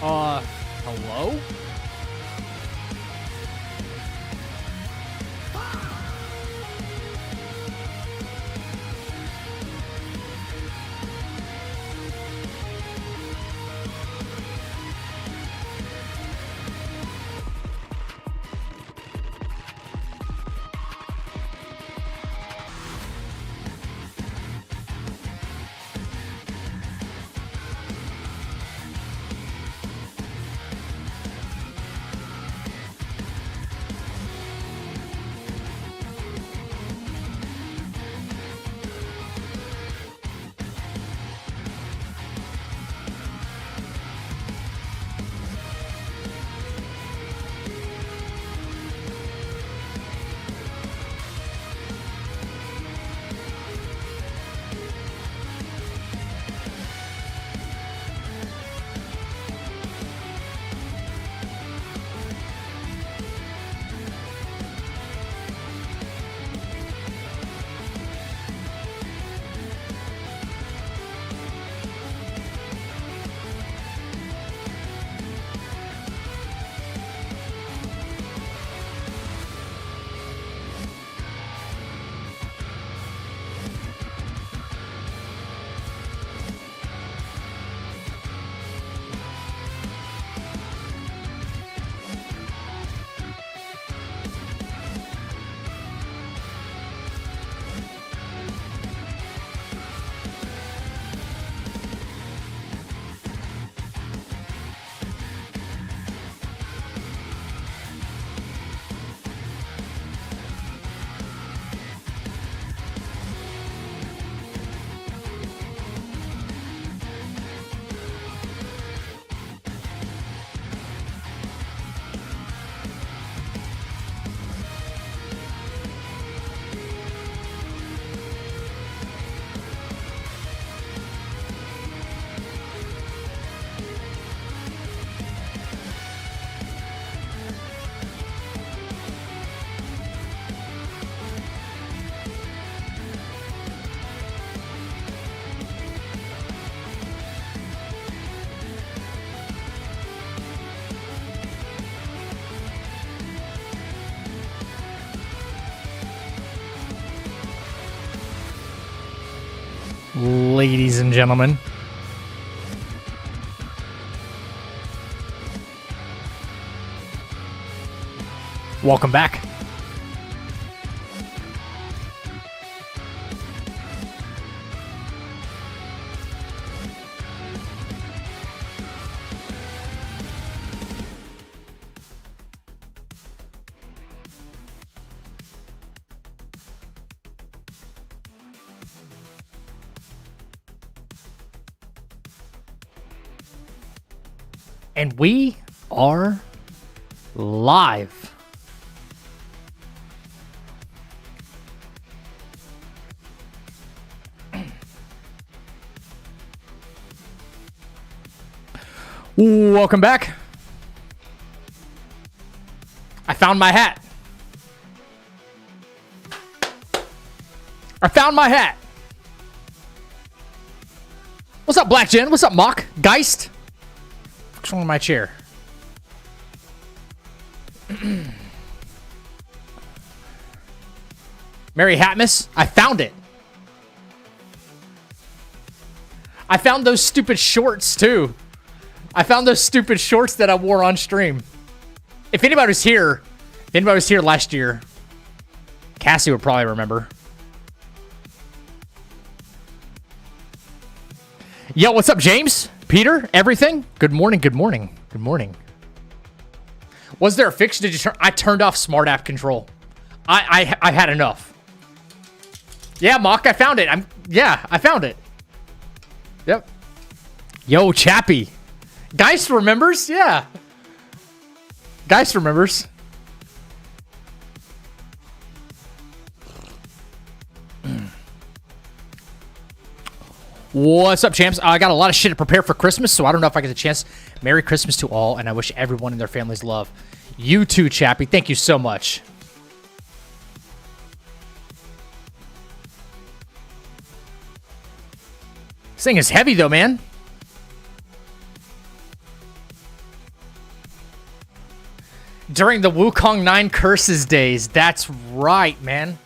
Hello? Ladies and gentlemen, welcome back. And we are live. Welcome back. I found my hat. I found my hat. What's up, Black Jen? What's up, Mock? Geist? What's wrong with my chair? Mary Hatmas, I found it. I found those stupid shorts, too. I found those stupid shorts that I wore on stream. If anybody was here last year, Cassie would probably remember. Yo, what's up, James? Peter? Everything? Good morning, good morning, good morning. Was there a fix? Did you turn? I turned off smart app control. I had enough. Yeah, Mock, I found it. I found it. Yep. Yo, Chappie. Geist remembers? Yeah. Geist remembers. What's up, champs? I got a lot of shit to prepare for Christmas, so I don't know if I get a chance. Merry Christmas to all, and I wish everyone and their families love. You too, Chappie. Thank you so much. This thing is heavy, though, man. During the Wukong 9 Curses days. That's right, man.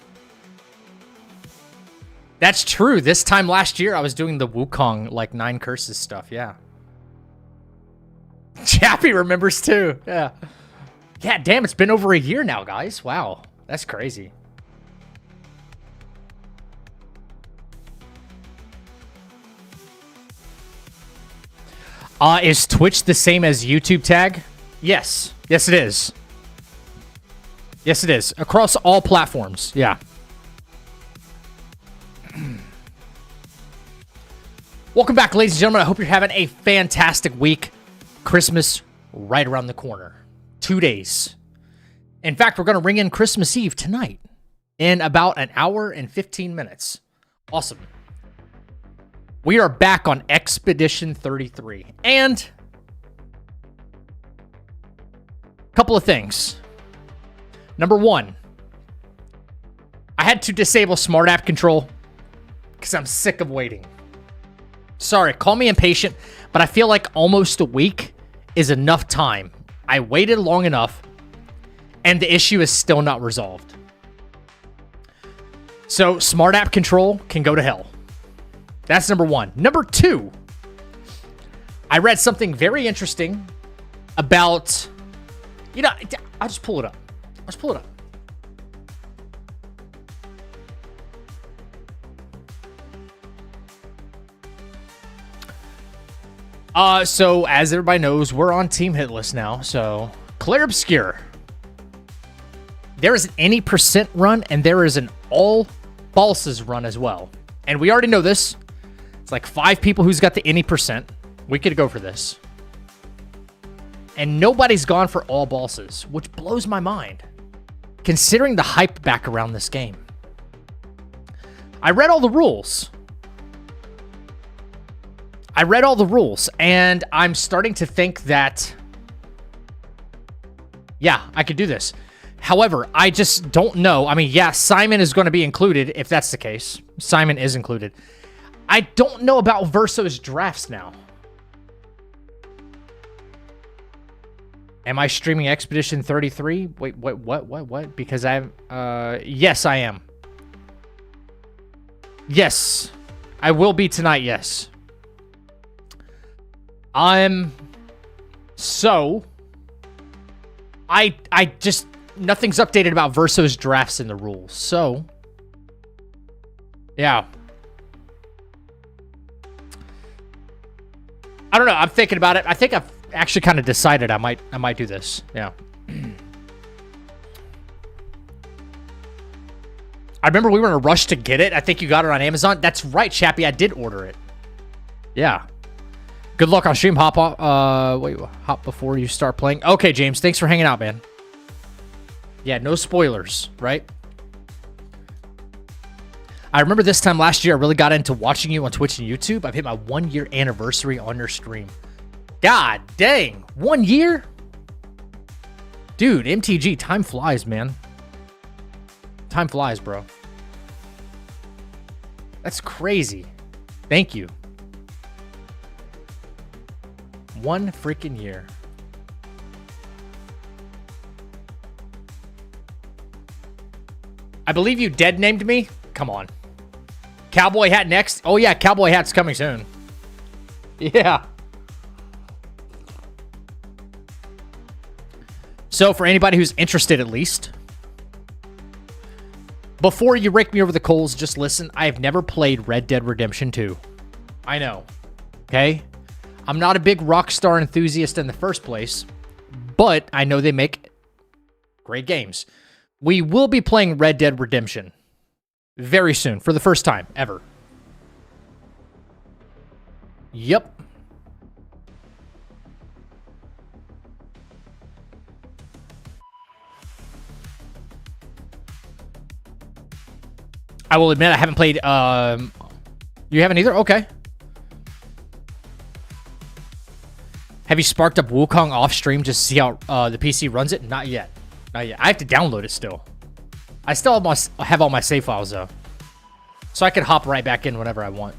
That's true. This time last year, I was doing the Wukong, like, 9 Curses stuff. Yeah. Chappie remembers, too. Yeah. Yeah, damn, it's been over a year now, guys. Wow. That's crazy. Is Twitch the same as YouTube tag? Yes. Yes, it is. Yes, it is. Across all platforms. Yeah. Welcome back, ladies and gentlemen. I hope you're having a fantastic week. Christmas right around the corner. 2 days. In fact, we're going to ring in Christmas Eve tonight in about an hour and 15 minutes. Awesome. We are back on Expedition 33. And a couple of things. Number one, I had to disable smart app control because I'm sick of waiting. Sorry, call me impatient, but I feel like almost a week is enough time. I waited long enough, and the issue is still not resolved. So, smart app control can go to hell. That's number one. Number two, I read something very interesting about, you know, I'll just pull it up. Let's pull it up. So as everybody knows, we're on Team Hitless now. So Clear Obscure. There is an any percent run and there is an all balses run as well. And we already know this. It's like 5 people who's got the any percent. We could go for this. And nobody's gone for all balses, which blows my mind, considering the hype back around this game. I read all the rules. And I'm starting to think that, yeah, I could do this. However, I just don't know. I mean, yeah, Simon is going to be included, if that's the case. Simon is included. I don't know about Verso's drafts now. Am I streaming Expedition 33? Wait, what? Because I'm, yes, I am. Yes, I will be tonight, yes. So, I just, nothing's updated about Verso's drafts in the rules, so, yeah. I don't know, I'm thinking about it. I think I've actually kind of decided I might do this, yeah. I remember we were in a rush to get it. I think you got it on Amazon. That's right, Chappie, I did order it. Yeah. Good luck on stream. Hop before you start playing. Okay, James. Thanks for hanging out, man. Yeah, no spoilers, right? I remember this time last year, I really got into watching you on Twitch and YouTube. I've hit my 1-year anniversary on your stream. God dang. 1 year? Dude, MTG, time flies, man. Time flies, bro. That's crazy. Thank you. 1 freaking year. I believe you dead named me? Come on. Cowboy hat next? Oh yeah, cowboy hat's coming soon. Yeah. So for anybody who's interested at least, before you rake me over the coals, just listen. I have never played Red Dead Redemption 2. I know. Okay? I'm not a big Rockstar enthusiast in the first place, but I know they make great games. We will be playing Red Dead Redemption very soon, for the first time ever. Yep. I will admit I haven't played, you haven't either? Okay. Have you sparked up Wukong off stream just to see how the PC runs it? Not yet. Not yet. I have to download it still. I still have all my save files though. So I can hop right back in whenever I want.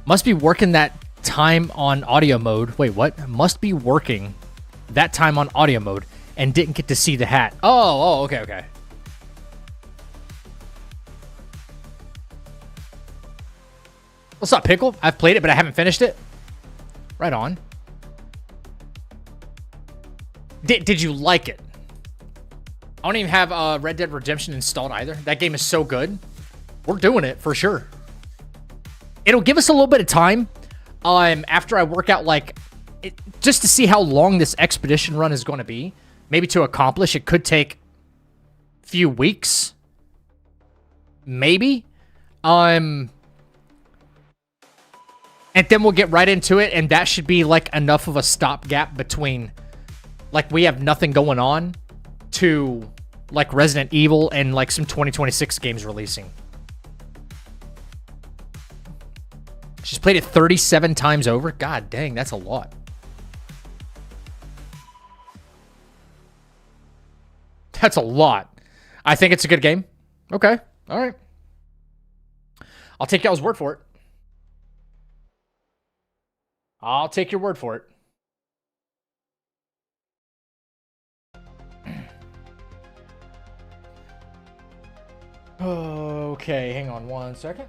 Must be working that time on audio mode. Wait, what? Must be working that time on audio mode and didn't get to see the hat. Oh, okay. What's up, Pickle? I've played it, but I haven't finished it. Right on. Did you like it? I don't even have Red Dead Redemption installed either. That game is so good. We're doing it for sure. It'll give us a little bit of time after I work out, like, just to see how long this expedition run is going to be. Maybe to accomplish. It could take a few weeks. Maybe. And then we'll get right into it, and that should be, like, enough of a stopgap between, like, we have nothing going on to, like, Resident Evil and, like, some 2026 games releasing. She's played it 37 times over. God dang, that's a lot. That's a lot. I think it's a good game. Okay. All right. I'll take y'all's word for it. I'll take your word for it. Okay, hang on one second.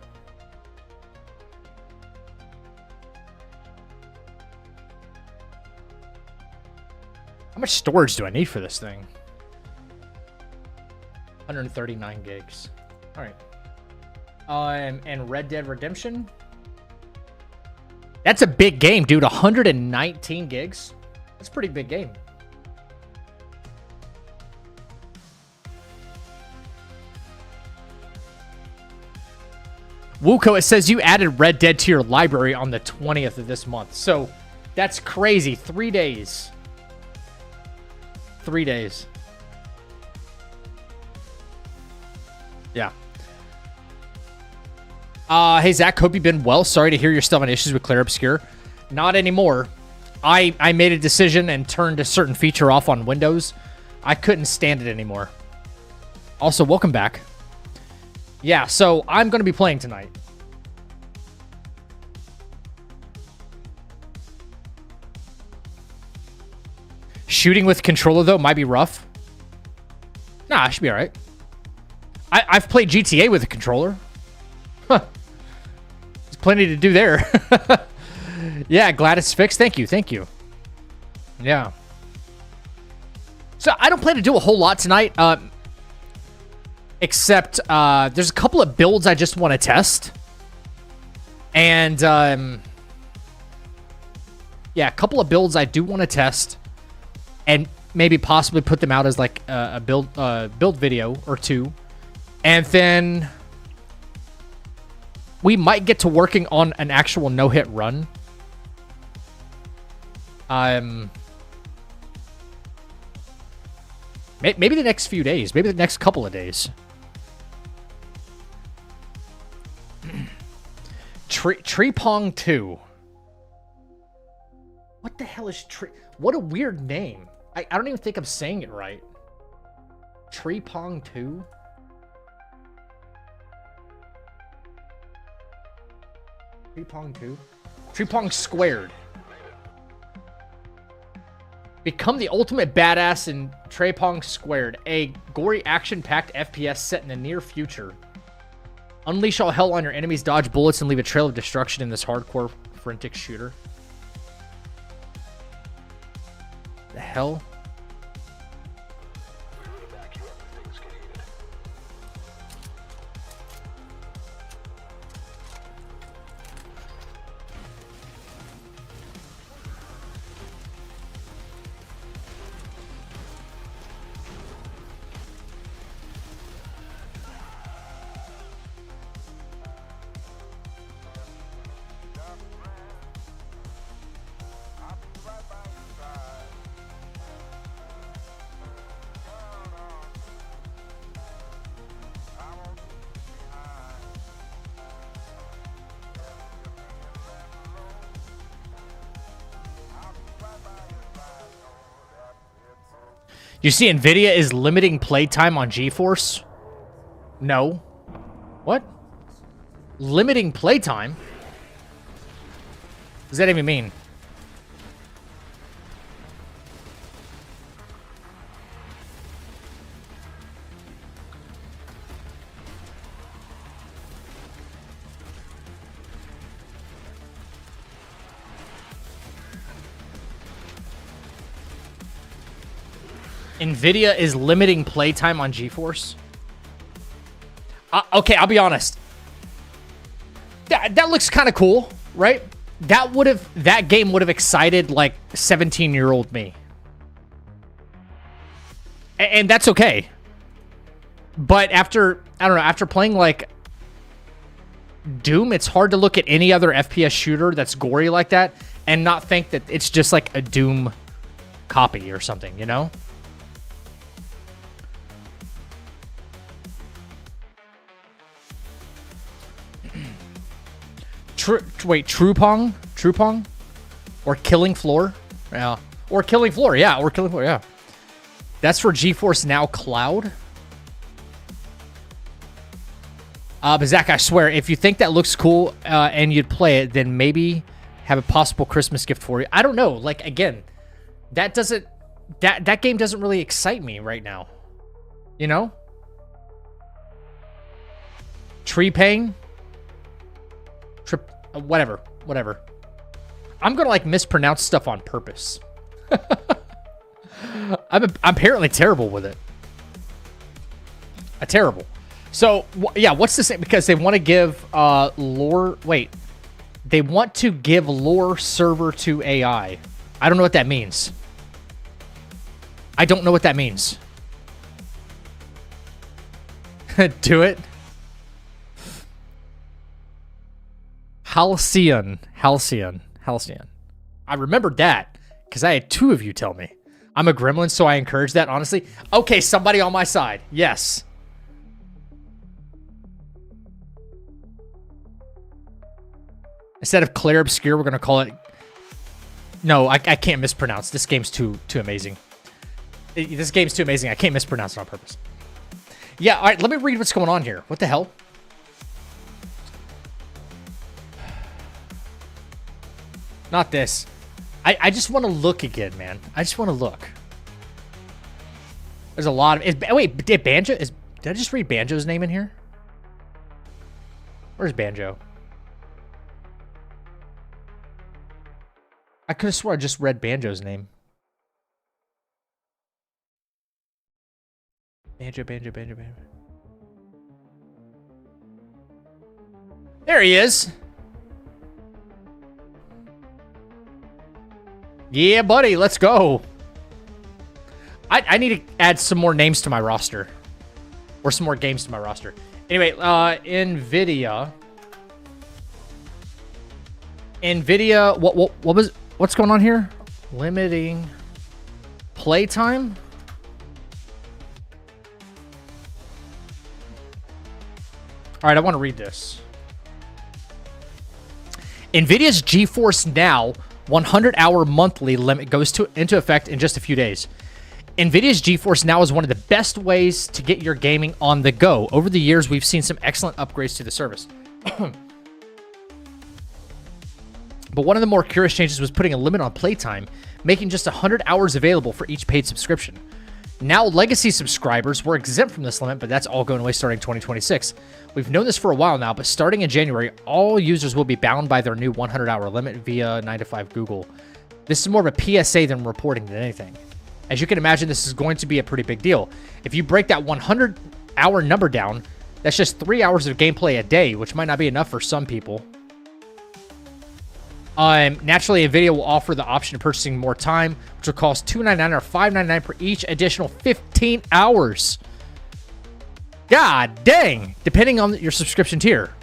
How much storage do I need for this thing? 139 gigs. All right. And Red Dead Redemption. That's a big game, dude. 119 gigs. That's a pretty big game. Wuko, it says you added Red Dead to your library on the 20th of this month. So that's crazy. 3 days. 3 days. Yeah. Hey, Zach, hope you've been well. Sorry to hear you're still having issues with Clear Obscure. Not anymore. I made a decision and turned a certain feature off on Windows. I couldn't stand it anymore. Also, welcome back. Yeah, so I'm going to be playing tonight. Shooting with controller, though, might be rough. Nah, I should be all right. I've played GTA with a controller. Huh. There's plenty to do there. Yeah, Gladys Fix. Thank you. Thank you. Yeah. So I don't plan to do a whole lot tonight. Except there's a couple of builds I just want to test. And yeah, a couple of builds I do want to test. And maybe possibly put them out as like a build video or two. And then we might get to working on an actual no-hit run. Maybe the next few days. Maybe the next couple of days. Tree Pong 2. What the hell is Tree? What a weird name. I don't even think I'm saying it right. Tree Pong 2? Tree Pong 2? Tree Pong Squared. Become the ultimate badass in Tree Pong Squared, a gory action-packed FPS set in the near future. Unleash all hell on your enemies, dodge bullets, and leave a trail of destruction in this hardcore forensic shooter. The hell? You see, NVIDIA is limiting playtime on GeForce? No. What? Limiting playtime? What does that even mean? NVIDIA is limiting playtime on GeForce. Okay, I'll be honest. That looks kind of cool, right? That game would have excited like 17-year-old me. And that's okay. But after, I don't know, after playing like Doom, it's hard to look at any other FPS shooter that's gory like that and not think that it's just like a Doom copy or something, you know? Trupong? Trupong? Or Killing Floor? Yeah. Or Killing Floor, yeah. Or Killing Floor, yeah. That's for GeForce Now Cloud. But Zach, I swear, if you think that looks cool and you'd play it, then maybe have a possible Christmas gift for you. I don't know. Like, again, that game doesn't really excite me right now. You know? Tree Pain? Whatever. I'm gonna like mispronounce stuff on purpose. I'm apparently terrible with it. Terrible. So yeah, what's the same? Because they want to give lore. Wait, they want to give lore server to AI. I don't know what that means. I don't know what that means. Do it. Halcyon. I remembered that because I had two of you tell me. I'm a gremlin, so I encourage that, honestly. Okay, somebody on my side. Yes. Instead of Claire Obscure, we're going to call it... No, I can't mispronounce. This game's too amazing. This game's too amazing. I can't mispronounce it on purpose. Yeah, all right, let me read what's going on here. What the hell? Not this. I just want to look again, man. I just want to look. There's a lot of... Wait, did Banjo... Did I just read Banjo's name in here? Where's Banjo? I could have swore I just read Banjo's name. Banjo. There he is. Yeah, buddy, let's go. I need to add some more names to my roster. Or some more games to my roster. Anyway, NVIDIA. What's going on here? Limiting playtime? All right, I want to read this. NVIDIA's GeForce Now 100-hour monthly limit goes into effect in just a few days. NVIDIA's GeForce Now is one of the best ways to get your gaming on the go. Over the years, we've seen some excellent upgrades to the service. But one of the more curious changes was putting a limit on playtime, making just 100 hours available for each paid subscription. Now, legacy subscribers were exempt from this limit, but that's all going away starting 2026. We've known this for a while now, but starting in January, all users will be bound by their new 100-hour limit via 9to5 Google. This is more of a PSA than reporting than anything. As you can imagine, this is going to be a pretty big deal. If you break that 100-hour number down, that's just 3 hours of gameplay a day, which might not be enough for some people. Naturally, NVIDIA will offer the option of purchasing more time, which will cost $299 or $599 per each additional 15 hours. God dang, depending on your subscription tier.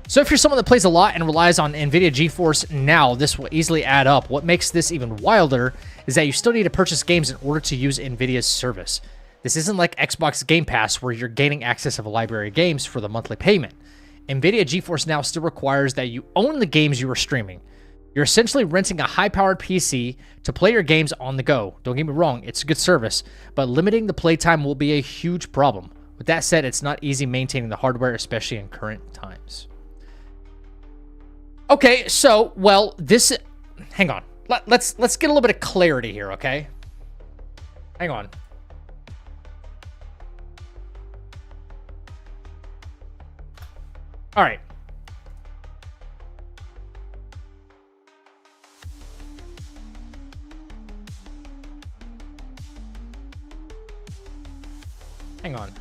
So if you're someone that plays a lot and relies on NVIDIA GeForce Now, this will easily add up. What makes this even wilder is that you still need to purchase games in order to use NVIDIA's service. This isn't like Xbox Game Pass, where you're gaining access of a library of games for the monthly payment. NVIDIA GeForce Now still requires that you own the games you are streaming. You're essentially renting a high-powered PC to play your games on the go. Don't get me wrong, it's a good service, but limiting the playtime will be a huge problem. With that said, it's not easy maintaining the hardware, especially in current times. Okay, so, well, this... Hang on. Let's get a little bit of clarity here, okay? Hang on. All right. Hang on.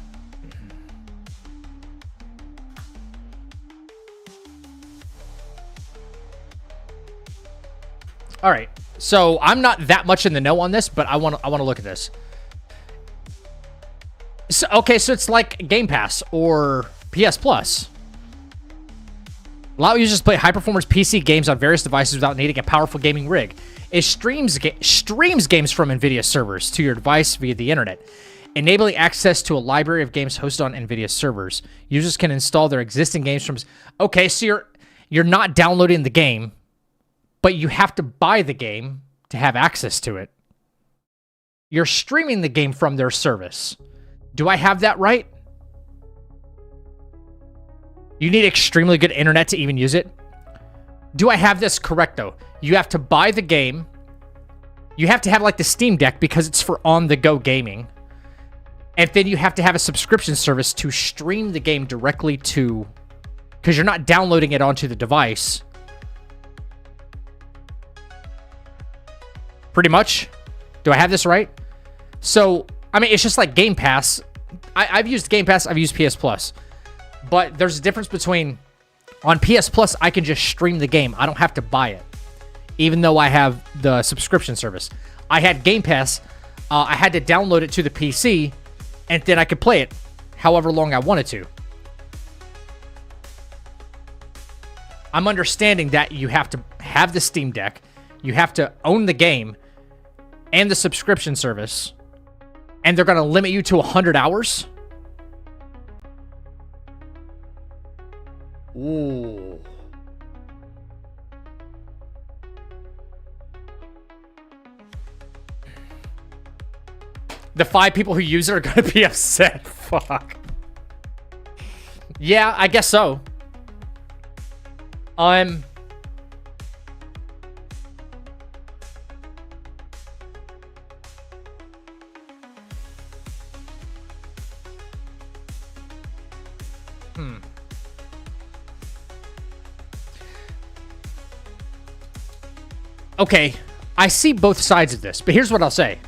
All right. So I'm not that much in the know on this, but I want to look at this. So, okay, so it's like Game Pass or PS Plus. Allow users to play high-performance PC games on various devices without needing a powerful gaming rig. It streams games from NVIDIA servers to your device via the internet, enabling access to a library of games hosted on NVIDIA servers. Users can install their existing games from... Okay, so you're not downloading the game, but you have to buy the game to have access to it. You're streaming the game from their service. Do I have that right? You need extremely good internet to even use it. Do I have this correct, though? You have to buy the game. You have to have, like, the Steam Deck because it's for on-the-go gaming. And then you have to have a subscription service to stream the game directly to... Because you're not downloading it onto the device. Pretty much. Do I have this right? So, I mean, it's just like Game Pass. I've used Game Pass. I've used PS Plus. But there's a difference between... On PS Plus, I can just stream the game. I don't have to buy it. Even though I have the subscription service. I had Game Pass. I had to download it to the PC. And then I could play it however long I wanted to. I'm understanding that you have to have the Steam Deck. You have to own the game. And the subscription service. And they're going to limit you to 100 hours? Ooh. The 5 people who use it are going to be upset. Fuck. Yeah, I guess so. Okay, I see both sides of this, but here's what I'll say.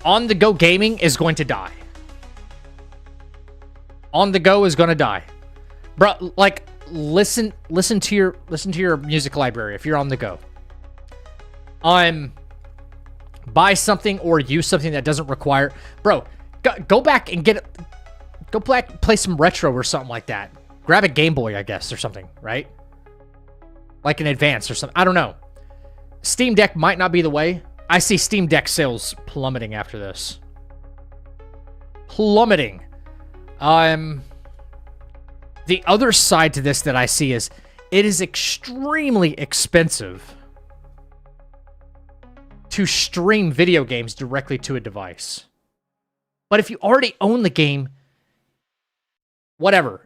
On-the-go gaming is going to die. On-the-go is going to die. Bro, like, listen to your music library if you're on the go. Buy something or use something that doesn't require... Bro, go back and go back, play some retro or something like that. Grab a Game Boy, I guess, or something, right? Like an Advance or something. I don't know. Steam Deck might not be the way. I see Steam Deck sales plummeting after this. Plummeting. The other side to this that I see is it is extremely expensive to stream video games directly to a device. But if you already own the game, whatever.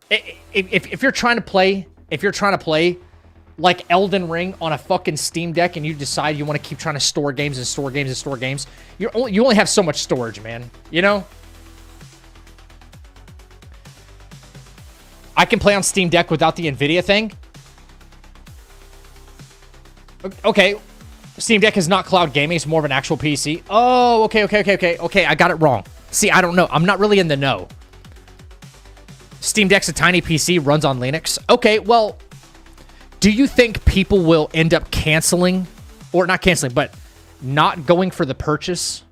If you're trying to play, like Elden Ring on a fucking Steam Deck and you decide you want to keep trying to store games and store games and store games, you only have so much storage, man. You know? I can play on Steam Deck without the NVIDIA thing. Okay. Steam Deck is not cloud gaming. It's more of an actual PC. Oh, okay. Okay, I got it wrong. See, I don't know. I'm not really in the know. Steam Deck's a tiny PC, runs on Linux. Okay, well... Do you think people will end up canceling, or not canceling, but not going for the purchase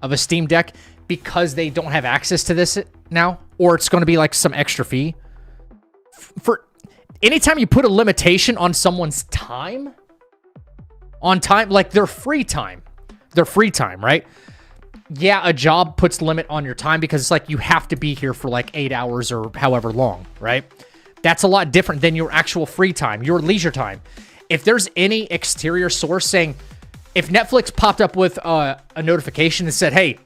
of a Steam Deck because they don't have access to this now? Or it's going to be like some extra fee? For anytime you put a limitation on someone's time, like their free time, right? Yeah, a job puts limit on your time because it's like you have to be here for like 8 hours or however long, right? That's a lot different than your actual free time, your leisure time. If there's any exterior source saying, if Netflix popped up with a notification that said, hey,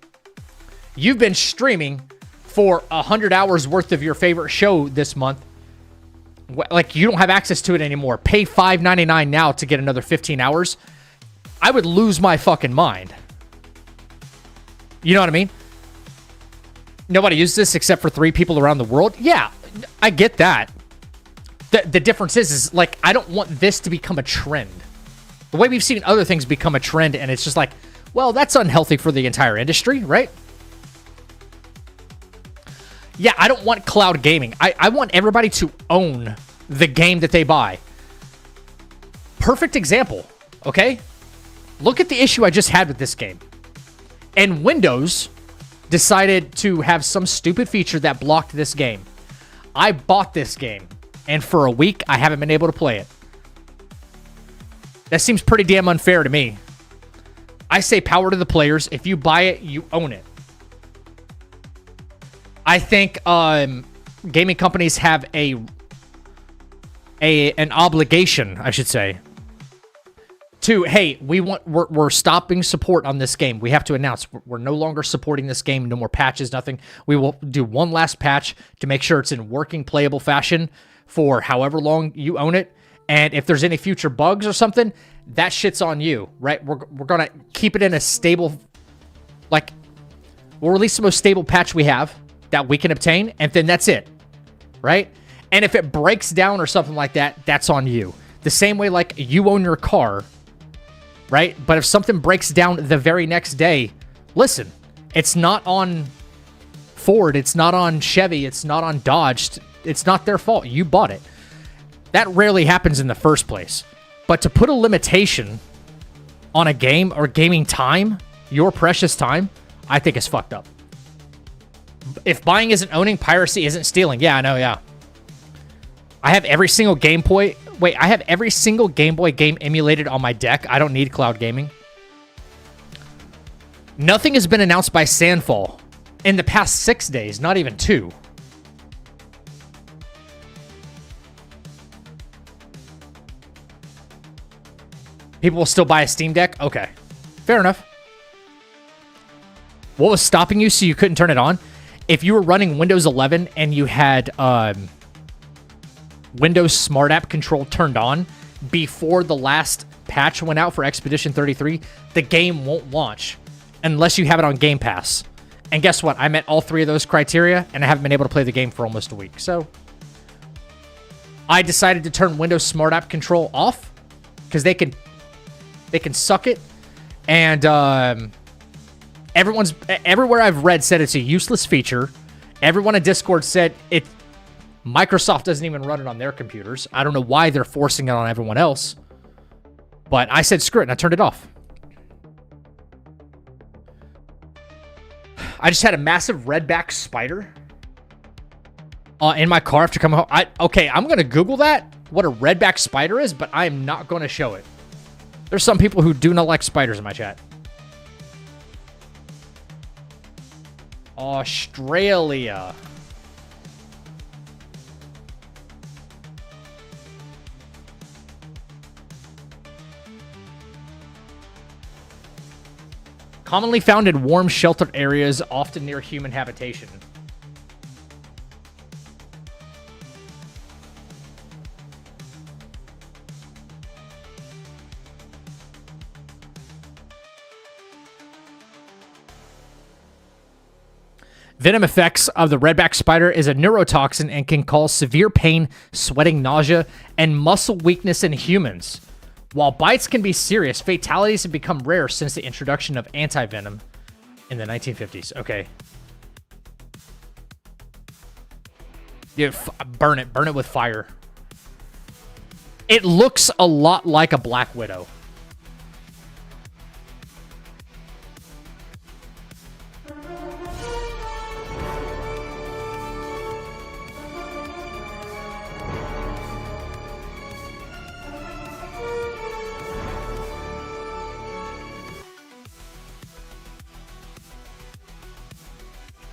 you've been streaming for 100 hours worth of your favorite show this month, like you don't have access to it anymore, pay $5.99 now to get another 15 hours, I would lose my fucking mind. You know what I mean? Nobody uses this except for 3 people around the world? Yeah, I get that. The difference is like, I don't want this to become a trend. The way we've seen other things become a trend, and it's just like, well, that's unhealthy for the entire industry, right? Yeah, I don't want cloud gaming. I want everybody to own the game that they buy. Perfect example, okay? Look at the issue I just had with this game. And Windows decided to have some stupid feature that blocked this game. I bought this game, and for a week, I haven't been able to play it. That seems pretty damn unfair to me. I say power to the players. If you buy it, you own it. I think gaming companies have an obligation, I should say, to, hey, we're stopping support on this game. We have to announce we're no longer supporting this game. No more patches, nothing. We will do one last patch to make sure it's in working, playable fashion for however long you own it. And if there's any future bugs or something, that shit's on you, right? We're gonna keep it in a stable, like, we'll release the most stable patch we have that we can obtain, and then that's it, right? And if it breaks down or something like that, that's on you. The same way, like, you own your car, right? But if something breaks down the very next day, listen, it's not on Ford, it's not on Chevy, it's not on Dodge, it's not their fault. You bought it. That rarely happens in the first place. But to put a limitation on a game or gaming time, your precious time, I think is fucked up. If buying isn't owning, piracy isn't stealing. Yeah, I know, yeah. I have every single Game Boy... Wait, I have every single Game Boy game emulated on my deck. I don't need cloud gaming. Nothing has been announced by Sandfall in the past 6 days, not even 2. People will still buy a Steam Deck? Okay. Fair enough. What was stopping you so you couldn't turn it on? If you were running Windows 11 and you had Windows Smart App Control turned on before the last patch went out for Expedition 33, the game won't launch unless you have it on Game Pass. And guess what? I met all 3 of those criteria, and I haven't been able to play the game for almost a week. So I decided to turn Windows Smart App Control off because they can suck it. And everywhere I've read said it's a useless feature. Everyone in Discord said Microsoft doesn't even run it on their computers. I don't know why they're forcing it on everyone else. But I said screw it, and I turned it off. I just had a massive redback spider in my car after coming home. Okay, I'm going to Google that, what a redback spider is, but I am not going to show it. There's some people who do not like spiders in my chat. Australia. Commonly found in warm, sheltered areas, often near human habitation. Venom effects of the redback spider is a neurotoxin and can cause severe pain, sweating, nausea, and muscle weakness in humans. While bites can be serious, fatalities have become rare since the introduction of anti-venom in the 1950s. Okay. Yeah, burn it. Burn it with fire. It looks a lot like a Black Widow.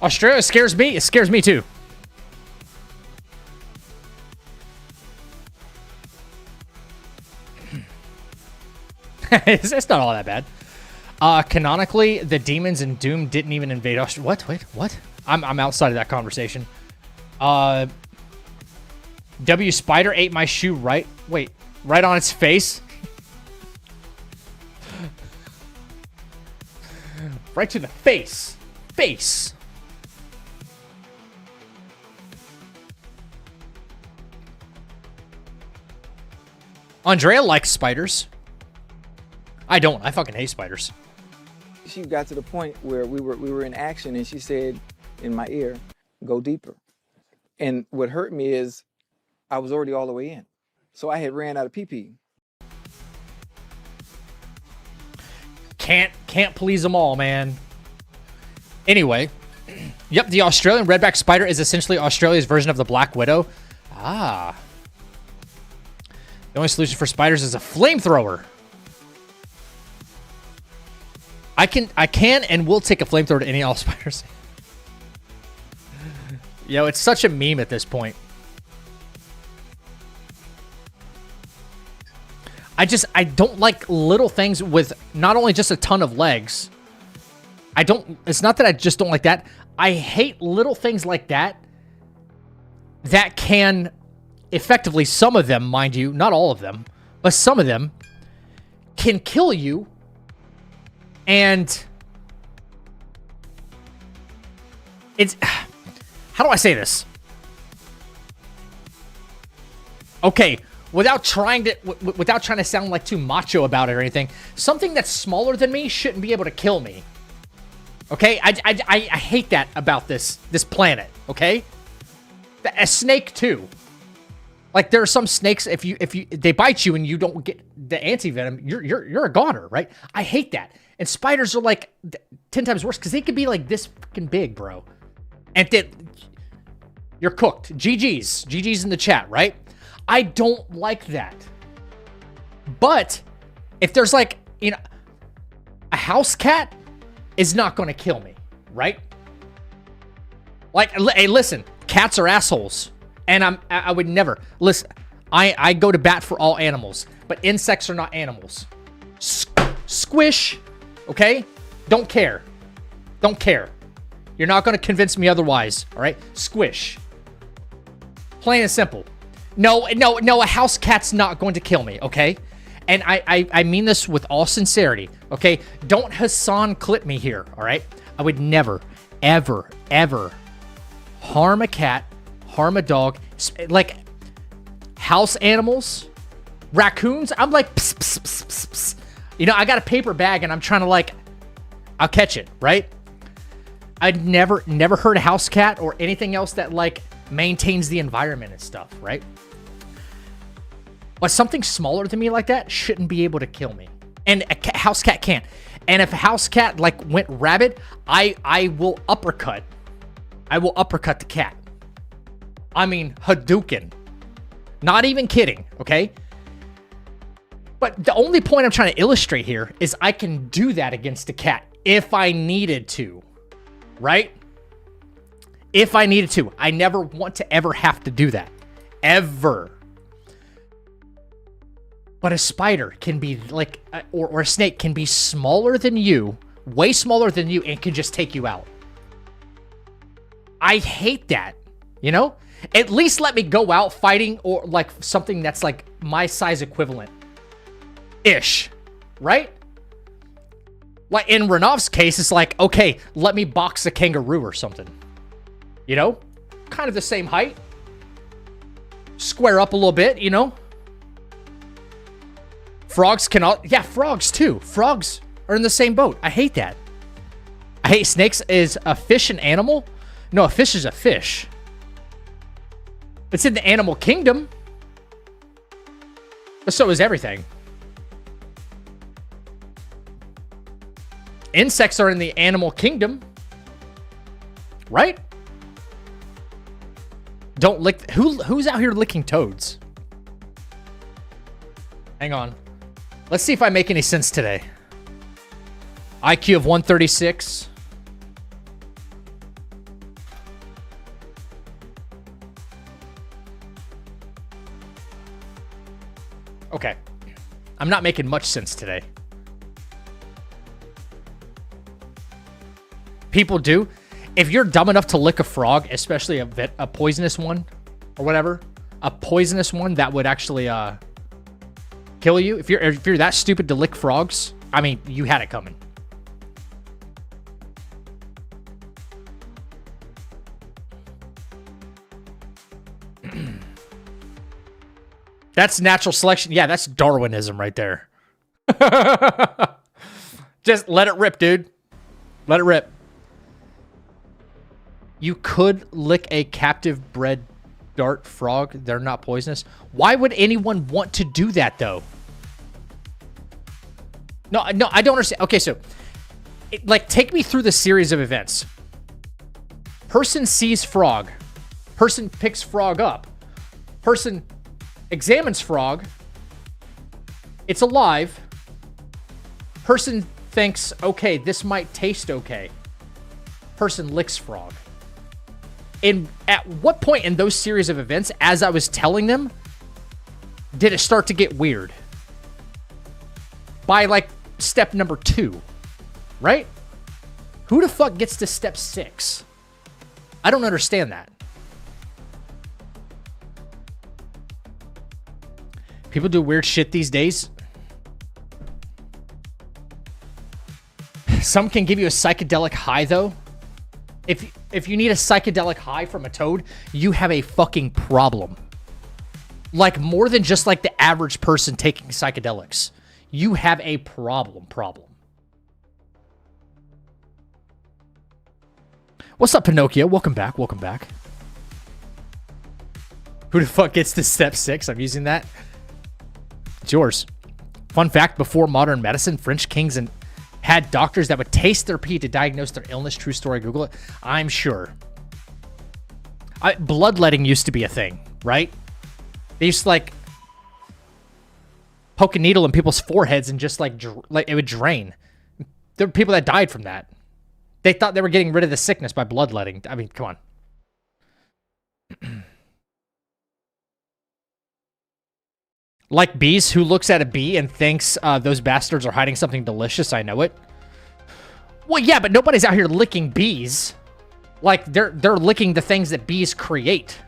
Australia scares me. It scares me too. It's not all that bad. Canonically, the demons in Doom didn't even invade Australia. What? Wait, what? I'm outside of that conversation. W Spider ate my shoe right. Wait, right on its face. Right to the face. Face. Andrea likes spiders. I don't. I fucking hate spiders. She got to the point where we were in action, and she said in my ear, go deeper. And what hurt me is I was already all the way in. So I had ran out of PP. Can't please them all, man. Anyway, yep, the Australian redback spider is essentially Australia's version of the Black Widow. Ah. The only solution for spiders is a flamethrower. I can and will take a flamethrower to any all spiders. Yo, it's such a meme at this point. I don't like little things with not only just a ton of legs. It's not that I just don't like that. I hate little things like that that can effectively, some of them, mind you, not all of them, but some of them can kill you. And it's, how do I say this? Okay, without trying to sound like too macho about it or anything, something that's smaller than me shouldn't be able to kill me. Okay, I hate that about this planet. Okay, a snake too. Like there are some snakes, if they bite you and you don't get the anti-venom, you're a goner, right? I hate that. And spiders are like 10 times worse because they could be like this fucking big, bro. And then you're cooked. GG's in the chat, right? I don't like that. But if there's like, you know, a house cat is not going to kill me, right? Like, hey, listen, cats are assholes. And I would never, listen, I go to bat for all animals, but insects are not animals. Squish, okay? Don't care. Don't care. You're not going to convince me otherwise, all right? Squish. Plain and simple. No, a house cat's not going to kill me, okay? And I mean this with all sincerity, okay? Don't Hassan clip me here, all right? I would never, ever, ever harm a cat, harm a dog. Like, house animals, raccoons, I'm like, pss, pss, pss, pss, pss. You know, I got a paper bag and I'm trying to like, I'll catch it, right? I'd never hurt a house cat or anything else that like maintains the environment and stuff, right? But something smaller than me like that shouldn't be able to kill me. And a house cat can't. And if a house cat like went rabid, I will uppercut. I will uppercut the cat. I mean, Hadouken. Not even kidding, okay? But the only point I'm trying to illustrate here is I can do that against a cat if I needed to, right? If I needed to. I never want to ever have to do that. Ever. But a spider can be like, or a snake can be smaller than you, way smaller than you, and can just take you out. I hate that, you know? At least let me go out fighting or like something that's like my size equivalent. Ish, right? Like in Renov's case, it's like, okay, let me box a kangaroo or something. You know? Kind of the same height. Square up a little bit, you know? Frogs cannot, yeah, frogs too. Frogs are in the same boat. I hate that. I hate snakes. Is a fish an animal? No, a fish is a fish. It's in the animal kingdom. But so is everything. Insects are in the animal kingdom. Right? Don't lick, who's out here licking toads? Hang on. Let's see if I make any sense today. IQ of 136. Okay. I'm not making much sense today. People do. If you're dumb enough to lick a frog, especially a poisonous one or whatever, a poisonous one that would actually kill you. If you're that stupid to lick frogs, I mean, you had it coming. That's natural selection. Yeah, that's Darwinism right there. Just let it rip, dude. Let it rip. You could lick a captive bred dart frog. They're not poisonous. Why would anyone want to do that, though? No, I don't understand. Okay, so, take me through the series of events. Person sees frog. Person picks frog up. Person examines frog. It's alive. Person thinks, okay, this might taste okay. Person licks frog. And at what point in those series of events, as I was telling them, did it start to get weird? By, step number 2, right? Who the fuck gets to step 6? I don't understand that. People do weird shit these days. Some can give you a psychedelic high, though. If you need a psychedelic high from a toad, you have a fucking problem. More than just the average person taking psychedelics. You have a problem. What's up, Pinocchio? Welcome back. Who the fuck gets to step 6? I'm using that. It's yours. Fun fact, before modern medicine, French kings had doctors that would taste their pee to diagnose their illness. True story. Google it. I'm sure. Bloodletting used to be a thing, right? They used to poke a needle in people's foreheads and just it would drain. There were people that died from that. They thought they were getting rid of the sickness by bloodletting. I mean, come on. Like bees, who looks at a bee and thinks those bastards are hiding something delicious. I know it. Well, yeah, but nobody's out here licking bees. They're licking the things that bees create.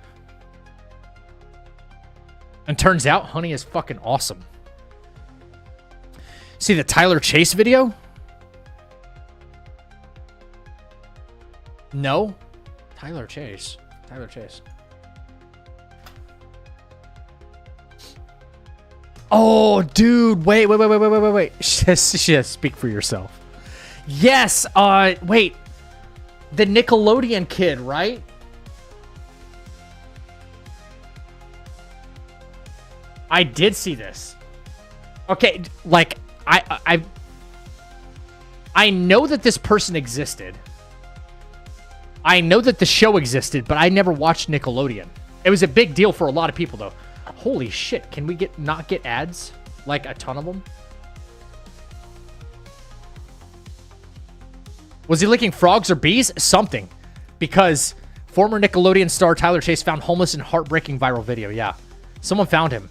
And turns out honey is fucking awesome. See the Tyler Chase video? No. Tyler Chase. Oh, dude. Wait. Just speak for yourself. Yes. Wait. The Nickelodeon kid, right? I did see this. Okay, I know that this person existed. I know that the show existed, but I never watched Nickelodeon. It was a big deal for a lot of people, though. Holy shit, can we not get ads? A ton of them? Was he licking frogs or bees? Something. Because former Nickelodeon star Tyler Chase found homeless in heartbreaking viral video. Yeah. Someone found him.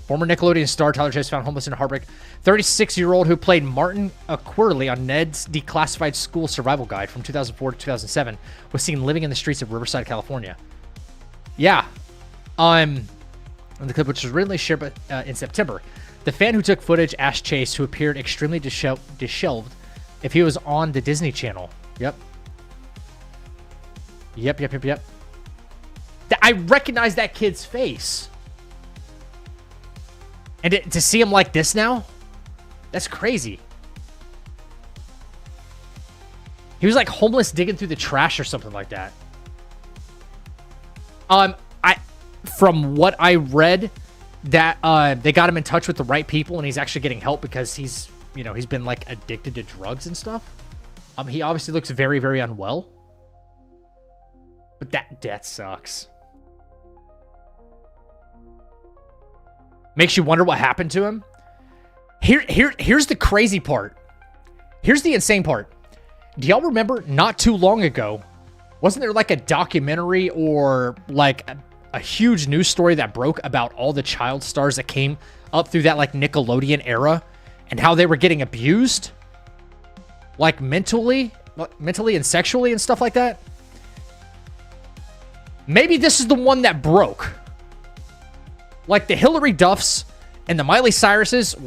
Former Nickelodeon star Tyler Chase found homeless in a heartbreak. 36-year-old who played Martin Quirley on Ned's Declassified School Survival Guide from 2004 to 2007 was seen living in the streets of Riverside, California. Yeah. In the clip, which was originally shared in September, the fan who took footage asked Chase, who appeared extremely disheveled, if he was on the Disney Channel. Yep. I recognize that kid's face. And to see him like this now, that's crazy. He was homeless digging through the trash or something like that. From what I read, that they got him in touch with the right people, and he's actually getting help because he's been addicted to drugs and stuff. He obviously looks very, very unwell. But that sucks. Makes you wonder what happened to him. Here's the crazy part. Here's the insane part. Do y'all remember not too long ago, wasn't there a documentary or a huge news story that broke about all the child stars that came up through that Nickelodeon era and how they were getting abused? Mentally and sexually and stuff like that? Maybe this is the one that broke. The Hillary Duffs and the Miley Cyruses,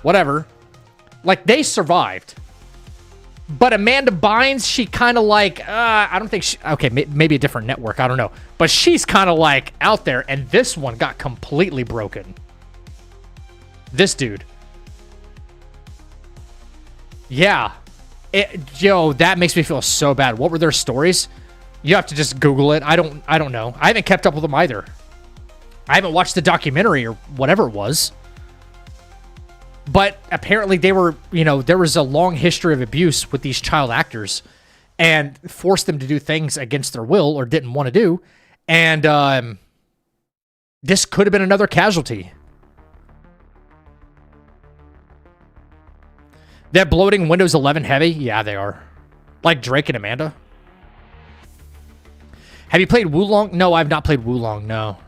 whatever. They survived. But Amanda Bynes, she kind of I don't think she, okay, maybe a different network, I don't know. But she's kind of out there, and this one got completely broken. This dude. Yeah. Yo, that makes me feel so bad. What were their stories? You have to just Google it. I don't know. I haven't kept up with them either. I haven't watched the documentary or whatever it was. But apparently they were, there was a long history of abuse with these child actors and forced them to do things against their will or didn't want to do. And this could have been another casualty. That bloating Windows 11 heavy? Yeah, they are. Like Drake and Amanda. Have you played Wulong? No, I've not played Wulong, no.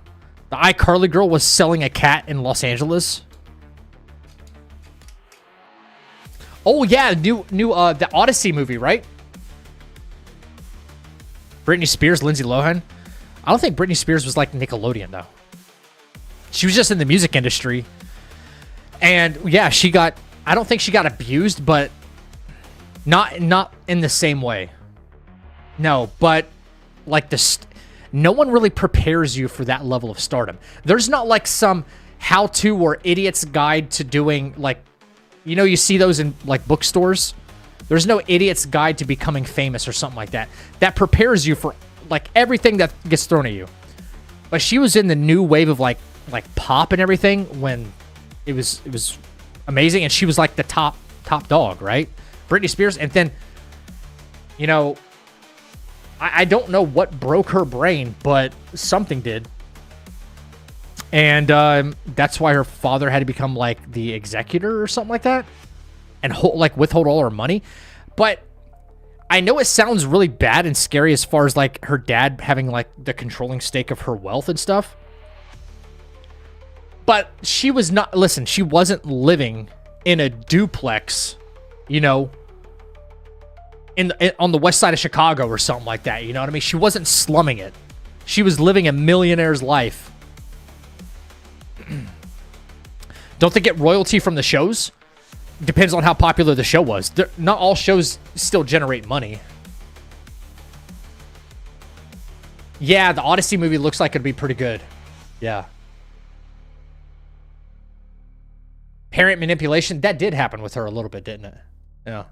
The iCarly girl was selling a cat in Los Angeles. Oh, yeah, the Odyssey movie, right? Britney Spears, Lindsay Lohan. I don't think Britney Spears was like Nickelodeon, though. She was just in the music industry. And, yeah, I don't think she got abused, but not in the same way. No, but like no one really prepares you for that level of stardom. There's not like some how-to or idiot's guide to doing like, you see those in like bookstores. There's no idiot's guide to becoming famous or something like that. That prepares you for like everything that gets thrown at you. But she was in the new wave of like pop and everything when it was amazing, and she was like the top dog, right? Britney Spears, and then, I don't know what broke her brain, but something did. And that's why her father had to become like the executor or something like that, and withhold all her money. But I know it sounds really bad and scary as far as like her dad having like the controlling stake of her wealth and stuff. But she wasn't living in a duplex, on the west side of Chicago or something like that. You know what I mean? She wasn't slumming it. She was living a millionaire's life. Don't they get royalty from the shows? Depends on how popular the show was. Not all shows still generate money. Yeah, the Odyssey movie looks like it'd be pretty good. Yeah. Parent manipulation, that did happen with her a little bit, didn't it? Yeah.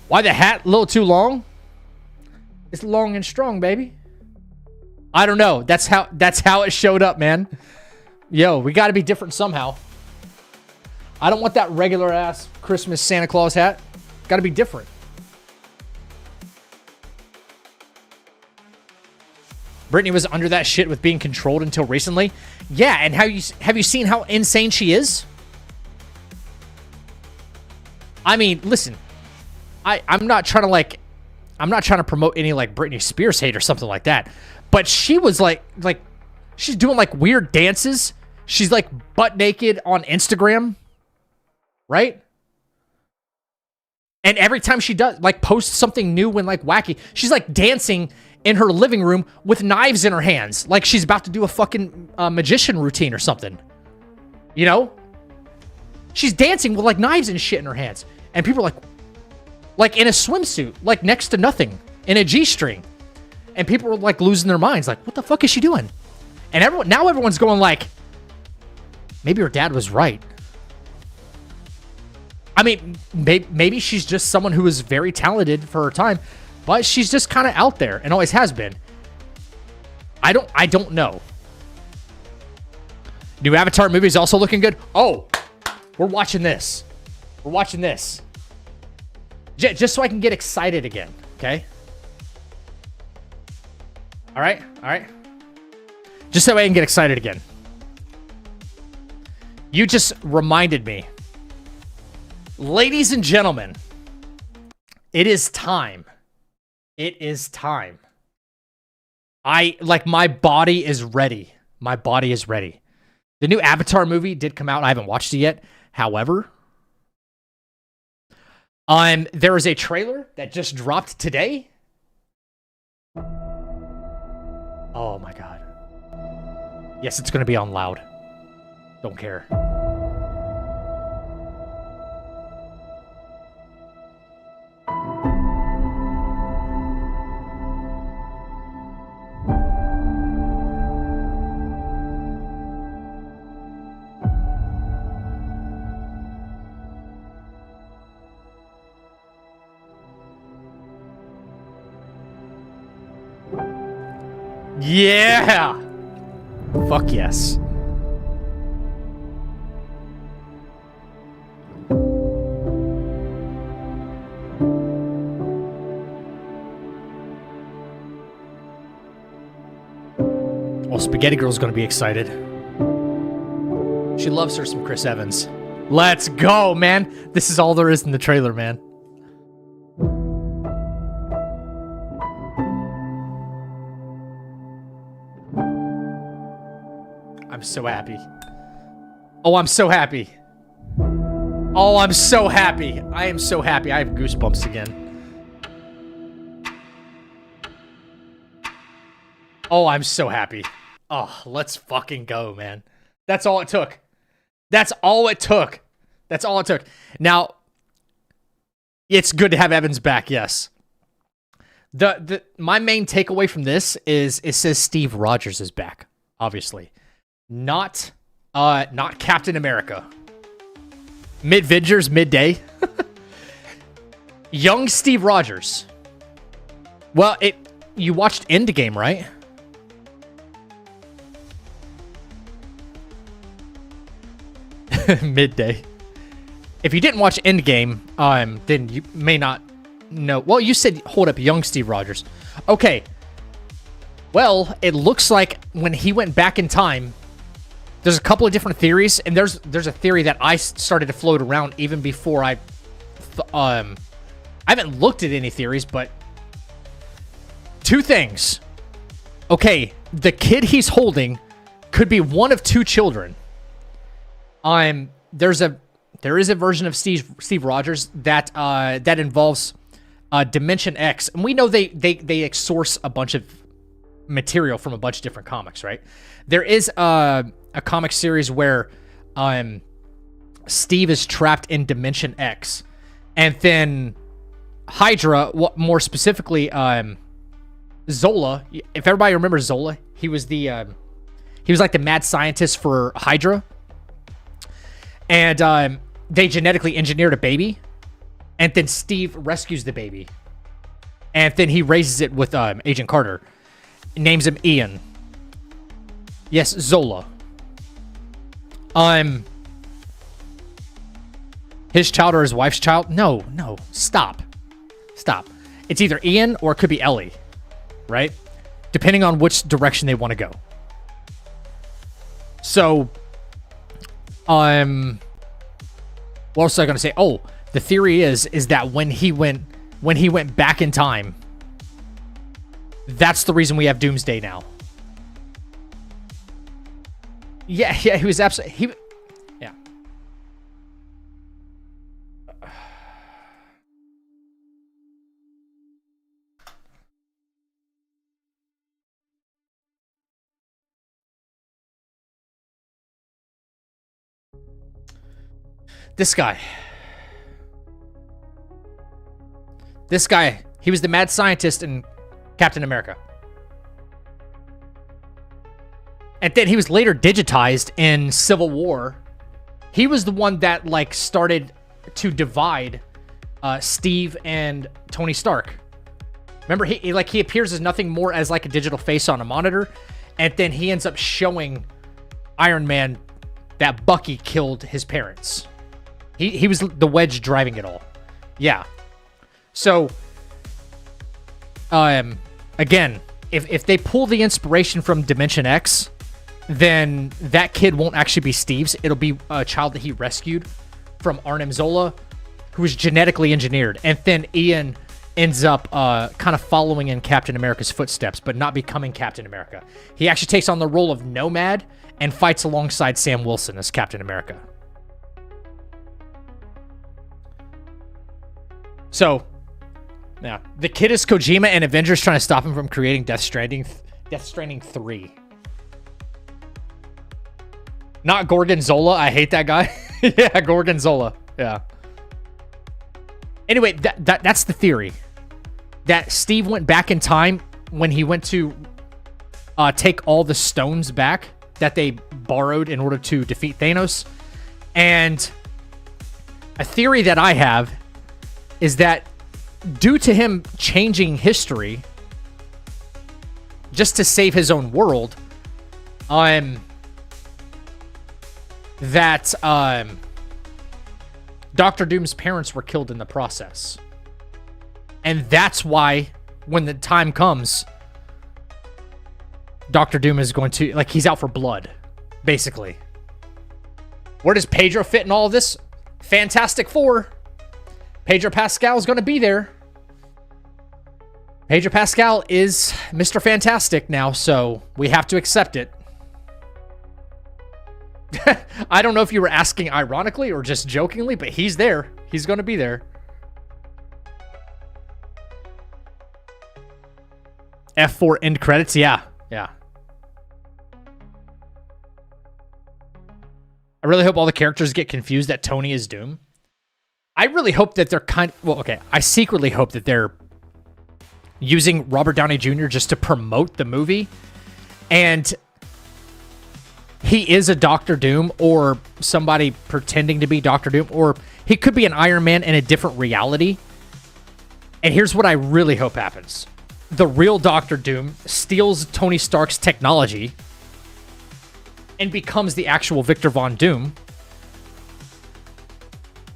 Why the hat a little too long? It's long and strong, baby. I don't know. That's how it showed up, man. Yo, we got to be different somehow. I don't want that regular ass Christmas Santa Claus hat. Got to be different. Britney was under that shit with being controlled until recently. Yeah, and have you seen how insane she is? I mean, listen, I'm not trying to promote any like Britney Spears hate or something like that, but she was like she's doing like weird dances. She's like butt naked on Instagram, right? And every time she does like post something new and like wacky, she's like dancing in her living room with knives in her hands, like she's about to do a fucking magician routine or something. She's dancing with like knives and shit in her hands, and people are like in a swimsuit, like next to nothing, in a G-string, and people are like losing their minds, like what the fuck is she doing? And everyone's going like, maybe her dad was right. I mean, maybe she's just someone who is very talented for her time, but she's just kind of out there and always has been. I don't know. New Avatar movie is also looking good. Oh, we're watching this. We're watching this. Just so I can get excited again, okay? All right? Just so I can get excited again. You just reminded me. Ladies and gentlemen, it is time. It is time. My body is ready. My body is ready. The new Avatar movie did come out. I haven't watched it yet. However, there is a trailer that just dropped today. Oh my God. Yes, it's going to be on loud. Don't care. Yeah! Fuck yes. Well, Spaghetti Girl's gonna be excited. She loves her some Chris Evans. Let's go, man. This is all there is in the trailer, man. I'm so happy. Oh, I'm so happy. Oh, I'm so happy. I am so happy. I have goosebumps again. Oh, I'm so happy. Oh, let's fucking go, man. That's all it took. That's all it took. That's all it took. Now, it's good to have Evans back, yes. My main takeaway from this is it says Steve Rogers is back, obviously. Not Captain America. Mid-Vengers, midday. Young Steve Rogers. Well, you watched Endgame, right? Midday. If you didn't watch Endgame, then you may not know. Well, you said, hold up, young Steve Rogers. Okay. Well, it looks like when he went back in time, there's a couple of different theories, and there's a theory that I started to float around even before I haven't looked at any theories, but two things. Okay, the kid he's holding could be one of two children. There is a version of Steve Rogers that involves Dimension X, and we know they source a bunch of material from a bunch of different comics, right? There is a comic series where Steve is trapped in Dimension X, and then Hydra, more specifically Zola. If everybody remembers Zola, he was like the mad scientist for Hydra. And they genetically engineered a baby, and then Steve rescues the baby, and then he raises it with Agent Carter, names him Ian. Yes, Zola. His child or his wife's child? No, stop. It's either Ian or it could be Ellie, right? Depending on which direction they want to go. So, what else was I going to say? Oh, the theory is that when he went back in time, that's the reason we have Doomsday now. Yeah, he was absolutely... Yeah. This guy, he was the mad scientist in Captain America. And then he was later digitized in Civil War. He was the one that, like, started to divide Steve and Tony Stark. Remember, he appears as nothing more as, like, a digital face on a monitor. And then he ends up showing Iron Man that Bucky killed his parents. He was the wedge driving it all. Yeah. So, again, if they pull the inspiration from Dimension X, then that kid won't actually be Steve's. It'll be a child that he rescued from Arnim Zola, who was genetically engineered. And then Ian ends up kind of following in Captain America's footsteps, but not becoming Captain America. He actually takes on the role of Nomad and fights alongside Sam Wilson as Captain America. So, yeah, the kid is Kojima, and Avengers trying to stop him from creating Death Stranding 3. Not Gorgonzola. I hate that guy. Yeah, Gorgonzola. Yeah. Anyway, that's the theory. That Steve went back in time when he went to take all the stones back that they borrowed in order to defeat Thanos. And a theory that I have is that due to him changing history, just to save his own world, that Doctor Doom's parents were killed in the process. And that's why, when the time comes, Doctor Doom is going to, like, he's out for blood, basically. Where does Pedro fit in all of this? Fantastic Four. Pedro Pascal is going to be there. Pedro Pascal is Mr. Fantastic now, so we have to accept it. I don't know if you were asking ironically or just jokingly, but he's there. He's going to be there. F4 end credits, yeah. Yeah. I really hope all the characters get confused that Tony is Doom. I really hope that they're I secretly hope that they're using Robert Downey Jr. just to promote the movie. And he is a Doctor Doom or somebody pretending to be Doctor Doom, or he could be an Iron Man in a different reality. And here's what I really hope happens. The real Doctor Doom steals Tony Stark's technology and becomes the actual Victor Von Doom.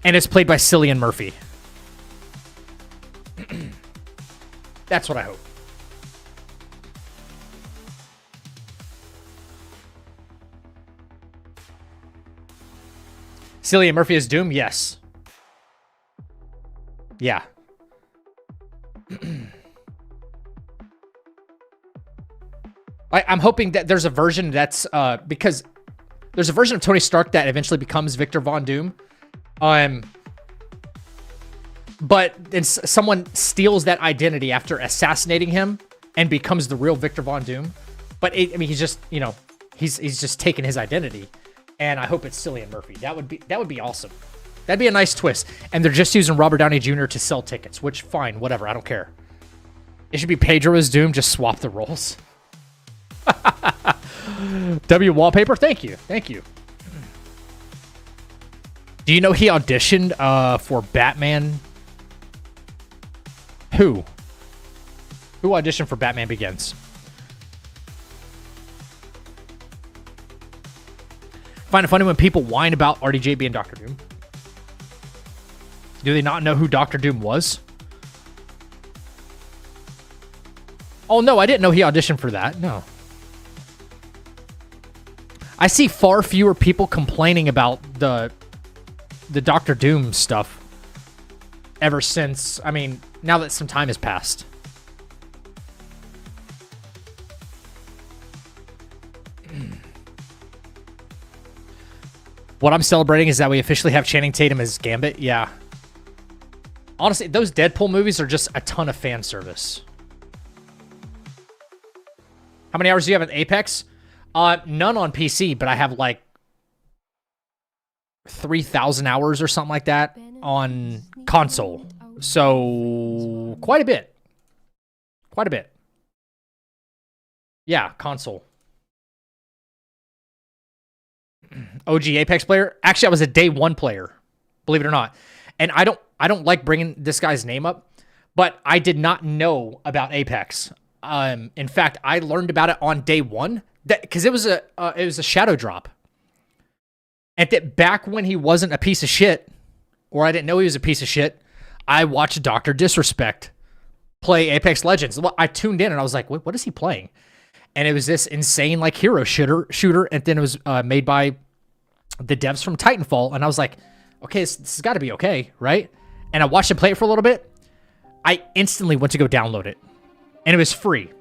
And it's played by Cillian Murphy. That's what I hope. Cillian Murphy is Doom? Yes. Yeah. I'm hoping that there's a version that's because there's a version of Tony Stark that eventually becomes Victor Von Doom. But then someone steals that identity after assassinating him and becomes the real Victor Von Doom. But he's just, he's just taken his identity. And I hope it's Cillian Murphy. That would be awesome. That'd be a nice twist. And they're just using Robert Downey Jr. to sell tickets, which fine, whatever, I don't care. It should be Pedro as Doom, just swap the roles. W Wallpaper, thank you. Thank you. Do you know he auditioned for Batman? Who auditioned for Batman Begins? Find it funny when people whine about RDJ being Doctor Doom. Do they not know who Doctor Doom was? Oh, no, I didn't know he auditioned for that. No. I see far fewer people complaining about the Doctor Doom stuff ever since, now that some time has passed. What I'm celebrating is that we officially have Channing Tatum as Gambit. Yeah. Honestly, those Deadpool movies are just a ton of fan service. How many hours do you have at Apex? None on PC, but I have like 3,000 hours or something like that on console. So quite a bit. Quite a bit. Yeah, console. OG Apex player. Actually, I was a day one player, believe it or not. And I don't like bringing this guy's name up, but I did not know about Apex. In fact, I learned about it on day one because it was a shadow drop. And that back when he wasn't a piece of shit, or I didn't know he was a piece of shit, I watched Dr. Disrespect play Apex Legends. Well, I tuned in and I was like, what is he playing? And it was this insane like hero shooter. And then it was made by the devs from Titanfall. And I was like, okay, this has got to be okay, right? And I watched him play it for a little bit. I instantly went to go download it. And it was free.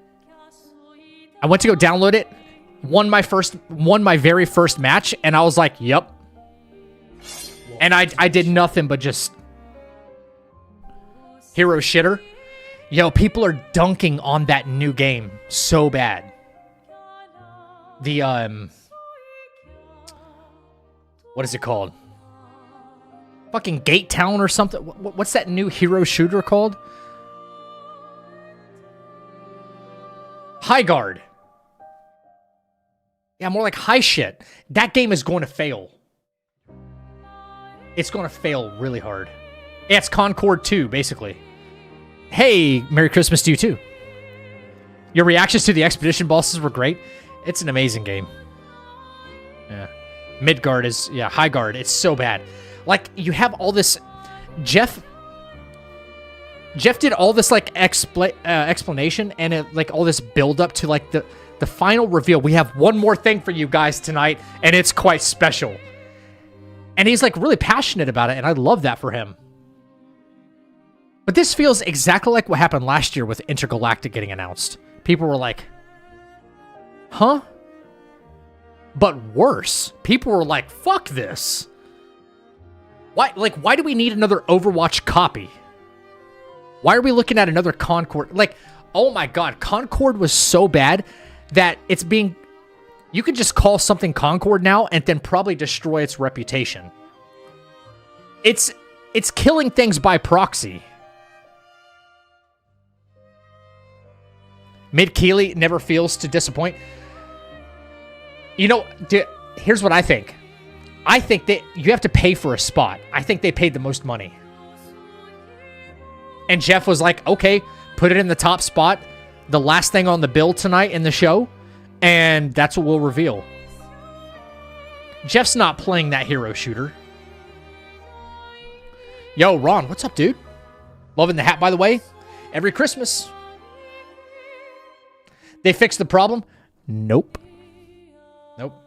I went to go download it, won my very first match, and I was like, yep. And I did nothing but just hero shitter. Yo, people are dunking on that new game so bad. The, what is it called? Fucking Gate Town or something. What's that new hero shooter called? High Guard. Yeah, more like high shit. That game is going to fail. It's going to fail really hard. Yeah, it's Concord 2, basically. Hey, Merry Christmas to you, too. Your reactions to the expedition bosses were great. It's an amazing game. Yeah. Midgard is, yeah, high guard. It's so bad. Like, you have all this... Jeff did all this, like, explanation and, like, all this build-up to, like, the final reveal. We have one more thing for you guys tonight, and it's quite special. And he's, like, really passionate about it, and I love that for him. But this feels exactly like what happened last year with Intergalactic getting announced. People were like, huh? But worse. People were like, fuck this. Why do we need another Overwatch copy? Why are we looking at another Concord? Like, oh my god, Concord was so bad that it's being... You could just call something Concord now and then probably destroy its reputation. It's killing things by proxy. Mid-Keeley never fails to disappoint. You know, here's what I think. I think that you have to pay for a spot. I think they paid the most money. And Jeff was like, okay, put it in the top spot, the last thing on the bill tonight in the show, and that's what we'll reveal. Jeff's not playing that hero shooter. Yo, Ron, what's up, dude? Loving the hat, by the way. Every Christmas. They fixed the problem? Nope. Nope.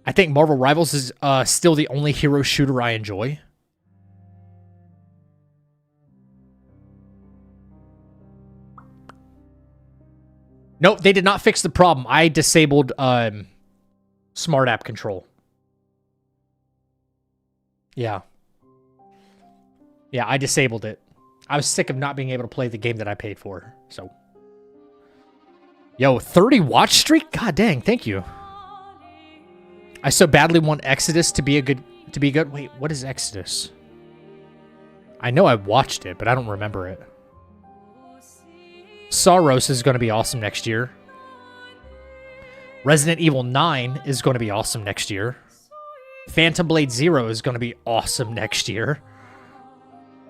I think Marvel Rivals is still the only hero shooter I enjoy. Nope, they did not fix the problem. I disabled smart app control. Yeah. Yeah, I disabled it. I was sick of not being able to play the game that I paid for. So, yo, 30 watch streak? God dang, thank you. I so badly want Exodus to be good. Wait, what is Exodus? I know I watched it, but I don't remember it. Saros is going to be awesome next year. Resident Evil 9 is going to be awesome next year. Phantom Blade Zero is going to be awesome next year.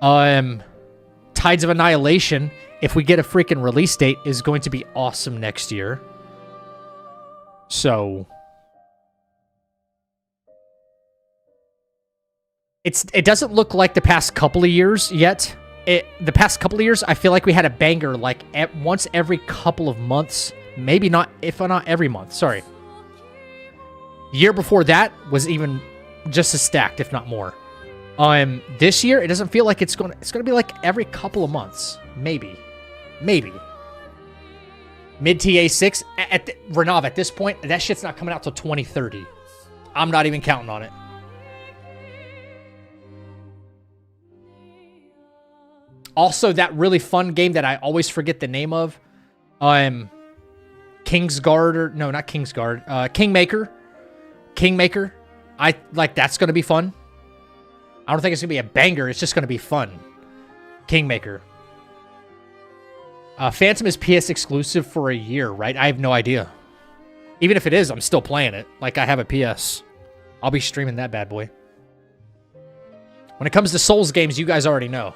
Tides of Annihilation, if we get a freaking release date, is going to be awesome next year. So... It doesn't look like the past couple of years yet. The past couple of years, I feel like we had a banger like once every couple of months. Maybe not, if not every month. Sorry. The year before that was even just as stacked, if not more. This year, it doesn't feel like it's going to be like every couple of months. Maybe. Mid-TA6, Renav, at this point, that shit's not coming out till 2030. I'm not even counting on it. Also, that really fun game that I always forget the name of. Kingsguard, or no, not Kingsguard. Kingmaker. That's going to be fun. I don't think it's going to be a banger. It's just going to be fun. Kingmaker. Phantom is PS exclusive for a year, right? I have no idea. Even if it is, I'm still playing it. Like, I have a PS. I'll be streaming that bad boy. When it comes to Souls games, you guys already know.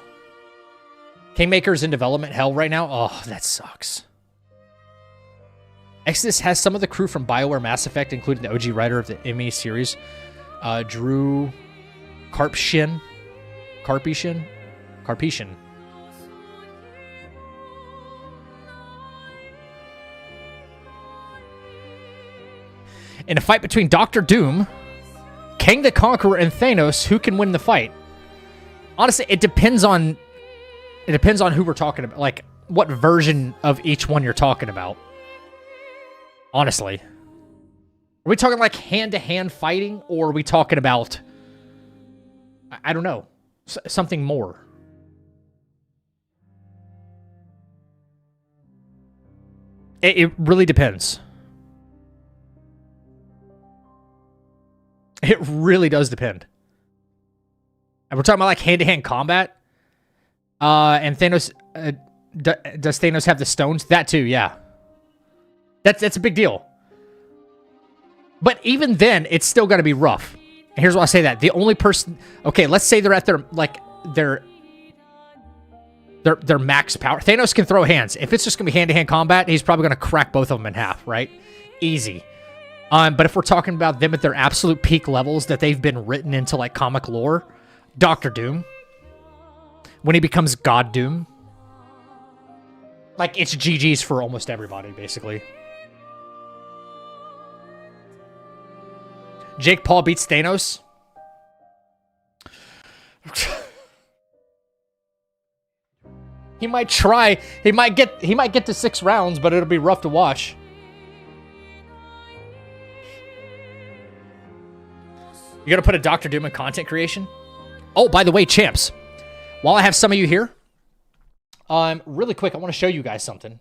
Kingmaker's in development hell right now. Oh, that sucks. Exodus has some of the crew from BioWare Mass Effect, including the OG writer of the ME series, Drew Karpyshyn. In a fight between Doctor Doom, Kang the Conqueror, and Thanos, who can win the fight? Honestly, it depends on who we're talking about, like what version of each one you're talking about. Honestly, are we talking like hand-to-hand fighting, or are we talking about, I don't know, something more? It really depends. It really does depend. And we're talking about like hand-to-hand combat. And Thanos, does Thanos have the stones? That too, yeah. That's a big deal. But even then, it's still got to be rough. And here's why I say that. The only person... Okay, let's say they're at their They're max power. Thanos can throw hands. If it's just going to be hand-to-hand combat, he's probably going to crack both of them in half, right? Easy. But if we're talking about them at their absolute peak levels that they've been written into, like, comic lore, Doctor Doom, when he becomes God Doom, like, it's GG's for almost everybody, basically. Jake Paul beats Thanos. He might try. He might get to 6 rounds, but it'll be rough to watch. You gonna put a Doctor Doom in content creation? Oh, by the way, champs, while I have some of you here, really quick, I want to show you guys something.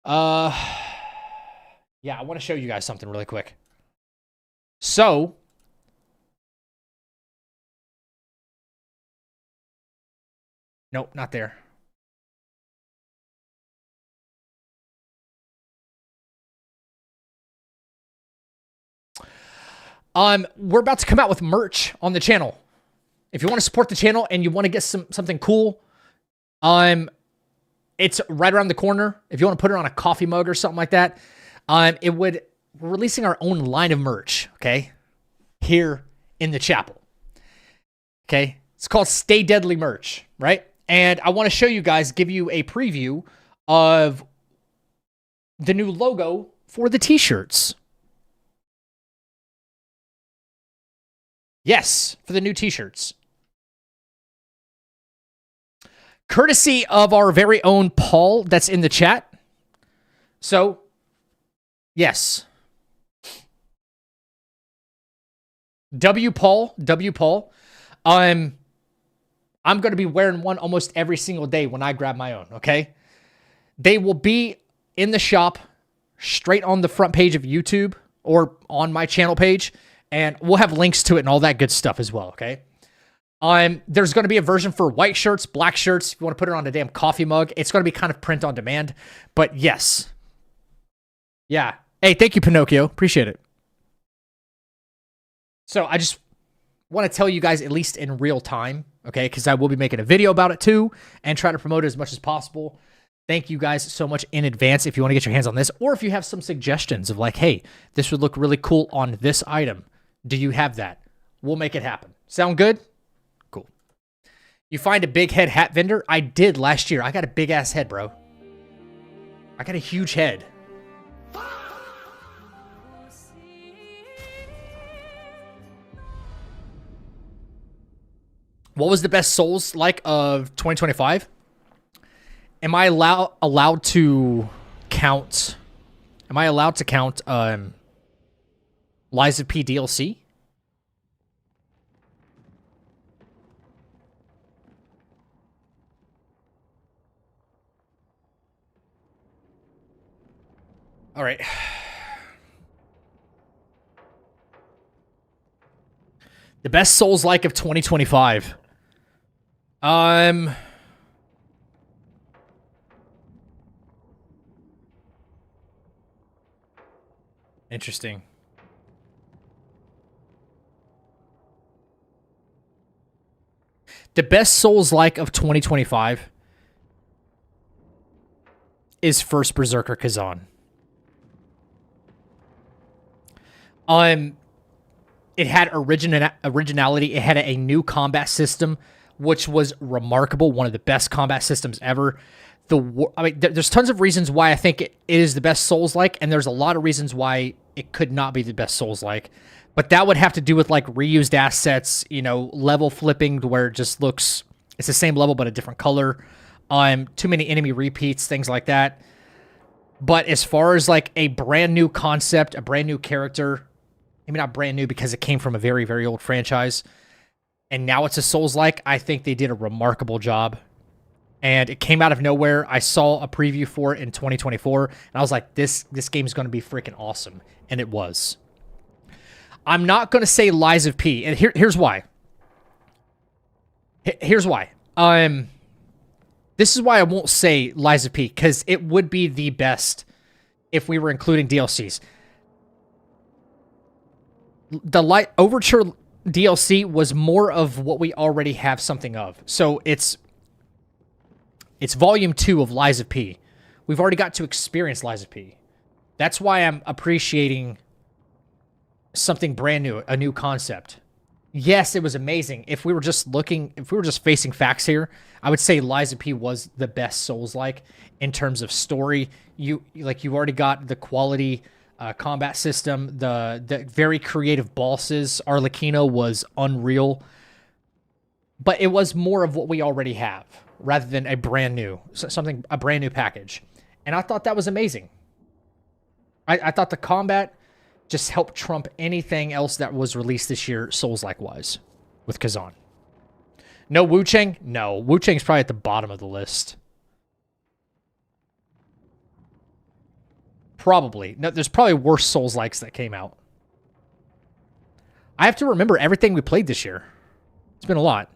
Yeah, I want to show you guys something really quick. So, nope, not there. We're about to come out with merch on the channel. If you want to support the channel and you want to get something cool, it's right around the corner. If you want to put it on a coffee mug or something like that, we're releasing our own line of merch, okay? Here in the chapel. Okay? It's called Stay Deadly merch, right? And I want to show you guys, give you a preview of the new logo for the t-shirts. Yes, for the new t-shirts. Courtesy of our very own Paul that's in the chat. So, yes. W. Paul. I'm going to be wearing one almost every single day when I grab my own, okay? They will be in the shop straight on the front page of YouTube or on my channel page, and we'll have links to it and all that good stuff as well, okay? There's going to be a version for white shirts, black shirts. If you want to put it on a damn coffee mug, it's going to be kind of print on demand. But yes. Yeah. Hey, thank you, Pinocchio. Appreciate it. So I just want to tell you guys, at least in real time, okay? Because I will be making a video about it too and try to promote it as much as possible. Thank you guys so much in advance if you want to get your hands on this, or if you have some suggestions of like, hey, this would look really cool on this item. Do you have that? We'll make it happen. Sound good? Cool. You find a big head hat vendor? I did last year. I got a big ass head, bro. I got a huge head. What was the best Souls like of 2025? Am I allowed to count? Am I allowed to count Lies of P DLC? All right. The best Souls like of 2025. Interesting. The best Souls-like of 2025 is First Berserker Kazan. It had originality. It had a new combat system, which was remarkable. One of the best combat systems ever. There's tons of reasons why I think it is the best Souls-like, and there's a lot of reasons why it could not be the best Souls-like. But that would have to do with like reused assets, you know, level flipping to where it just looks, it's the same level but a different color. Too many enemy repeats, things like that. But as far as like a brand new concept, a brand new character, maybe not brand new because it came from a very, very old franchise, and now it's a Souls-like, I think they did a remarkable job. And it came out of nowhere. I saw a preview for it in 2024, and I was like, this game is going to be freaking awesome. And it was. I'm not going to say Lies of P, and here's why. Here's why. This is why I won't say Lies of P, because it would be the best if we were including DLCs. The Overture DLC was more of what we already have something of. So it's It's volume 2 of Lies of P. We've already got to experience Lies of P. That's why I'm appreciating something brand new, a new concept. Yes, it was amazing. If we were just facing facts here, I would say Lies of P was the best Souls-like in terms of story. You already got the quality combat system, the very creative bosses. Arlecchino was unreal, but it was more of what we already have rather than a brand new package. And I thought that was amazing. I thought the combat just helped trump anything else that was released this year, Souls-like wise, with Kazan. No Wu Chang? No. Wu Chang's probably at the bottom of the list. Probably. No, there's probably worse Souls-likes that came out. I have to remember everything we played this year. It's been a lot.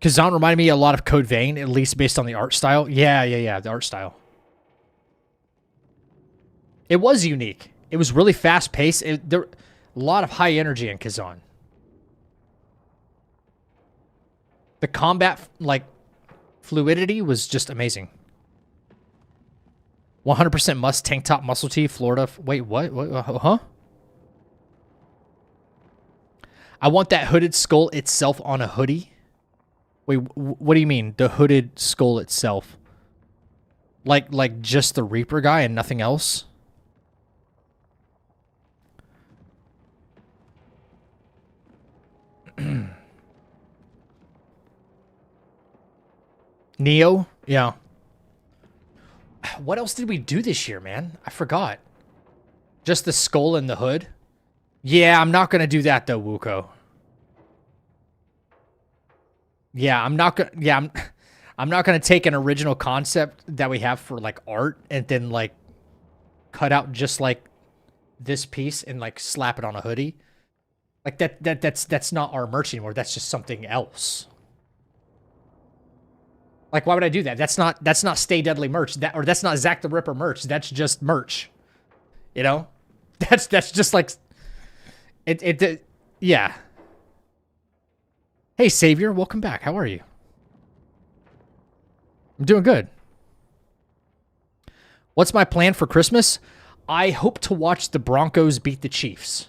Kazan reminded me a lot of Code Vein, at least based on the art style. Yeah, the art style. It was unique. It was really fast-paced. There a lot of high energy in Kazan. The combat, fluidity was just amazing. 100% must tank top muscle tee, Florida. Wait, what? Huh? I want that hooded skull itself on a hoodie. Wait, what do you mean? The hooded skull itself? Like just the Reaper guy and nothing else? Neo? Yeah. What else did we do this year, man? I forgot. Just the skull and the hood? Yeah, I'm not going to do that, though, Wuko. Yeah, I'm not going to take an original concept that we have for, art and then, cut out just, this piece and, slap it on a hoodie. That's not our merch anymore. That's just something else. Why would I do that? That's not Stay Deadly merch. That's not Zack the Ripper merch. That's just merch. You know? That's just yeah. Hey Savior, welcome back. How are you? I'm doing good. What's my plan for Christmas? I hope to watch the Broncos beat the Chiefs.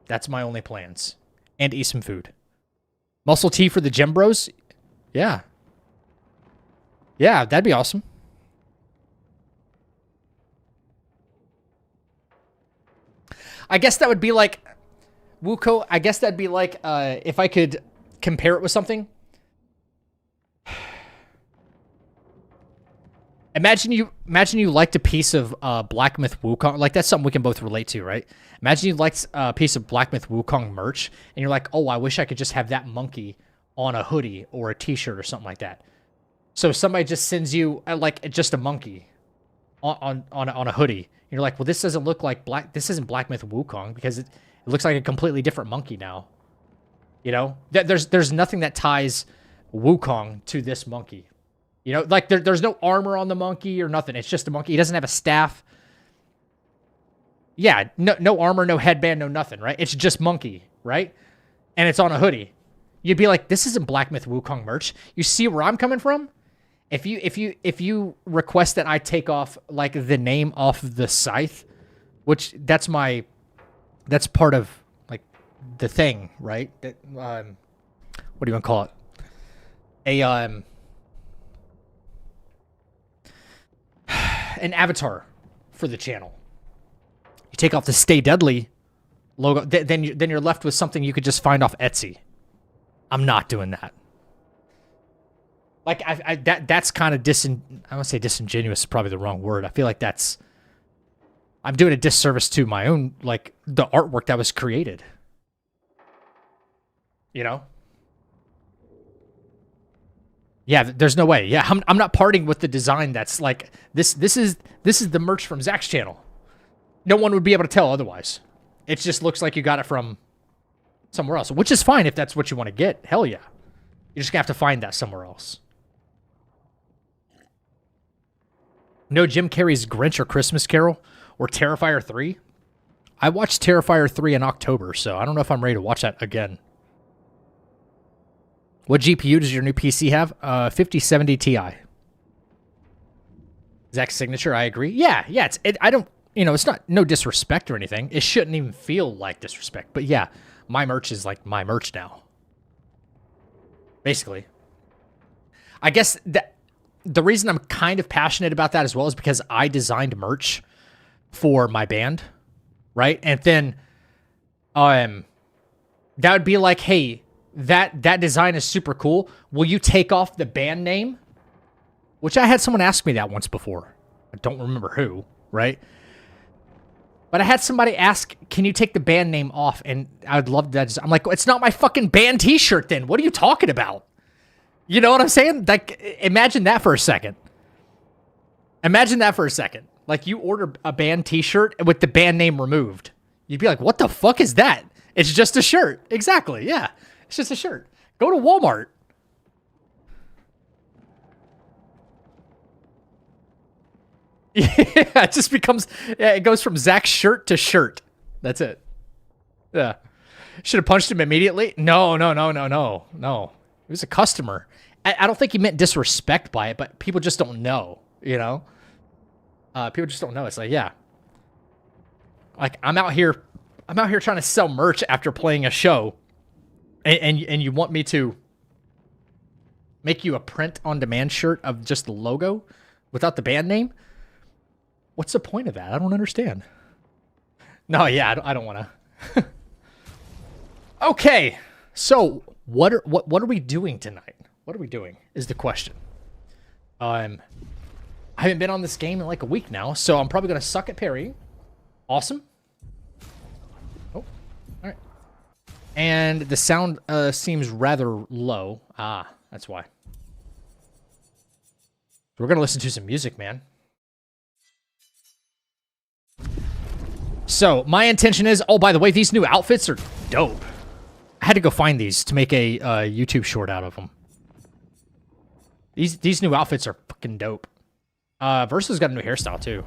That's my only plans. And eat some food. Muscle T for the Gem Bros? Yeah. Yeah, that'd be awesome. I guess that would be like... Wuko, I guess that'd be like if I could compare it with something. Imagine you liked a piece of Black Myth Wukong. That's something we can both relate to, right? Imagine you liked a piece of Black Myth Wukong merch, and you're like, oh, I wish I could just have that monkey on a hoodie or a t-shirt or something like that. So somebody just sends you just a monkey on a hoodie. And you're like, well, this doesn't look like this isn't Black Myth Wukong because it looks like a completely different monkey now. You know, there's nothing that ties Wukong to this monkey. You know, there's no armor on the monkey or nothing. It's just a monkey. He doesn't have a staff. Yeah, no armor, no headband, no nothing, right? It's just monkey, right? And it's on a hoodie. You'd be like, this isn't Black Myth Wukong merch. You see where I'm coming from? If you request that I take off the name off the scythe, which that's part of the thing, right? That what do you want to call it? An avatar for the channel. You take off the Stay Deadly logo, then you're left with something you could just find off Etsy. I'm not doing that. That's kind of I want to say disingenuous is probably the wrong word. I feel like I'm doing a disservice to my own, the artwork that was created. You know? Yeah, there's no way. Yeah, I'm not parting with the design that's this is the merch from Zach's channel. No one would be able to tell otherwise. It just looks like you got it from somewhere else, which is fine if that's what you want to get. Hell yeah. You're just going to have to find that somewhere else. No Jim Carrey's Grinch or Christmas Carol or Terrifier 3. I watched Terrifier 3 in October, so I don't know if I'm ready to watch that again. What GPU does your new PC have? 5070 Ti. Exact signature, I agree. Yeah, I don't, it's not no disrespect or anything. It shouldn't even feel like disrespect. But yeah, my merch is like my merch now. Basically. I guess that the reason I'm kind of passionate about that as well is because I designed merch for my band, right? And then that would be like, hey, that design is super cool. Will you take off the band name? Which I had someone ask me that once before. I don't remember who, right? But I had somebody ask, can you take the band name off? And I would love that. I'm like, it's not my fucking band t-shirt then. What are you talking about? You know what I'm saying? Like, imagine that for a second. Imagine that for a second. Like, you order a band t-shirt with the band name removed. You'd be like, what the fuck is that? It's just a shirt. Exactly, yeah. It's just a shirt. Go to Walmart. Yeah, it just becomes, it goes from Zach's shirt to shirt. That's it. Yeah. Should have punched him immediately? No. He was a customer. I don't think he meant disrespect by it, but people just don't know, People just don't know. It's like, yeah. Like, I'm out here trying to sell merch after playing a show. And you want me to make you a print-on-demand shirt of just the logo without the band name? What's the point of that? I don't understand. No, yeah, I don't want to. Okay, so what are we doing tonight? What are we doing is the question. I haven't been on this game in like a week now, so I'm probably going to suck at parrying. Awesome. Oh, all right. And the sound seems rather low. Ah, that's why. We're going to listen to some music, man. So, my intention is... Oh, by the way, these new outfits are dope. I had to go find these to make a YouTube short out of them. These new outfits are fucking dope. Versa's got a new hairstyle, too.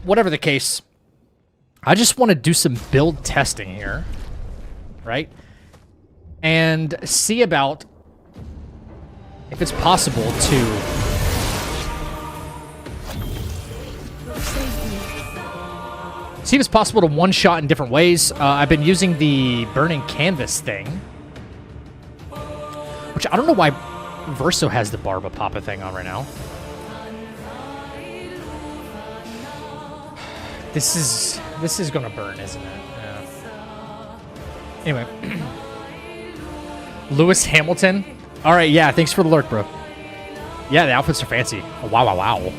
Whatever the case, I just want to do some build testing here. Right? And see about if it's possible to... See if it's possible to one-shot in different ways. I've been using the burning canvas thing. Which I don't know why Verso has the Barba Papa thing on right now. This is gonna burn, isn't it? Yeah. Anyway. Lewis Hamilton. Alright, yeah, thanks for the lurk, bro. Yeah, the outfits are fancy. Oh, wow.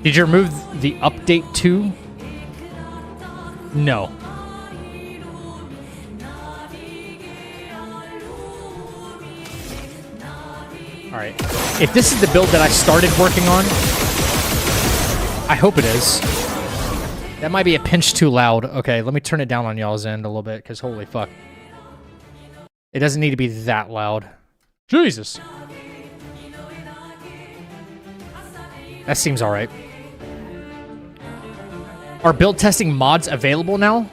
Did you remove the update too? No. Alright. If this is the build that I started working on, I hope it is. That might be a pinch too loud. Okay, let me turn it down on y'all's end a little bit, because holy fuck. It doesn't need to be that loud. Jesus. That seems alright. Are build testing mods available now?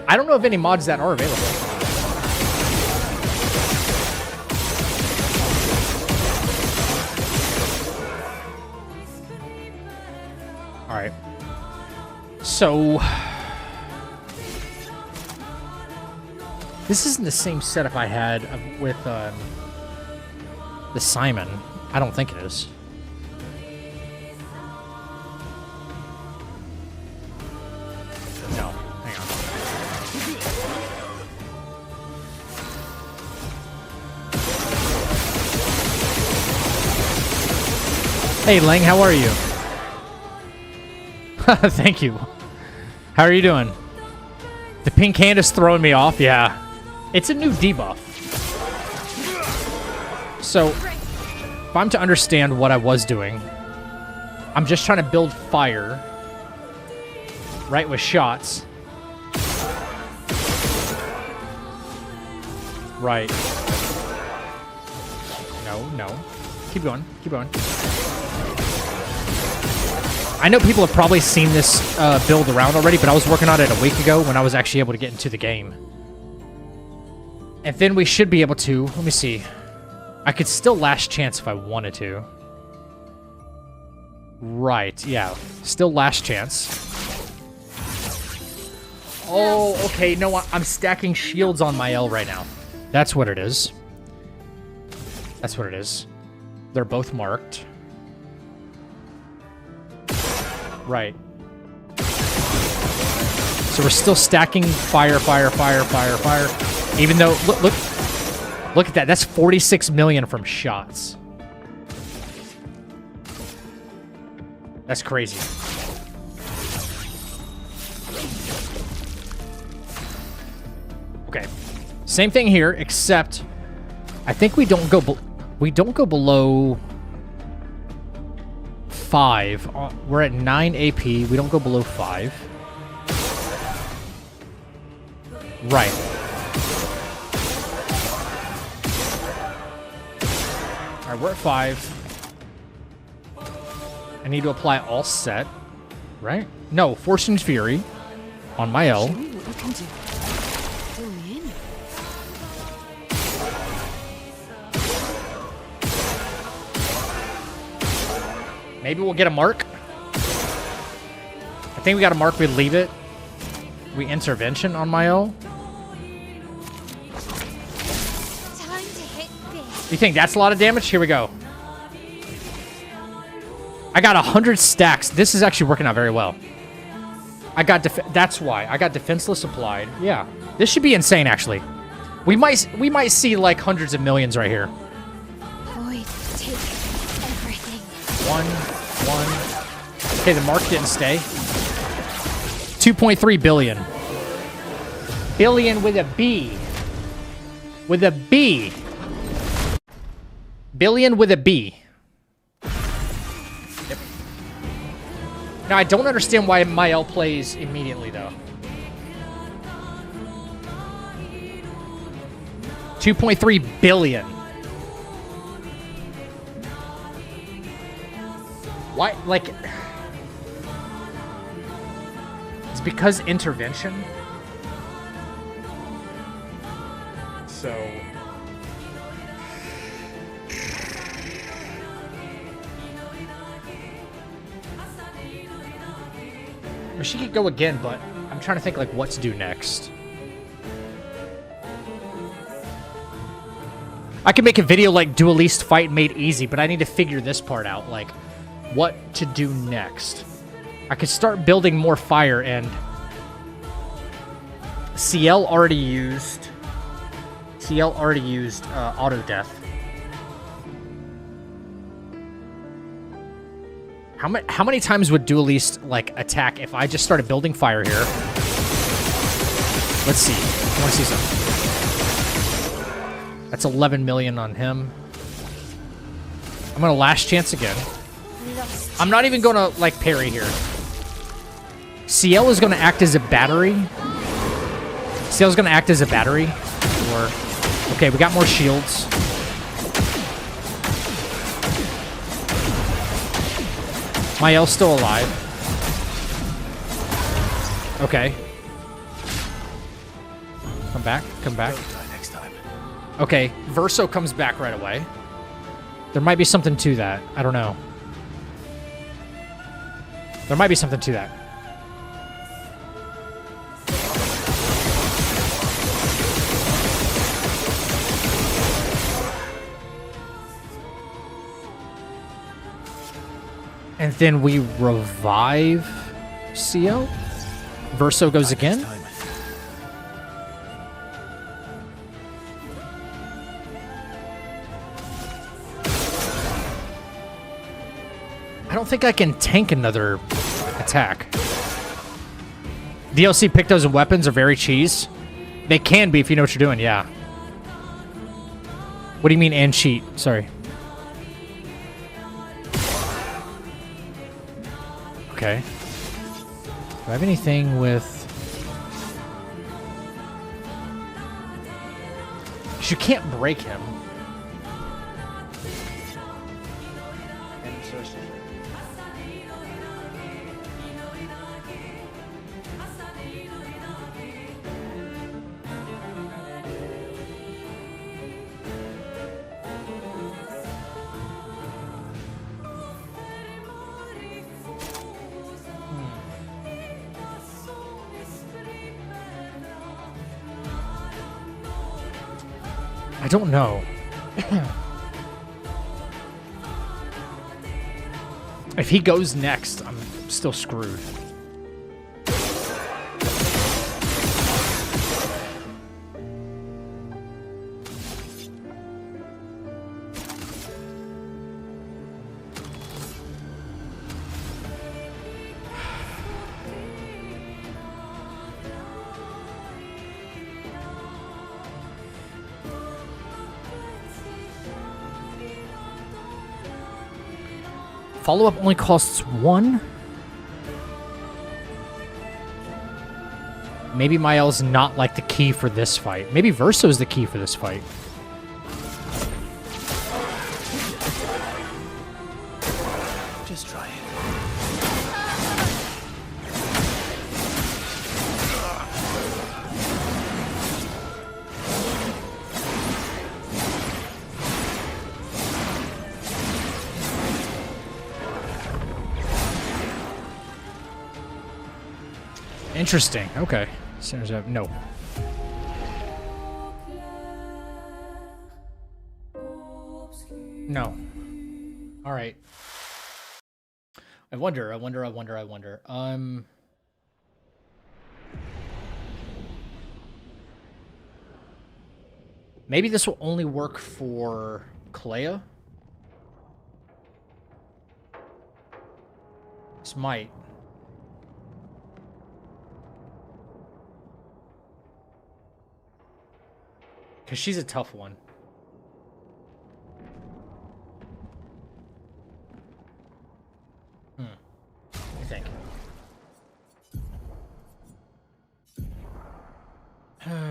I don't know of any mods that are available. Alright. So... This isn't the same setup I had with the Simon. I don't think it is. No, hang on. Hey, Lang, how are you? Thank you. How are you doing? The pink hand is throwing me off, yeah. It's a new debuff. So, if I'm to understand what I was doing, I'm just trying to build fire, right, with shots. Right. No. Keep going. I know people have probably seen this build around already, but I was working on it a week ago when I was actually able to get into the game. And then we should be able to... Let me see. I could still last chance if I wanted to. Right, yeah. Still last chance. Oh, okay. No, I'm stacking shields on my L right now. That's what it is. That's what it is. They're both marked. Right. So we're still stacking fire. Even though, look at that. That's 46 million from shots. That's crazy. Okay. Same thing here, except I think we don't go below 5. We're at 9 AP. We don't go below 5. Right. All right, we're at 5. I need to apply all set, right? No, Fortune's Fury on my L. Show me what you can do. Fill me in. Maybe we'll get a mark. I think we got a mark. We leave it. We intervention on my L. Time to hit big. You think that's a lot of damage? Here we go. I got 100 stacks. This is actually working out very well. I got that's why I got defenseless applied. Yeah, this should be insane. Actually, we might see like hundreds of millions right here. Void, take everything. One. Okay, the mark didn't stay. 2.3 billion. Billion with a B. With a B. Billion with a B. Yep. Now, I don't understand why my L plays immediately, though. 2.3 billion. Why, like... It's because intervention. So... Or she could go again, but I'm trying to think like what to do next. I could make a video like Duelist Fight Made Easy, but I need to figure this part out, like what to do next. I could start building more fire, and CL already used auto death. How many times would Duelist like attack if I just started building fire here? Let's see. I want to see something. That's 11 million on him. I'm gonna last chance again. I'm not even gonna like parry here. CL is gonna act as a battery. CL is gonna act as a battery. Or okay, we got more shields. My L's still alive. Okay. Come back. Come back. Next time. Okay, Verso comes back right away. There might be something to that. I don't know. There might be something to that. And then we revive CO. Verso goes again. I don't think I can tank another attack. DLC Pictos and weapons are very cheese. They can be if you know what you're doing, yeah. What do you mean and cheat? Sorry. Okay. Do I have anything with... You can't break him. don't know. If he goes next, I'm still screwed. Follow-up only costs 1? Maybe Mael's not like the key for this fight. Maybe Verso's the key for this fight. Just try it. Interesting. Okay. Sinners have no. No. All right. I wonder. Maybe this will only work for Clea. This might. Because she's a tough one. I think.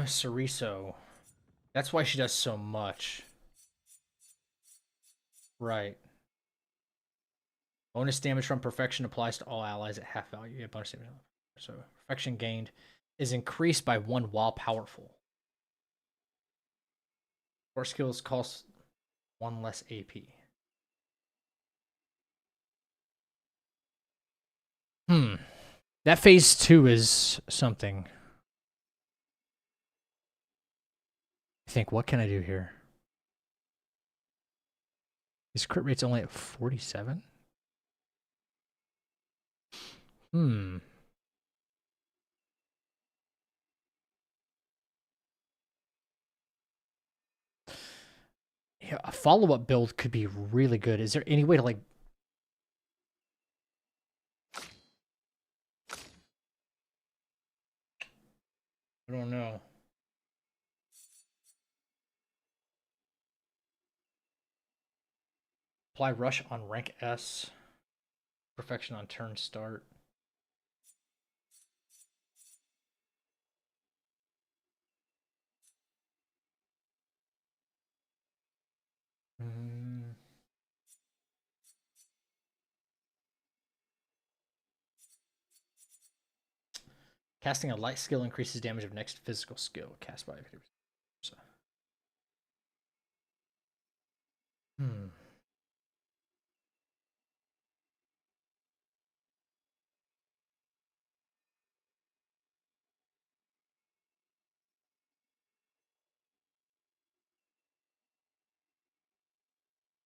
Ceriso. That's why she does so much. Right. Bonus damage from perfection applies to all allies at half value. Yeah, bonus damage. So perfection gained is increased by 1 while powerful. Core skills cost 1 less AP. That phase 2 is something. I think, what can I do here? His crit rate's only at 47? Yeah, a follow-up build could be really good. Is there any way to, like... I don't know. Apply rush on rank S. Perfection on turn start. Casting a light skill increases damage of next physical skill cast by 50%.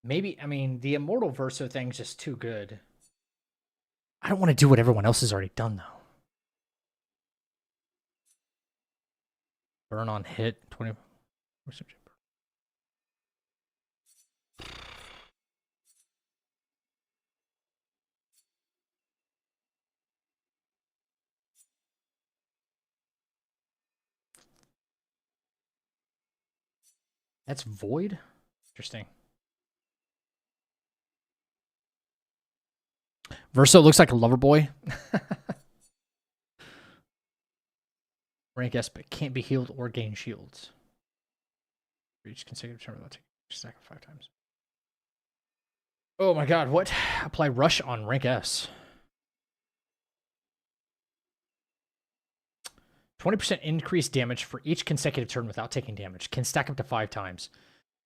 Maybe, I mean, the Immortal Verso thing's just too good. I don't want to do what everyone else has already done, though. Burn on hit, 20. That's Void? Interesting. Verso looks like a lover boy. Rank S, but can't be healed or gain shields. Reach consecutive turn without taking a stack of 5 times. Oh my god, what? Apply rush on rank S. 20% increased damage for each consecutive turn without taking damage. Can stack up to 5 times.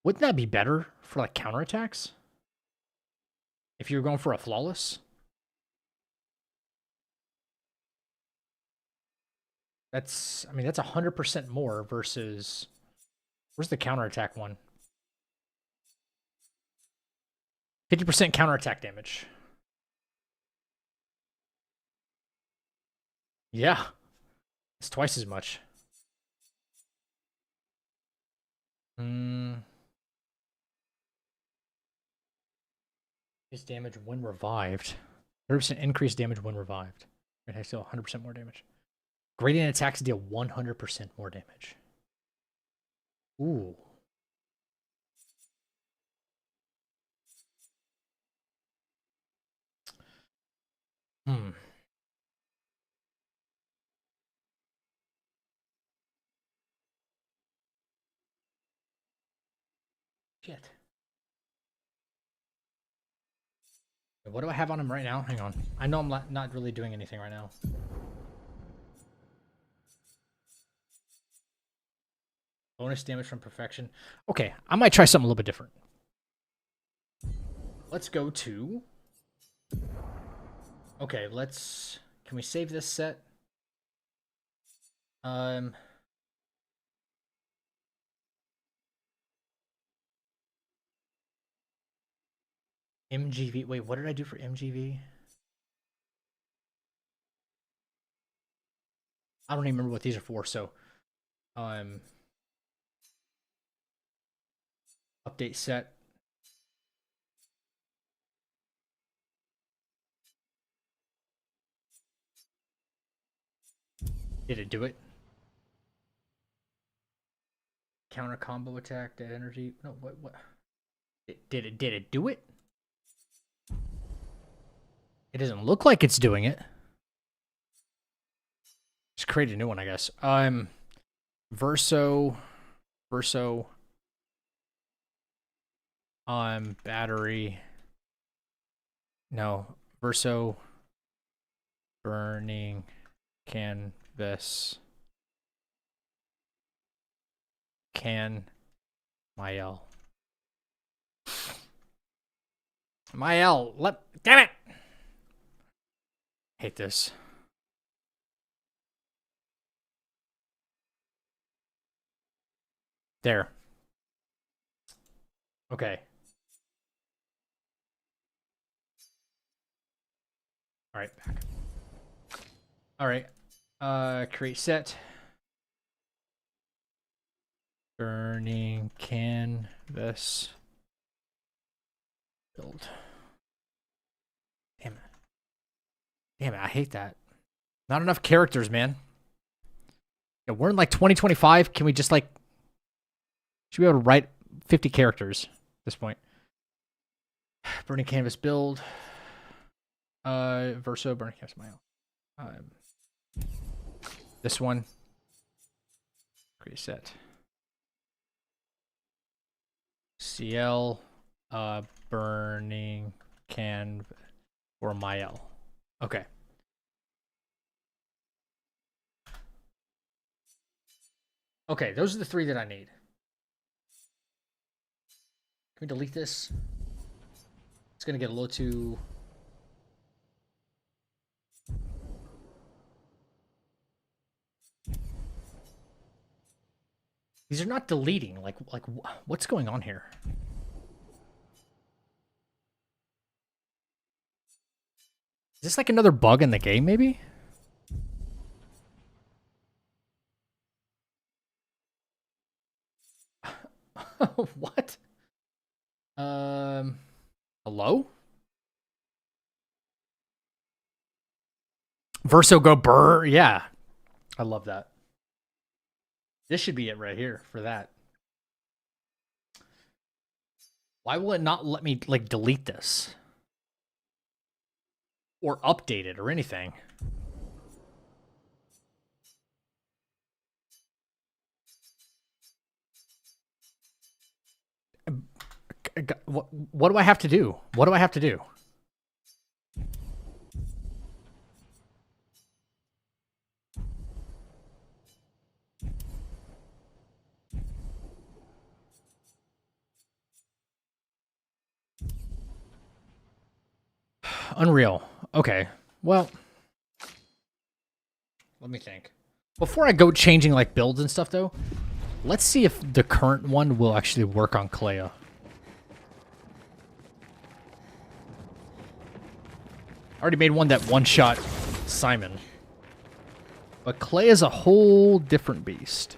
Wouldn't that be better for like counterattacks? If you were going for a flawless? That's, I mean, that's 100% more versus Where's the counterattack one? 50% counterattack damage. Yeah. It's twice as much. Increased damage when revived. 30% increased damage when revived. It has still 100% more damage. Gradient attacks deal 100% more damage. Ooh. Shit. What do I have on him right now? Hang on. I know I'm not really doing anything right now. Bonus damage from perfection. Okay, I might try something a little bit different. Let's go to... Okay, let's... Can we save this set? MGV. Wait, what did I do for MGV? I don't even remember what these are for, so... Update set. Did it do it? Counter combo attack, dead energy. No, what? Did it do it? It doesn't look like it's doing it. Just create a new one, I guess. Verso. Battery. No, Verso. Burning canvas. Mael. Damn it! Hate this. There. Okay. All right, back. All right. Create set. Burning canvas. Build. Damn it. Damn it, I hate that. Not enough characters, man. Yeah, we're in like 2025. Can we just like... Should be able to write 50 characters at this point. Burning canvas build. Verso, burning canvas mile. This one. Create set. CL. Burning canvas or Mael. Okay. Okay, those are the three that I need. Can we delete this? It's gonna get a little too... These are not deleting. Like what's going on here? Is this like another bug in the game, maybe? What? Hello? Verso go burr. Yeah. I love that. This should be it right here for that. Why will it not let me like delete this? Or update it or anything? What do I have to do? What do I have to do? Unreal. Okay. Well, let me think. Before I go changing like builds and stuff though, Let's see if the current one will actually work on Clea. I already made one that one-shot Simon. But Clea is a whole different beast.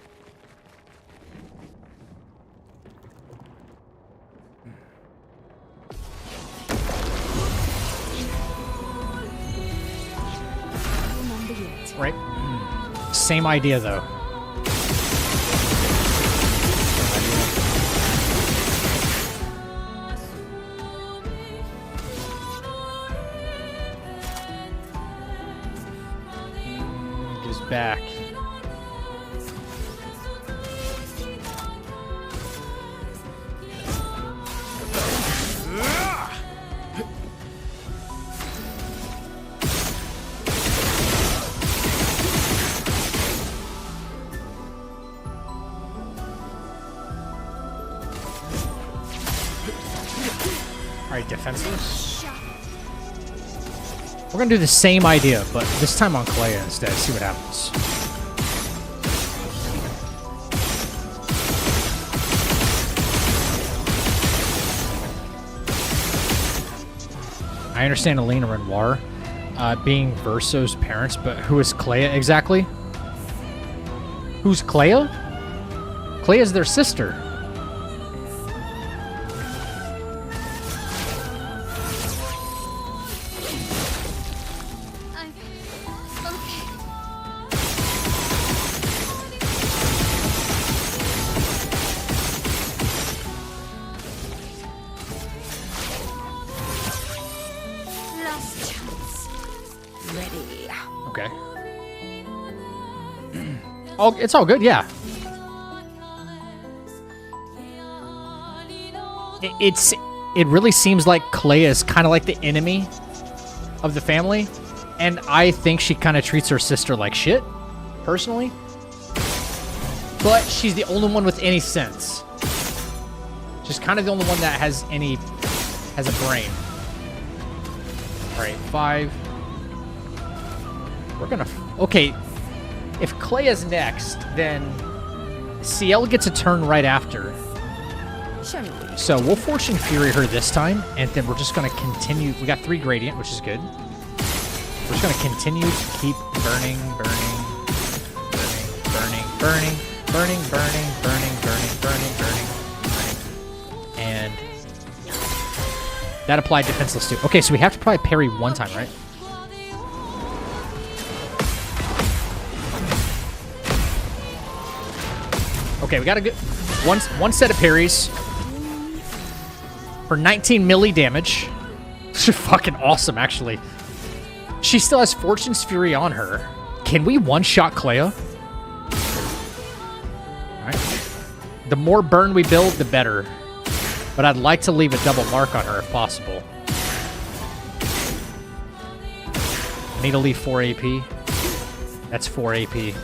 Right? Same idea, though. Goes back. Alright, defenseless. We're gonna do the same idea, but this time on Clea instead. See what happens. I understand Elena Renoir being Verso's parents, but who is Clea exactly? Who's Clea? Clea is their sister. Okay. Oh, it's all good, yeah. It really seems like Clea is kind of like the enemy of the family, and I think she kind of treats her sister like shit, personally. But she's the only one with any sense. She's kind of the only one that has a brain. All right, 5. We're gonna... Okay, if Clea's next, then CL gets a turn right after. So we'll Fortune Fury her this time, and then we're just gonna continue. We got 3 Gradient, which is good. We're just gonna continue to keep burning, burning, burning, burning, burning, burning, burning, burning, burning, burning, burning, and that applied defenseless too. Okay, so we have to probably parry one time, right? Okay, we got a good one set of parries for 19 melee damage. This is fucking awesome, actually. She still has Fortune's Fury on her. Can we one-shot Clea? All right. The more burn we build, the better. But I'd like to leave a double mark on her if possible. I need to leave 4 AP. That's 4 AP.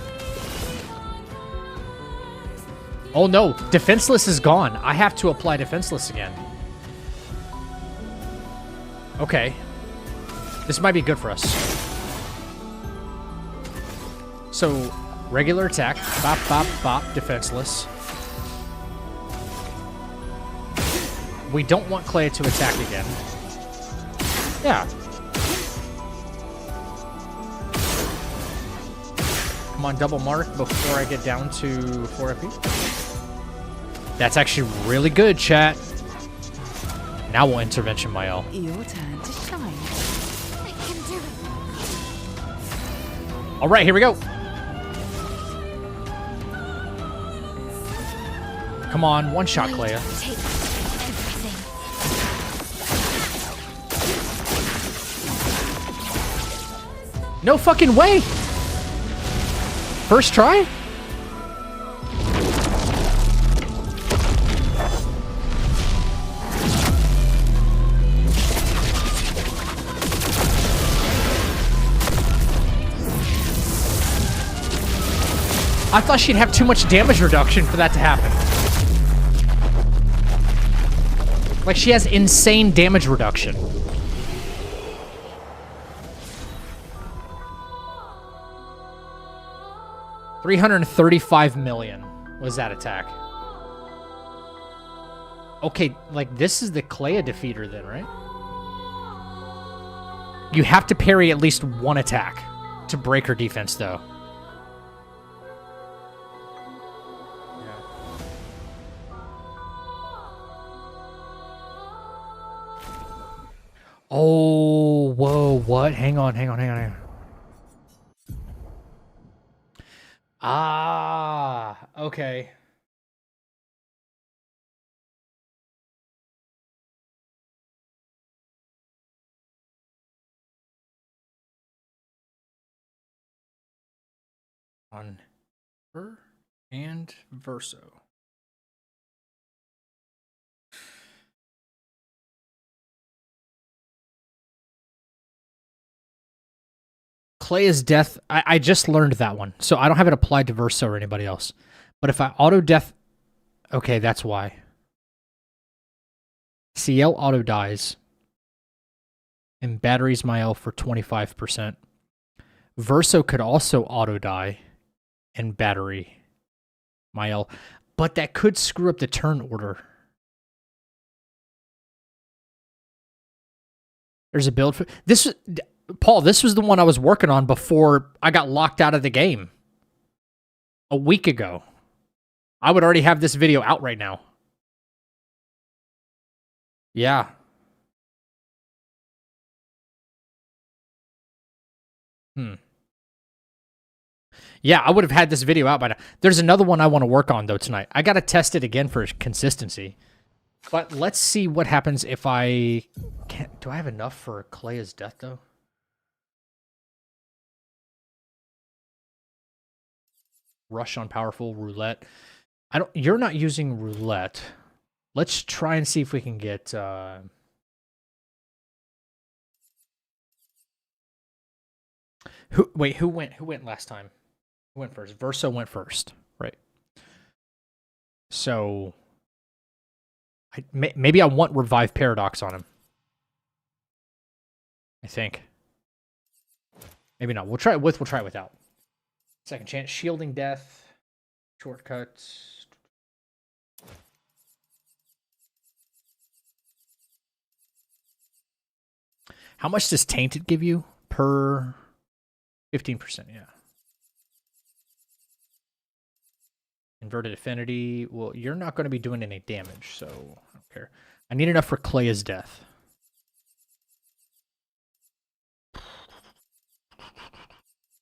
Oh no, defenseless is gone. I have to apply defenseless again. Okay. This might be good for us. So, regular attack. Bop, bop, bop, defenseless. We don't want Clea to attack again. Yeah. Come on, double mark before I get down to 4 AP. That's actually really good, chat. Now we'll intervention Mael. Your turn to shine. I can do it. All right, here we go. Come on, one shot, Clea. Take everything. No fucking way. First try? I thought she'd have too much damage reduction for that to happen. Like, she has insane damage reduction. $335 million. was that attack. Okay, like this is the Clea defeater then, right? You have to parry at least one attack to break her defense, though. Oh, whoa, what? Hang on. Ah, okay. On her and Verso. Clea's death, I just learned that one, so I don't have it applied to Verso or anybody else. But if I auto death, okay, that's why. CL auto dies, and batteries my L for 25%. Verso could also auto die and battery my L, but that could screw up the turn order. There's a build for this. Paul, this was the one I was working on before I got locked out of the game a week ago. I would already have this video out right now. Yeah. Yeah, I would have had this video out by now. There's another one I want to work on, though, tonight. I got to test it again for consistency. But let's see what happens if I... Can't, do I have enough for Clea's death, though? Rush on powerful roulette. I don't. You're not using roulette. Let's try and see if we can get. Who? Wait. Who went? Who went last time? Who went first? Verso went first, right? So, maybe I want Revive Paradox on him. I think. Maybe not. We'll try it with. We'll try it without. Second chance. Shielding death. Shortcuts. How much does Tainted give you per 15%? Yeah. Inverted Affinity. Well, you're not going to be doing any damage, so I don't care. I need enough for Clea's death.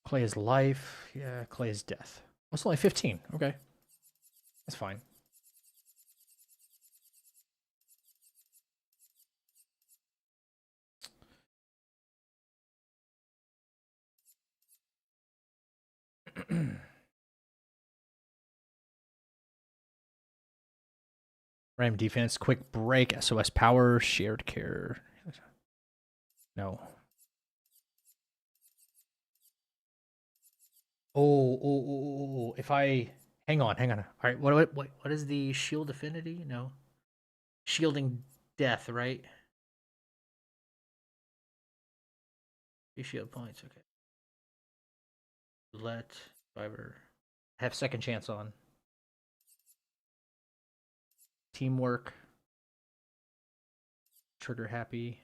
Clea's life. Yeah, Clea's death. Oh, it's only 15. Okay. That's fine. Random defense, quick break, SOS power, shared care. No. Oh. If I hang on. All right, what is the shield affinity? No. Shielding death, right? 3 shield points, okay. Let survivor have second chance on. Teamwork. Trigger happy.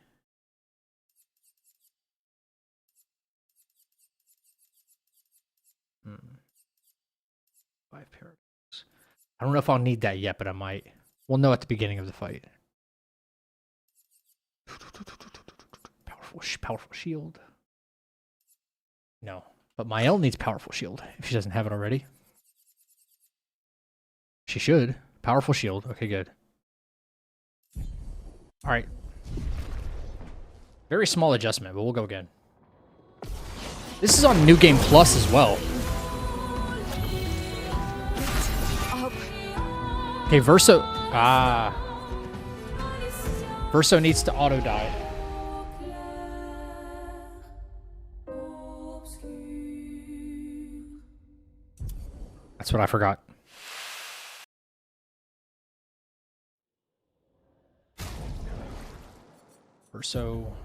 Five paradox. I don't know if I'll need that yet, but I might. We'll know at the beginning of the fight. Powerful shield. No, but Mael needs powerful shield if she doesn't have it already. She should. Powerful shield. Okay, good. All right. Very small adjustment, but we'll go again. This is on New Game Plus as well. Okay, Verso. Verso needs to auto die. That's what I forgot. Verso.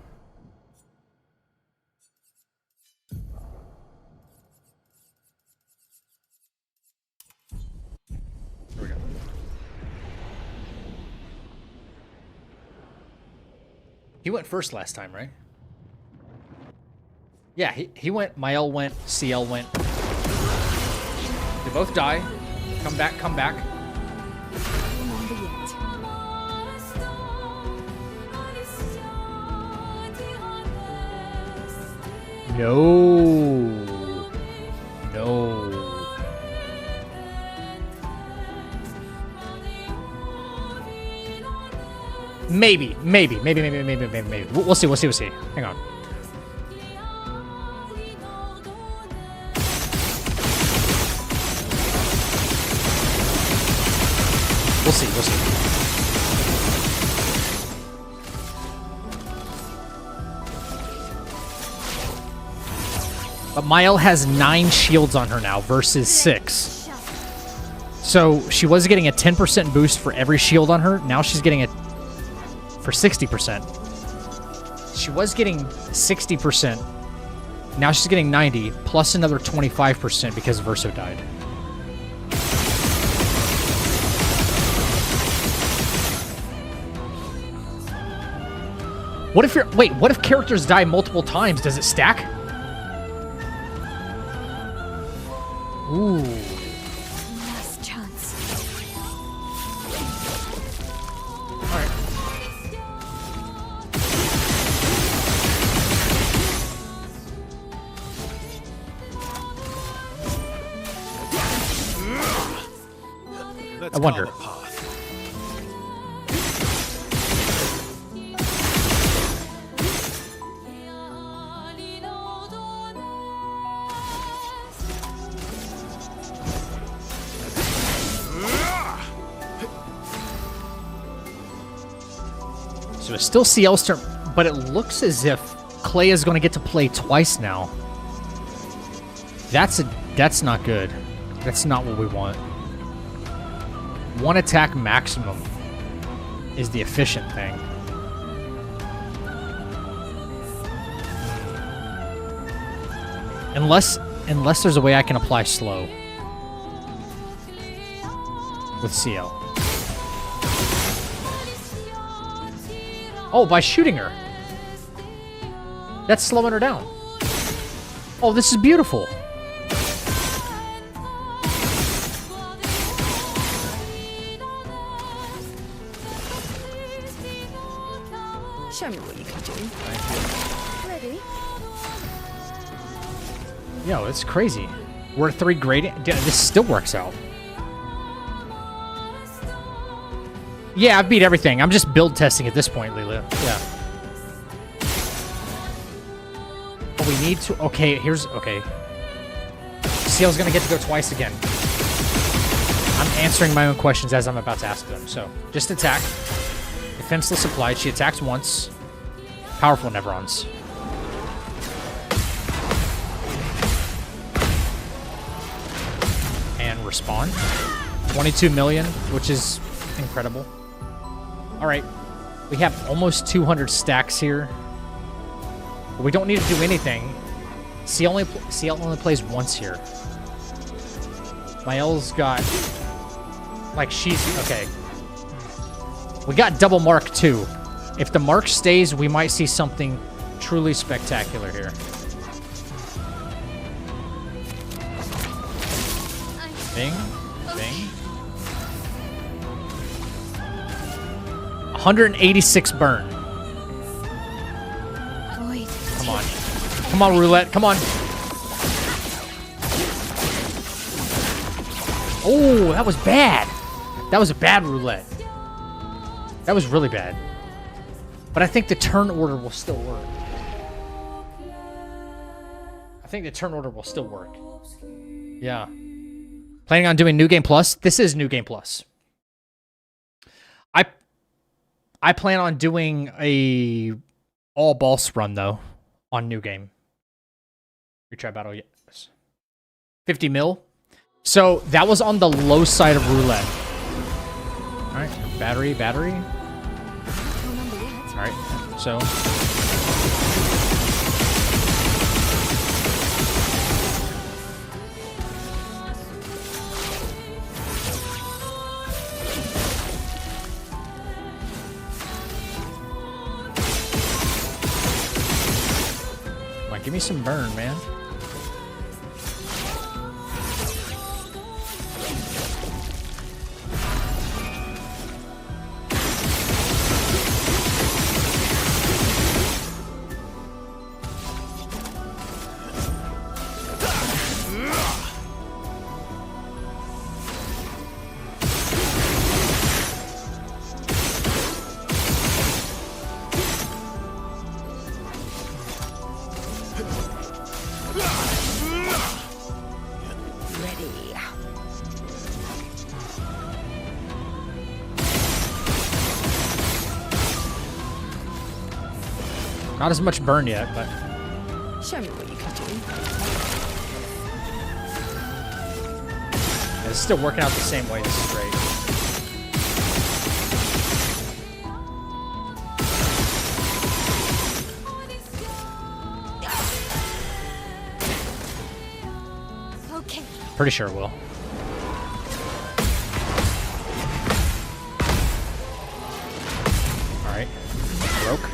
He went first last time, right? Yeah, he went, Mael went, CL went. They both die. Come back, come back. Remember yet. No. No. Maybe. We'll see. Hang on. We'll see. But Mael has 9 shields on her now versus 6. So she was getting a 10% boost for every shield on her. Now she's getting it for 60%. She was getting 60%. Now she's getting 90 plus another 25% because Verso died. What if what if characters die multiple times? Does it stack? Ooh. Last chance. Alright. I wonder. So it's still CL's turn, but it looks as if Clay is going to get to play twice now. That's not good. That's not what we want. 1 attack maximum is the efficient thing. Unless there's a way I can apply slow with CL. Oh, by shooting her. That's slowing her down. Oh, this is beautiful. Show me what you can do. Ready? Yo, it's crazy. We're 3 grading. This still works out. Yeah, I've beat everything. I'm just build testing at this point, Lila. Yeah. But we need to... Okay, okay. CL's gonna get to go twice again. I'm answering my own questions as I'm about to ask them. So, just attack. Defenseless applied. She attacks once. Powerful Nevrons. And respawn. 22 million, which is incredible. Alright. We have almost 200 stacks here. But we don't need to do anything. CL only plays once here. Mael's got... Like, she's... Okay. We got double mark, too. If the mark stays, we might see something truly spectacular here. Bing. Bing. 186 burn. Void. Come on. Come on, roulette. Come on. Oh, that was bad. That was a bad roulette. That was really bad. But I think the turn order will still work. Yeah. Planning on doing New Game Plus? This is New Game Plus. I plan on doing a all boss run, though, on New Game. Retry battle, yes. 50 mil. So that was on the low side of roulette. All right, battery. All right, so. Give me some burn, man. Not as much burn yet, but Show me what you can do. it's still working out the same way. This is great. Okay. Pretty sure it will. Alright. Broke.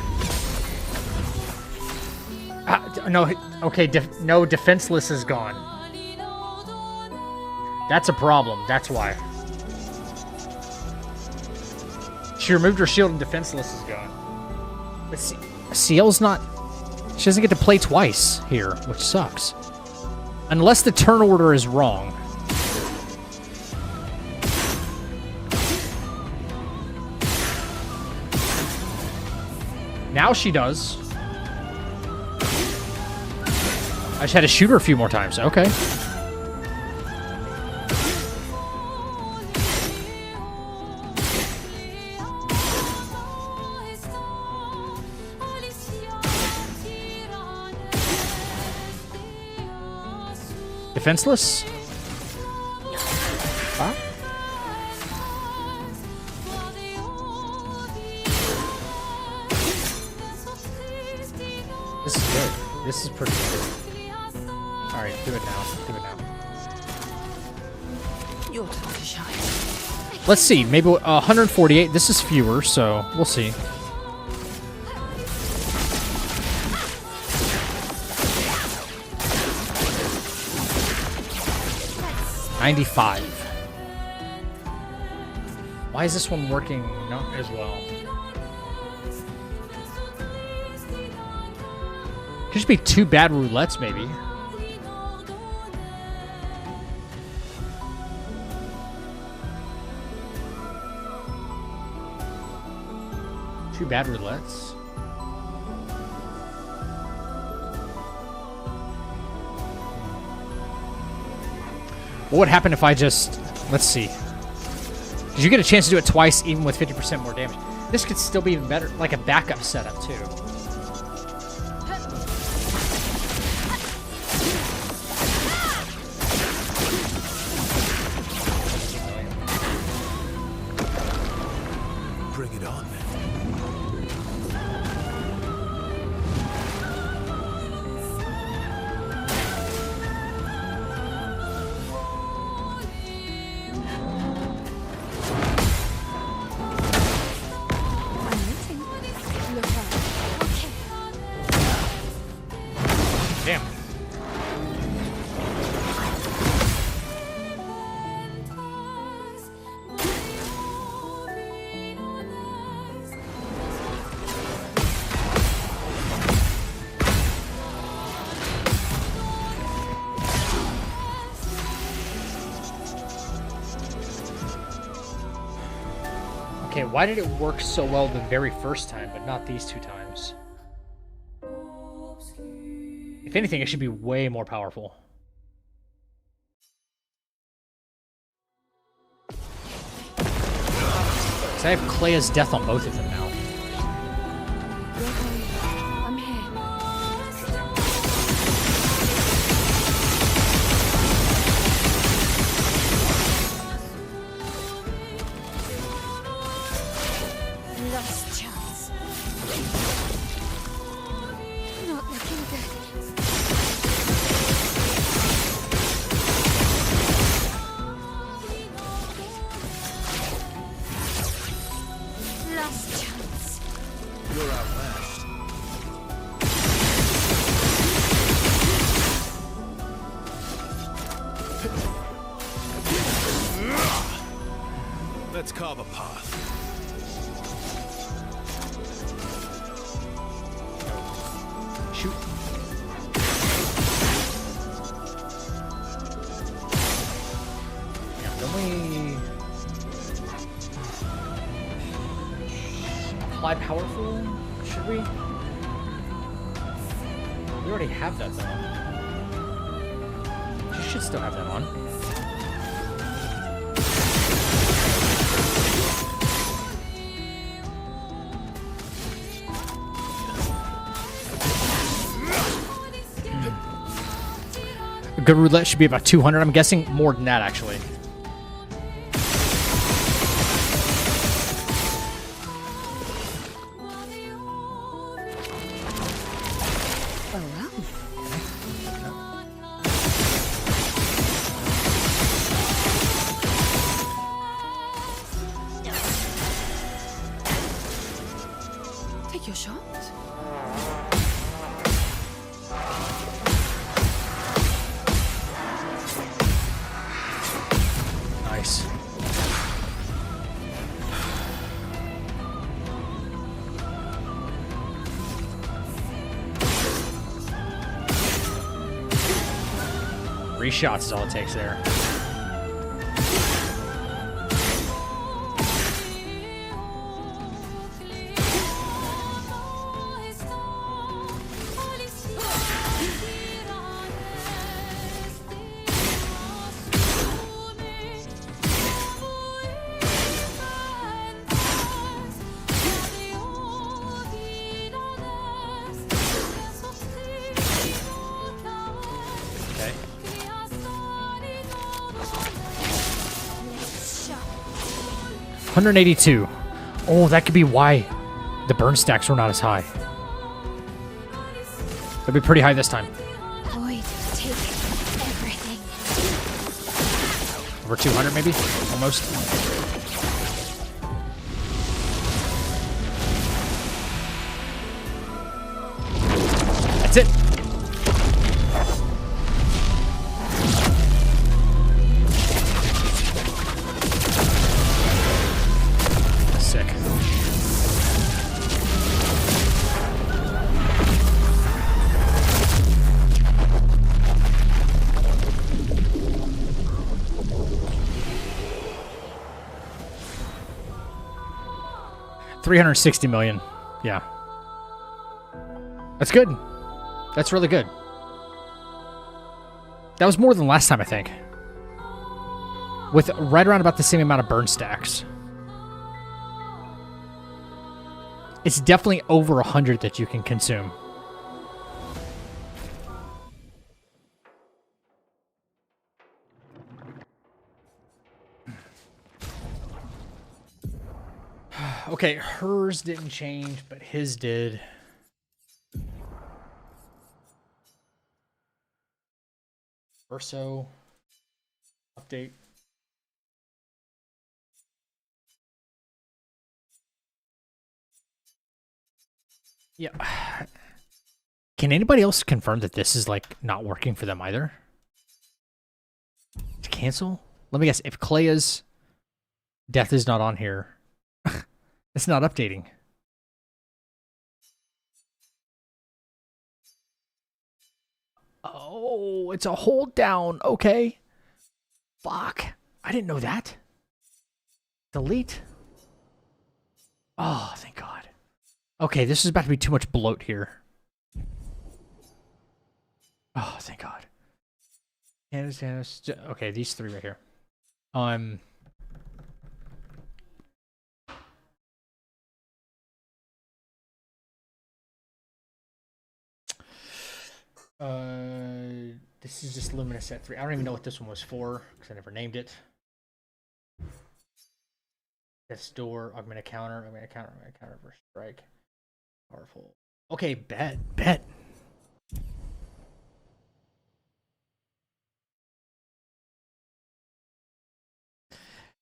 No, okay, no, defenseless is gone. That's a problem, that's why. She removed her shield and defenseless is gone. But CL's not... She doesn't get to play twice here, which sucks. Unless the turn order is wrong. Now she does. I just had to shoot her a few more times. Okay. Defenseless? Huh? This is good. This is pretty good. Alright, do it now. Do it now. Your time to shine. Let's see. Maybe 148. This is fewer, so we'll see. $95. Why is this one working not as well? Could just be 2 bad roulettes, maybe. Two bad roulettes. What would happen if I just... Let's see. Because you get a chance to do it twice, even with 50% more damage. This could still be even better, like a backup setup, too. Bring it on. I'm waiting. Look out. Okay. Damn. Okay, why did it work so well the very first time, but not these 2 times? If anything, it should be way more powerful. Because I have Clea's death on both of them now. I'm here. Last chance. Not looking good. Last chance. You're outmatched. carve a path. Shoot. Yeah, don't we apply powerful? Should we? We already have that though. You should still have that on. A good roulette should be about 200. I'm guessing more than that, actually. Oh well. Take your shot. Nice. Three shots is all it takes there. Okay. 182. Oh, that could be why the burn stacks were not as high. They'll be pretty high this time. Void, take everything. Over 200 maybe? Almost. That's it. Sick. $360 million. Yeah. That's good. That's really good. That was more than last time, I think. With right around about the same amount of burn stacks. It's definitely over 100 that you can consume. Okay, hers didn't change, but his did. Verso update. Yeah. Can anybody else confirm that this is like not working for them either? To cancel? Let me guess. If Clea's death is not on here, it's not updating. Oh, it's a hold down. Okay. Fuck. I didn't know that. Delete. Oh, thank God. Okay, this is about to be too much bloat here. Oh, thank God. Okay, these three right here. This is just Luminous at 3. I don't even know what this one was for because I never named it. Death's Door, augmented counter, reverse strike. Powerful. Okay, bet.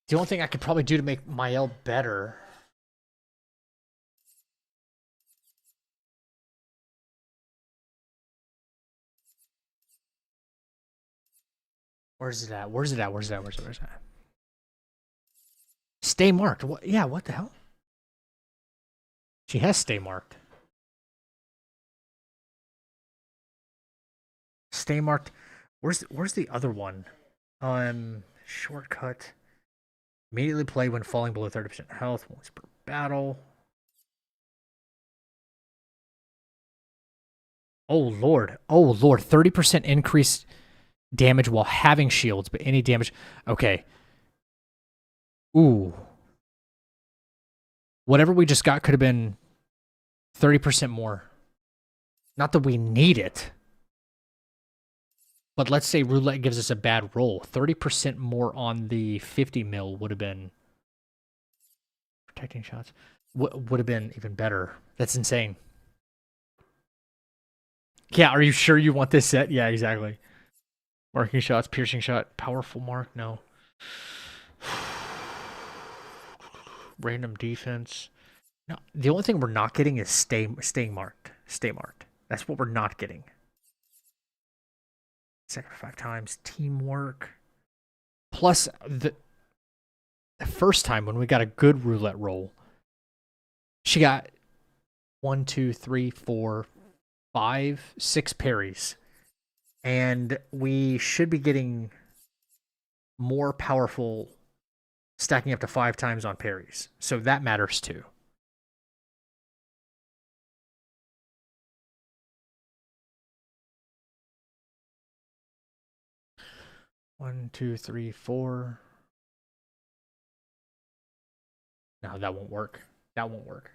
The only thing I could probably do to make Mael better. Where's it at? Stay marked. What? Yeah, what the hell? She has stay marked. Stay marked. Where's the other one? Shortcut. Immediately play when falling below 30% health once per battle. Oh lord. Oh lord. 30% increased damage while having shields, but any damage. Okay. Ooh. Whatever we just got could have been 30% more. Not that we need it. But let's say roulette gives us a bad roll. 30% more on the 50 mil would have been protecting shots. Would have been even better. That's insane. Yeah, are you sure you want this set? Yeah, exactly. Marking shots, piercing shot, powerful mark, no. Random defense. No, the only thing we're not getting is staying marked. Stay marked. That's what we're not getting. Second 5 times. Teamwork. Plus, the first time when we got a good roulette roll, she got 1, 2, 3, 4, 5, 6 parries. And we should be getting more powerful, stacking up to 5 times on parries. So that matters too. One, two, three, 4. No, that won't work. That won't work.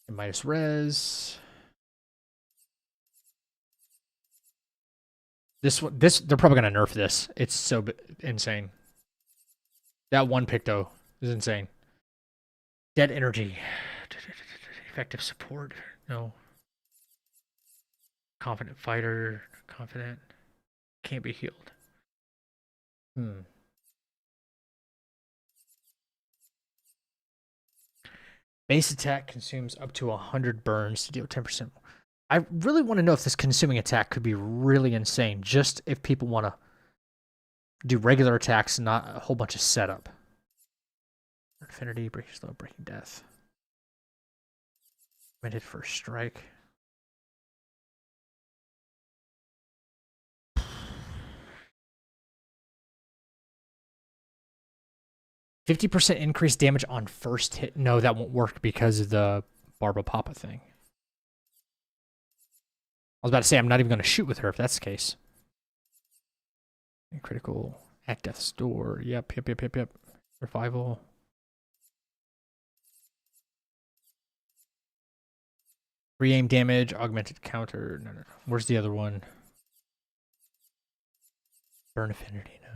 And minus res. This one, they're probably gonna nerf this. It's so insane. That one pick though is insane. Dead energy. Effective support. No. Confident fighter. Confident. Can't be healed. Base attack consumes up to 100 burns to deal 10%. I really want to know if this consuming attack could be really insane, just if people want to do regular attacks and not a whole bunch of setup. Infinity, breaking slow, breaking death. Minute first strike. %50 increased damage on first hit. No, that won't work because of the Barba Papa thing. I was about to say, I'm not even going to shoot with her if that's the case. Critical at death's door. Yep. Revival. Re-aim damage, augmented counter. No. Where's the other one? Burn affinity, no.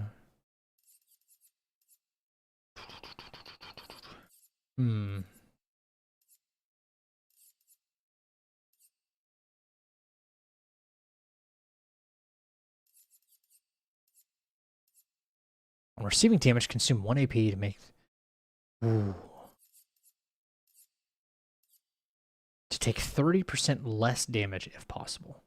On receiving damage, consume 1 AP to make... Ooh. To take 30% less damage if possible.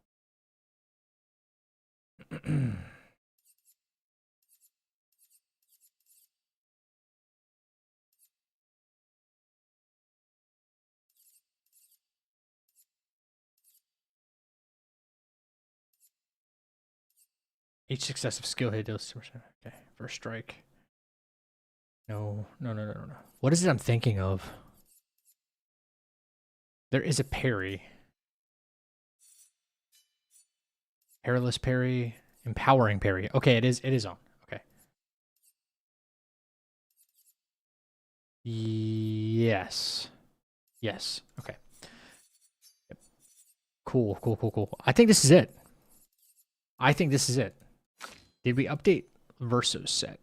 Each successive skill hit deals 2%. Okay, first strike. No. What is it I'm thinking of? There is a parry. Perilous parry. Empowering parry. Okay, it is on. Okay. Yes. Okay. Yep. Cool. I think this is it. Did we update Verso's set?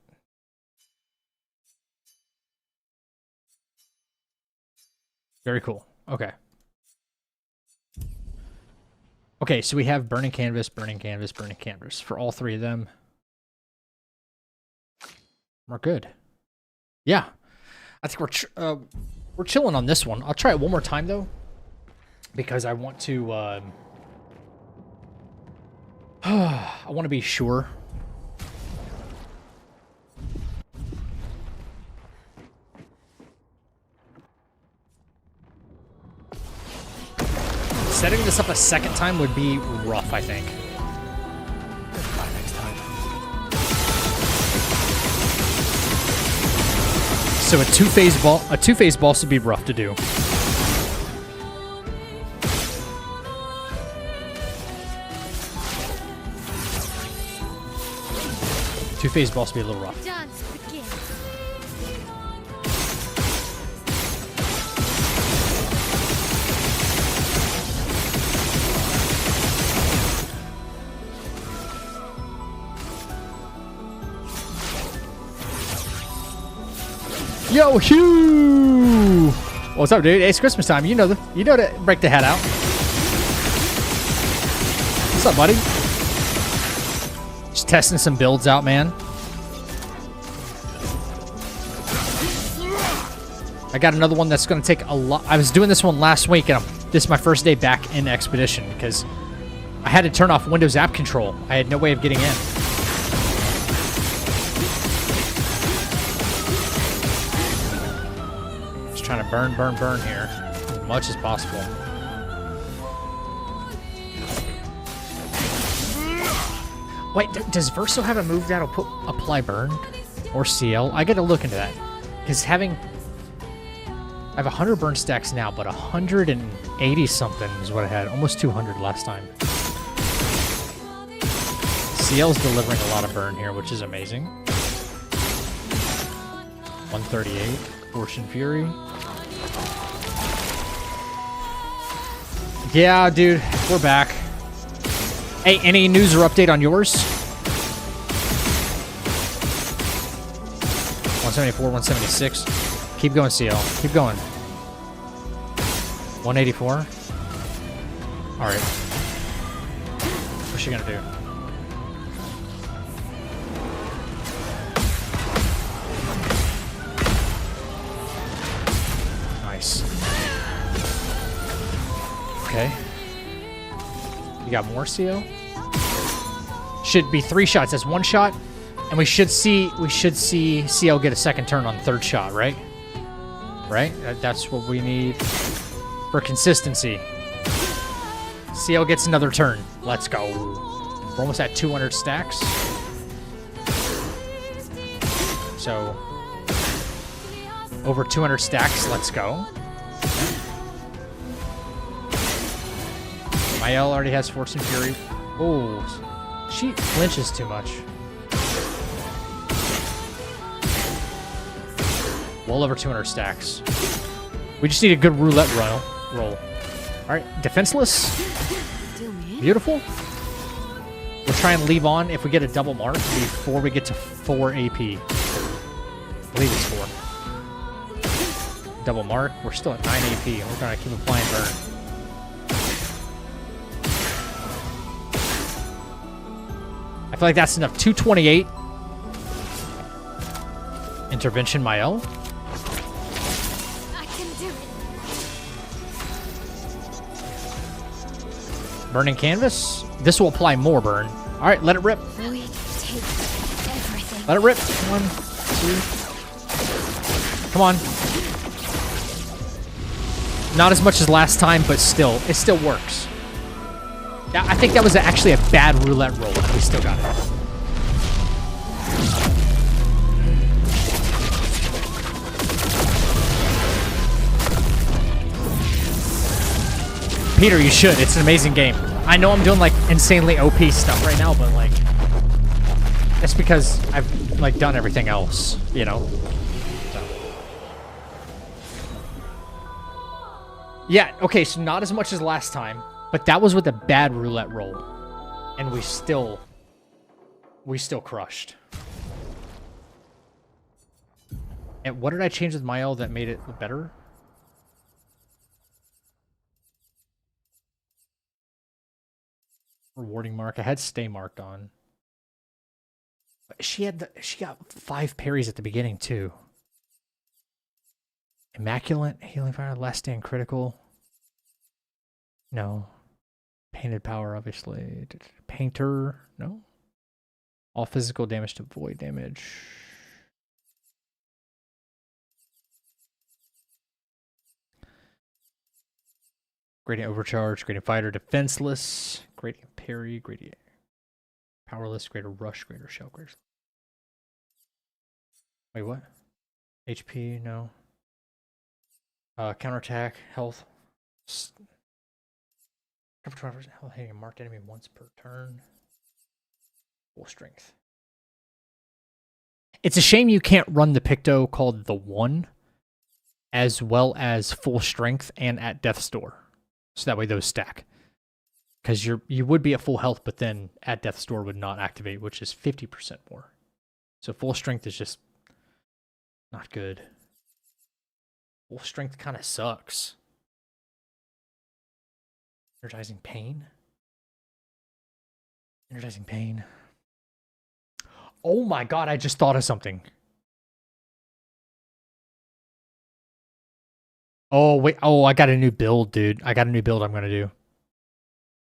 Very cool. Okay. Okay, so we have burning canvas for all 3 of them. We're good. Yeah. I think we're chilling on this one. I'll try it one more time though, because I want to I want to be sure. Setting this up a second time would be rough, I think. Try next time. So a two-phase boss would be rough to do. Two-phase boss would be a little rough. Dance begins. Yo, Hugh! What's up, dude? It's Christmas time. You know to break the hat out. What's up, buddy? Just testing some builds out, man. I got another one that's going to take a lot. I was doing this one last week, and this is my first day back in Expedition because I had to turn off Windows app control. I had no way of getting in. Just trying to burn here as much as possible. Wait, does Verso have a move that'll apply burn or CL? I got to look into that because I have 100 burn stacks now, but 180 something is what I had. Almost 200 last time. CL's delivering a lot of burn here, which is amazing. 138, Fortune Fury. Yeah, dude, we're back. Hey, any news or update on yours? 174, 176. Keep going, CL. Keep going. 184. All right. What's she gonna do? Nice. Okay. You got more CL? Should be 3 shots. That's 1 shot, and we should see CL get a second turn on 3rd shot, right? Right? That's what we need for consistency. CL gets another turn. Let's go. We're almost at 200 stacks. So over 200 stacks. Let's go. Mael already has Force and Fury. Oh, she flinches too much. Well over 200 stacks. We just need a good roulette roll. All right, defenseless. Beautiful. We'll try and leave on if we get a double mark before we get to 4 AP. I believe it's 4. Double mark. We're still at 9 AP, and we're gonna keep applying burn. I feel like that's enough. 228. Intervention, Mael. I can do it. Burning canvas. This will apply more burn. All right, let it rip. We take everything. Let it rip. 1, 2. Come on. Not as much as last time, but still, it still works. Yeah, I think that was actually a bad roulette roll. We still got it. Peter, you should. It's an amazing game. I know I'm doing like insanely OP stuff right now, but like that's because I've like done everything else, you know. So. Yeah, okay, so not as much as last time, but that was with a bad roulette roll. And we still crushed. And what did I change with Mael that made it better? Rewarding mark. I had stay marked on. She got 5 parries at the beginning too. Immaculate, healing fire, last stand critical. No. Painted power, obviously. Painter, no. All physical damage to void damage. Gradient overcharge, gradient fighter, defenseless, gradient parry, gradient powerless, greater rush, greater shell, greater. Wait, what? HP, no. Counterattack, health. Cover 12% health, hitting a marked enemy once per turn. Full strength. It's a shame you can't run the Picto called the One, as well as full strength and at death's door. So that way those stack. Because you would be at full health, but then at death's door would not activate, which is 50% more. So full strength is just not good. Full strength kind of sucks. Energizing pain. Energizing pain. Oh my god, I just thought of something. Oh, wait. Oh, I got a new build, dude. I got a new build I'm going to do.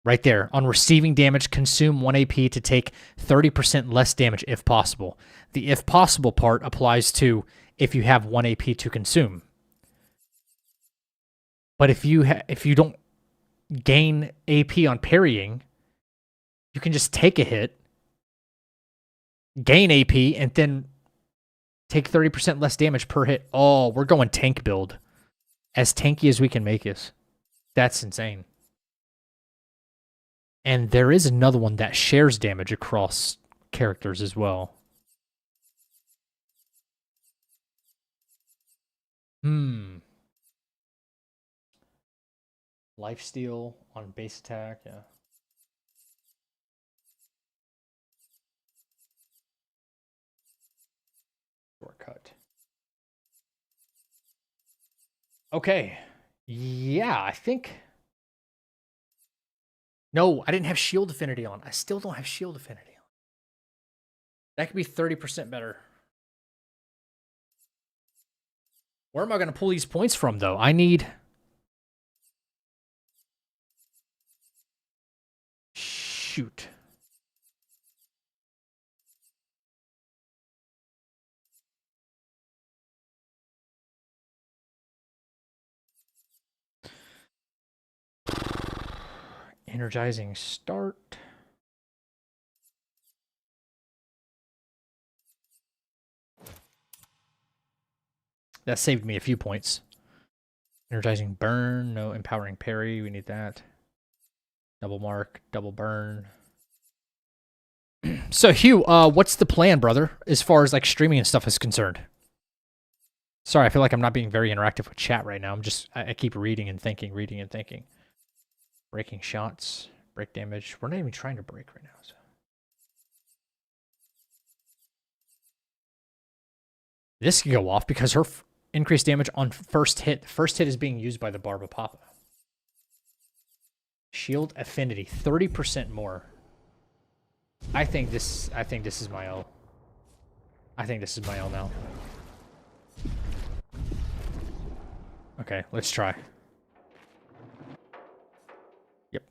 Right there. On receiving damage, consume 1 AP to take 30% less damage if possible. The if possible part applies to if you have 1 AP to consume. But if you don't gain AP on parrying, you can just take a hit, gain AP, and then take 30% less damage per hit. Oh, we're going tank build. As tanky as we can make it. That's insane. And there is another one that shares damage across characters as well. Lifesteal on base attack, yeah. Shortcut. Okay. Yeah, I think... No, I didn't have shield affinity on. I still don't have shield affinity on. That could be 30% better. Where am I going to pull these points from, though? I need... Shoot. Energizing start. That saved me a few points. Energizing burn, no empowering parry, we need that. Double mark, double burn. So Hugh, what's the plan, brother, as far as like streaming and stuff is concerned? Sorry, I feel like I'm not being very interactive with chat right now. I keep reading and thinking, reading and thinking. Breaking shots, break damage. We're not even trying to break right now. So. This can go off because her increased damage on first hit. First hit is being used by the Barba Papa. Shield affinity, 30% more. I think this is my L. I think this is my L now. Okay, let's try. Yep.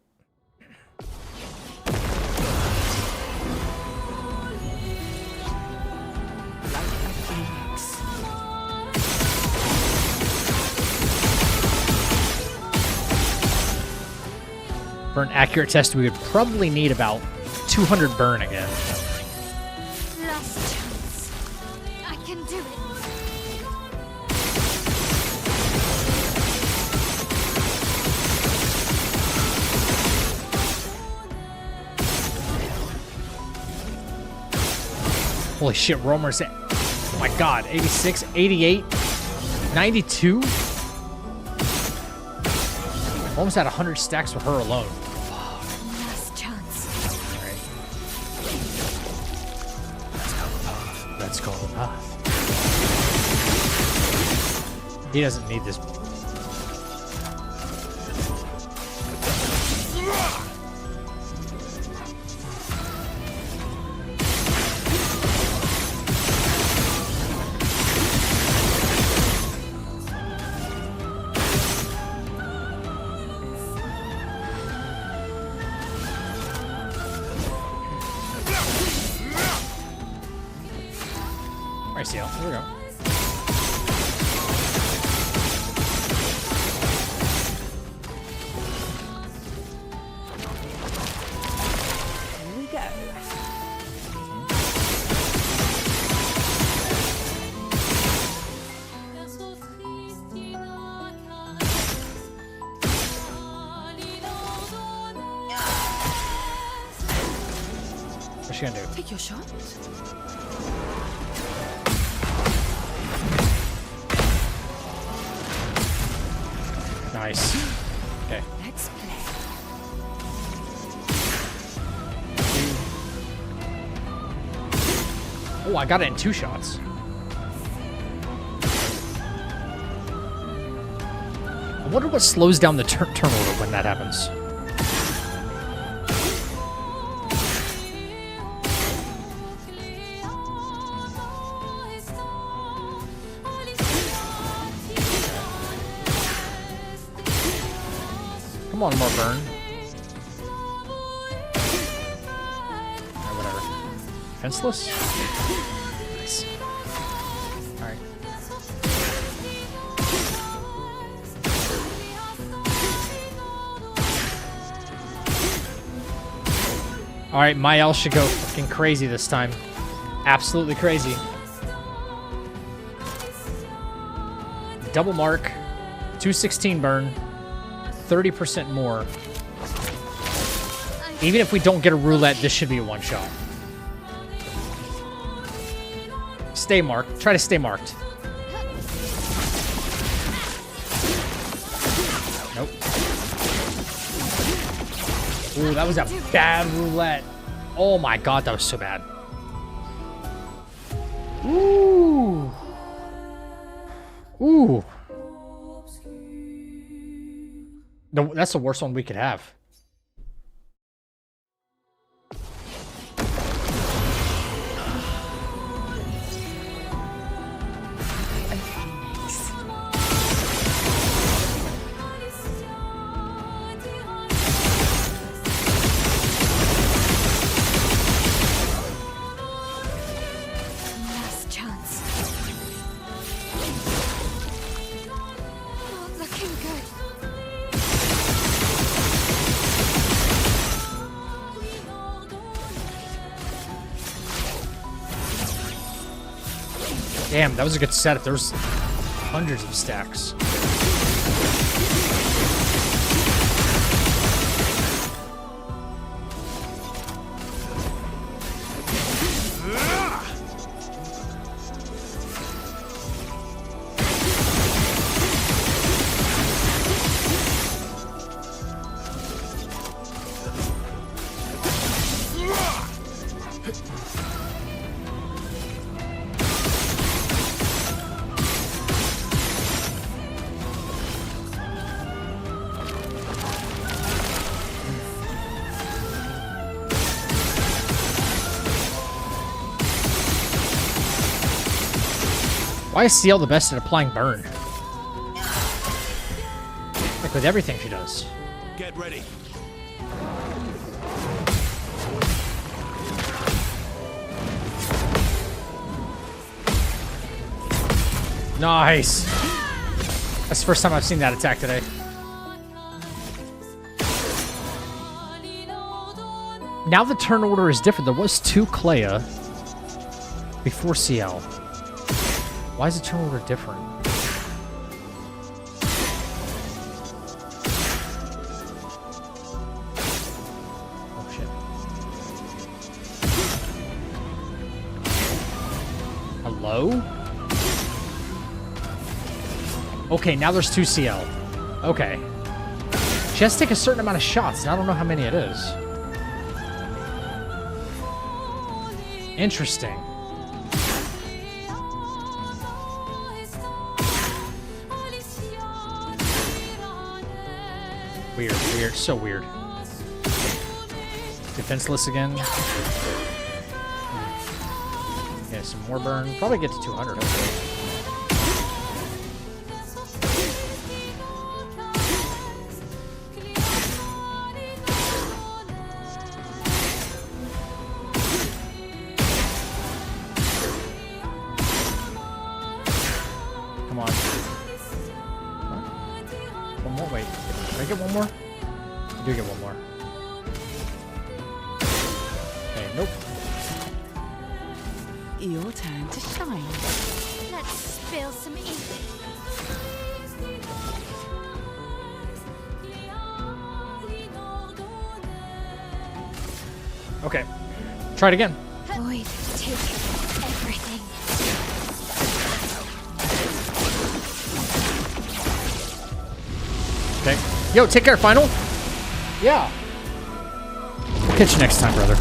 For an accurate test, we would probably need about 200 burn again. Last chance. I can do it. Holy shit, Romer's at, oh my god, 86, 88, 92? Almost at 100 stacks with her alone. Last chance. Alright. Let's go the path. He doesn't need this. Alright, CL. Here we go. she gonna do? Take your shot. Nice. Okay. Let's play. Oh, I got it in 2 shots. I wonder what slows down the turn order when that happens. Come on, more burn. Alright, whatever. Fenceless? Nice. Alright. Alright, my L should go fucking crazy this time. Absolutely crazy. Double mark. 216 burn. 30% more. Even if we don't get a roulette, this should be a one-shot. Stay marked. Try to stay marked. Nope. Ooh, that was a bad roulette. Oh my god, that was so bad. Ooh. Ooh. No, that's the worst one we could have. Last chance. Not looking good. Damn, that was a good setup. There was hundreds of stacks. Why is CL the best at applying burn? Like with everything she does. Get ready. Nice. That's the first time I've seen that attack today. Now the turn order is different. There was 2 Clea before CL. Why is the turn order different? Oh shit. Hello? Okay, now there's 2 CL. Okay. She has to take a certain amount of shots, and I don't know how many it is. Interesting. Weird, weird, so weird. Defenseless again. Yeah, some more burn. Probably get to 200, hopefully. Come on. One more, wait. Did I get one more? I do get one more. Okay, nope. Your turn to shine. Let's spill some ink. Okay. Try it again. Void, take everything. Okay. Yo, take care, final. Yeah. Catch you next time, brother.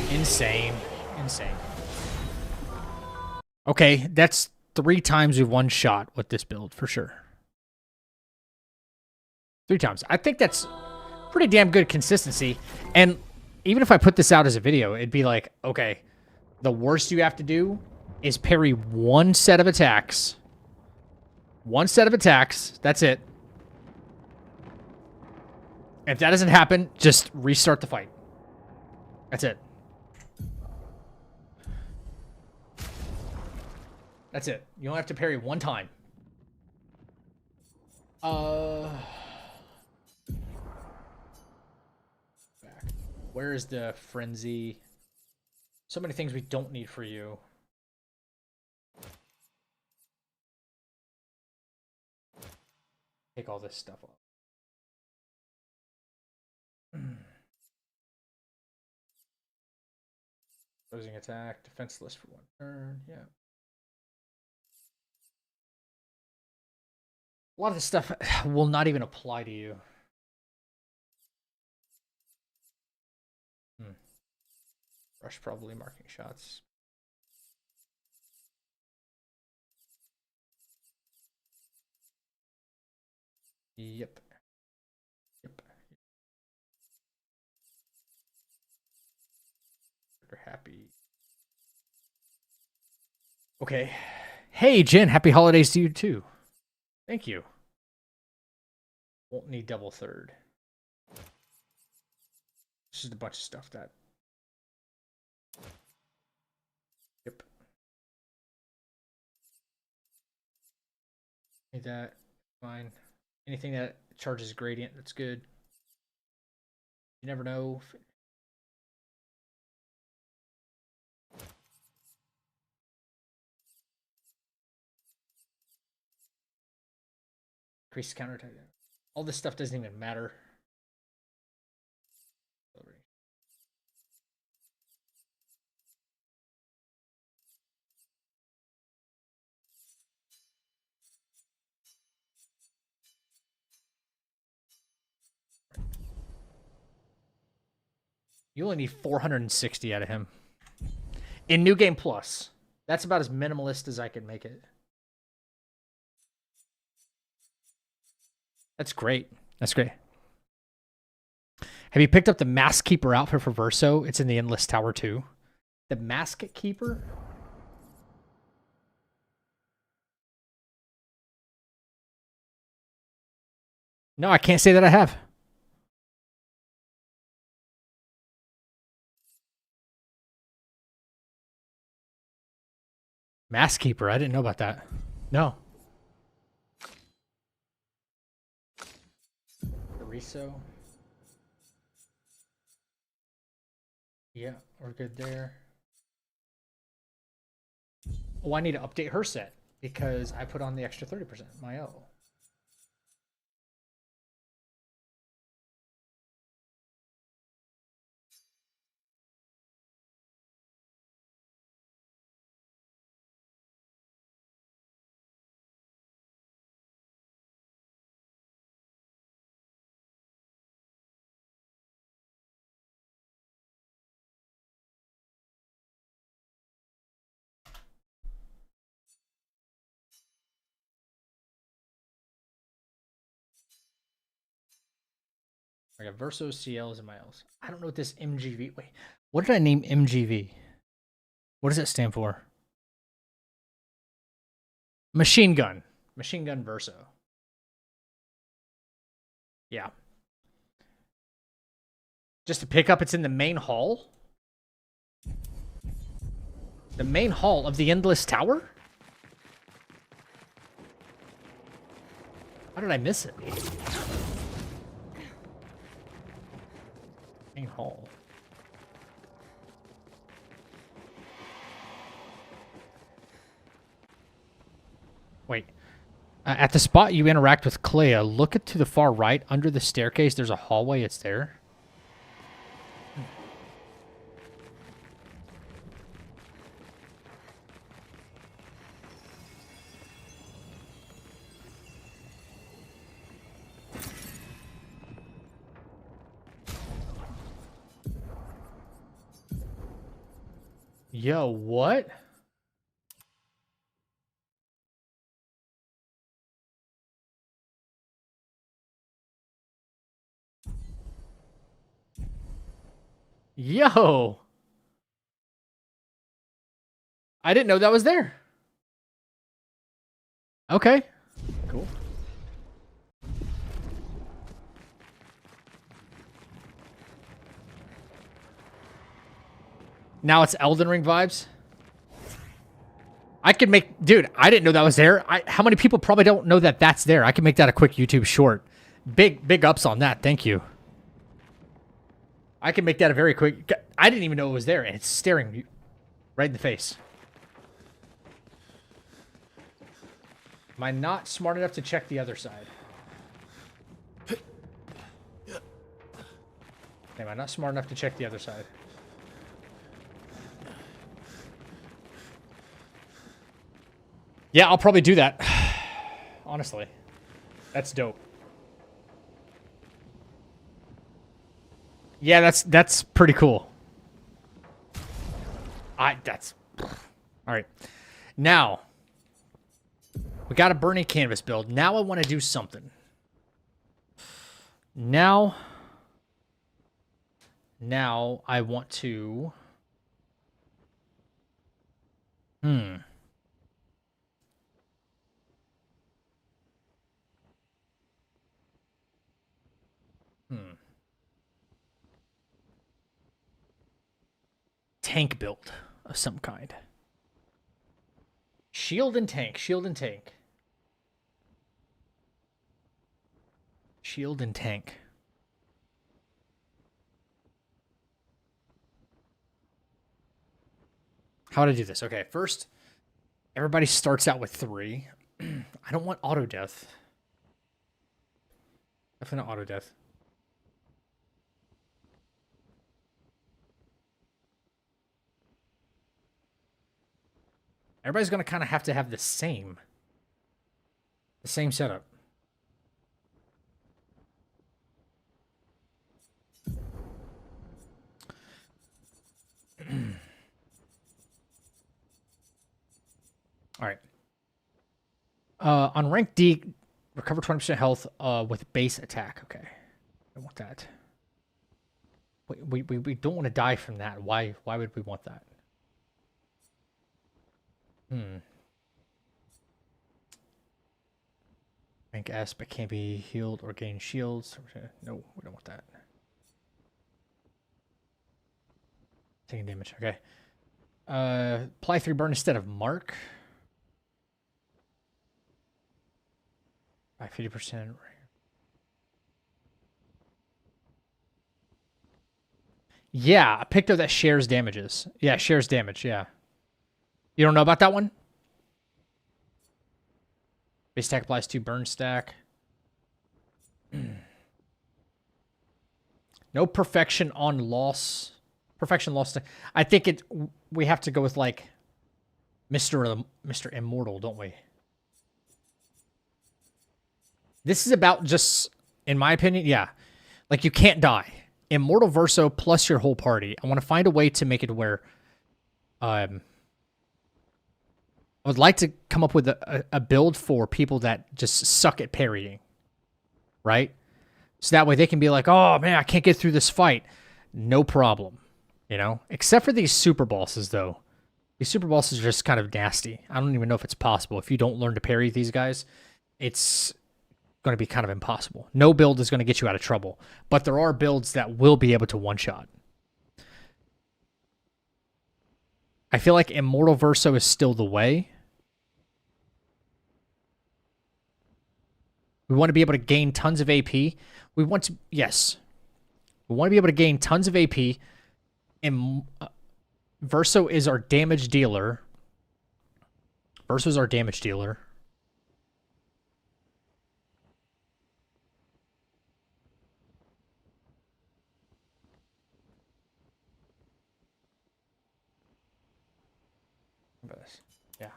Insane. Insane. Okay, that's 3 times we've one shot with this build for sure. 3 times. I think that's pretty damn good consistency. And even if I put this out as a video, it'd be like, okay, the worst you have to do is parry 1 set of attacks. 1 set of attacks. That's it. If that doesn't happen, just restart the fight. That's it. That's it. You only have to parry 1 time. Back. Where is the frenzy? So many things we don't need for you. Take all this stuff off. Closing attack, defenseless for 1 turn. Yeah. A lot of this stuff will not even apply to you. Rush probably marking shots. Yep. Yep. They're happy. Okay. Hey, Jen, happy holidays to you too. Thank you. Won't need double third. This is a bunch of stuff that. Yep. Need that. Fine. Anything that charges gradient, that's good. You never know. Increase counter attack. All this stuff doesn't even matter. You only need 460 out of him. In New Game Plus. That's about as minimalist as I can make it. That's great. That's great. Have you picked up the Mask Keeper outfit for Verso? It's in the Endless Tower too. The Mask Keeper? No, I can't say that I have. Mask Keeper, I didn't know about that. No. Riso. Yeah, we're good there. Oh, I need to update her set because I put on the extra 30%. My O. I got Verso, CLs, and my Ls. I don't know what this MGV... Wait, what did I name MGV? What does that stand for? Machine Gun. Machine Gun Verso. Yeah. Just to pick up, it's in the main hall? The main hall of the Endless Tower? How did I miss it? Dining hall. Wait. At the spot you interact with Clea, look to the far right. Under the staircase, there's a hallway. It's there. Yo, what? Yo. I didn't know that was there. Okay. Cool. Now it's Elden Ring vibes. I could make... Dude, I didn't know that was there. How many people probably don't know that that's there? I could make that a quick YouTube short. Big ups on that. Thank you. I can make that a very quick... I didn't even know it was there, and it's staring you right in the face. Am I not smart enough to check the other side? Am I not smart enough to check the other side? Yeah, I'll probably do that. Honestly. That's dope. Yeah, that's pretty cool. All right. Now, we got a burning canvas build. Now I want to do something. Now I want to... Tank build of some kind. Shield and tank. Shield and tank. Shield and tank. How would I do this? Okay, first, everybody starts out with 3. I don't want auto death. Definitely not auto death. Everybody's going to kind of have to have the same setup. All right. On rank D, recover 20% health with base attack. Okay. I want that. We don't want to die from that. Why would we want that? Rank S, but can't be healed or gain shields. No, we don't want that. Taking damage. Okay. Apply 3 burn instead of mark. By 50%. Yeah, a picto that shares damages. Yeah, shares damage. Yeah. You don't know about that one? Base stack applies to burn stack. No perfection on loss. Perfection loss. I think we have to go with like Mr. Immortal, don't we? This is about just, in my opinion, yeah. Like you can't die. Immortal Verso plus your whole party. I want to find a way to make it where I would like to come up with a build for people that just suck at parrying, right? So that way they can be like, oh, man, I can't get through this fight. No problem, you know? Except for these super bosses, though. These super bosses are just kind of nasty. I don't even know if it's possible. If you don't learn to parry these guys, it's going to be kind of impossible. No build is going to get you out of trouble. But there are builds that will be able to one-shot. I feel like Immortal Verso is still the way. We want to be able to gain tons of AP. We want to, yes. We want to be able to gain tons of AP. And Verso is our damage dealer. Verso's our damage dealer. Yeah.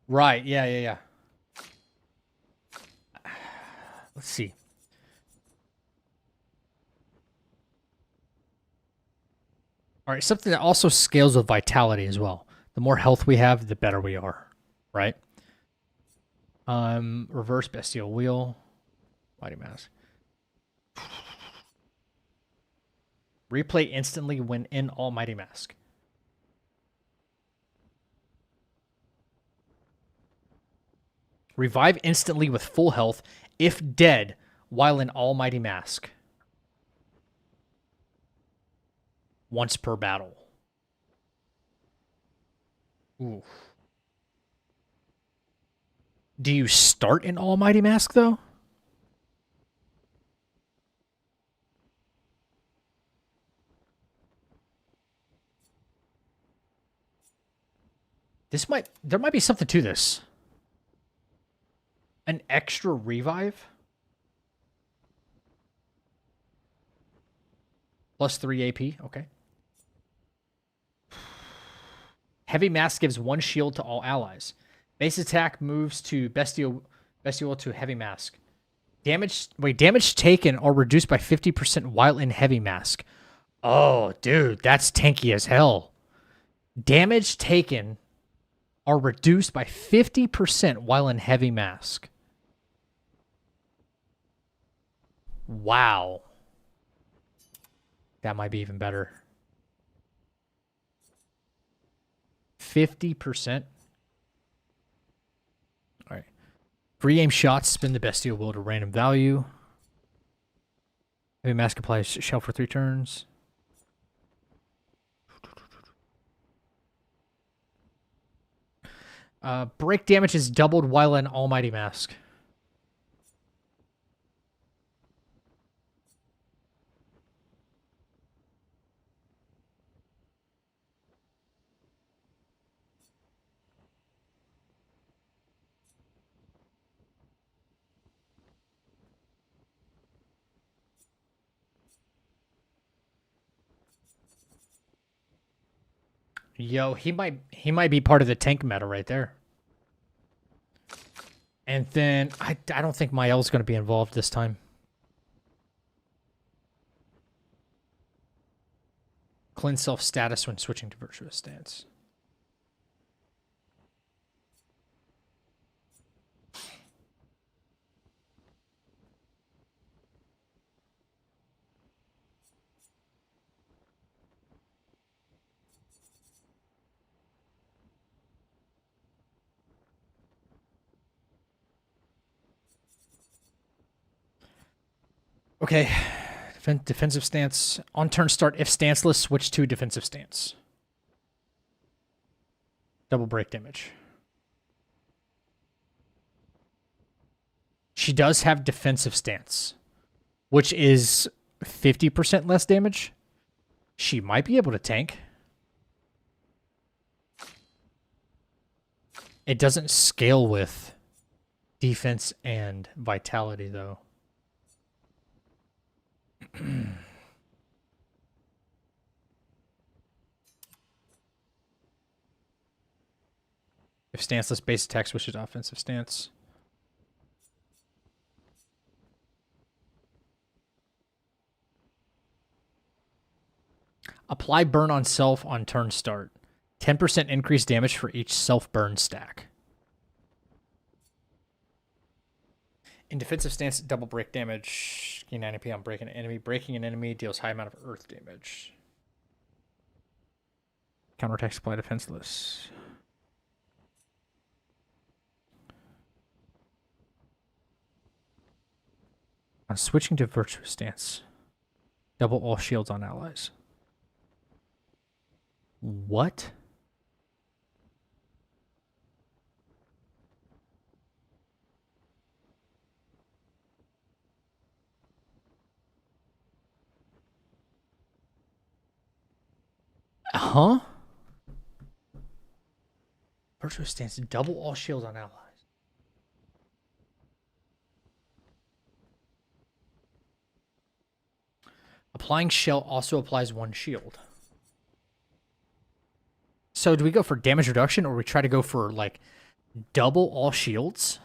Right. Yeah. Let's see. All right, something that also scales with vitality as well. The more health we have, the better we are, right? Reverse bestial wheel, mighty mask. Replay instantly when in almighty mask. Revive instantly with full health if dead while in almighty mask. Once per battle. Ooh. Do you start in almighty mask though? There might be something to this. An extra revive? Plus 3 AP, okay. Heavy mask gives 1 shield to all allies. Base attack moves to bestial to heavy mask. Damage taken or reduced by 50% while in heavy mask. Oh, dude, that's tanky as hell. Damage taken are reduced by 50% while in heavy mask. Wow. That might be even better. 50%. All right. Free aim shots spin the bestial will to random value. Heavy mask applies shell for 3 turns. Break damage is doubled while in almighty mask. Yo, he might be part of the tank meta right there. And then I don't think Mael's going to be involved this time. Cleanse self status when switching to virtuous stance. Okay. Defensive stance. On turn start, if stanceless, switch to defensive stance. Double break damage. She does have defensive stance, which is 50% less damage. She might be able to tank. It doesn't scale with defense and vitality, though. If stanceless base attack switches to offensive stance. Apply burn on self on turn start. 10% increased damage for each self-burn stack. In defensive stance, double break damage. Gain 9 AP on breaking an enemy. Breaking an enemy deals high amount of earth damage. Counterattack supply defenseless. On switching to virtuous stance, double all shields on allies. What? Huh? Virtuous stance. Double all shields on allies. Applying shell also applies 1 shield. So do we go for damage reduction or we try to go for like double all shields?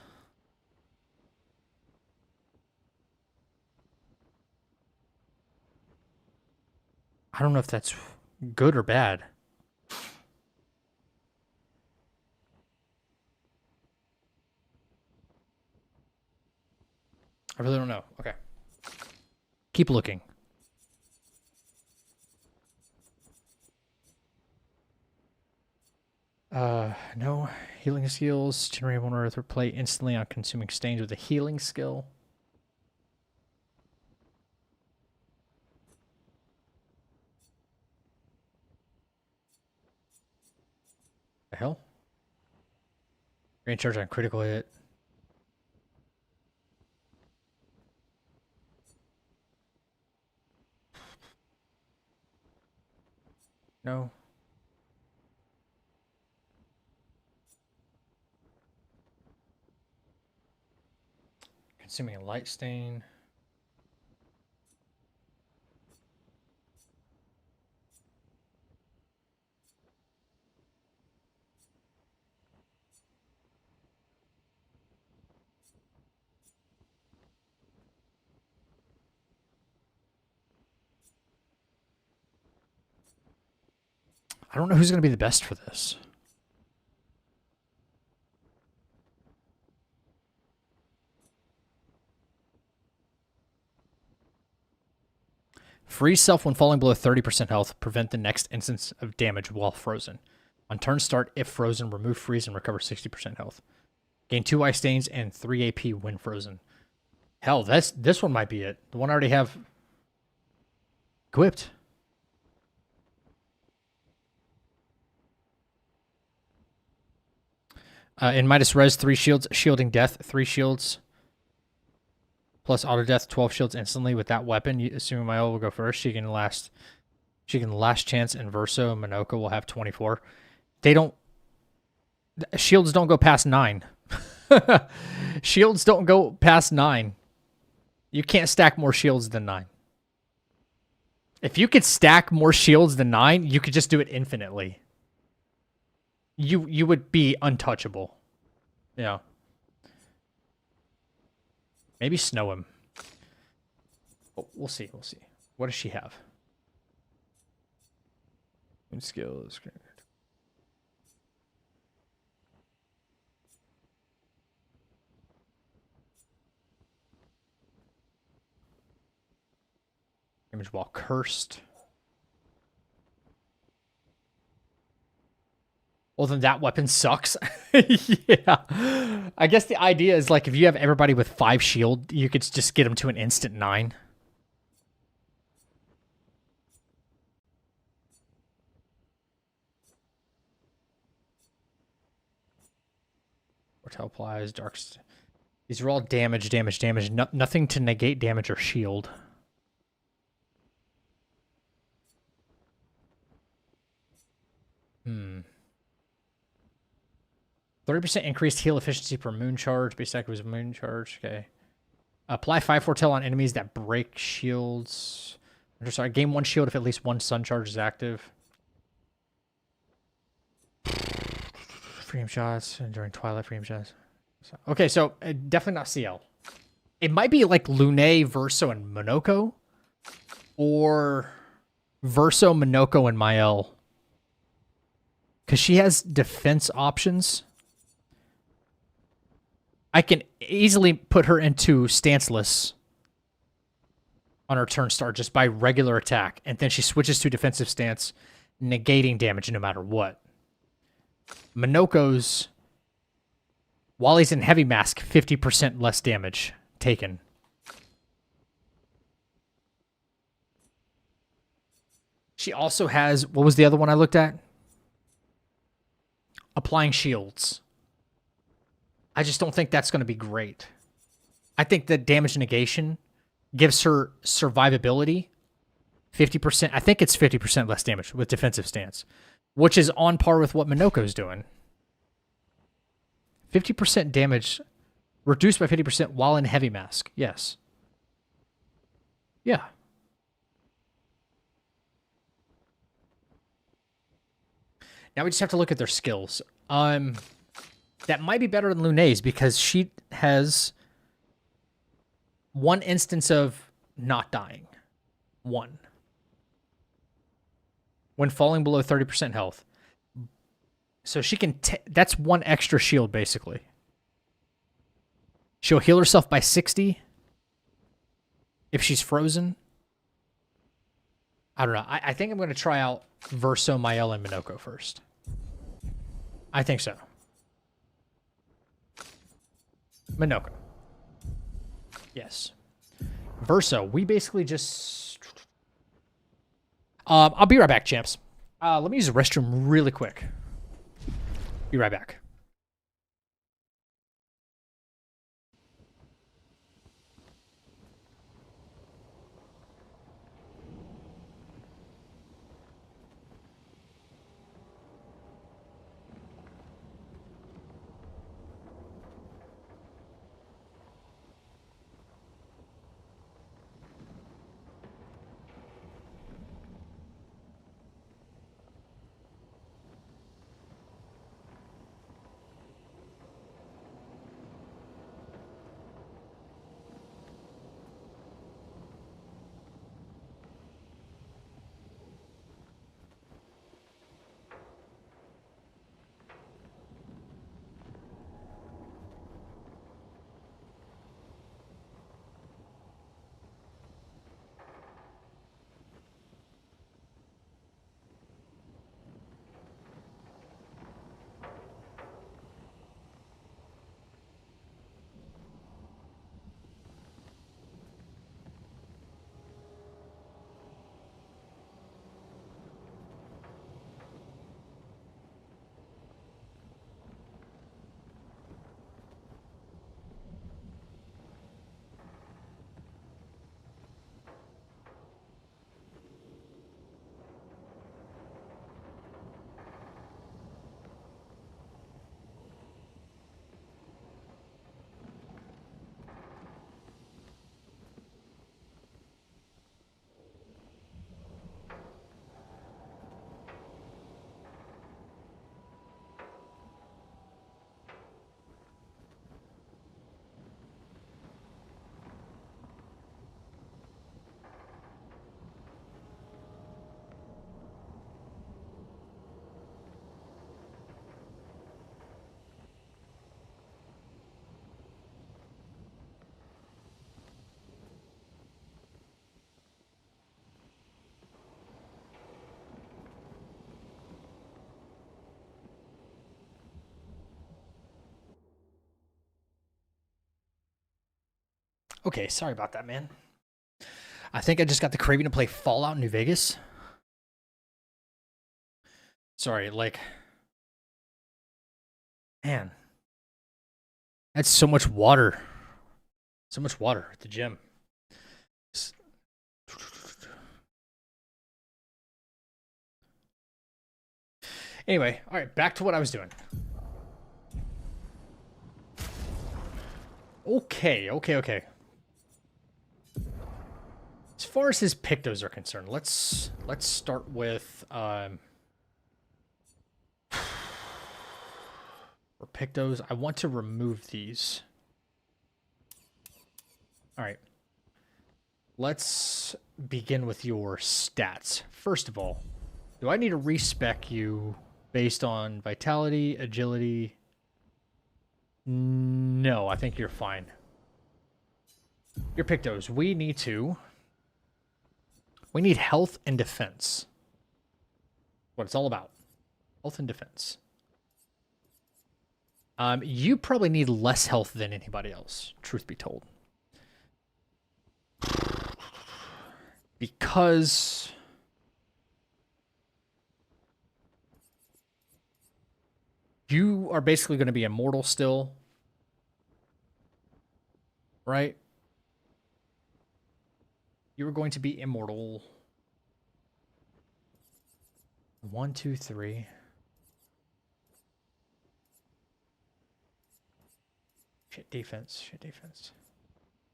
I don't know if that's good or bad. I really don't know. Okay. Keep looking. No. Healing skills. Generate 1 earth or play instantly on consuming stains with a healing skill. The hell? Range charge on critical hit. No. Consuming a light stain. I don't know who's going to be the best for this. Freeze self when falling below 30% health. Prevent the next instance of damage while frozen. On turn start, if frozen, remove freeze and recover 60% health. Gain 2 ice stains and 3 AP when frozen. Hell, this one might be it. The one I already have equipped. In Midas Res, 3 shields, shielding death, 3 shields. Plus auto death, 12 shields instantly with that weapon. Assuming Mael will go first, she can last chance, and Verso and Minoko will have 24. They don't. Shields don't go past 9. Shields don't go past 9. You can't stack more shields than 9. If you could stack more shields than 9, you could just do it infinitely. You would be untouchable. Yeah. Maybe snow him. Oh, we'll see. We'll see. What does she have? Skills. Damage while cursed. Well, then that weapon sucks. Yeah. I guess the idea is like if you have everybody with 5 shield, you could just get them to an instant 9. Foretell applies, darks. These are all damage. Nothing to negate damage or shield. Hmm. 30% increased heal efficiency per moon charge. Base attack was moon charge. Okay. Apply 5 foretell on enemies that break shields. Sorry, gain 1 shield if at least 1 sun charge is active. Freedom shots during twilight. Freedom shots. Okay, so definitely not CL. It might be like Lune, Verso, and Minoko, or Verso, Minoko, and Mael, because she has defense options. I can easily put her into stanceless on her turn start just by regular attack, and then she switches to defensive stance, negating damage no matter what. Minoko's, while he's in heavy mask, 50% less damage taken. She also has, what was the other one I looked at? Applying shields. I just don't think that's going to be great. I think that damage negation gives her survivability 50%. I think it's 50% less damage with defensive stance, which is on par with what Minoko's doing. 50% damage reduced by 50% while in heavy mask. Yes. Yeah. Now we just have to look at their skills. That might be better than Lune's because she has one instance of not dying. One. When falling below 30% health. So she can... that's one extra shield, basically. She'll heal herself by 60 if she's frozen. I don't know. I think I'm going to try out Verso, Mael, and Minoko first. I think so. Minoko. Yes. Verso, we basically just... I'll be right back, champs. Let me use the restroom really quick. Be right back. Okay, sorry about that, man. I think I just got the craving to play Fallout New Vegas. Sorry, like... man. That's so much water. So much water at the gym. Anyway, all right, back to what I was doing. Okay. As far as his pictos are concerned, let's start with for pictos. I want to remove these. All right. Let's begin with your stats. First of all, do I need to respec you based on vitality, agility? No, I think you're fine. Your pictos, we need health and defense. What it's all about. Health and defense. You probably need less health than anybody else, truth be told. Because you are basically going to be immortal still. Right? You're going to be immortal. 1, 2, 3. Shit defense. Shit defense.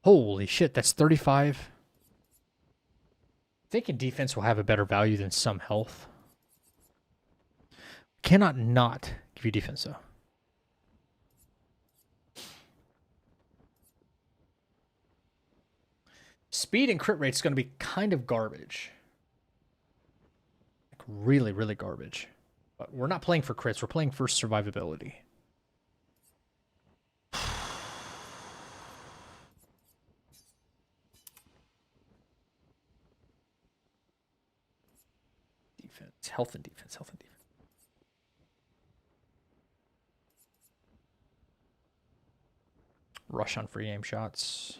Holy shit, that's 35. Thinking defense will have a better value than some health. Cannot not give you defense though. Speed and crit rate's going to be kind of garbage. Like really, really garbage. But we're not playing for crits. We're playing for survivability. Defense. Health and defense. Health and defense. Rush on free aim shots.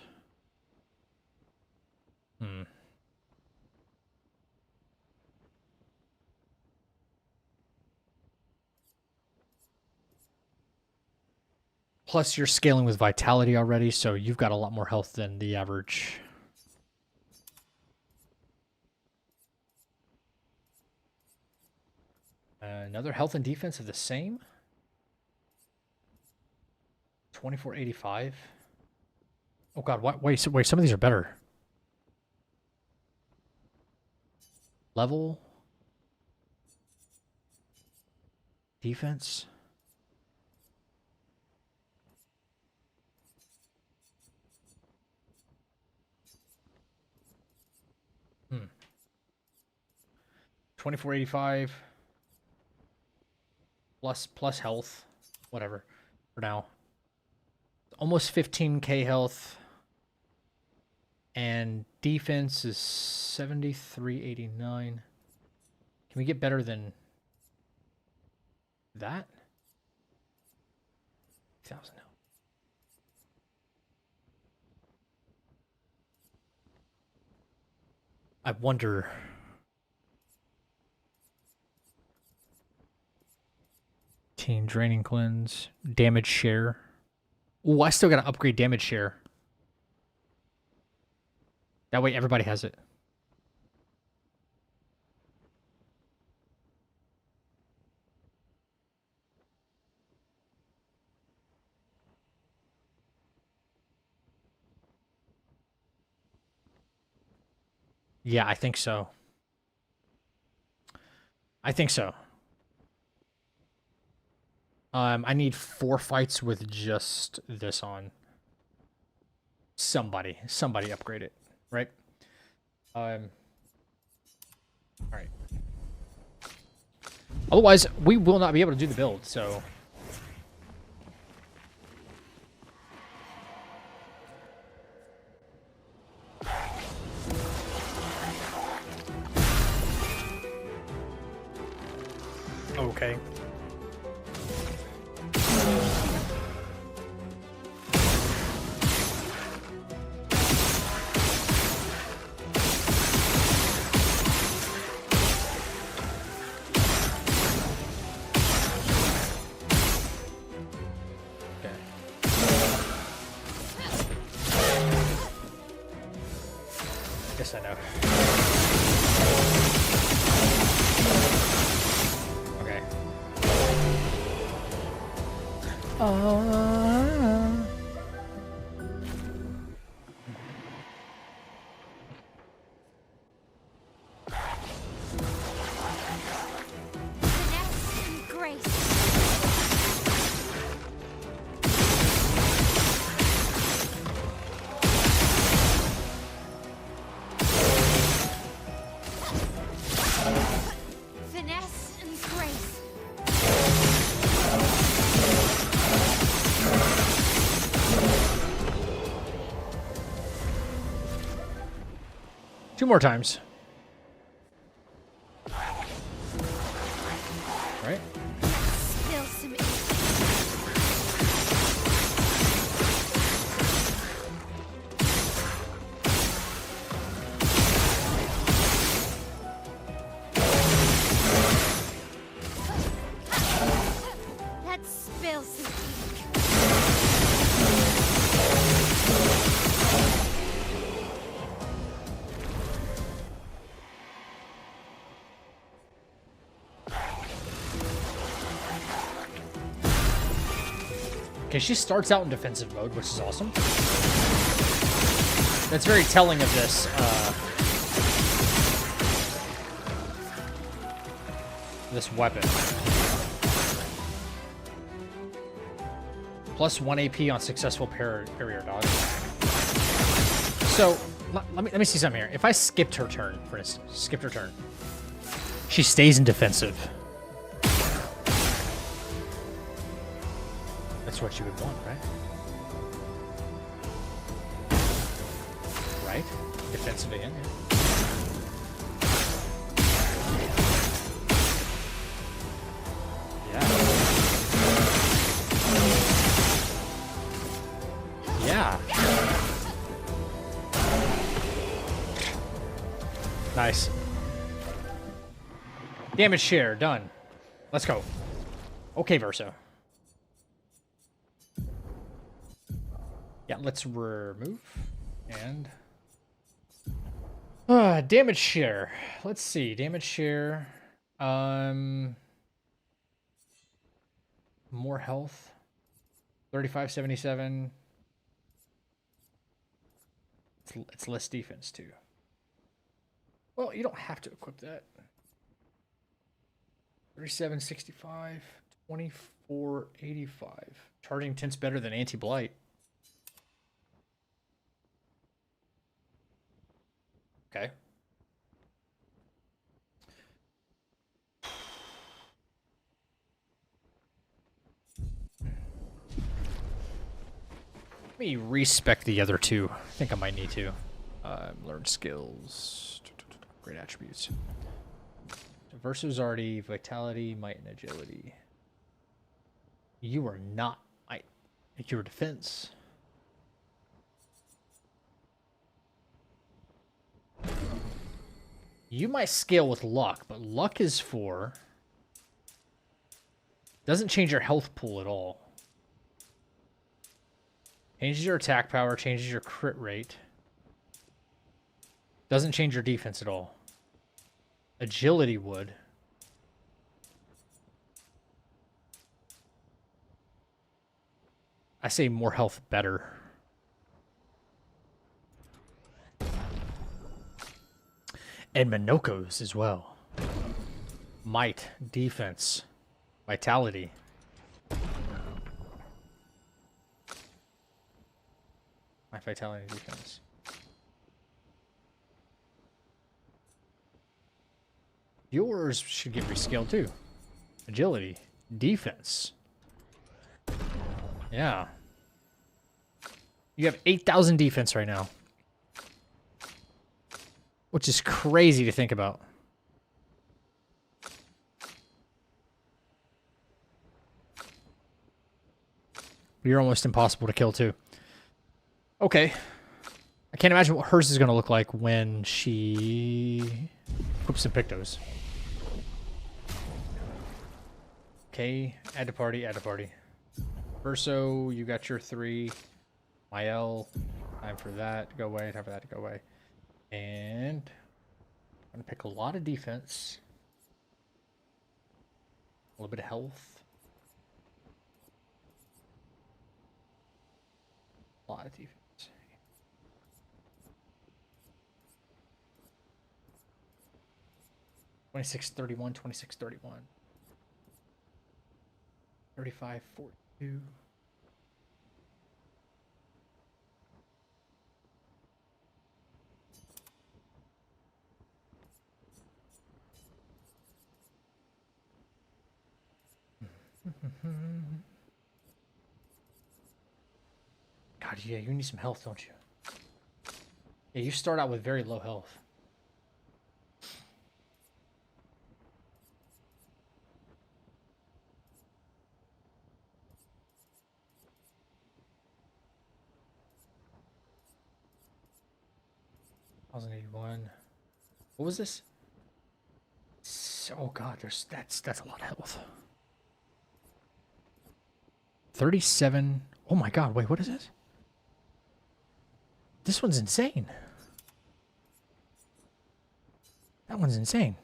Plus, you're scaling with vitality already, so you've got a lot more health than the average. Another health and defense of the same. 2485. Oh god, what? Wait, some of these are better. Level. Defense. Hmm. 2485. Plus health. Whatever. For now. Almost 15k health. And defense is 7389. Can we get better than that? 1,000 health. I wonder. Team draining cleanse. Damage share. Ooh, I still gotta upgrade damage share. That way everybody has it. Yeah, I think so. I think so. I need 4 fights with just this on. Somebody upgrade it, right? All right. Otherwise, we will not be able to do the build, so. Okay. Guess I know. Okay. Finesse and grace. Finesse and grace. 2 more times. Right? Spill some ink. Let's spill some ink. Okay, she starts out in defensive mode, which is awesome. That's very telling of this. This weapon. Plus 1 AP on successful parrier dodge. So, let me see something here. If I skipped her turn, for instance, skipped her turn, she stays in defensive. That's what you would want, right? Right? Defensive again, yeah. Yeah. Nice. Damage share, done. Let's go. Okay, Verso. Yeah, let's remove. And... damage share. Let's see. Damage share. More health. 3577. It's less defense too. Well, you don't have to equip that. 3765, 2485. Charging tint's better than anti-blight. Okay. Let me respec the other two. I think I might need to. Learn skills. Great attributes. Versus already vitality, might, and agility. You are not might. Your defense. You might scale with luck, but luck is for... Doesn't change your health pool at all. Changes your attack power, changes your crit rate. Doesn't change your defense at all. Agility would. I say more health better. And Minoko's as well. Might, defense, vitality. My vitality defense. Yours should get rescaled too. Agility, defense. Yeah. You have 8,000 defense right now. Which is crazy to think about. You're almost impossible to kill too. Okay. I can't imagine what hers is going to look like when she equips and Pictos. Okay, add to party, add to party. Verso, you got your 3. Mael, time for that to go away, time for that to go away. And I'm going to pick a lot of defense. A little bit of health. A lot of defense. 2631, 2631. 3542. God, yeah, you need some health, don't you? Yeah, you start out with very low health. $1,081. What was this? Oh God, that's a lot of health. 37. Oh my God, wait, what is this? This one's insane. That one's insane.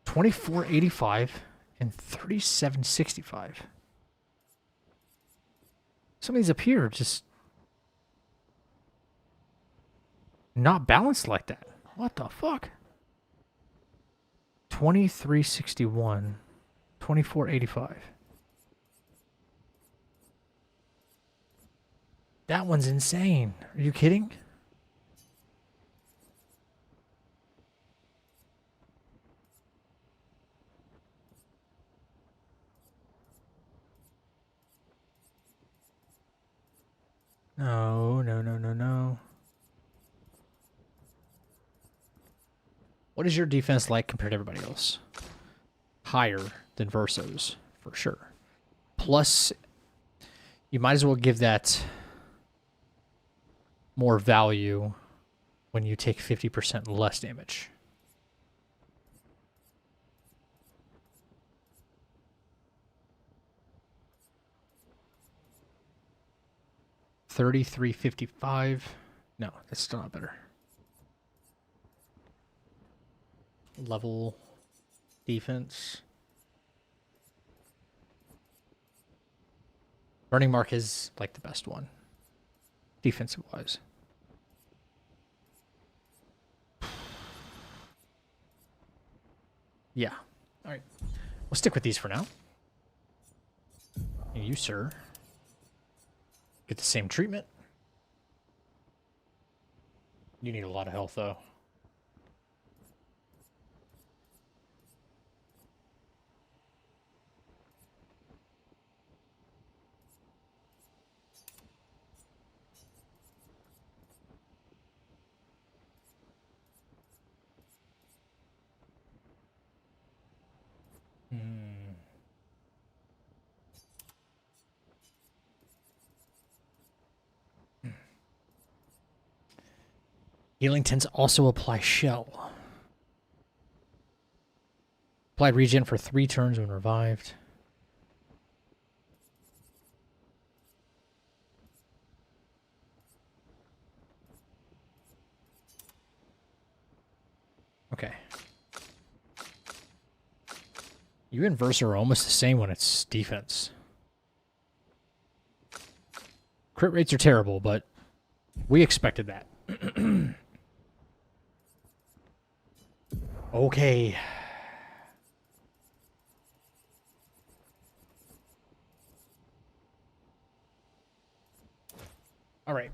2485 and 3765. Some of these up here are just not balanced like that. What the fuck? 2361. 2485. That one's insane. Are you kidding? No, no, no, no, no. What is your defense like compared to everybody else? Higher than Verso's, for sure. Plus, you might as well give that more value when you take 50% less damage. $33.55. No, that's still not better. Level defense. Burning Mark is like the best one, defensive wise. Yeah. All right. We'll stick with these for now. And you, sir, get the same treatment. You need a lot of health, though. Healing tends also apply shell. Apply regen for 3 turns when revived. Okay. You and Versa are almost the same when it's defense. Crit rates are terrible, but we expected that. Okay. All right.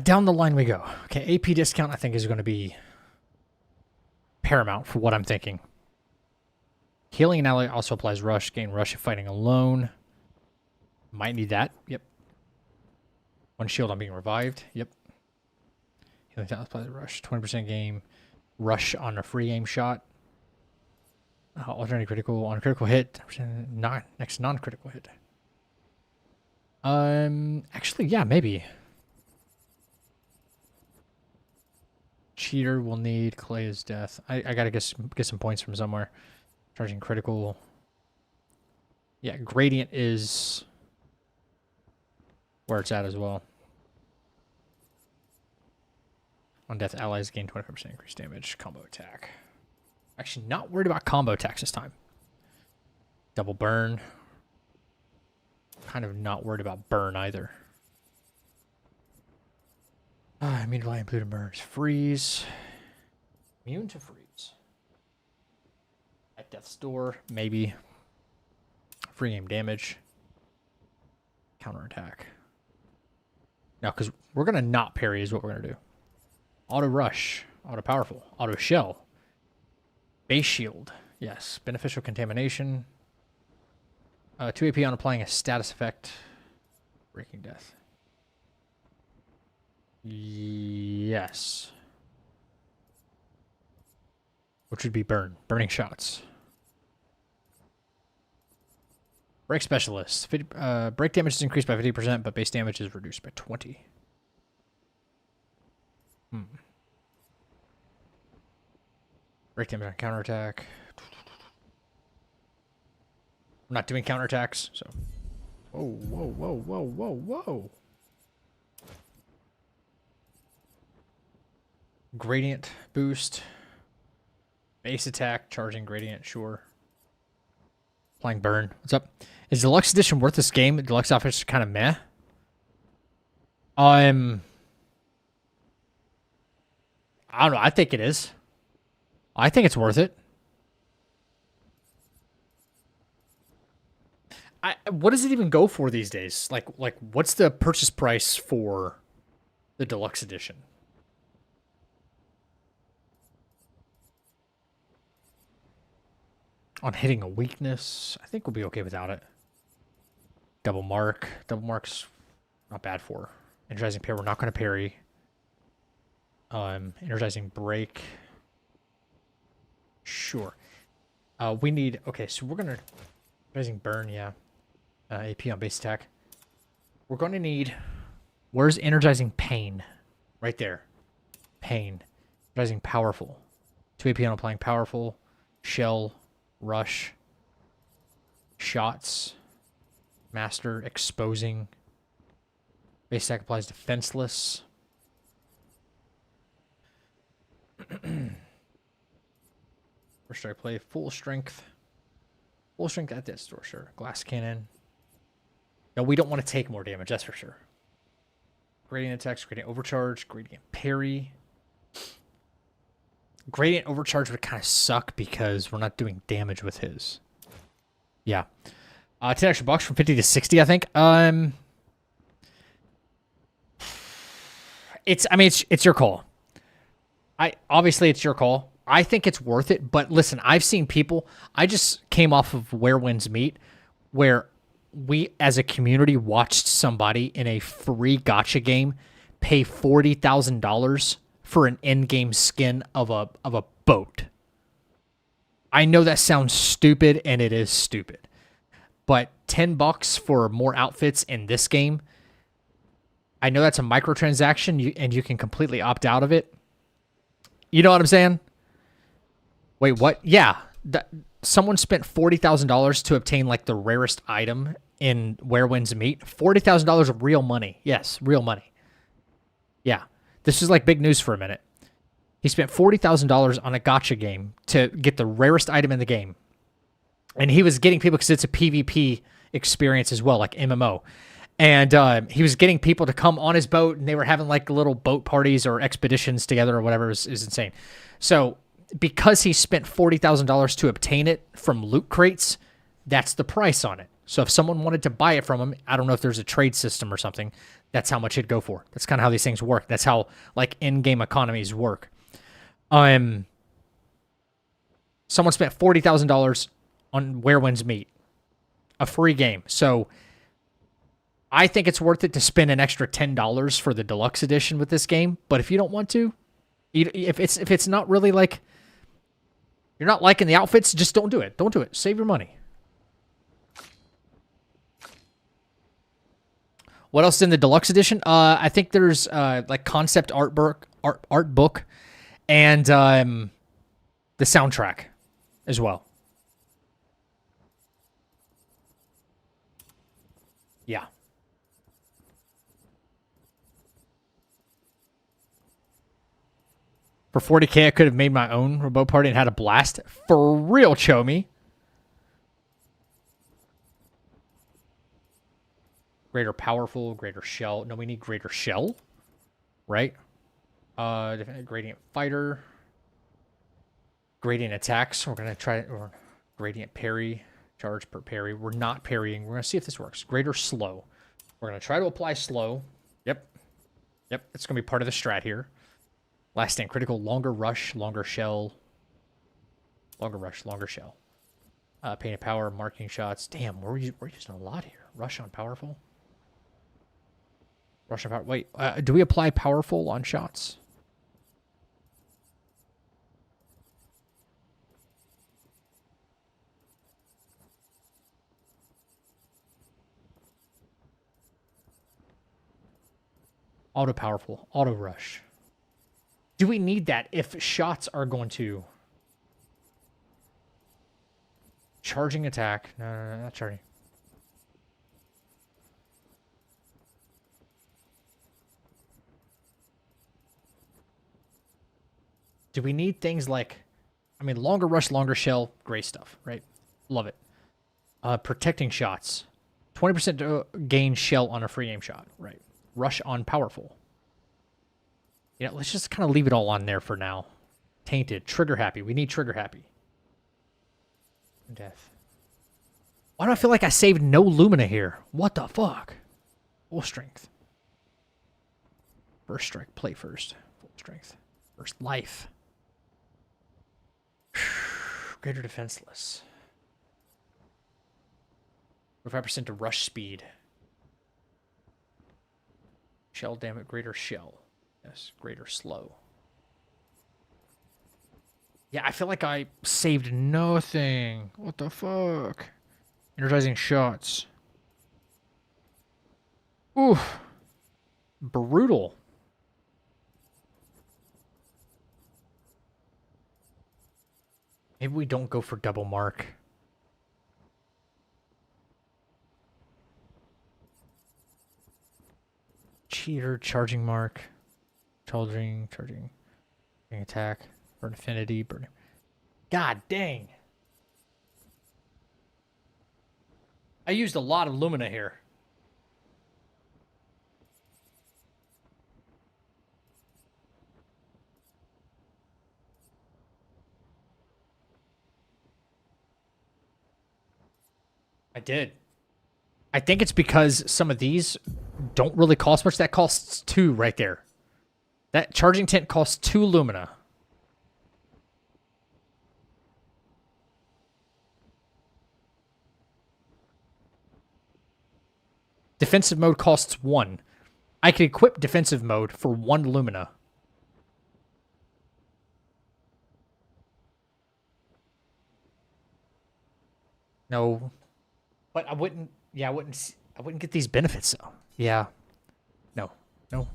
Down the line we go. Okay, AP discount I think is going to be paramount for what I'm thinking. Healing an ally also applies rush. Gain rush if fighting alone. Might need that. Yep. 1 shield on being revived. Yep. Healing talent applies rush. 20% game. Rush on a free aim shot. Alternating critical on a critical hit. Next non-critical hit. Actually, yeah, maybe. Cheater will need Kalea's death. I gotta get some points from somewhere. Charging critical. Yeah, gradient is where it's at as well. On death, allies gain 25% increased damage. Combo attack. Actually, not worried about combo attacks this time. Double burn. Kind of not worried about burn either. Immune to fly, including burns. Freeze. Immune to freeze. At death's door, maybe. Free aim damage. Counterattack. Now, because we're going to not parry is what we're going to do. Auto rush. Auto powerful. Auto shell. Base shield. Yes. Beneficial contamination. 2 AP on applying a status effect. Breaking death. Yes. Which would be burn. Burning shots. Break specialist. Break damage is increased by 50%, but base damage is reduced by 20. Break damage on counterattack. I'm not doing counterattacks, so. Whoa, whoa, whoa, whoa, whoa, whoa. Gradient boost. Base attack, charging gradient, sure. Applying burn. What's up? Is Deluxe Edition worth this game? Deluxe Office is kind of meh. I don't know. I think it is. I think it's worth it. What does it even go for these days? Like what's the purchase price for the Deluxe Edition? On hitting a weakness, I think we'll be okay without it. Double mark. Double mark's not bad for. Energizing parry, we're not going to parry. Energizing break. Sure. We need... Okay, so we're going to... Energizing burn, yeah. AP on base attack. We're going to need... Where's energizing pain? Right there. Pain. Energizing powerful. 2 AP on applying powerful. Shell. Rush. Shots. Master. Exposing. Base attack applies defenseless. Where should I play? Full strength. Full strength at this door, sure. Glass cannon. No, we don't want to take more damage, that's for sure. Gradient attacks, gradient overcharge, gradient parry. Gradient overcharge would kind of suck because we're not doing damage with his. Yeah. 10 extra bucks from 50 to 60, I think. It's your call. Obviously it's your call. I think it's worth it, but listen, I've seen people, I just came off of Where Winds Meet, where we as a community watched somebody in a free gacha game pay $40,000 for an in-game skin of a boat. I know that sounds stupid, and it is stupid. But $10 for more outfits in this game, I know that's a microtransaction, and you can completely opt out of it. You know what I'm saying? Wait, what? Yeah. Someone spent $40,000 to obtain, like, the rarest item in Where Winds Meet. $40,000 of real money. Yes, real money. Yeah. This is, like, big news for a minute. He spent $40,000 on a gacha game to get the rarest item in the game. And he was getting people, because it's a PvP experience as well, like MMO. And he was getting people to come on his boat, and they were having, like, little boat parties or expeditions together or whatever. Is insane. So because he spent $40,000 to obtain it from loot crates, that's the price on it. So if someone wanted to buy it from him, I don't know if there's a trade system or something, that's how much it'd go for. That's kind of how these things work. That's how, like, in-game economies work. Someone spent $40,000 on Where Winds Meet, a free game. So I think it's worth it to spend an extra $10 for the deluxe edition with this game. But if you don't want to, if it's not really, like, you're not liking the outfits, just don't do it. Don't do it. Save your money. What else is in the deluxe edition? I think there's like concept art book, and the soundtrack as well. Yeah. For 40K, I could have made my own robot party and had a blast. For real, Chomi. Greater powerful, greater shell. No, we need greater shell, right? Gradient fighter. Gradient attacks. We're going to try or gradient parry. Charge per parry. We're not parrying. We're going to see if this works. Greater slow. We're going to try to apply slow. Yep. Yep. It's going to be part of the strat here. Last stand critical. Longer rush. Longer shell. Longer rush. Longer shell. Painted power. Marking shots. Damn, we're using a lot here. Rush on powerful. Rush on power. Wait, do we apply powerful on shots? Auto powerful. Auto rush. Do we need that if shots are going to... Charging attack. No, not charging. Do we need things like I mean, longer rush, longer shell, great stuff, right? Love it. Protecting shots. 20% gain shell on a free aim shot, right? Rush on powerful. Yeah, let's just kind of leave it all on there for now. Tainted. Trigger happy. We need trigger happy. Death. Why do I feel like I saved no Lumina here? What the fuck? Full strength. First strike. Play first. Full strength. First life. Greater defenseless. 45% to rush speed. Shell damage. Greater shell. Yes. Greater slow. Yeah, I feel like I saved nothing. What the fuck? Energizing shots. Oof. Brutal. Maybe we don't go for double mark. Cheater, charging mark. Charging attack. Burn affinity. Burn. God dang. I used a lot of Lumina here. I did. I think it's because some of these don't really cost much. That costs 2 right there. That charging tent costs 2 Lumina. Defensive mode costs 1. I could equip defensive mode for 1 Lumina. No. But I wouldn't, yeah, I wouldn't get these benefits though. Yeah. No. No.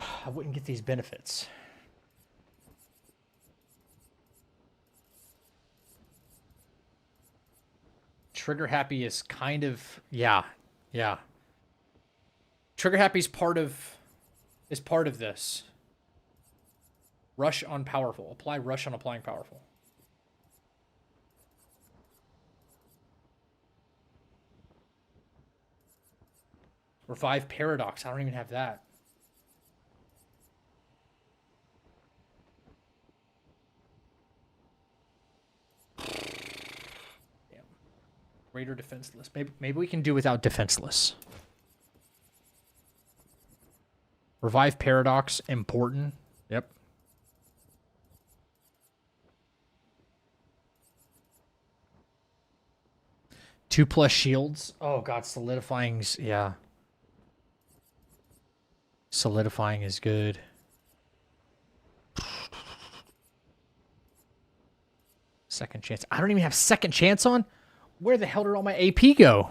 I wouldn't get these benefits. Trigger happy is kind of, yeah. Trigger happy is part of this. Rush on powerful. Apply rush on applying powerful. Revive paradox. I don't even have that. Damn. Greater defenseless. Maybe we can do without defenseless. Revive paradox. Important. Yep. Two plus shields. Oh god, solidifying's, yeah. Solidifying is good. Second chance. I don't even have second chance on? Where the hell did all my AP go?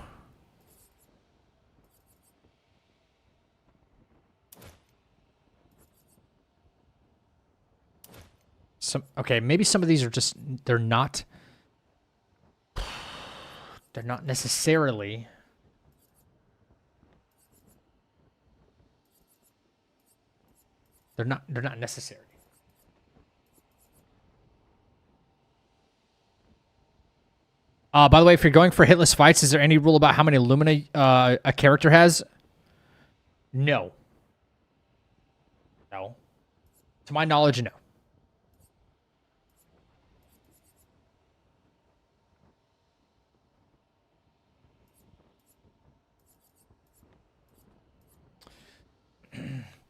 Okay, maybe some of these are just, they're not necessarily. They're not necessary. By the way, if you're going for hitless fights, is there any rule about how many Lumina a character has? No. No. To my knowledge, no.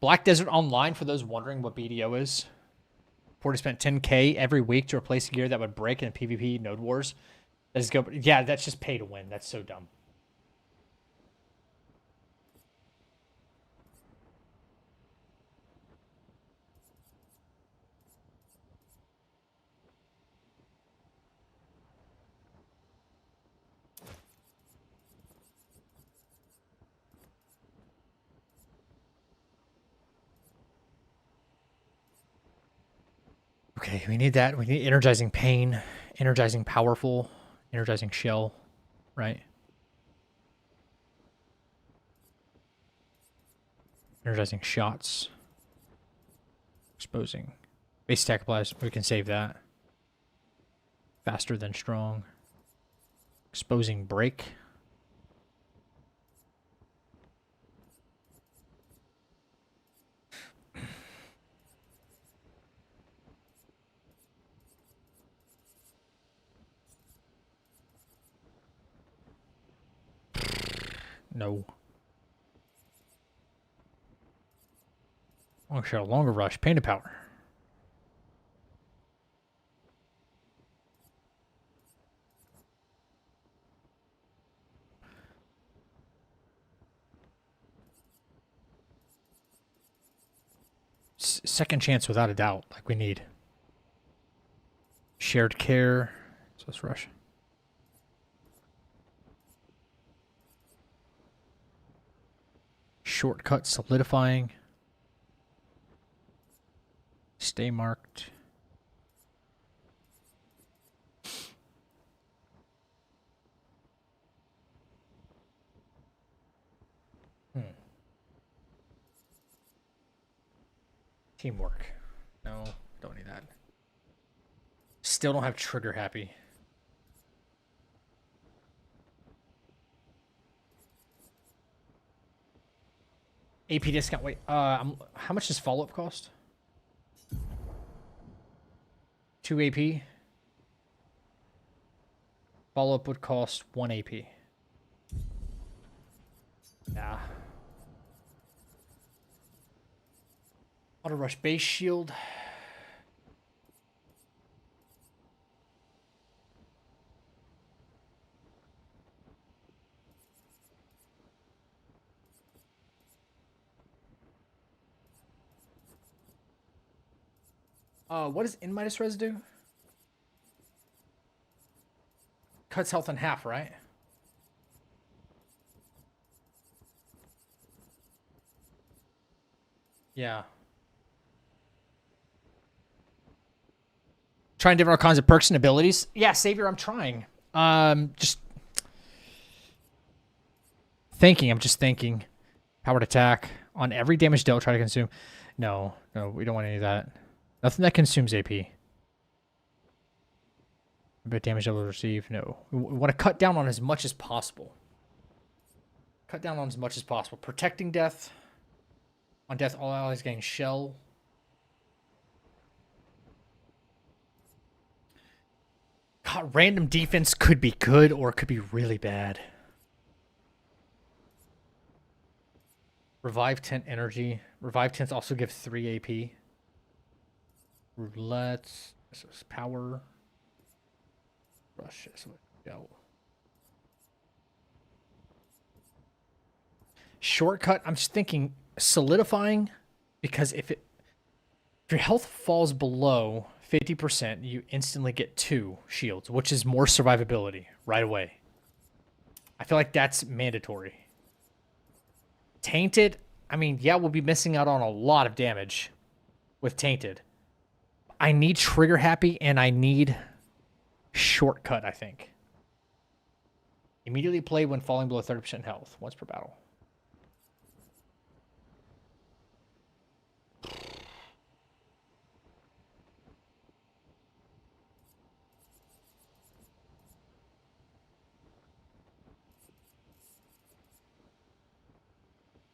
Black Desert Online, for those wondering what BDO is. Porter spent 10K every week to replace gear that would break in PvP Node Wars. Let's go. Yeah, that's just pay to win. That's so dumb. Okay, we need that. We need energizing pain, energizing powerful, energizing shell, right? Energizing shots, exposing Base attack applies. We can save that. Faster than strong. Exposing break. No. Long shot, longer rush, painted power. Second chance without a doubt, like we need. Shared care. So let's rush. Shortcut solidifying. Stay marked. Teamwork. No, don't need that. Still don't have trigger happy. AP discount. Wait, how much does follow-up cost? 2 AP. Follow-up would cost 1 AP. Nah. Auto rush base shield. What does in minus res do? Cuts health in half, right? Yeah. Trying different kinds of perks and abilities. Yeah, Savior, I'm trying. Just thinking. I'm just thinking. Powered attack on every damage dealt. Try to consume. No, we don't want any of that. Nothing that consumes AP. But damage that will receive. No, we want to cut down on as much as possible. Cut down on as much as possible. Protecting death. On death, all allies getting shell. God, random defense could be good or it could be really bad. Revive 10 energy. Revive 10s also give 3 AP. Roulette. This is power. Rush. So go. Shortcut. I'm just thinking solidifying, because if your health falls below 50%, you instantly get 2 shields, which is more survivability right away. I feel like that's mandatory. Tainted, I mean, yeah, we'll be missing out on a lot of damage with Tainted. I need trigger happy and I need shortcut, I think. Immediately play when falling below 30% health, once per battle.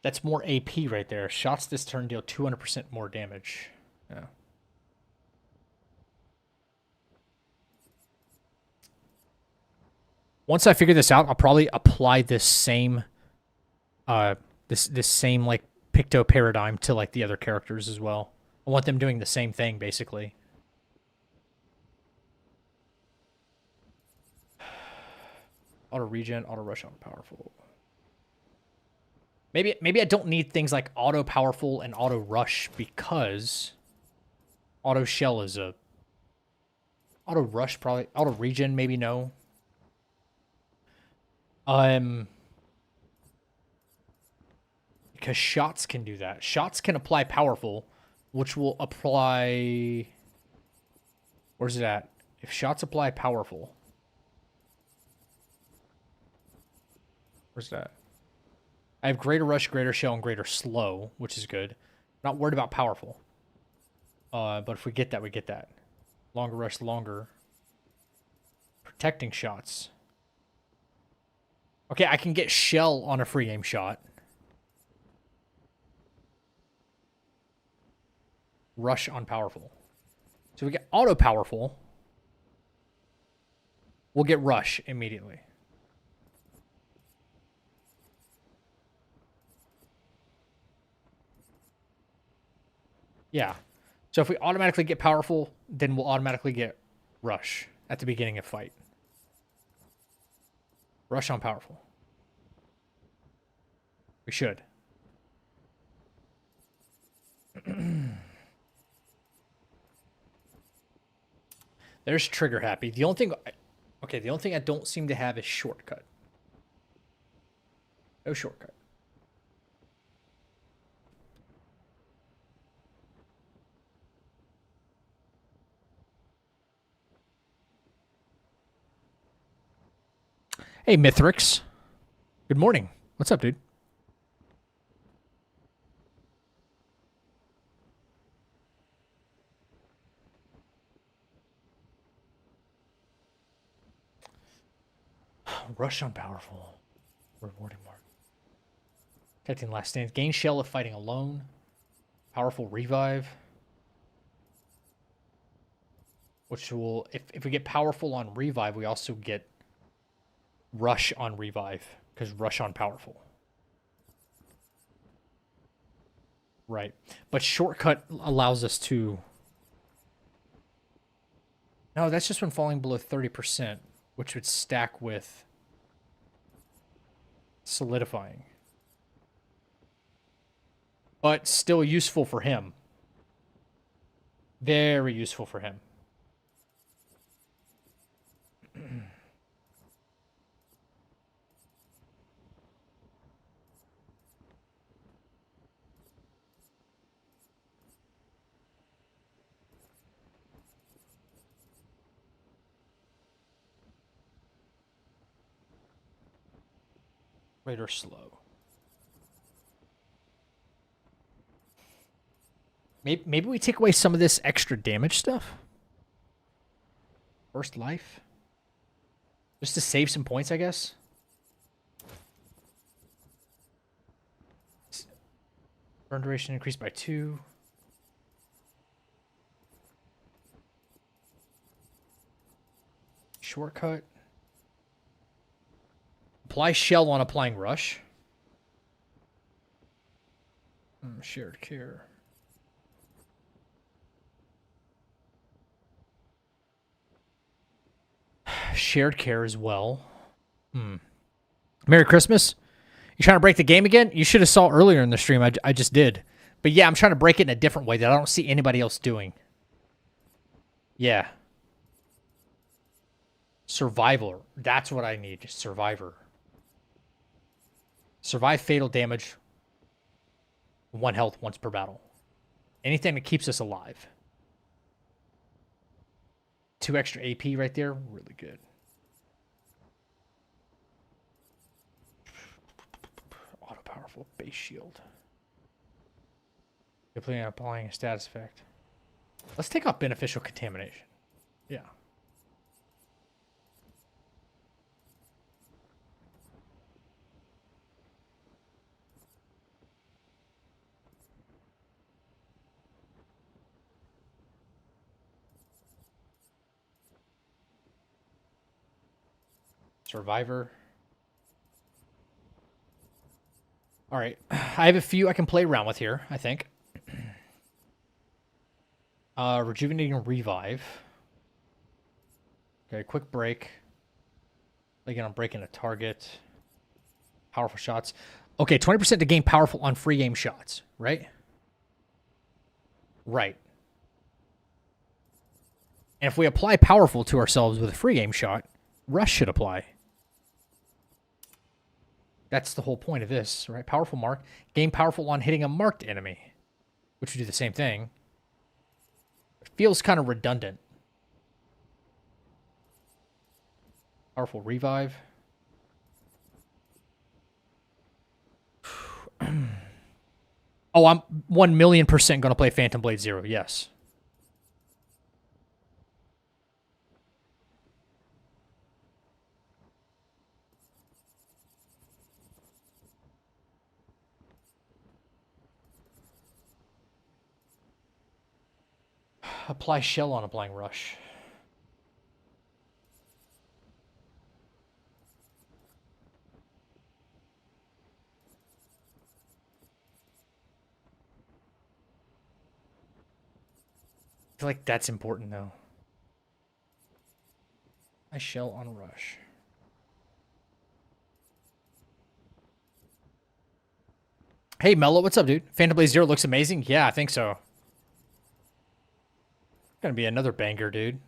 That's more AP right there. Shots this turn deal 200% more damage. Yeah. Once I figure this out, I'll probably apply this same this same like Picto paradigm to like the other characters as well. I want them doing the same thing basically. Auto regen, auto rush, auto powerful. Maybe I don't need things like auto powerful and auto rush because auto shell is a auto rush probably auto regen maybe no. Because shots can do that. Shots can apply powerful, which will apply. Where's it at? If shots apply powerful, where's that? I have greater rush, greater shell, and greater slow, which is good. Not worried about powerful. But if we get that, we get that. Longer rush, longer. Protecting shots. Okay, I can get shell on a free game shot. Rush on powerful. So we get auto powerful. We'll get rush immediately. Yeah. So if we automatically get powerful, then we'll automatically get rush at the beginning of fight. Rush on powerful. We should. There's trigger happy. The only thing, okay, the only thing I don't seem to have is shortcut. No shortcut. Hey, Mithrix. Good morning. What's up, dude? Rush on powerful. Rewarding mark. Protecting last stand. Gain shell if fighting alone. Powerful revive. Which will, if we get powerful on revive, we also get rush on revive. Because rush on powerful. Right. But shortcut allows us to... No, that's just when falling below 30%, which would stack with solidifying. But still useful for him. Very useful for him. Right or slow. Maybe we take away some of this extra damage stuff. First life. Just to save some points, I guess. Burn duration increased by 2. Shortcut. Apply shell on applying rush. Shared care. Shared care as well. Merry Christmas. You trying to break the game again? You should have saw earlier in the stream. I just did. But yeah, I'm trying to break it in a different way that I don't see anybody else doing. Yeah. Survivor. That's what I need. Survivor. Survive fatal damage. 1 health once per battle. Anything that keeps us alive. 2 extra AP right there. Really good. Auto powerful base shield. Completely applying a status effect. Let's take off beneficial contamination. Yeah. Survivor. All right. I have a few I can play around with here, I think. Rejuvenating revive. Okay, quick break. Again, I'm breaking a target. Powerful shots. Okay, 20% to gain powerful on free game shots, right? Right. And if we apply powerful to ourselves with a free game shot, rush should apply. That's the whole point of this, right? Powerful mark. Gain powerful on hitting a marked enemy, which would do the same thing. It feels kind of redundant. Powerful revive. Oh, I'm 1,000,000% going to play Phantom Blade 0. Yes. apply shell on applying rush. I feel like that's important though. I shell on rush. Hey Mello, what's up, dude? Phantom Blade Zero looks amazing. Yeah, I think so. Gonna be another banger, dude.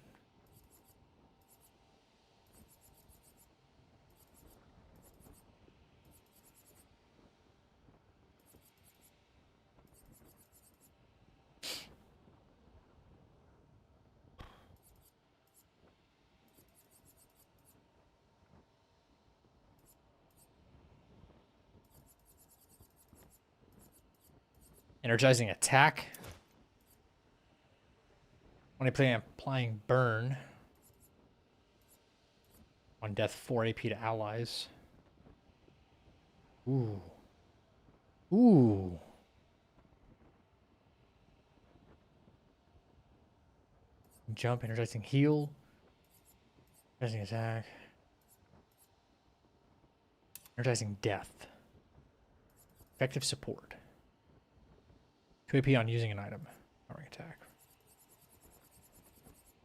Energizing attack. When I play, applying burn. On death, 4 AP to allies. Ooh. Ooh. Jump, energizing heal. Energizing attack. Energizing death. Effective support. 2 AP on using an item. Powering attack.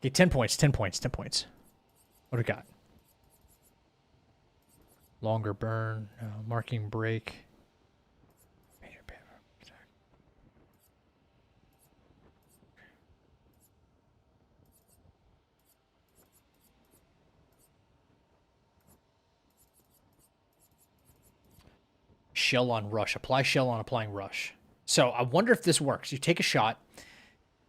Okay, 10 points, 10 points, 10 points. What do we got? Longer burn, marking break. Shell on rush. Apply shell on applying rush. So I wonder if this works. You take a shot.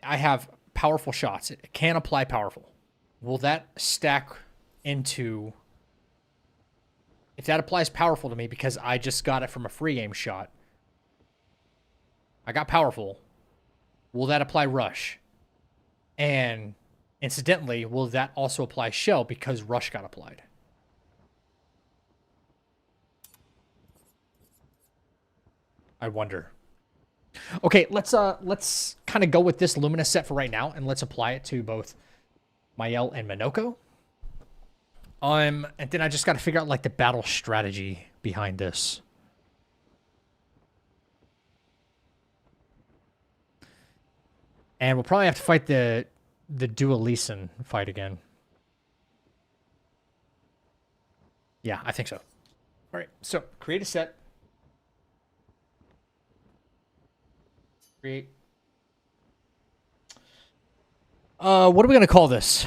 I have powerful shots. It can apply powerful. Will that stack into... If that applies powerful to me because I just got it from a free game shot. I got powerful. Will that apply rush? And incidentally, will that also apply shell because rush got applied? I wonder. Okay, let's kind of go with this Lumina set for right now, and let's apply it to both Mael and Minoko. And then I just got to figure out like the battle strategy behind this. And we'll probably have to fight the Dualison fight again. Yeah, I think so. All right, so create a set. Create. What are we gonna call this?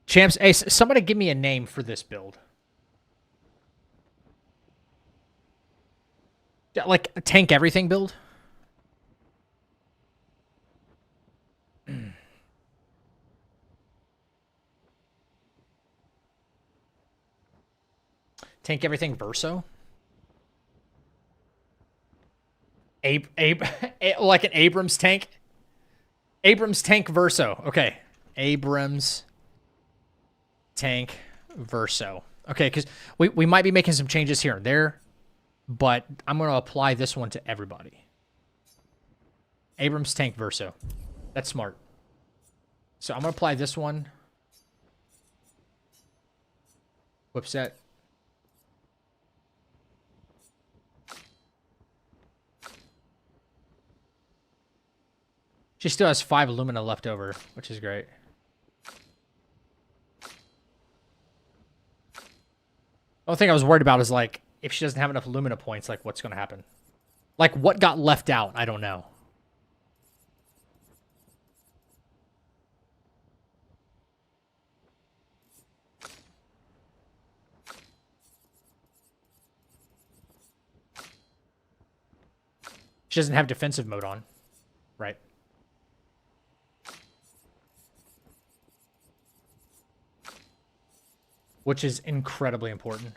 Champs, hey, somebody give me a name for this build. Yeah, like a tank everything build. Tank everything verso. Like an Abrams tank. Abrams tank verso. Okay. Abrams tank verso. Okay, because we might be making some changes here and there, but I'm going to apply this one to everybody. Abrams tank verso. That's smart. So I'm going to apply this one. Whip set. She still has 5 Lumina left over, which is great. The only thing I was worried about is, like, if she doesn't have enough Lumina points, like, what's going to happen? Like, what got left out? I don't know. She doesn't have defensive mode on, right? Which is incredibly important.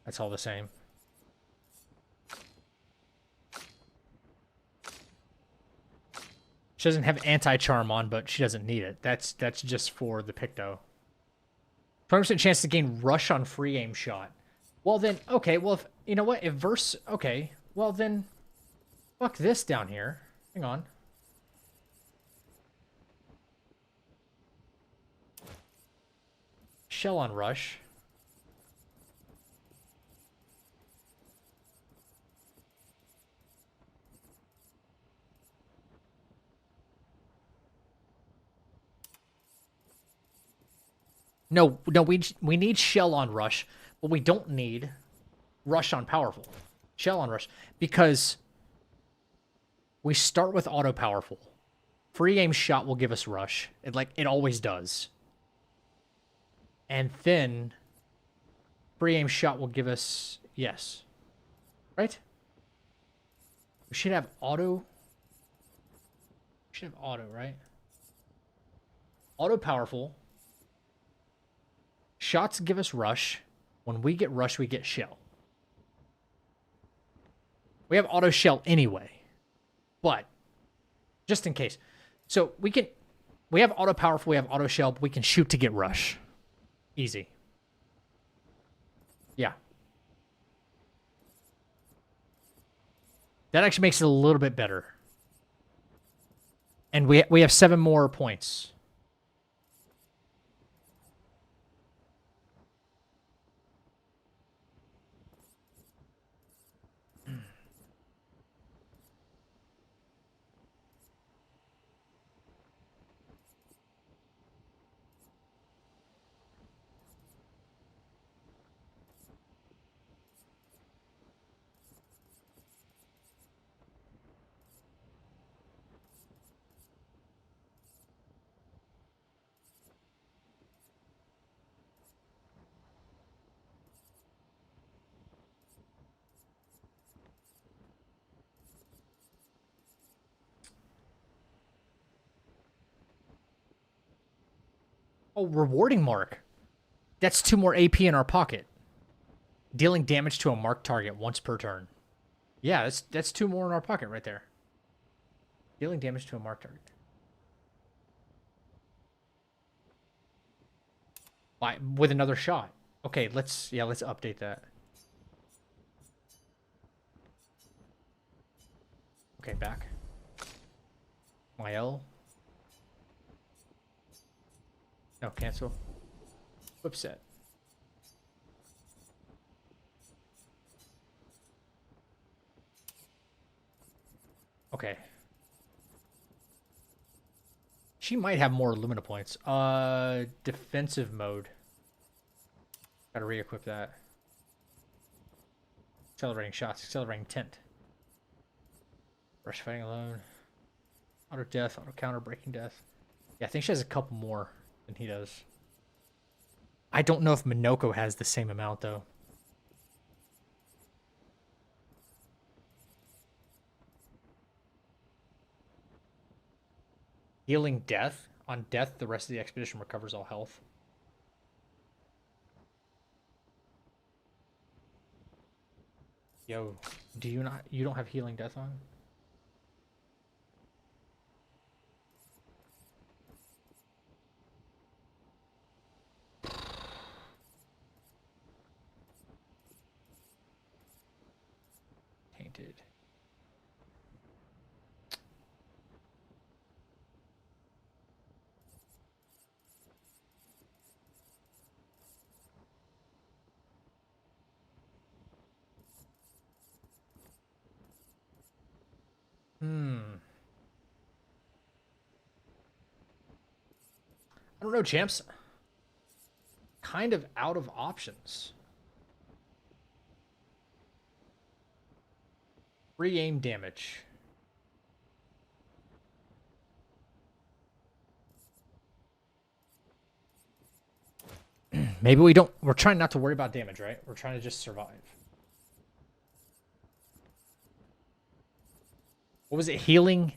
That's all the same. She doesn't have anti-charm on, but she doesn't need it. That's just for the Picto. 20% chance to gain rush on free aim shot. Well then, okay, well, if, you know what? If verse, okay, well then, fuck this down here. Hang on. shell on rush. No, we need shell on rush, but we don't need rush on powerful. Shell on rush, because we start with auto powerful. Free aim shot will give us rush. It always does. And then free aim shot will give us yes. Right? We should have auto. We should have auto, right? Auto powerful. Shots give us rush. When we get rush, we get shell. We have auto shell anyway. But just in case. So we have auto powerful, we have auto shell, but we can shoot to get rush. Easy. Yeah. That actually makes it a little bit better. And we have 7 more points. Oh, rewarding mark. That's 2 more AP in our pocket. Dealing damage to a marked target once per turn. Yeah, that's 2 more in our pocket right there. Dealing damage to a marked target. With another shot. Okay, let's update that. Okay, back. My L. No, cancel. Whip set. Okay. She might have more Illumina points. Defensive mode. Gotta re-equip that. Accelerating shots, accelerating tent. Rush fighting alone. Auto death, auto counter, breaking death. Yeah, I think she has a couple more than he does. I don't know if Minoko has the same amount, though. Healing death. On death, the rest of the expedition recovers all health. Yo, you don't have healing death on? Tainted. I don't know, champs. Kind of out of options. Free aim damage. Maybe we don't. We're trying not to worry about damage, right? We're trying to just survive. What was it? Healing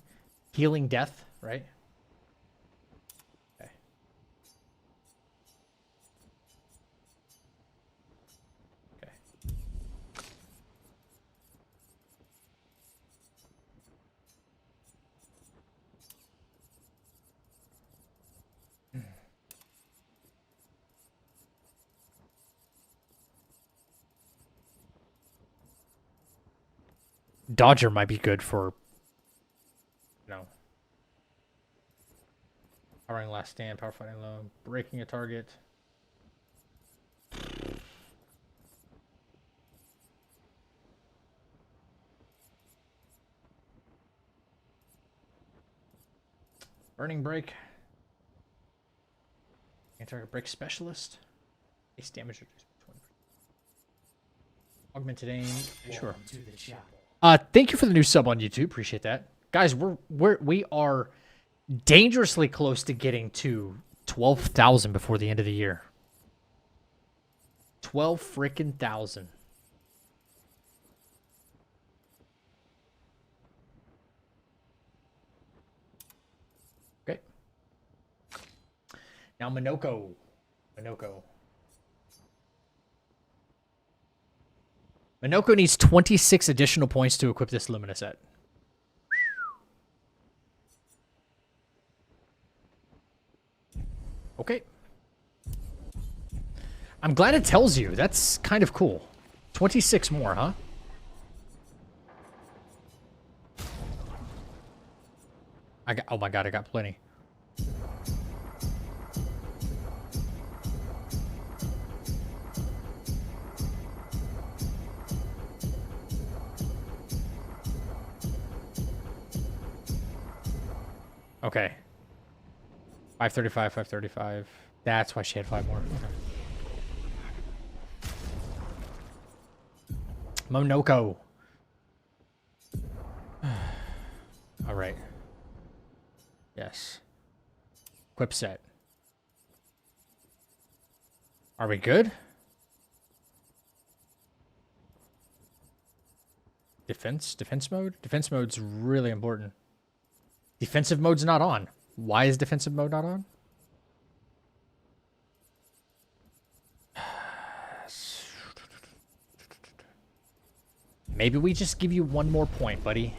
death, right? Okay. Okay. Dodger might be good for, powering last stand, power fighting alone, breaking a target. Burning break. Anti-target break specialist. Base damage reduced by 20%. Augmented aim. Sure. Thank you for the new sub on YouTube. Appreciate that. Guys, we are dangerously close to getting to 12,000 before the end of the year. 12 freaking thousand. Okay. Now Minoko. Minoko needs 26 additional points to equip this Lumina set. Okay. I'm glad it tells you. That's kind of cool. 26 more, huh? Oh my god, I got plenty. Okay. 535, 535. That's why she had 5 more. Okay. Monoko. All right. Yes. Equip set. Are we good? Defense mode? Defense mode's really important. Defensive mode's not on. Why is defensive mode not on? Maybe we just give you 1 more point, buddy.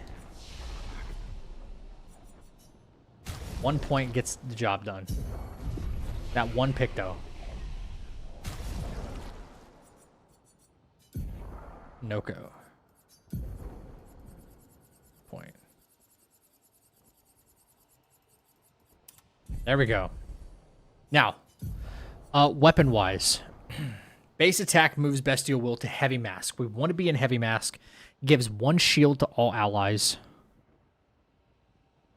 1 point gets the job done. That 1 pick, though. Noko. Point. There we go. Now, weapon-wise. Base attack moves Bestial Will to Heavy Mask. We want to be in Heavy Mask. Gives 1 shield to all allies.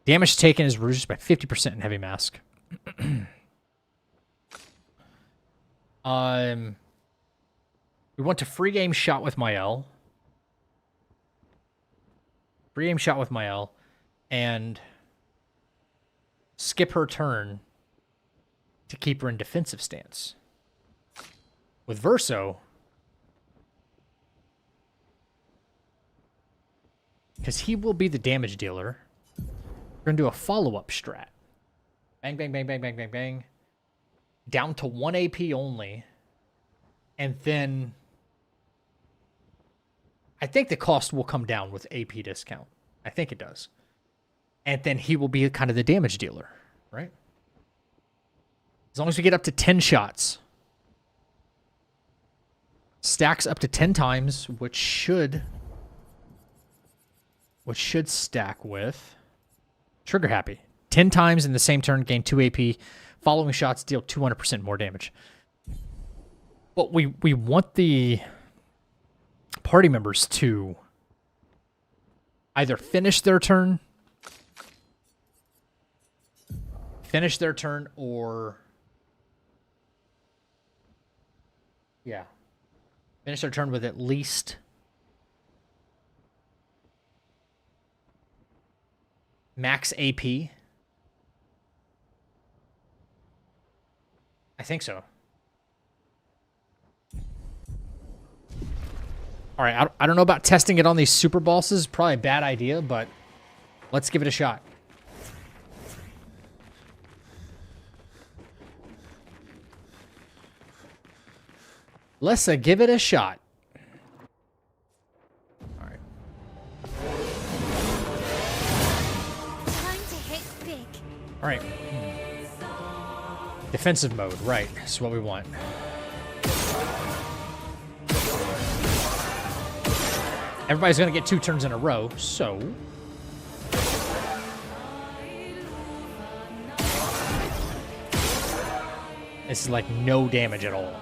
Damage taken is reduced by 50% in Heavy Mask. We want to free game shot with Mael. Free game shot with Mael. And skip her turn to keep her in defensive stance. With Verso, because he will be the damage dealer, we're going to do a follow-up strat. Bang, bang, bang, bang, bang, bang, bang. Down to 1 AP only. And then I think the cost will come down with AP discount. I think it does. And then he will be kind of the damage dealer, right? As long as we get up to 10 shots. Stacks up to 10 times, which should stack with Trigger Happy. 10 times in the same turn, gain 2 AP. Following shots deal 200% more damage. But we want the party members to either finish their turn or finish their turn with at least max AP. I think so. All right, I don't know about testing it on these super bosses. Probably a bad idea, but let's give it a shot. Let's give it a shot. All right. Time to hit big. All right. Defensive mode, right. That's what we want. Everybody's going to get 2 turns in a row, so... This is like no damage at all.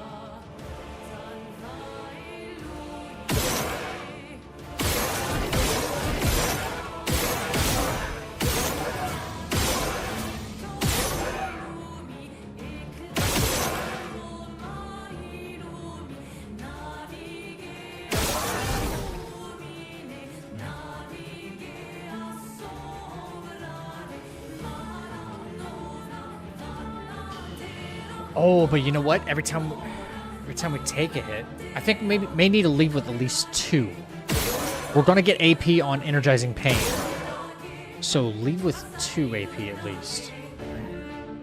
Oh, but you know what? Every time we take a hit, I think maybe may need to leave with at least 2. We're gonna get AP on energizing pain, so leave with 2 AP at least.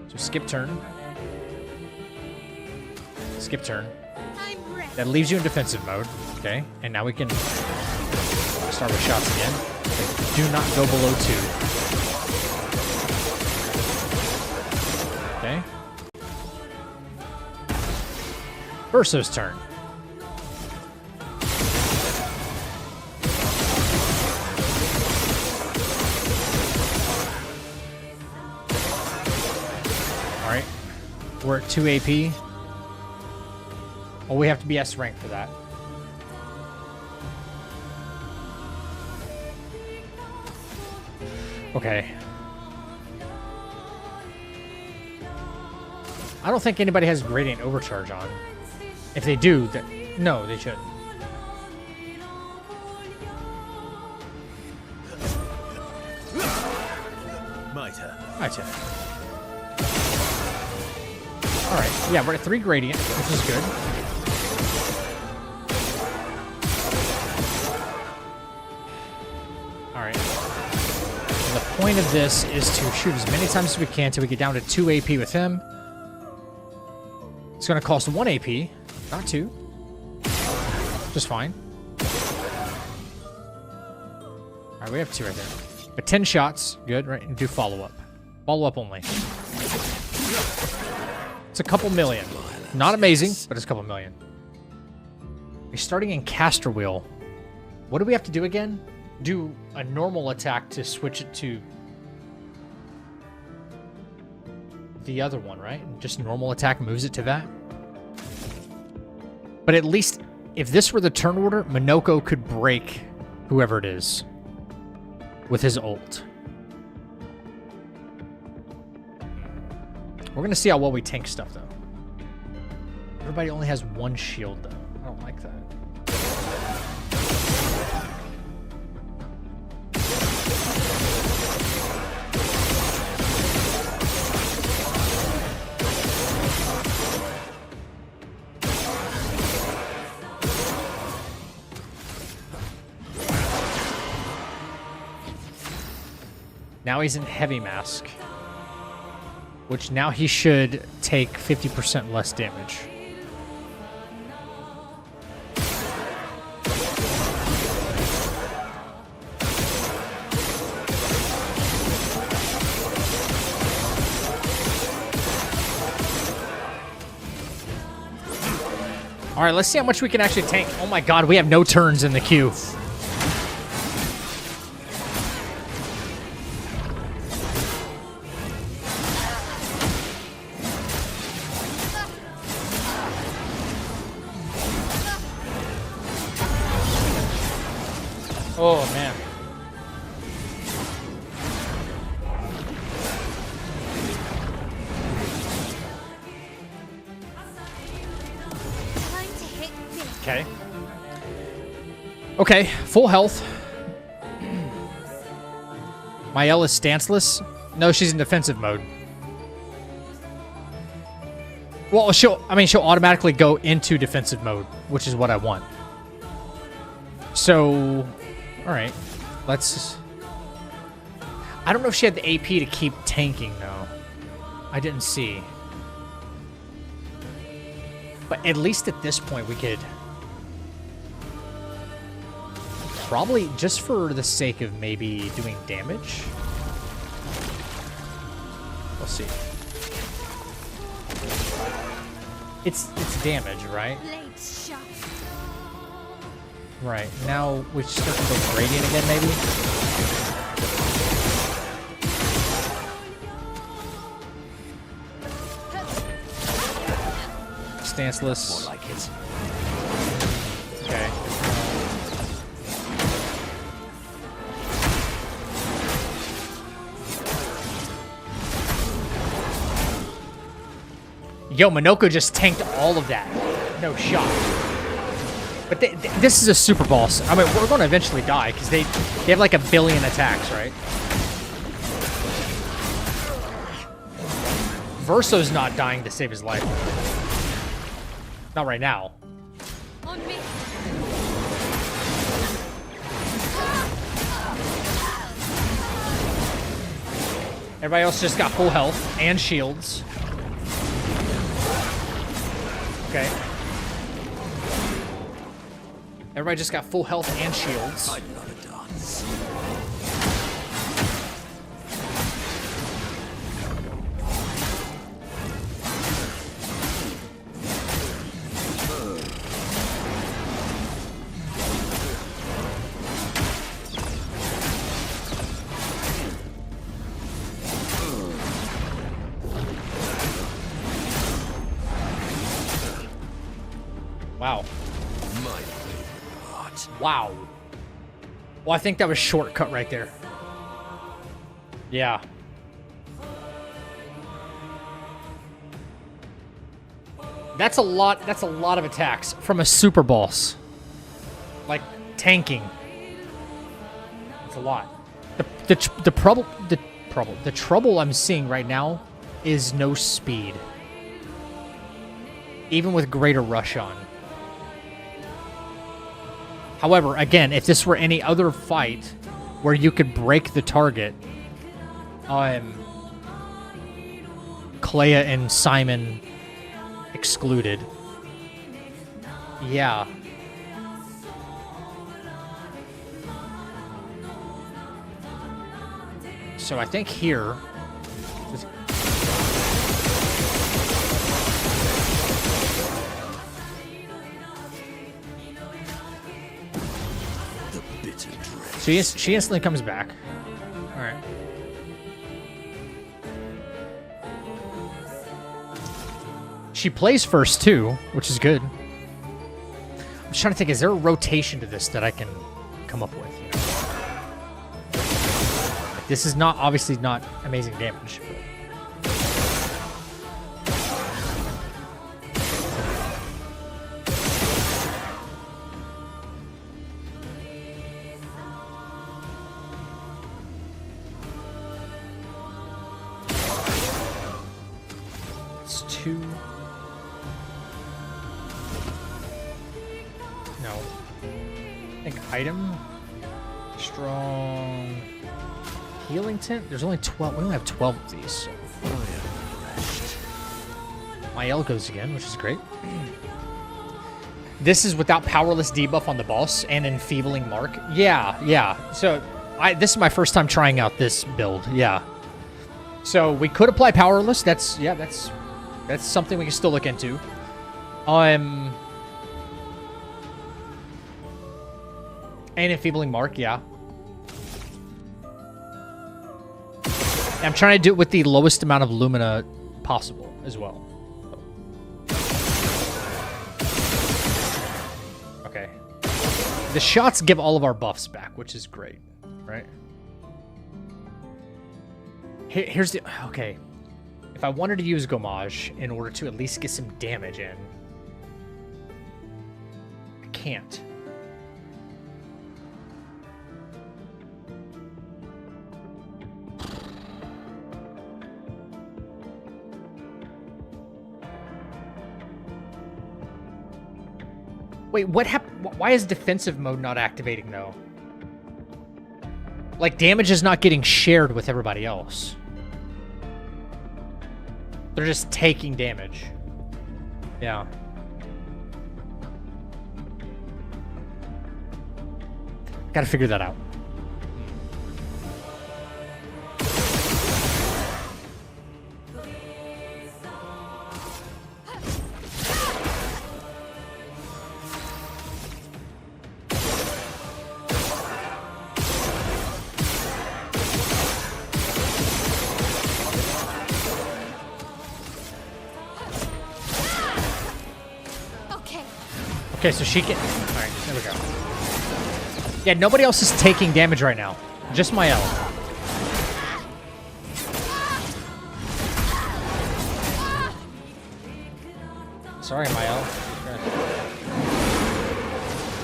So skip turn. Skip turn. I'm ready. That leaves you in defensive mode. Okay, and now we can start with shots again. But do not go below 2. Okay. Verso's turn. Alright. We're at 2 AP. Well, we have to be S rank for that. Okay. I don't think anybody has gradient overcharge on. If they do, no, they shouldn't. My turn. My turn. Alright, yeah, we're at 3 gradient, which is good. Alright. The point of this is to shoot as many times as we can till we get down to 2 AP with him. It's going to cost 1 AP, not 2. Just fine. Alright, we have 2 right there. But 10 shots, good, right? And do follow-up. Follow-up only. It's a couple million. Not amazing, but it's a couple million. We're starting in caster wheel. What do we have to do again? Do a normal attack to switch it to the other one, right? Just normal attack moves it to that. But at least if this were the turn order, Minoko could break whoever it is with his ult. We're going to see how well we tank stuff, though. Everybody only has 1 shield, though. I don't like that. Now he's in heavy mask, which now he should take 50% less damage. All right, let's see how much we can actually tank. Oh my god, we have no turns in the queue. Oh, man. Time to hit big. Okay. Okay, full health. Mael is stanceless. No, she's in defensive mode. Well, she'll automatically go into defensive mode, which is what I want. So, all right, let's... I don't know if she had the AP to keep tanking, though. I didn't see. But at least at this point, we could... Probably, just for the sake of maybe doing damage. We'll see. It's damage, right? Blades sharp. Right, now we start to go gradient again, maybe? Stanceless. More like it. Okay. Yo, Minoko just tanked all of that. No shot. But this is a super boss. I mean, we're going to eventually die because they have like 1 billion attacks, right? Verso's not dying to save his life. Not right now. On me. Everybody else just got full health and shields. Okay. Everybody just got full health and shields. I'm not a dance. Wow. My favorite part. Wow. Well, I think that was shortcut right there. Yeah. That's a lot of attacks from a super boss. Like tanking. It's a lot. The trouble I'm seeing right now is no speed. Even with greater rush on. However, again, if this were any other fight where you could break the target, Clea and Simon excluded. Yeah. So I think here... The bitter dread. She instantly comes back. All right. She plays first too, which is good. I'm just trying to think, is there a rotation to this that I can come up with? You know? Like, this is not obviously not amazing damage. But... It's 2. No. I think item. Strong. Healing tent? There's only 12. We only have 12 of these. So. My L goes again, which is great. This is without powerless debuff on the boss and enfeebling mark. Yeah. So this is my first time trying out this build. Yeah. So we could apply powerless. That's something we can still look into. And enfeebling mark, yeah. I'm trying to do it with the lowest amount of Lumina possible as well. Okay. The shots give all of our buffs back, which is great, right? Here's the... Okay. If I wanted to use Gommage in order to at least get some damage in, I can't. Wait, what happened? Why is defensive mode not activating, though? Like, damage is not getting shared with everybody else. They're just taking damage. Yeah. Gotta figure that out. Okay, so she can... Alright, there we go. Yeah, nobody else is taking damage right now. Just my L. Sorry, my L.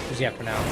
Who's he after now?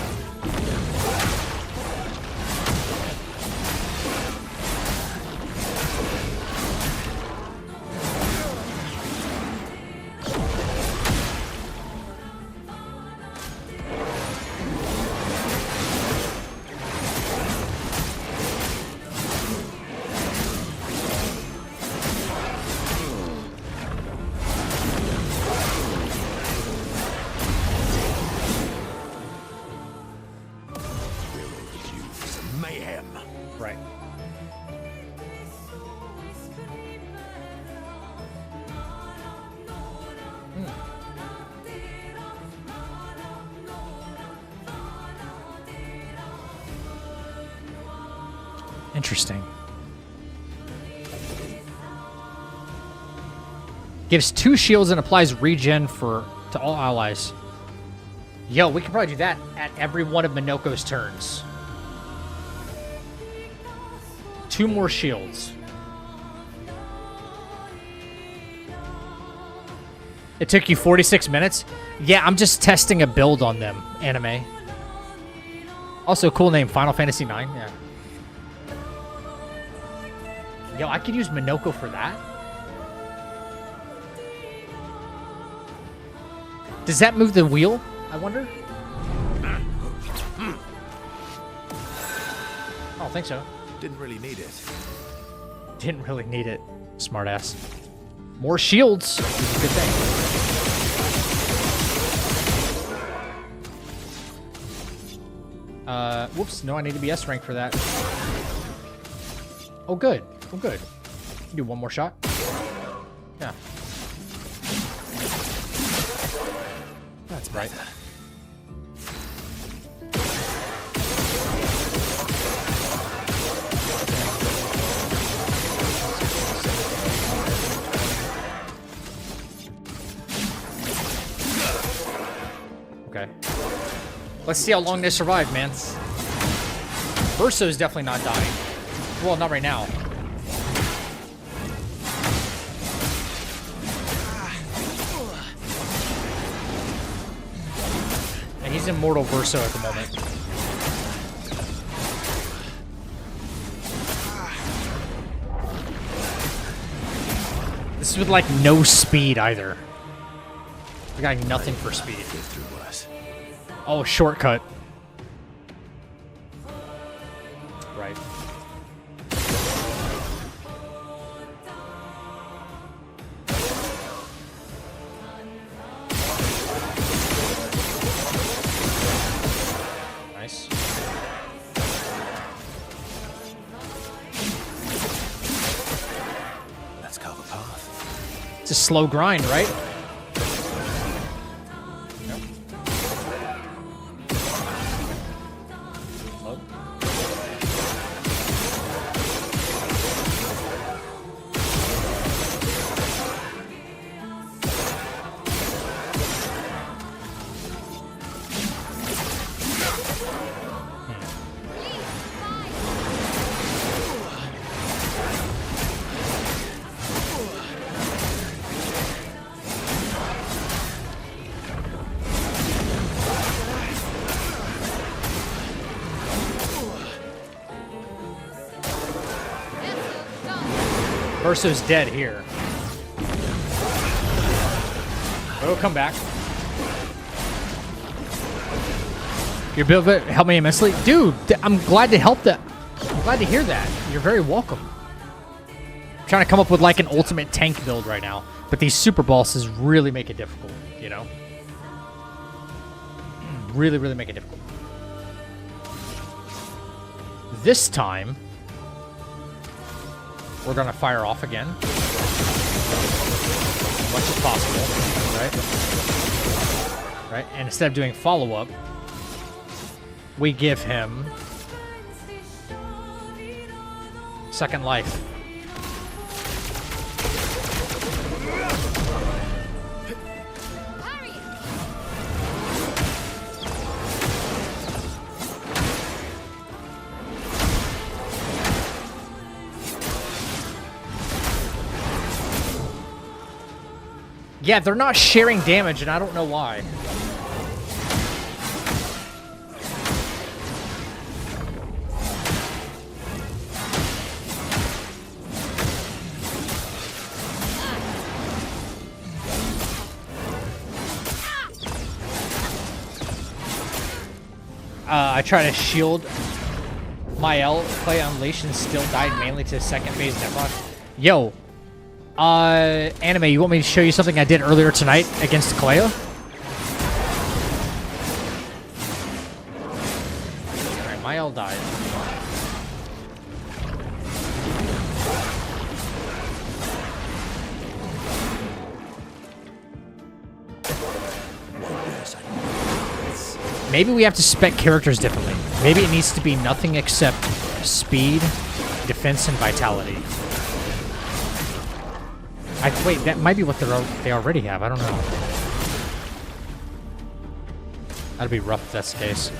Interesting. Gives 2 shields and applies regen to all allies. Yo, we could probably do that at every one of Minoko's turns. 2 more shields. It took you 46 minutes? Yeah, I'm just testing a build on them, anime. Also, cool name, Final Fantasy IX. Yeah. Yo, I could use Minoko for that. Does that move the wheel, I wonder? I don't think so. Didn't really need it. Didn't really need it. Smartass. More shields is a good thing. Whoops. No, I need to be S rank for that. Oh, good. Oh, good. Do one more shot. Yeah. That's right. Okay. Let's see how long they survive, man. Verso's definitely not dying. Well, not right now. And he's immortal Verso at the moment. This is with like no speed either. We got nothing for speed. Oh, shortcut. Right. Nice. Let's carve a path. It's a slow grind, right? Verso's dead here. Oh, come back. Your build helped me immensely. Dude, I'm glad to help that. I'm glad to hear that. You're very welcome. I'm trying to come up with like an ultimate tank build right now. But these super bosses really make it difficult, you know? Really, really make it difficult. This time, we're gonna fire off again. As much as possible, right? Right, and instead of doing follow-up, we give him second life. Yeah, they're not sharing damage, and I don't know why. I try to shield my L, play Unleashed, and still died mainly to second phase Nemrod. Yo. Anime, you want me to show you something I did earlier tonight against Clea? Alright, my L died. Maybe we have to spec characters differently. Maybe it needs to be nothing except speed defense and vitality. Wait, that might be what they already have. I don't know. That'd be rough if that's the case.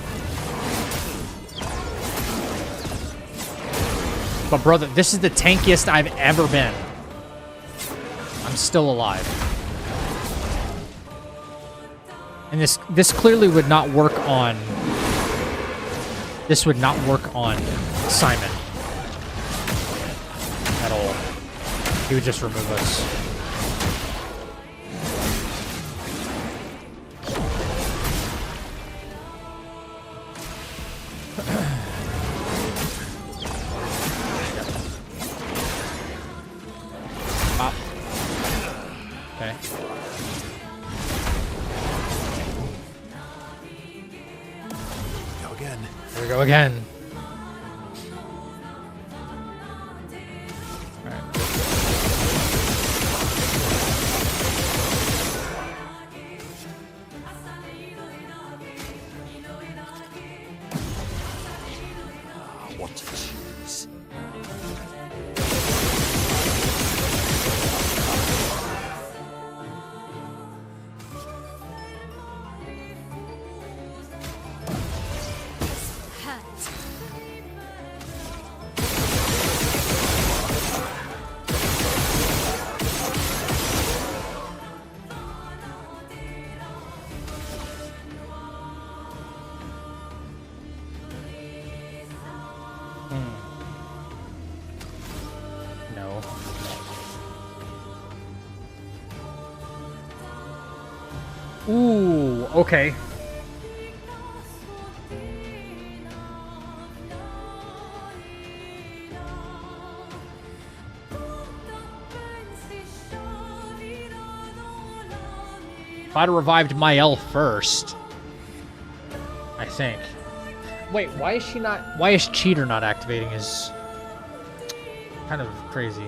But brother, this is the tankiest I've ever been. I'm still alive. And this clearly would not work on... This would not work on Simon. At all. He would just remove us. Okay. Go again. Here we go again. Alright. What to choose? Hurt. No. Ooh, okay. If I'd have revived my elf first, I think. Wait, why is she not... Why is Cheater not activating his... Kind of crazy.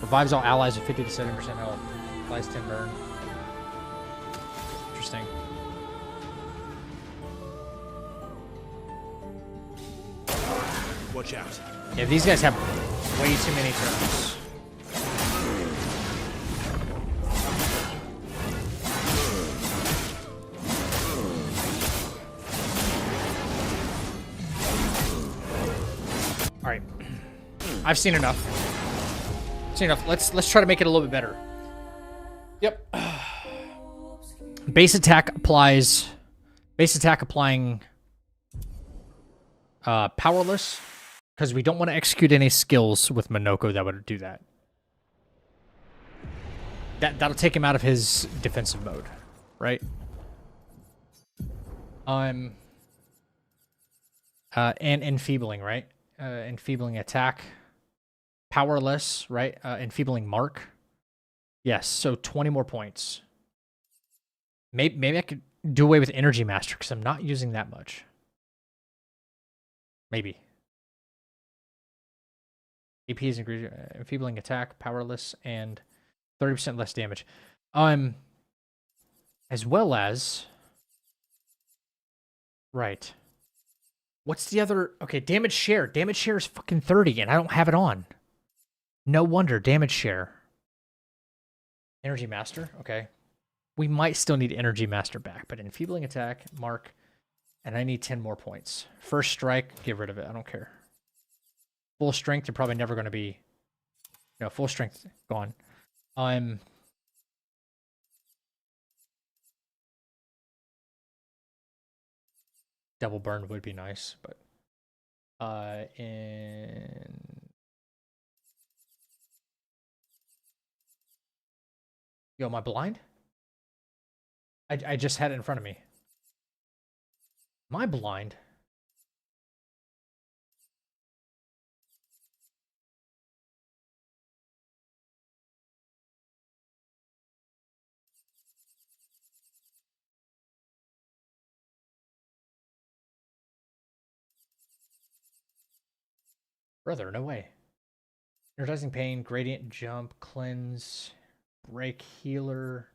Revives all allies with 50 to 70% health. Applies 10 burn. Interesting. Watch out. Yeah, these guys have way too many turns. All right, I've seen enough. Seen enough. Let's try to make it a little bit better. Yep. Base attack applies. Base attack applying. Powerless, because we don't want to execute any skills with Minoko that would do that. That'll take him out of his defensive mode, right? And enfeebling, right? Enfeebling attack. Powerless, right? Enfeebling mark. Yes, so 20 more points. Maybe I could do away with Energy Master because I'm not using that much. Maybe. AP is enfeebling attack, powerless, and 30% less damage. As well as... Right. What's the other... Okay, damage share. Damage share is fucking 30, and I don't have it on. No wonder. Damage share. Energy Master? Okay. We might still need Energy Master back, but enfeebling attack, mark, and I need 10 more points. First strike, get rid of it. I don't care. Full strength, you're probably never going to be... No, full strength, gone. Double burn would be nice, but... Yo, am I blind? I just had it in front of me. Am I blind? Brother, no way. Energizing pain, gradient jump, cleanse, break, healer.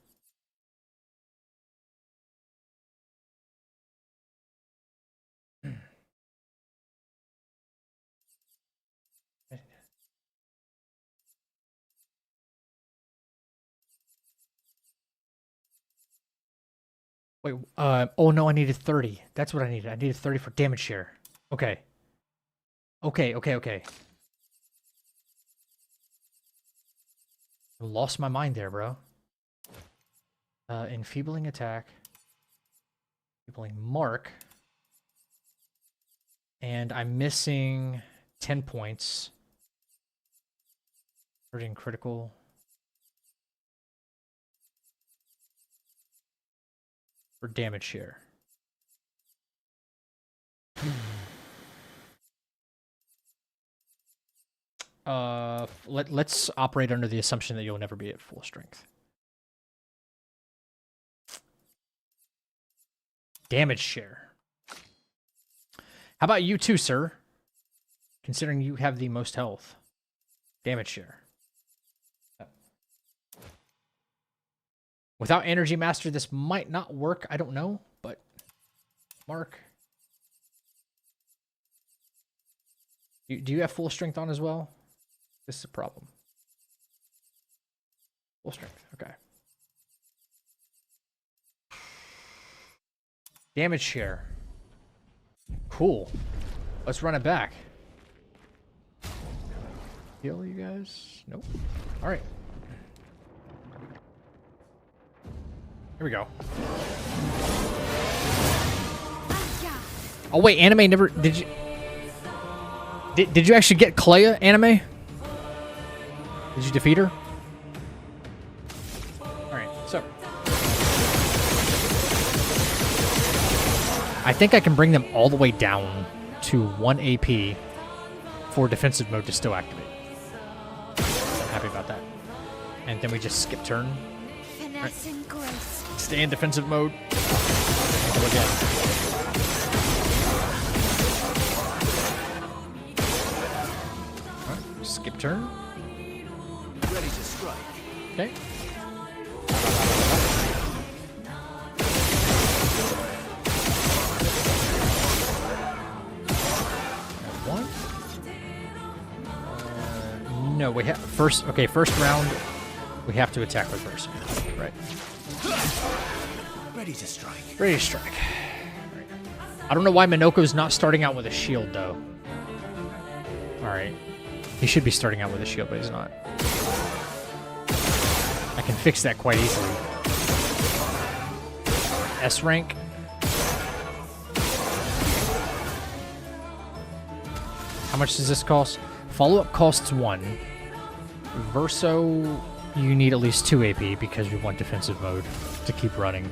Wait, oh no, I needed 30. That's what I needed. I needed 30 for damage share. Okay. Okay. I lost my mind there, bro. Enfeebling attack. Enfeebling mark. And I'm missing 10 points. Hurting critical. For damage share. Let's operate under the assumption that you'll never be at full strength. Damage share. How about you too, sir? Considering you have the most health. Damage share. Without Energy Master, this might not work. I don't know, but Mark. Do you have full strength on as well? This is a problem. Full strength, okay. Damage share. Cool. Let's run it back. Heal you guys? Nope. All right. Here we go. Oh wait, anime never did you? Did you actually get Clea, anime? Did you defeat her? Alright, so. I think I can bring them all the way down to 1 AP for defensive mode to still activate. I'm happy about that. And then we just skip turn. Finesse and grace. Stay in defensive mode. And go again. Alright, skip turn. Ready to strike. Okay. One. No, we have first. Okay, first round. We have to attack with first. Right. Ready to strike. Ready to strike. Right. I don't know why Minoko's not starting out with a shield though. All right. He should be starting out with a shield, but he's not. I can fix that quite easily. S rank. How much does this cost? Follow-up costs 1. Verso, you need at least 2 AP because we want defensive mode to keep running.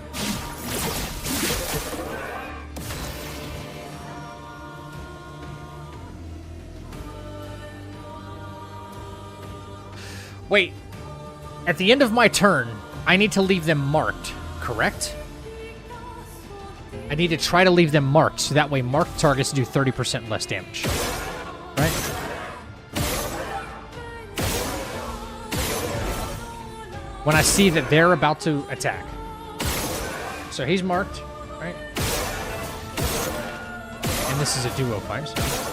Wait. At the end of my turn, I need to leave them marked, correct? I need to try to leave them marked, so that way marked targets do 30% less damage. Right? When I see that they're about to attack. So he's marked, right? And this is a duo fight, so...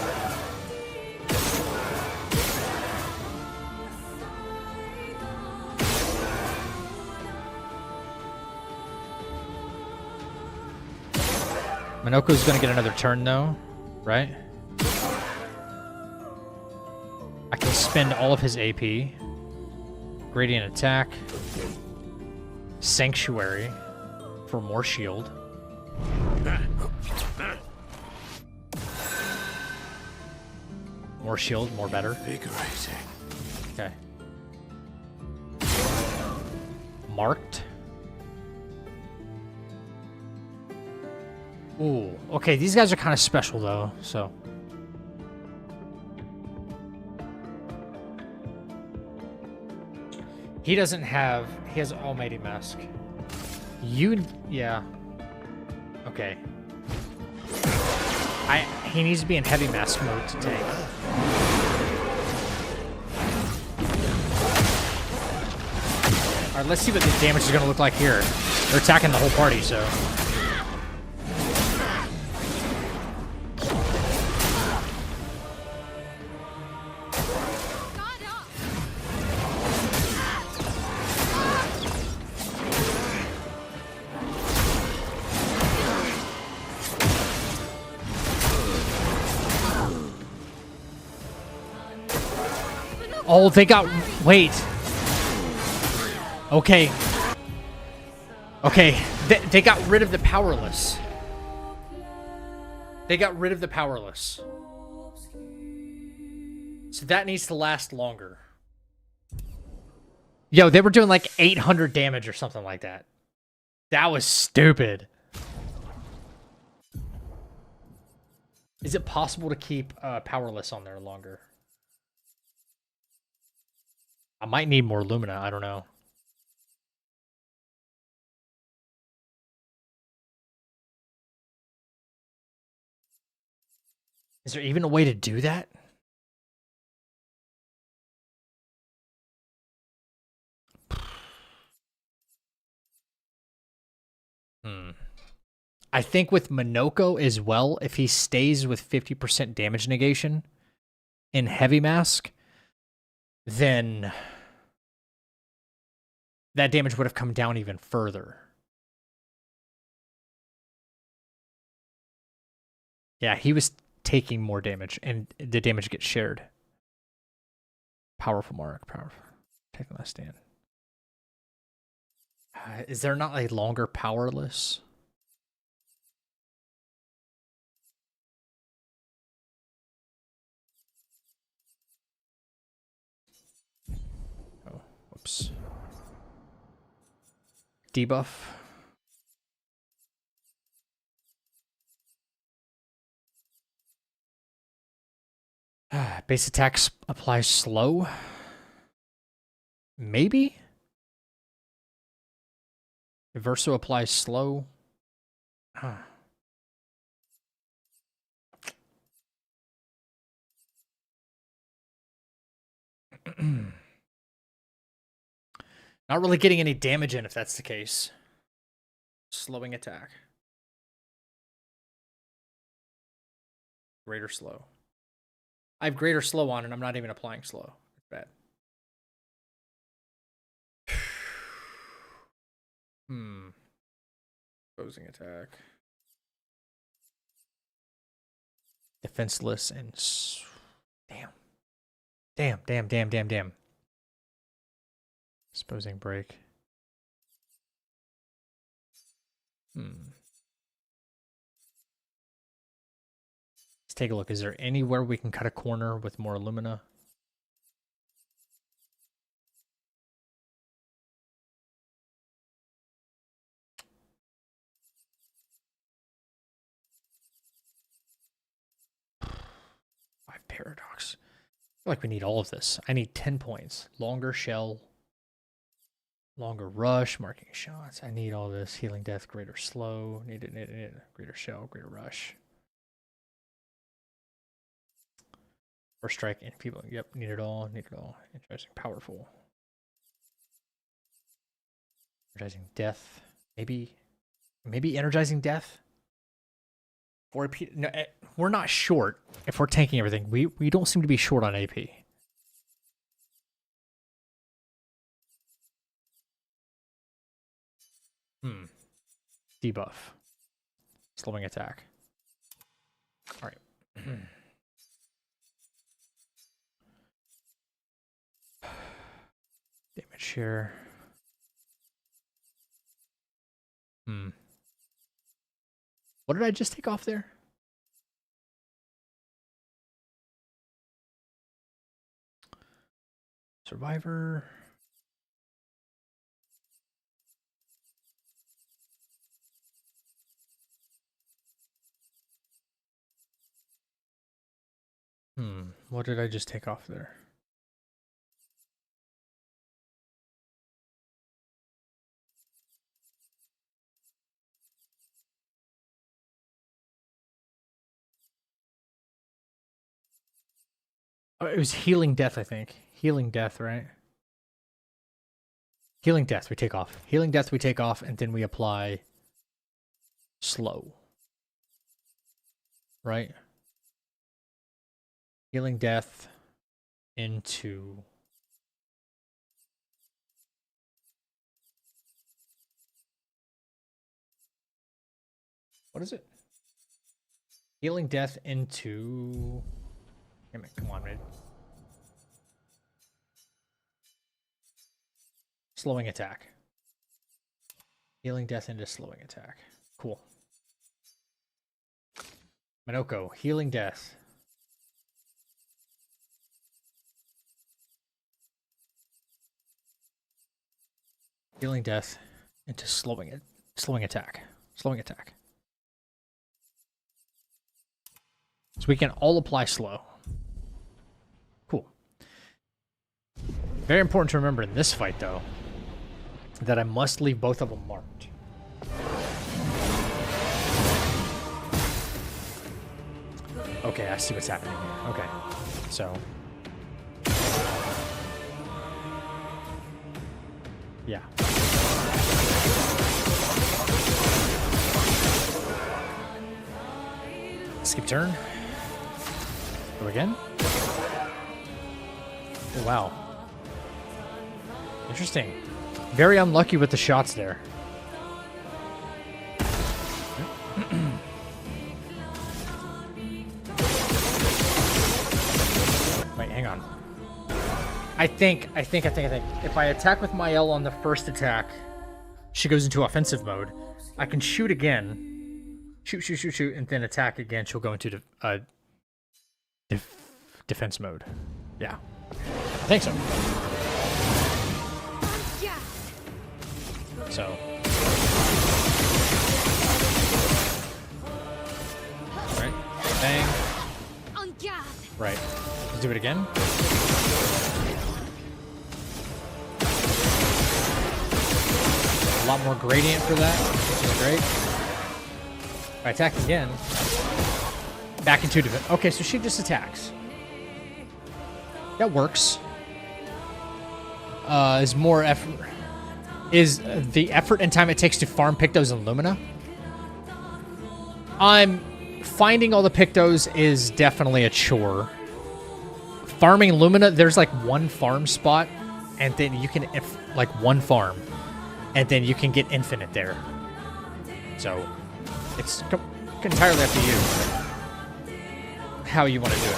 Minoko's gonna get another turn though, right? I can spend all of his AP. Gradient attack. Sanctuary for more shield. More shield, more better. Invigorating. Okay. Marked. Ooh, okay, these guys are kind of special though, so. He doesn't have, he has Almighty Mask. Yeah. Okay. He needs to be in heavy mask mode to take. Alright, let's see what the damage is gonna look like here. They're attacking the whole party, so. Oh, they got... Wait. Okay. Okay. They got rid of the powerless. They got rid of the powerless. So that needs to last longer. Yo, they were doing like 800 damage or something like that. That was stupid. Is it possible to keep powerless on there longer? I might need more Lumina. I don't know. Is there even a way to do that? I think with Minoko as well, if he stays with 50% damage negation in Heavy Mask, then that damage would have come down even further. Yeah, he was taking more damage, and the damage gets shared. Powerful mark, powerful. Taking last stand. Is there not a longer powerless? Oh, whoops. Debuff. Base attacks applies slow. Maybe? Verso applies slow. Huh. Not really getting any damage in if that's the case. Slowing attack. Greater slow. I have greater slow on and I'm not even applying slow. It's bad. Opposing attack. Defenseless and... Damn. Exposing break. Let's take a look. Is there anywhere we can cut a corner with more Lumina? Paradox. I feel like we need all of this. I need 10 points. Longer shell. Longer rush. Marking shots. I need all this. Healing death. Greater slow. Need it. Greater shell. Greater rush. First strike. And people. Yep. Need it all. Need it all. Interesting. Powerful. Energizing death. Maybe energizing death. For AP, no, we're not short if we're tanking everything. We don't seem to be short on AP. Debuff. Slowing attack. All right. Damage share. What did I just take off there? Survivor. What did I just take off there? Oh, it was healing death, I think. Healing death, right? Healing death we take off. Healing death we take off, and then we apply slow. Right? Healing death into... What is it? Healing death into... Damn it, come on, man. slowing attack. Healing death into slowing attack. Cool. Minoko, healing death. Healing death into slowing it. Slowing attack. Slowing attack. So we can all apply slow. Cool. Very important to remember in this fight, though, that I must leave both of them marked. Okay, I see what's happening here. Okay, so... yeah. Skip turn. Go again. Oh, wow. Interesting. Very unlucky with the shots there. Wait, hang on. I think. If I attack with my L on the first attack, she goes into offensive mode. I can shoot again. Shoot, and then attack again. She'll go into defense mode. Yeah. I think so. So. Right. Bang. Right. Let's do it again. A lot more gradient for that, which is great. If I attack again. Back into defense. Okay, so she just attacks. That works. Is more effort. Is the effort and time it takes to farm Pictos and Lumina? Finding all the Pictos is definitely a chore. Farming Lumina, there's like one farm spot, and then you can, like one farm, and then you can get infinite there. So, it's entirely up to you how you want to do it.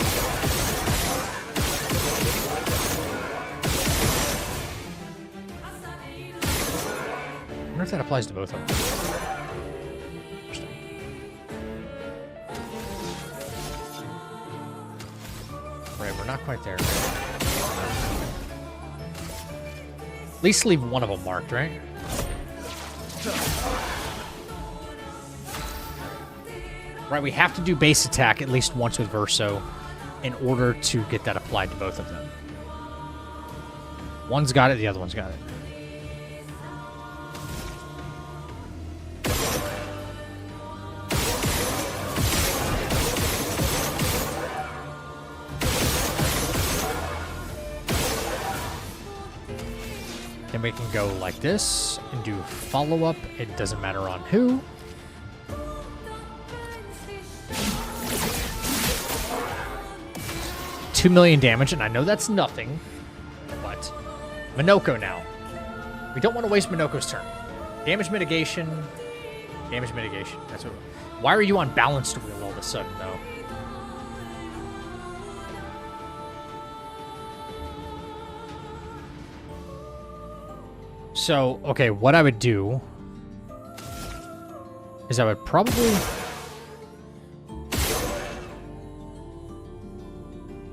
I wonder if that applies to both of them. Right, we're not quite there. At least leave one of them marked, right? Right, we have to do base attack at least once with Verso in order to get that applied to both of them. One's got it, the other one's got it. Then we can go like this and do follow-up. It doesn't matter on who. $2 million damage, and I know that's nothing, but Minoko now. We don't want to waste Minoko's turn. Damage mitigation. Damage mitigation. That's what. Why are you on balanced wheel all of a sudden, though? So, okay, what I would do is I would probably...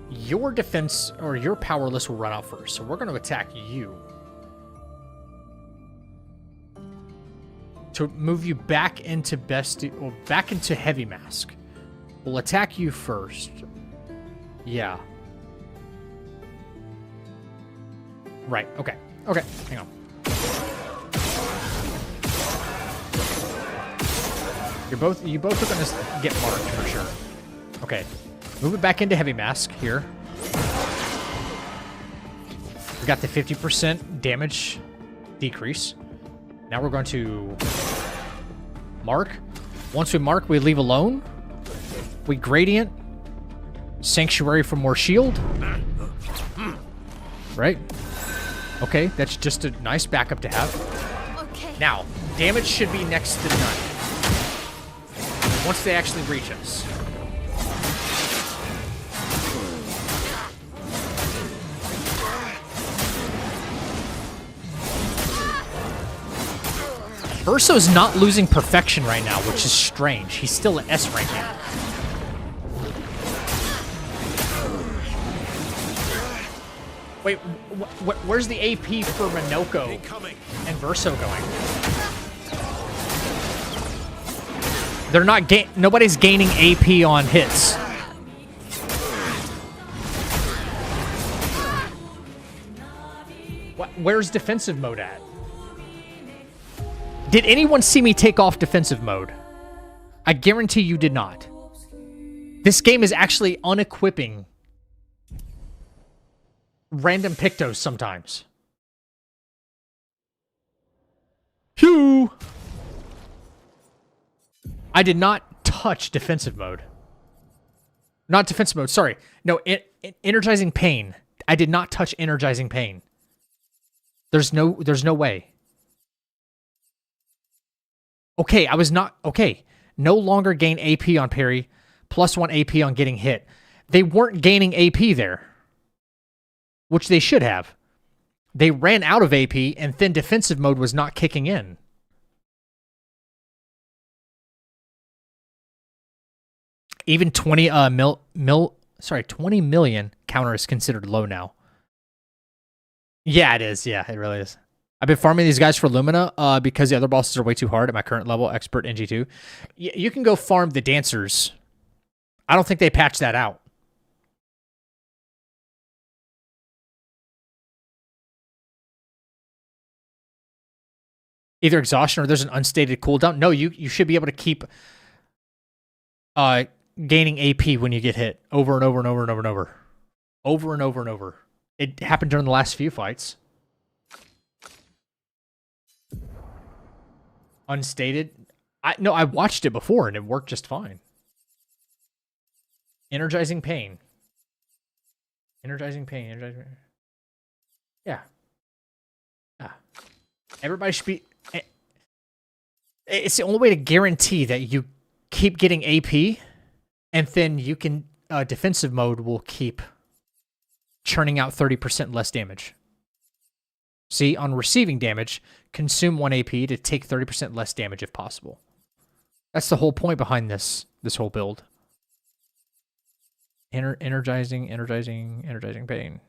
Your defense, or your powerless will run out first, so we're going to attack you. To move you back into back into Heavy Mask. We'll attack you first. Yeah. Right, okay. Okay, hang on. You both are going to get marked for sure. Okay. Move it back into Heavy Mask here. We got the 50% damage decrease. Now we're going to mark. Once we mark, we leave alone. We gradient. Sanctuary for more shield. Right? Okay, that's just a nice backup to have. Okay. Now, damage should be next to none. Once they actually reach us. Urso's not losing perfection right now, which is strange. He's still at S ranking. Wait, where's the AP for Minoko and Verso going? They're not nobody's gaining AP on hits. Where's defensive mode at? Did anyone see me take off defensive mode? I guarantee you did not. This game is actually unequipping random Pictos sometimes. Phew! I did not touch defensive mode. Not defensive mode, sorry. No, energizing pain. I did not touch energizing pain. There's no way. Okay, I was not... Okay, no longer gain AP on parry, +1 AP on getting hit. They weren't gaining AP there, which they should have. They ran out of AP, and then defensive mode was not kicking in. Even 20 20 million counter is considered low now. Yeah, it is. Yeah, it really is. I've been farming these guys for Lumina because the other bosses are way too hard at my current level, Expert NG2. You can go farm the dancers. I don't think they patched that out. Either exhaustion or there's an unstated cooldown. No, you should be able to keep gaining AP when you get hit over and over and over and over and over. Over and over and over. It happened during the last few fights. Unstated. No, I watched it before and it worked just fine. Energizing pain. Energizing pain. Energizing pain. Yeah. Ah. Everybody should be... It's the only way to guarantee that you keep getting AP, and then you can... defensive mode will keep churning out 30% less damage. See, on receiving damage, consume 1 AP to take 30% less damage if possible. That's the whole point behind this whole build. Energizing pain.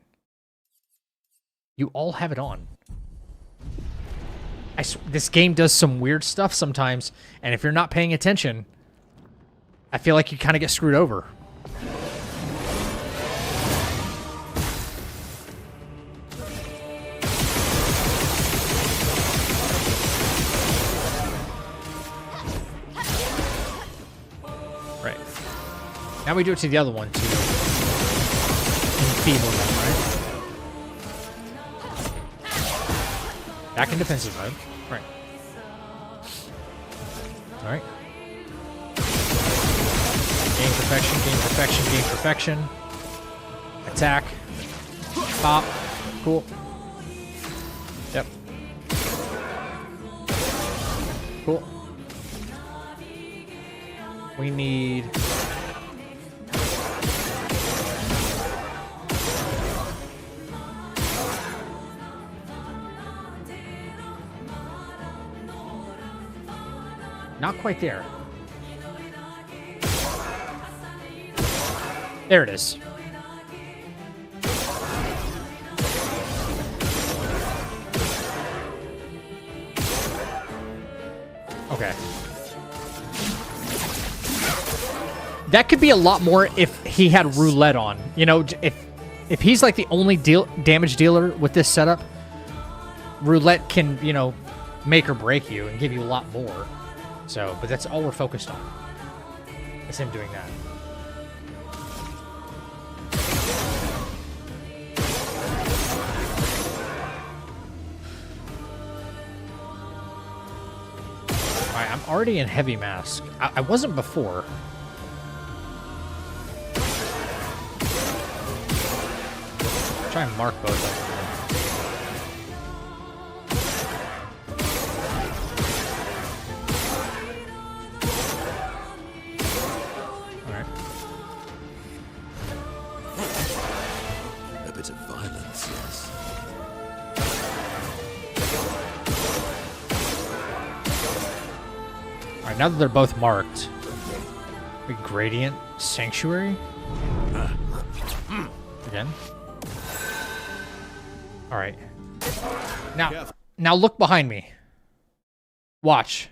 You all have it on. This game does some weird stuff sometimes, and if you're not paying attention, I feel like you kind of get screwed over. Now we do it to the other one to enfeeble them, right? Back in defensive mode. Right. Alright. Gain perfection, gain perfection, gain perfection. Attack. Pop. Cool. Yep. Cool. We need... Not quite there. There it is. Okay. That could be a lot more if he had roulette on. You know, if he's like the only damage dealer with this setup, roulette can, you know, make or break you and give you a lot more. So, but that's all we're focused on. It's him doing that. Alright, I'm already in heavy mask. I wasn't before. Try and mark both of them. Alright, now that they're both marked. Gradient Sanctuary? Again? Alright. Now look behind me. Watch.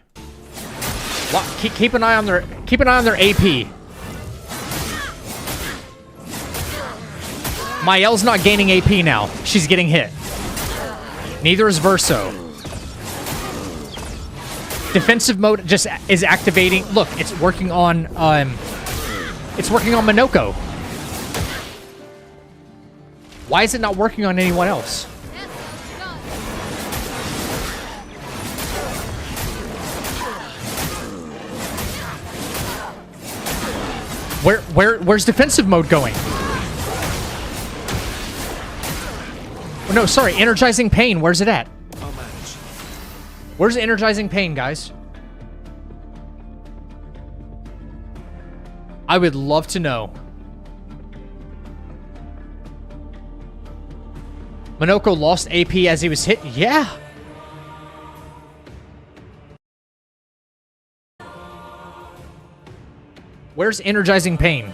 Keep an eye on their AP. Mael's not gaining AP now. She's getting hit. Neither is Verso. Defensive mode just is activating. Look, it's working on Minoko. Why is it not working on anyone else? Where's defensive mode going? Oh, no, sorry, energizing pain. Where's it at? I'll manage. Where's energizing pain, guys? I would love to know. Minoko lost AP as he was hit. Yeah. Where's energizing pain?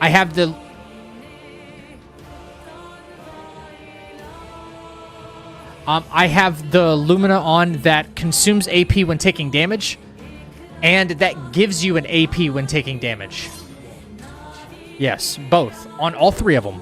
I have the... I have the Lumina on that consumes AP when taking damage, and that gives you an AP when taking damage. Yes, both. On all three of them.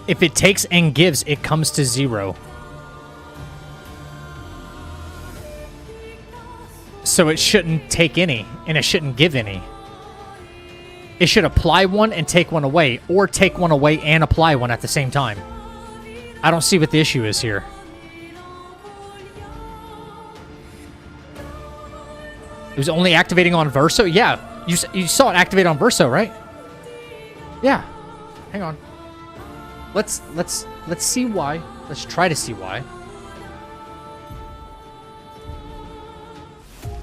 If it takes and gives, it comes to 0. So it shouldn't take any, and it shouldn't give any. It should apply one and take one away, or take one away and apply one at the same time. I don't see what the issue is here. It was only activating on Verso? Yeah, you saw it activate on Verso, right? Yeah. Hang on. Let's see why. Let's try to see why.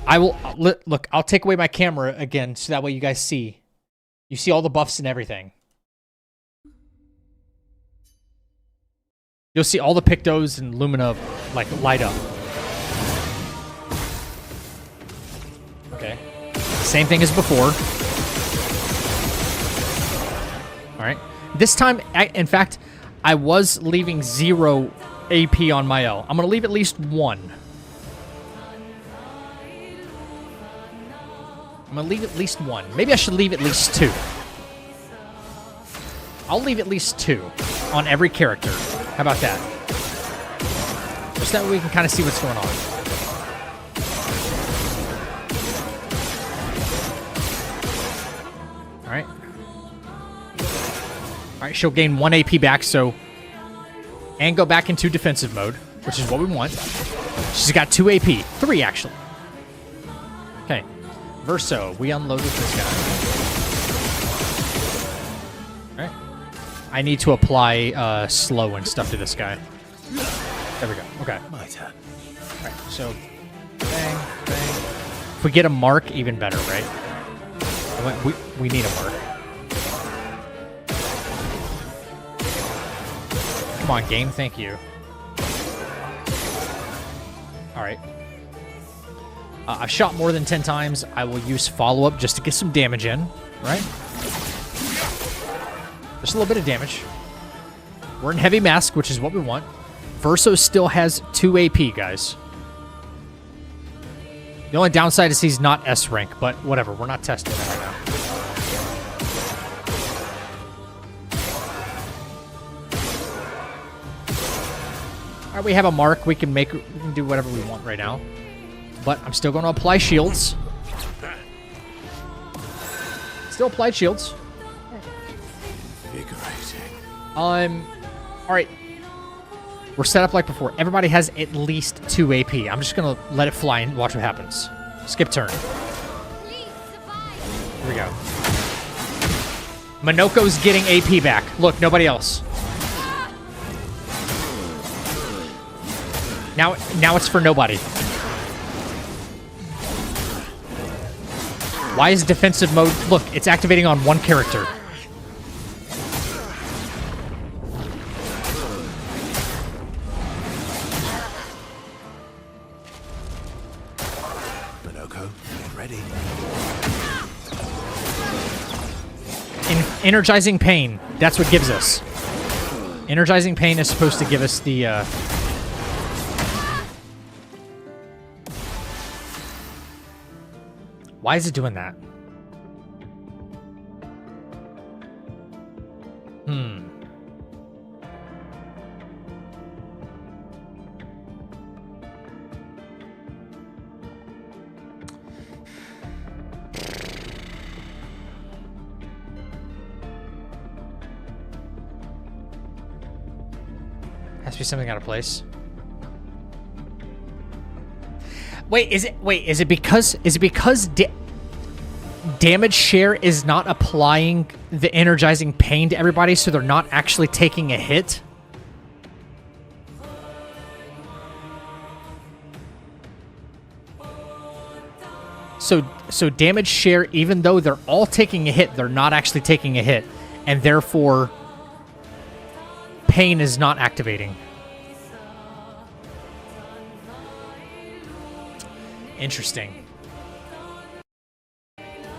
I will look. I'll take away my camera again, so that way you guys see. You see all the buffs and everything. You'll see all the Pictos and Lumina like light up. Okay. Same thing as before. All right. This time, in fact, I was leaving 0 AP on my L. I'm going to leave at least 1. I'm going to leave at least 1. Maybe I should leave at least 2. I'll leave at least 2 on every character. How about that? Just that way we can kind of see what's going on. All right. Alright, she'll gain 1 AP back, so... And go back into defensive mode, which is what we want. She's got 2 AP. 3, actually. Okay. Verso, we unloaded this guy. Alright. I need to apply slow and stuff to this guy. There we go. Okay. My turn. Alright, so... Bang, bang. If we get a mark, even better, right? We need a mark. Come on, game. Thank you. All right. I've shot more than 10 times. I will use follow-up just to get some damage in, right? Just a little bit of damage. We're in heavy mask, which is what we want. Verso still has 2 AP, guys. The only downside is he's not S rank, but whatever. We're not testing that right now. All right, we have a mark. We can do whatever we want right now. But I'm still going to apply shields. Still applied shields. All right. We're set up like before. Everybody has at least 2 AP. I'm just going to let it fly and watch what happens. Skip turn. Here we go. Minoko's getting AP back. Look, nobody else. Now it's for nobody. Why is defensive mode? Look, it's activating on one character. Minoko, get ready. Energizing pain. That's what gives us. Energizing pain is supposed to give us the. Why is it doing that? Has to be something out of place. Wait, is it because damage share is not applying the energizing pain to everybody, so they're not actually taking a hit? So damage share, even though they're all taking a hit, they're not actually taking a hit, and therefore pain is not activating. Interesting.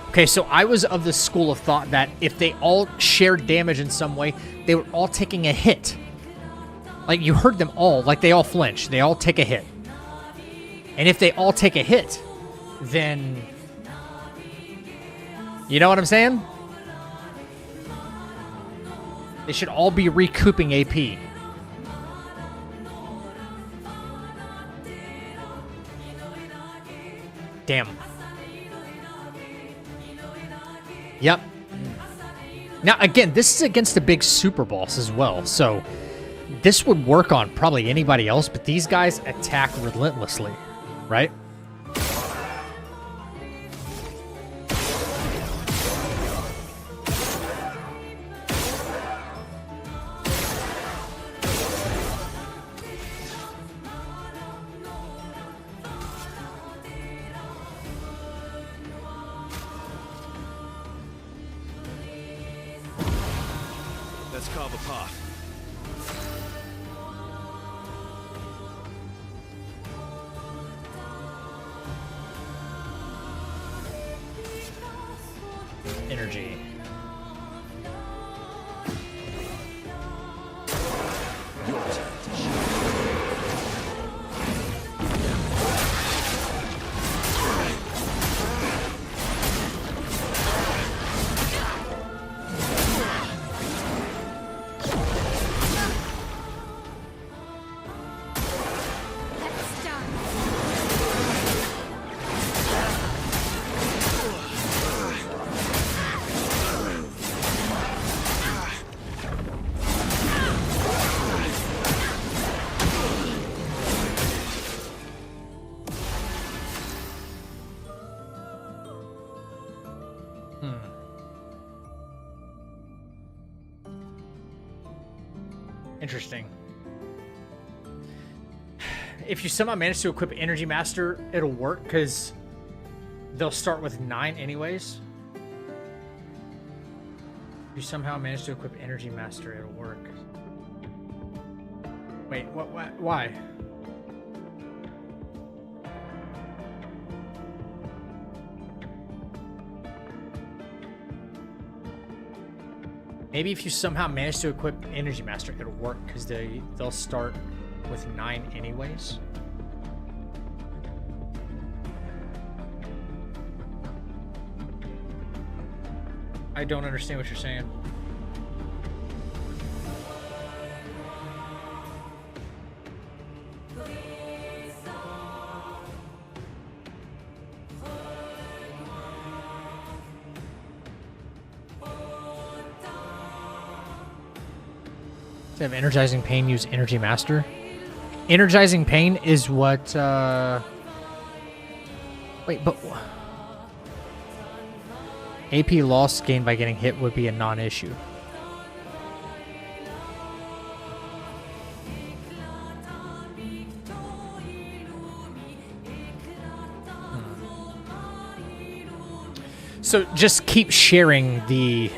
Okay, so I was of the school of thought that if they all shared damage in some way, they were all taking a hit. Like, you heard them all, like they all flinch. They all take a hit. And if they all take a hit, then... You know what I'm saying? They should all be recouping AP. Damn. Yep. Now, again, this is against a big super boss as well, so this would work on probably anybody else, but these guys attack relentlessly, right? Let's carve a path. Energy. Your turn to shine. Let's start. Interesting. If you somehow manage to equip Energy Master, it'll work, because they'll start with 9 anyways. If you somehow manage to equip Energy Master, it'll work. Wait, what why? Maybe if you somehow manage to equip Energy Master, it'll work because they'll start with 9 anyways. I don't understand what you're saying. To have Energizing Pain use Energy Master. Energizing Pain is what, wait, but... AP loss gained by getting hit would be a non-issue. So just keep sharing the...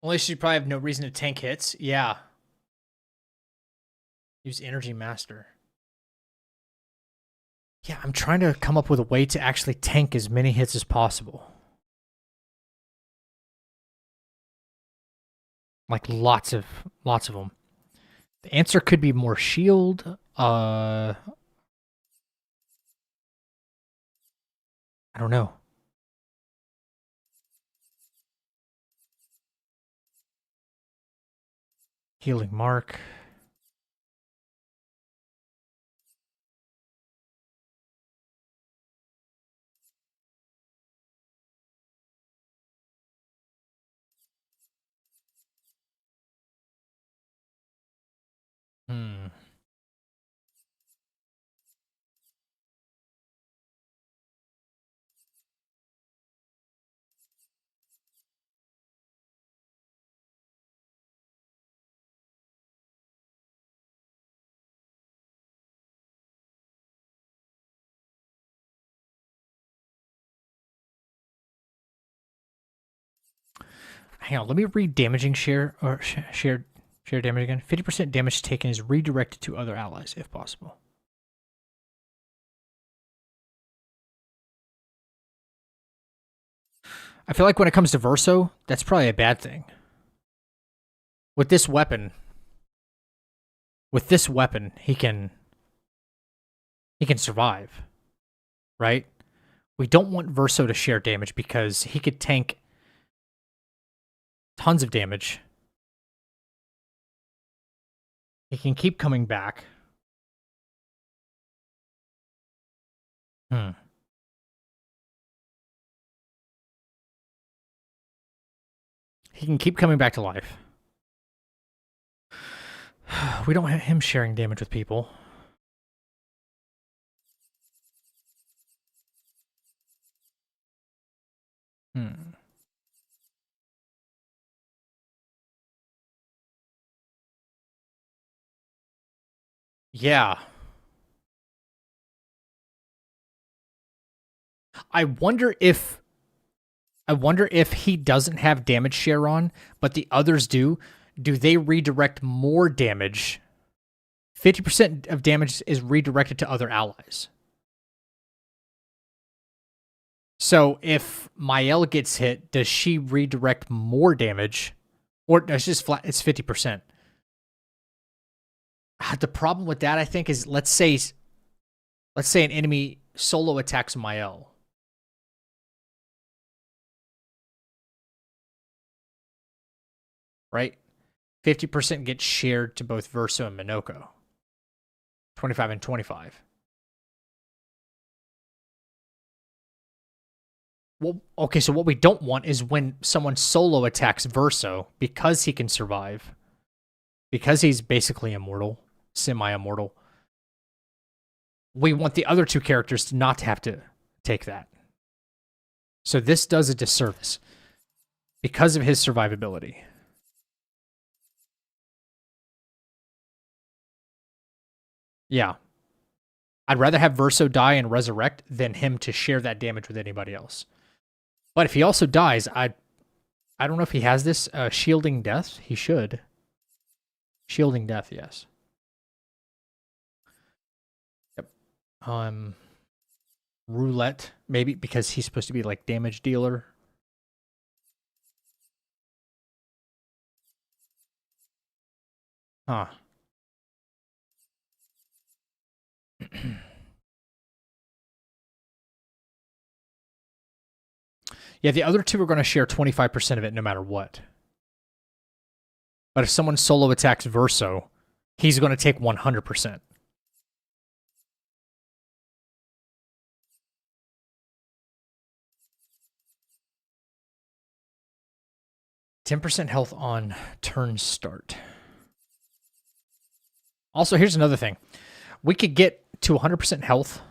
Unless you probably have no reason to tank hits. Yeah. Use Energy Master. Yeah, I'm trying to come up with a way to actually tank as many hits as possible. Like lots of them. The answer could be more shield. I don't know. Healing Mark. Hmm. Hang on, let me read damaging share or share damage again. 50% damage taken is redirected to other allies if possible. I feel like when it comes to Verso, that's probably a bad thing. With this weapon, he can survive, right? We don't want Verso to share damage because he could tank tons of damage. He can keep coming back. He can keep coming back to life. We don't have him sharing damage with people. Yeah. I wonder if he doesn't have damage share on, but the others do. Do they redirect more damage? 50% of damage is redirected to other allies. So if Mael gets hit, does she redirect more damage? Or it's just flat, it's 50%. The problem with that, I think, is let's say an enemy solo attacks Mael. Right? 50% gets shared to both Verso and Minoko. 25 and 25. Well, okay, so what we don't want is when someone solo attacks Verso, because he can survive, because he's basically immortal, semi-immortal, we want the other two characters to not have to take that. So this does a disservice because of his survivability. Yeah. I'd rather have Verso die and resurrect than him to share that damage with anybody else. But if he also dies, I don't know if he has this shielding death. He should. Shielding death, yes. Yep. Roulette, maybe because he's supposed to be like damage dealer. Huh. Yeah, the other two are going to share 25% of it no matter what. But if someone solo attacks Verso, he's going to take 100%. %10 health on turn start. Also, here's another thing. We could get to 100% health.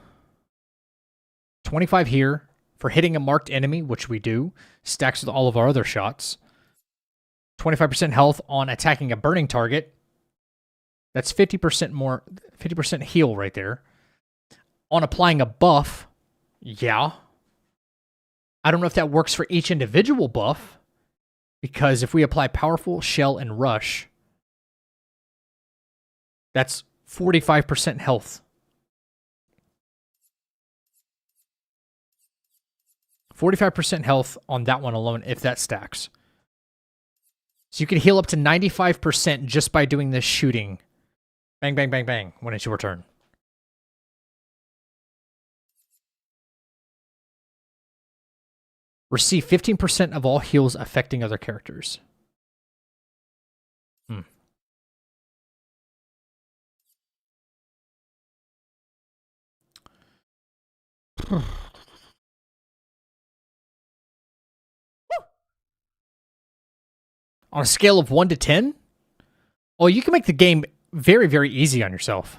25 here for hitting a marked enemy, which we do. Stacks with all of our other shots. 25% health on attacking a burning target. That's 50% more, 50% heal right there. On applying a buff, yeah. I don't know if that works for each individual buff, because if we apply Powerful, Shell, and Rush, that's 45% health. 45% health on that one alone if that stacks. So you can heal up to 95% just by doing this shooting. Bang, bang, bang, bang when it's your turn. Receive 15% of all heals affecting other characters. On a scale of 1 to 10? Oh, you can make the game very, very easy on yourself.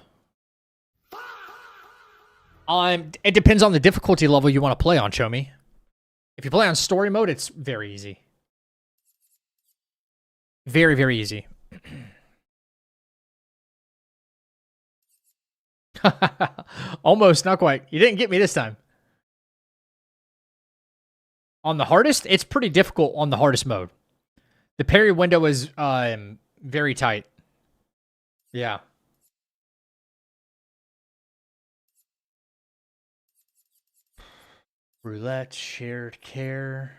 It depends on the difficulty level you want to play on, show me. If you play on story mode, it's very easy. Very, very easy. Almost, not quite. You didn't get me this time. On the hardest, it's pretty difficult on the hardest mode. The parry window is very tight. Yeah. Roulette, shared care.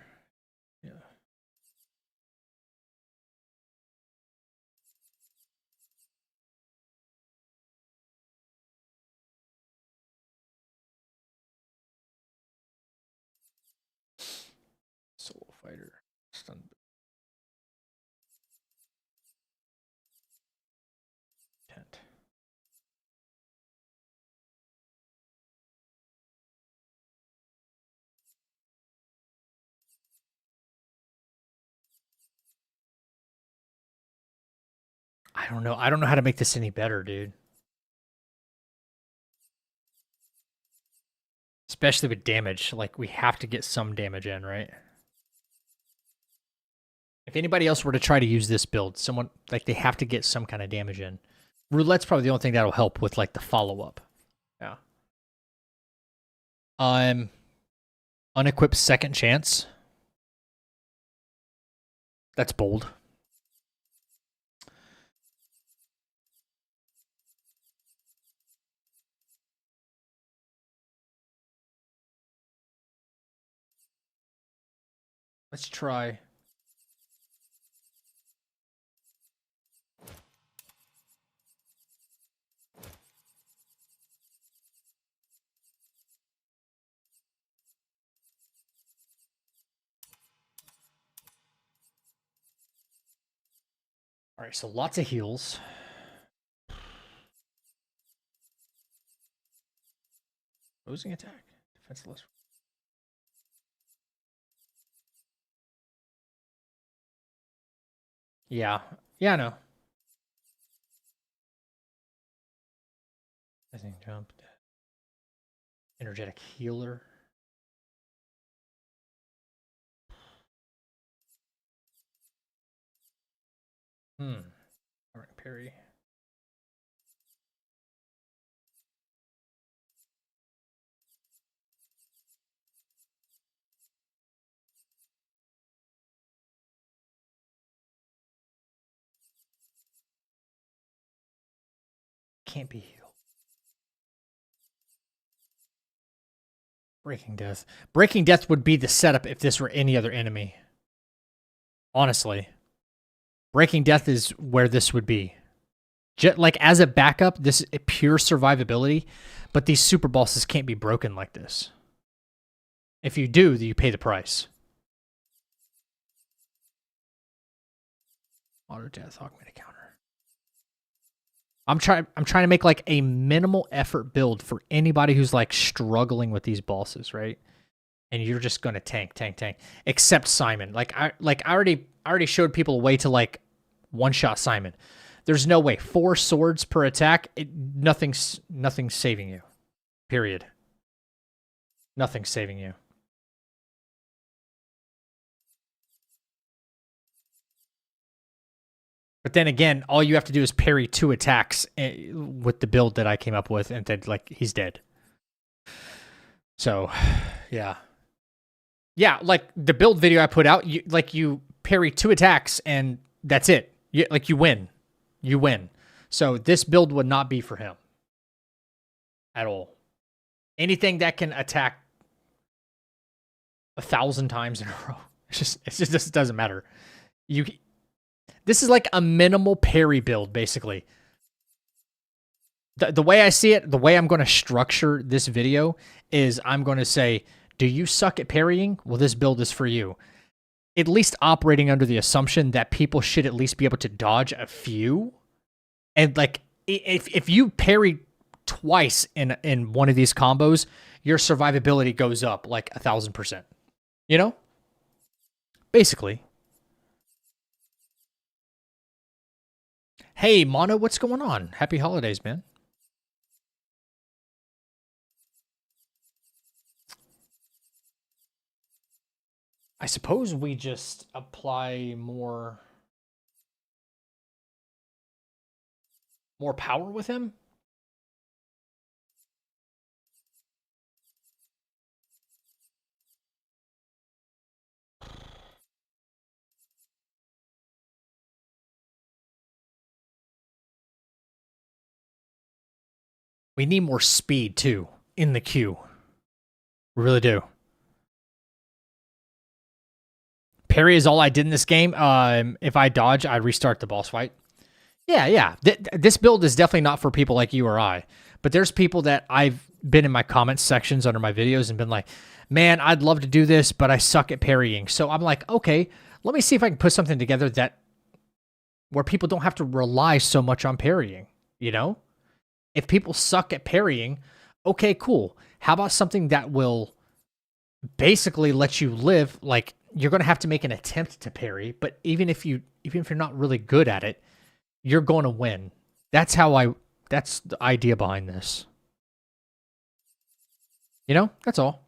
Yeah. Solo fighter. Stun. Tent. I don't know. I don't know how to make this any better, dude. Especially with damage. Like, we have to get some damage in, right? If anybody else were to try to use this build, someone, like, they have to get some kind of damage in. Roulette's probably the only thing that'll help with like the follow-up. Yeah. Unequipped second chance. That's bold. Let's try. All right, so lots of heals. Opposing attack. Defenseless. Yeah. Yeah, I know. I think jump. Energetic healer. All right, parry. Can't be healed. Breaking Death. Breaking Death would be the setup if this were any other enemy. Honestly. Breaking Death is where this would be. Like, as a backup, this is pure survivability, but these super bosses can't be broken like this. If you do, you pay the price. Auto death, augmented counter. I'm trying to make like a minimal effort build for anybody who's like struggling with these bosses, right? And you're just gonna tank. Except Simon. I already showed people a way to like one-shot Simon. There's no way. 4 swords per attack. Nothing's saving you. Period. Nothing's saving you. But then again, all you have to do is parry 2 attacks with the build that I came up with, and then like he's dead. So, yeah, like the build video I put out, you parry 2 attacks and that's it. You win. So this build would not be for him at all. Anything that can attack 1,000 times in a row, it just doesn't matter. This is like a minimal parry build, basically. The way I see it, the way I'm going to structure this video is I'm going to say, do you suck at parrying? Well, this build is for you. At least operating under the assumption that people should at least be able to dodge a few. And like, if you parry twice in one of these combos, your survivability goes up like 1,000%. You know? Basically. Hey, Mono, what's going on? Happy holidays, man. I suppose we just apply more power with him. We need more speed, too, in the queue. We really do. Parry is all I did in this game. If I dodge, I restart the boss fight. Yeah. This build is definitely not for people like you or I. But there's people that I've been in my comments sections under my videos and been like, man, I'd love to do this, but I suck at parrying. So I'm like, okay, let me see if I can put something together where people don't have to rely so much on parrying, you know? If people suck at parrying, okay, cool. How about something that will basically let you live? Like, you're going to have to make an attempt to parry, but even if you're not really good at it, you're going to win. That's the idea behind this. You know, that's all.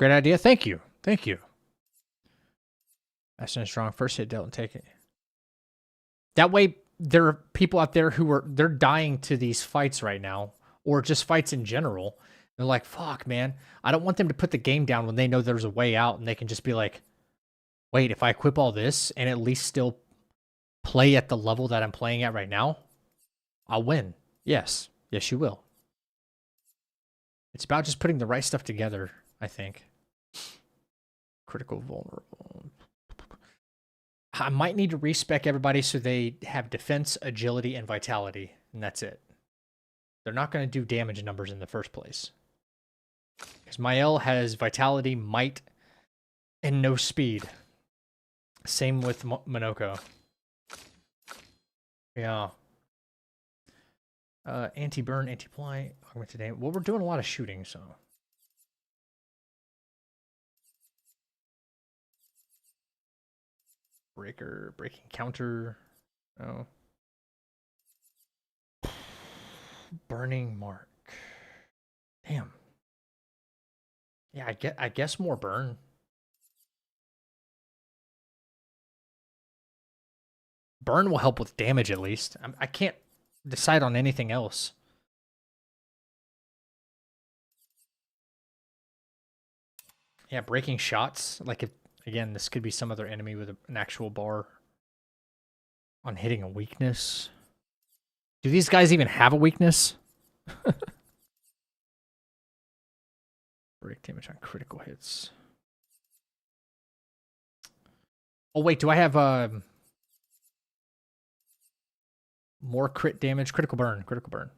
great idea. Thank you. Thank you. That's strong. First hit dealt and take it. That way, there are people out there they're dying to these fights right now, or just fights in general. They're like, fuck, man. I don't want them to put the game down when they know there's a way out, and they can just be like, wait, if I equip all this and at least still play at the level that I'm playing at right now, I'll win. Yes. Yes, you will. It's about just putting the right stuff together, I think. Critical vulnerable. I might need to respec everybody so they have defense, agility, and vitality, and that's it. They're not going to do damage numbers in the first place. Because Mael has vitality, might, and no speed. Same with Monoko. Yeah. Anti-burn, anti-blight, augmented aim. Well, we're doing a lot of shooting, so... Breaker, breaking counter. Oh. Burning mark. Damn. Yeah, I guess more burn. Burn will help with damage at least. I can't decide on anything else. Yeah, breaking shots. Like if again, this could be some other enemy with an actual bar on hitting a weakness. Do these guys even have a weakness? Break damage on critical hits. Oh, wait, do I have more crit damage? Critical burn, critical burn.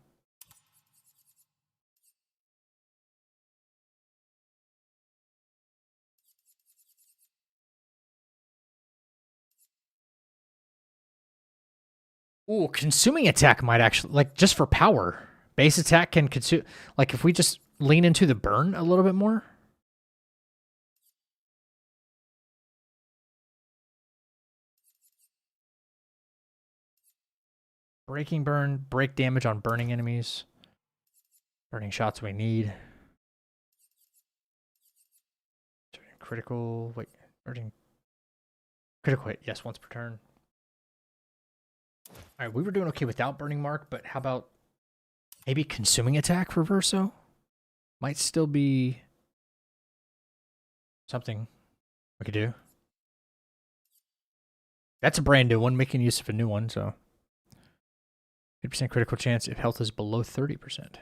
Ooh, consuming attack might actually, like, just for power. Base attack can consume, like, if we just lean into the burn a little bit more. Breaking burn, break damage on burning enemies. Burning shots we need. Critical, wait, burning. Critical hit, yes, once per turn. All right, we were doing okay without burning mark, but how about maybe consuming attack for Verso? Might still be something we could do. That's a brand new one, making use of a new one, so 50% critical chance if health is below 30%.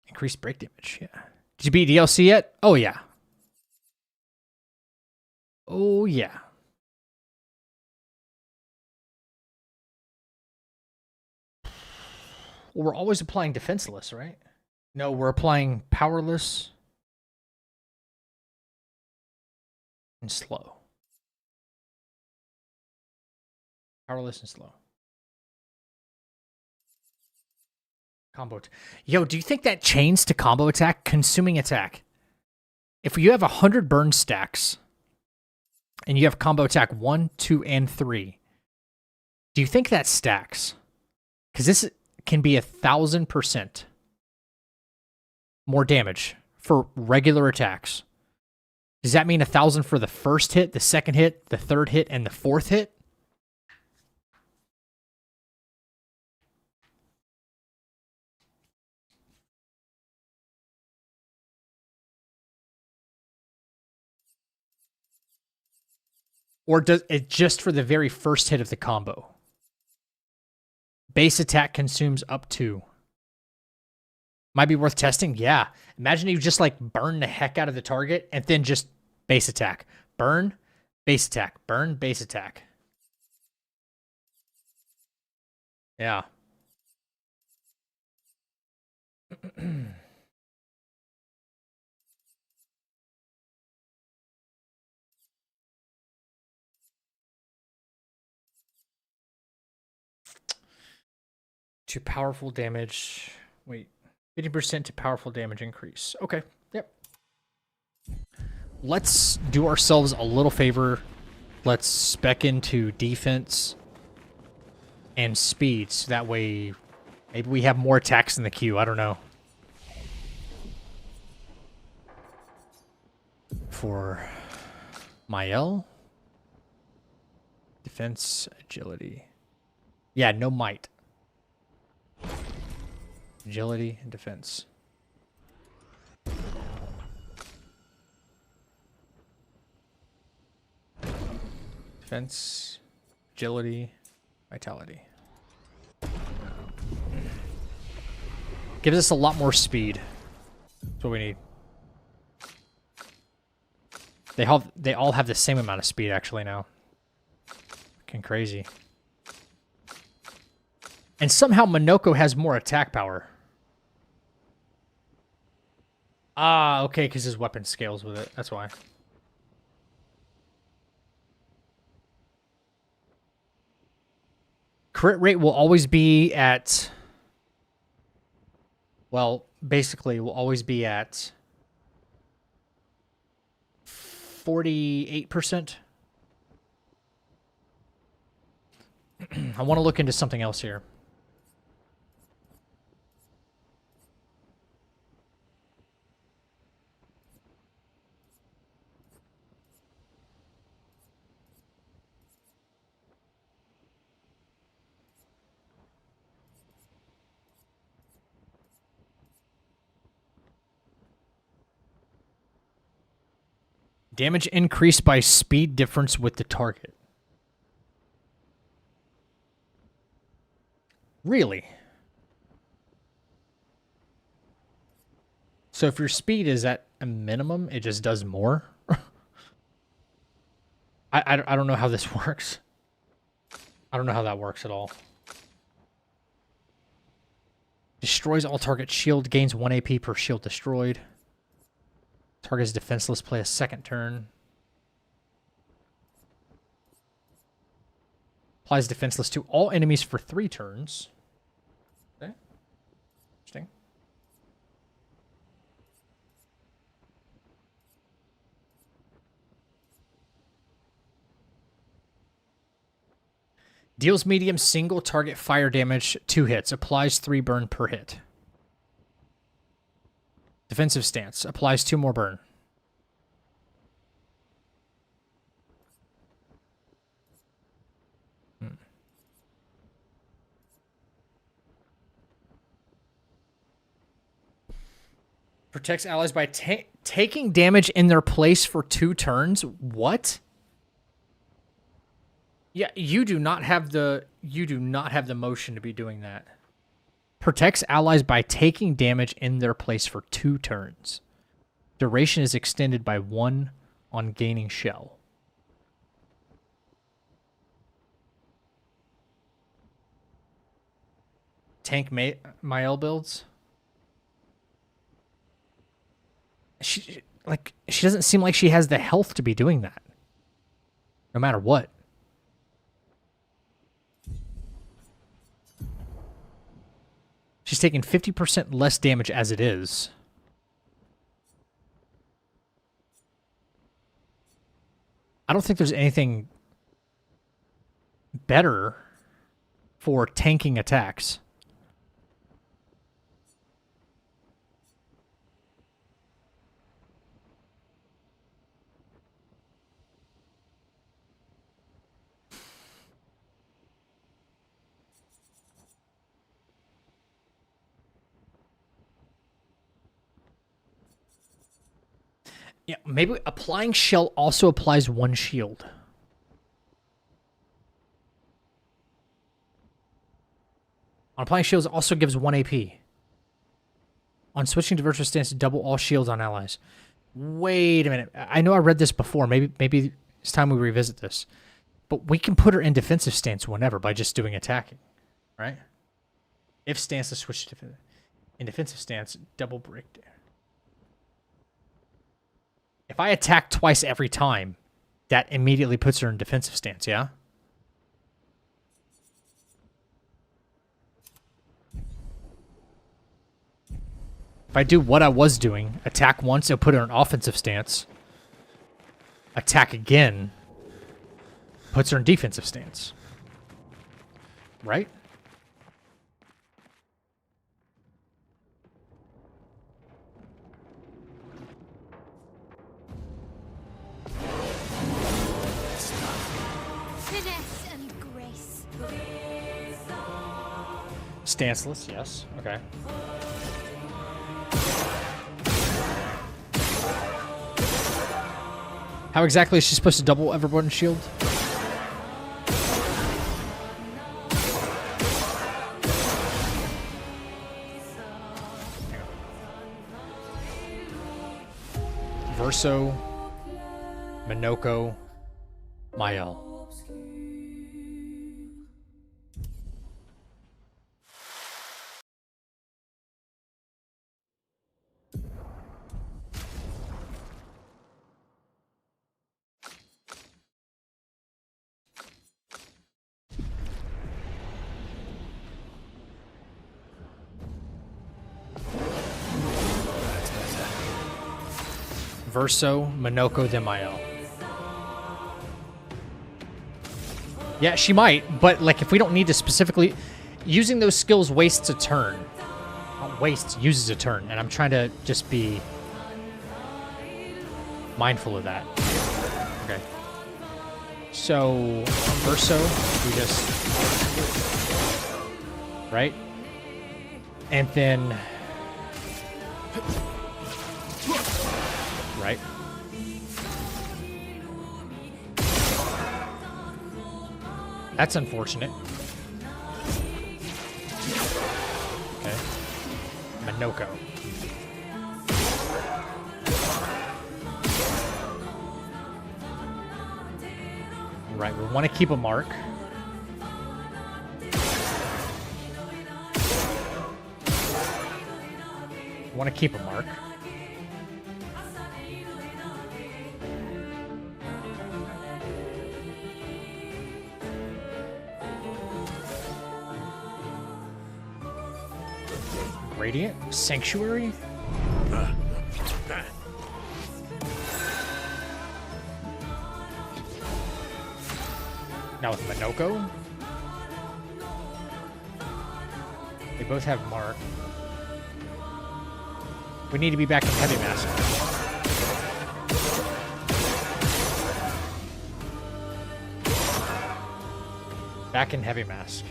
Increased break damage, yeah. Did you beat DLC yet? Oh, yeah. Oh, yeah. Well, we're always applying defenseless, right? No, we're applying powerless and slow. Powerless and slow. Combo. Yo, do you think that chains to combo attack? Consuming attack. If you have 100 burn stacks and you have combo attack 1, 2, and 3, do you think that stacks? Because this can be 1,000% more damage for regular attacks. Does that mean 1,000 for the first hit, the second hit, the third hit, and the fourth hit? Or does it just for the very first hit of the combo? Base attack consumes up to. Might be worth testing. Yeah. Imagine you just like burn the heck out of the target and then just base attack. Burn, base attack. Burn, base attack. Yeah. To powerful damage. Wait. 50% to powerful damage increase. Okay. Yep. Let's do ourselves a little favor. Let's spec into defense and speed. So that way, maybe we have more attacks in the queue. I don't know. For Mael. Defense, agility. Yeah, no might. Agility and defense. Defense, agility, vitality. Gives us a lot more speed. That's what we need. They all have the same amount of speed actually now. Fucking crazy. And somehow Minoko has more attack power. Ah, okay, because his weapon scales with it. That's why. Crit rate will always be at... Well, basically, will always be at 48%. I want to look into something else here. Damage increased by speed difference with the target. Really? So if your speed is at a minimum, it just does more? I don't know how this works. I don't know how that works at all. Destroys all target shield, gains 1 AP per shield destroyed. Target is defenseless, play a second turn. Applies defenseless to all enemies for 3 turns. Okay. Interesting. Deals medium single target fire damage, 2 hits. Applies 3 burn per hit. Defensive stance. Applies 2 more burn. Protects allies by taking damage in their place for 2 turns. What? Yeah, you do not have the motion to be doing that. Protects allies by taking damage in their place for 2 turns. Duration is extended by 1 on gaining shell. Tank Mael builds. She doesn't seem like she has the health to be doing that. No matter what. She's taking 50% less damage as it is. I don't think there's anything better for tanking attacks. Yeah, maybe applying shell also applies 1 shield. On applying shields also gives 1 AP. On switching to virtual stance, double all shields on allies. Wait a minute. I know I read this before. Maybe it's time we revisit this. But we can put her in defensive stance whenever by just doing attacking, right? If stance is switched to in defensive stance, double break. If I attack twice every time, that immediately puts her in defensive stance, yeah? If I do what I was doing, attack once, it'll put her in offensive stance. Attack again, puts her in defensive stance. Right? Finesse and grace. Stanceless, yes. Okay. How exactly is she supposed to double everyone's shield? Verso, Minoko, Mael. Verso, Minoko, then Mael. Yeah, she might, but like if we don't need to specifically... Using those skills wastes a turn. Not wastes, uses a turn, and I'm trying to just be mindful of that. Okay. So, Verso, we just... Right? And then... Right. That's unfortunate. Okay. Minoko. Right, we want to keep a mark. Want to keep a mark. Radiant? Sanctuary? Now with Minoko? They both have Mark. We need to be back in Heavy Mask. Back in Heavy Mask.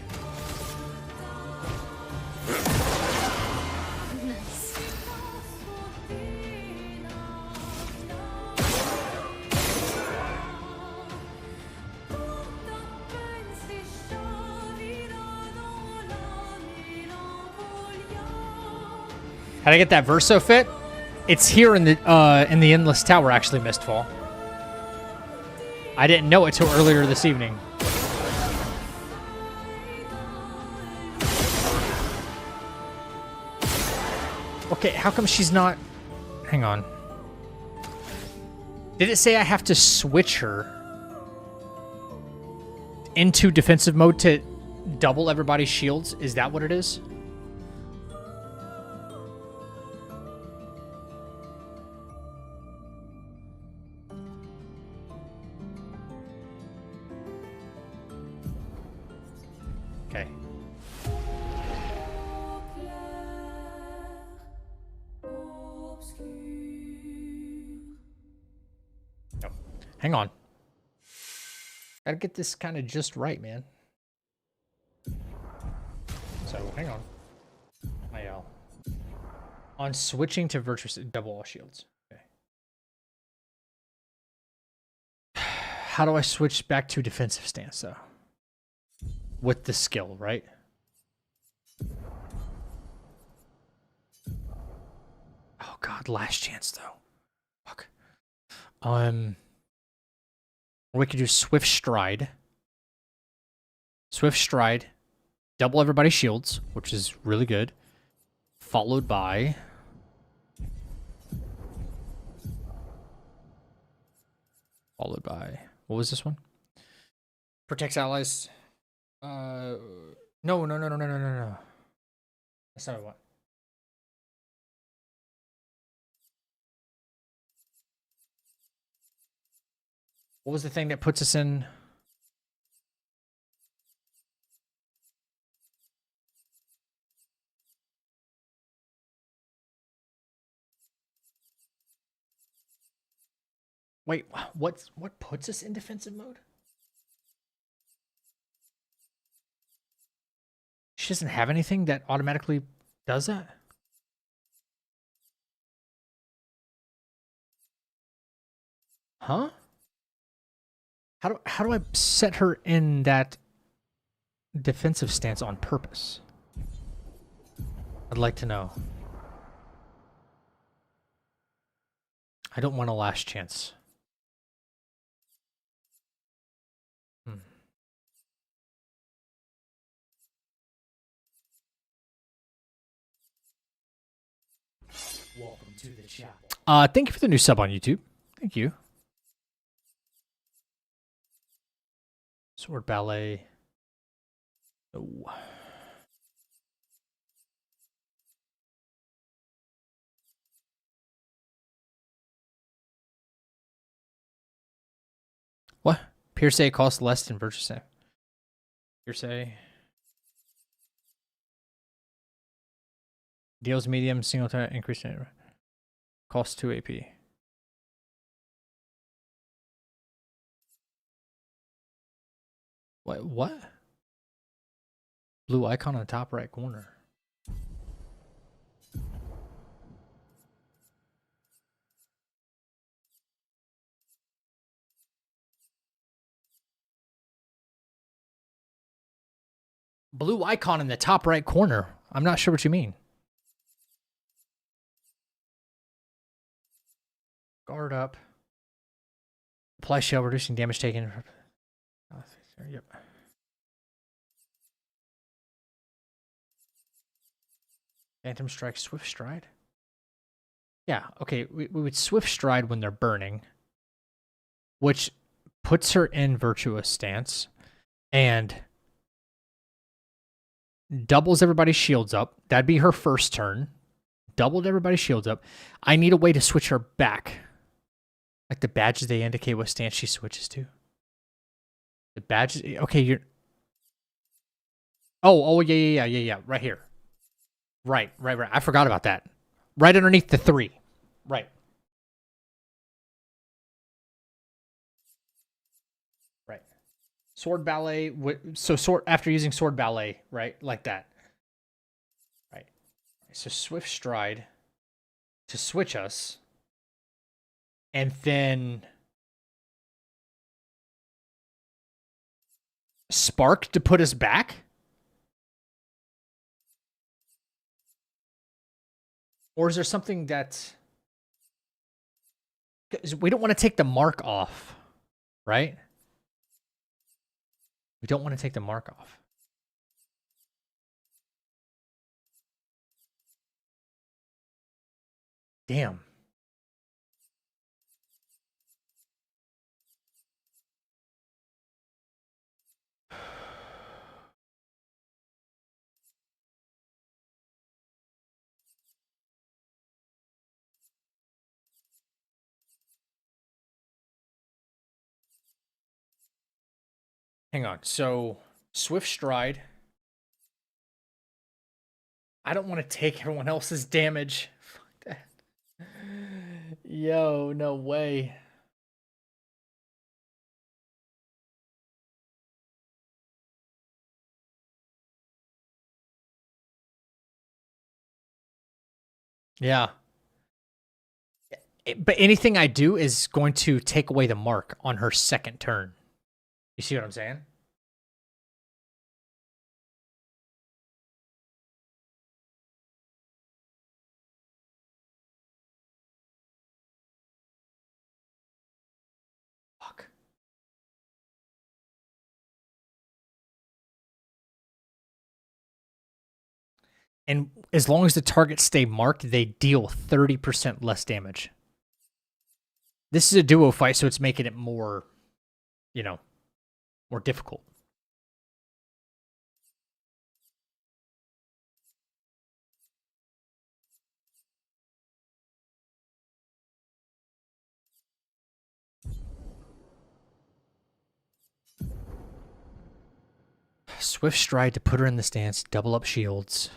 How'd I get that Verso fit? It's here in the Endless Tower, actually, Mistfall. I didn't know it till earlier this evening. Okay, how come she's not... Hang on. Did it say I have to switch her into defensive mode to double everybody's shields? Is that what it is? Okay. Nope. Hang on. Gotta get this kind of just right, man. So, hang on. IL. On switching to Virtuous, double all shields. Okay. How do I switch back to defensive stance, though? With the skill, right? Oh god, last chance though. Fuck. We could do Swift Stride. Swift Stride. Double everybody's shields, which is really good. Followed by... What was this one? Protects allies. No. That's not what I want. What was the thing that puts us in? Wait, what puts us in defensive mode? She doesn't have anything that automatically does that? Huh? How do I set her in that defensive stance on purpose? I'd like to know. I don't want a last chance. Welcome to the chapel. Thank you for the new sub on YouTube. Thank you. Sword ballet. Oh. What? Pierce costs less than Virtue. Pierce deals medium single time increase cost 2 AP. What? Blue icon on the top right corner. Blue icon in the top right corner. I'm not sure what you mean. Guard up. Apply shell, reducing damage taken. Yep. Phantom strike, swift stride. Yeah, okay. We would swift stride when they're burning, which puts her in virtuous stance and doubles everybody's shields up. That'd be her first turn. Doubled everybody's shields up. I need a way to switch her back. Like the badges, they indicate what stance she switches to. The badges, okay, you're... Oh, yeah. Right here. Right. I forgot about that. Right underneath the 3. Right. Sword ballet. So sword after using sword ballet, right? Like that. Right. So swift stride to switch us. And then spark to put us back. Or is there something that... We don't want to take the mark off, right? We don't want to take the mark off. Damn. Hang on. So, swift stride. I don't want to take everyone else's damage. Fuck that. Yo, no way. Yeah. But anything I do is going to take away the mark on her second turn. You see what I'm saying? Fuck. And as long as the targets stay marked, they deal 30% less damage. This is a duo fight, so it's making it more, you know, more difficult. Swift stride to put her in the stance, double up shields.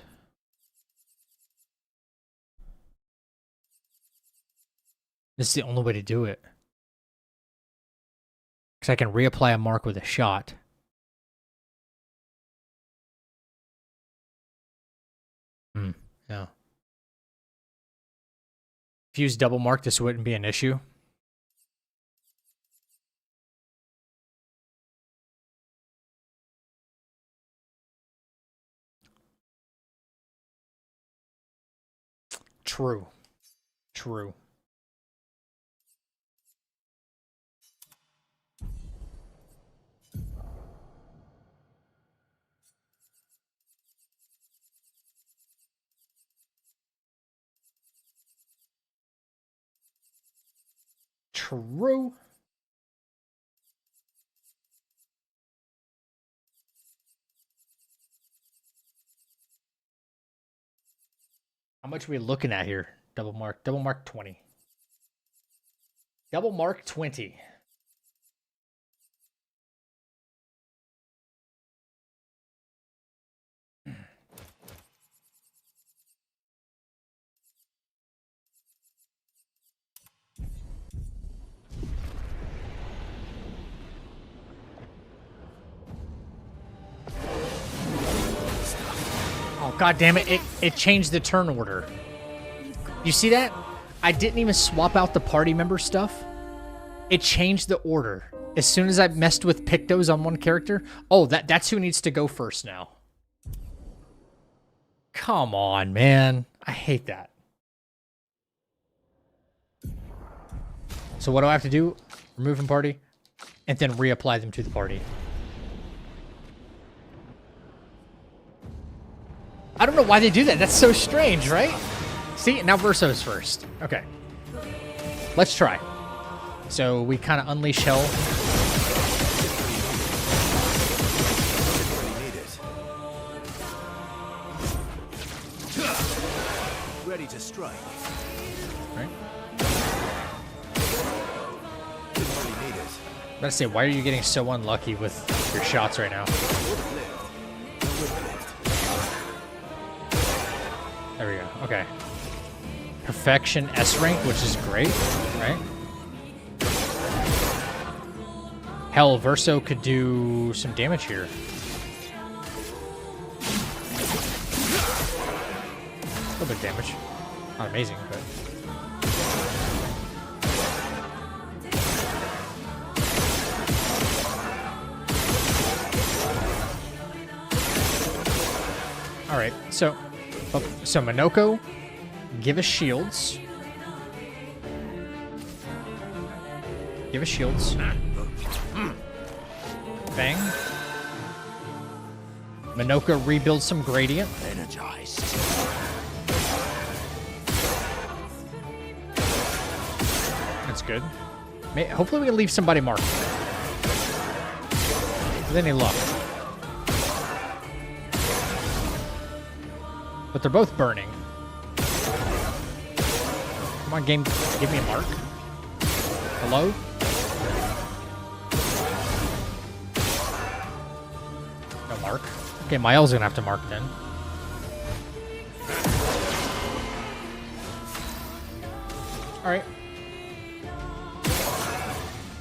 This is the only way to do it. Because I can reapply a mark with a shot. No. If you use double mark, this wouldn't be an issue. True. True. True. How much are we looking at here? Double mark 20. Double mark 20. Oh, god damn it. It changed the turn order. You see that? I didn't even swap out the party member stuff. It changed the order. As soon as I messed with Pictos on one character, oh, that's who needs to go first now. Come on, man. I hate that. So what do I have to do? Remove from party, and then reapply them to the party. I don't know why they do that. That's so strange, right? See, now Verso's first. Okay. Let's try. So we kind of unleash hell. Ready to strike. Right? Really need it. I'm about to say, why are you getting so unlucky with your shots right now? There we go. Okay. Perfection S rank, which is great, right? Hell, Verso could do some damage here. A little bit of damage. Not amazing, but... Alright, so Minoko, give us shields. Give us shields. Bang. Minoko rebuilds some gradient. Energized. That's good. Hopefully we can leave somebody marked. With any luck. But they're both burning. Come on, game. Give me a mark. Hello? No mark. Okay, Miles gonna have to mark then. Alright.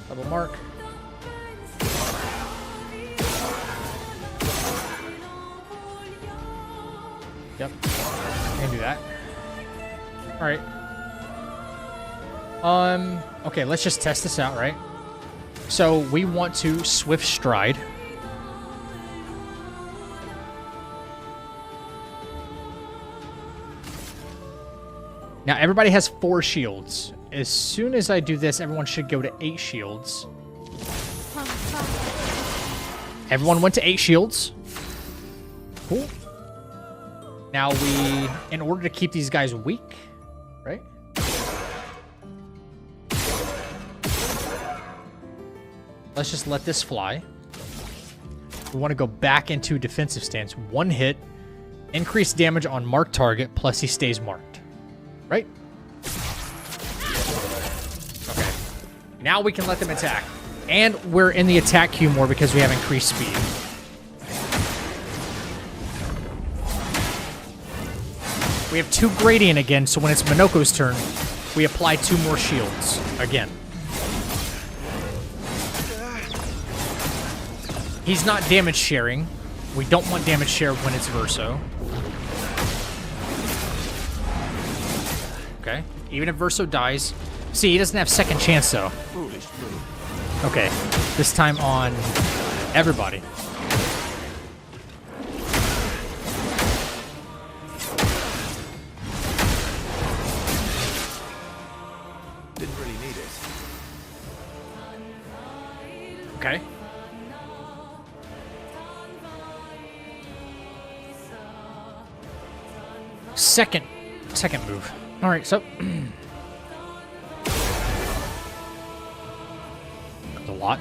Double mark. Yep. Can do that. Alright. Okay, let's just test this out, right? So we want to Swift Stride. Now everybody has 4 shields. As soon as I do this, everyone should go to 8 shields. Everyone went to 8 shields. Cool. Now we, in order to keep these guys weak, right? Let's just let this fly. We want to go back into defensive stance. 1 hit, increase damage on marked target, plus he stays marked. Right? Okay. Now we can let them attack. And we're in the attack queue more because we have increased speed. We have 2 gradient again, so when it's Minoko's turn, we apply 2 more shields again. He's not damage sharing. We don't want damage share when it's Verso. Okay. Even if Verso dies. See, he doesn't have second chance, though. Foolish move. Okay. This time on everybody. Didn't really need it. Okay. Second move. All right, so that's a lot.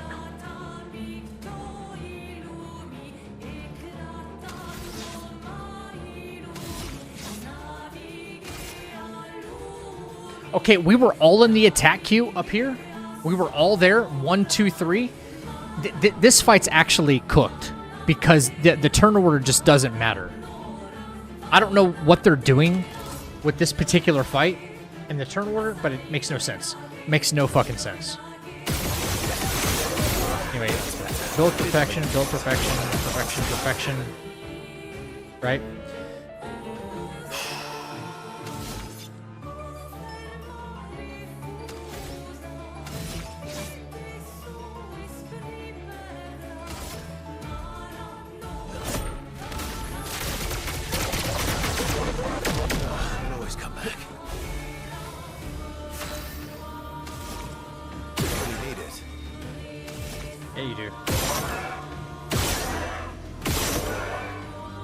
Okay, we were all in the attack queue up here. We were all there. 1, 2, 3. This fight's actually cooked because the turn order just doesn't matter. I don't know what they're doing with this particular fight in the turn order, but it makes no sense. Makes no fucking sense. Anyway, build perfection, perfection, perfection. Right? I'll always come back. Didn't really need it. Yeah, you do.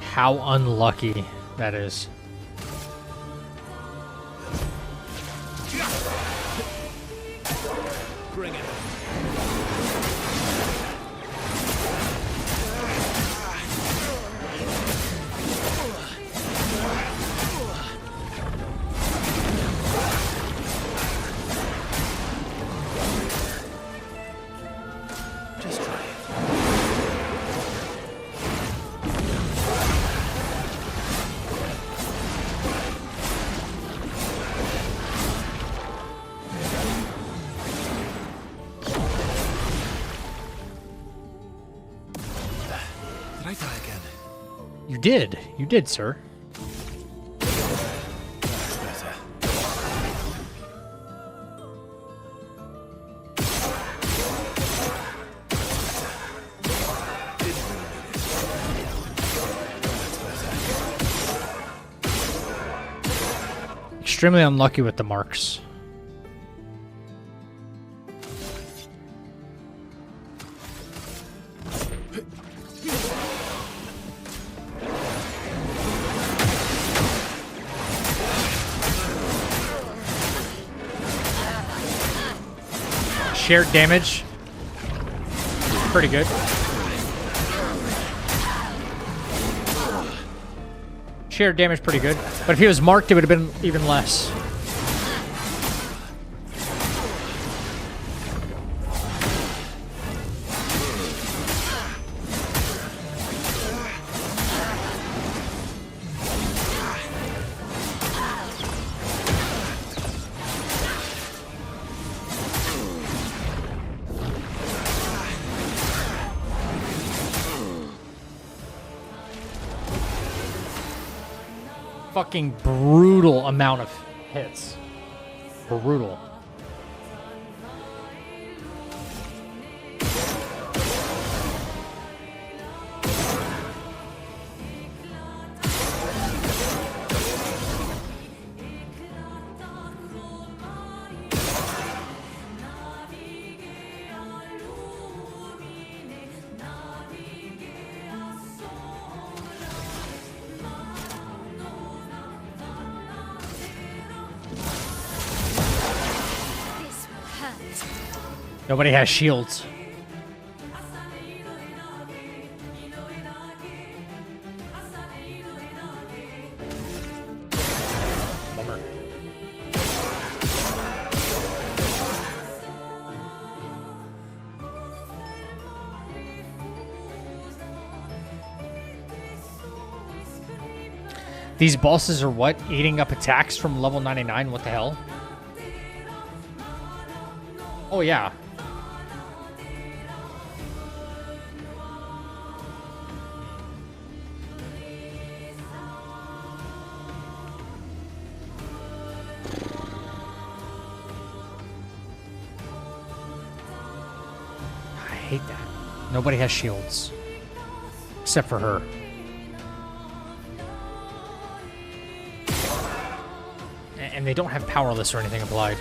How unlucky that is. Bring it. Just try it. Did I die again? You did. You did, sir. That's better. Extremely unlucky with the marks. Shared damage. Pretty good. Shared damage pretty good. But if he was marked, it would have been even less. Fucking brutal amount of hits. Brutal. This will hurt. Nobody has shields. Bummer. These bosses are what? Eating up attacks from level 99? What the hell? Oh, yeah. Nobody has shields. Except for her. And they don't have powerless or anything applied.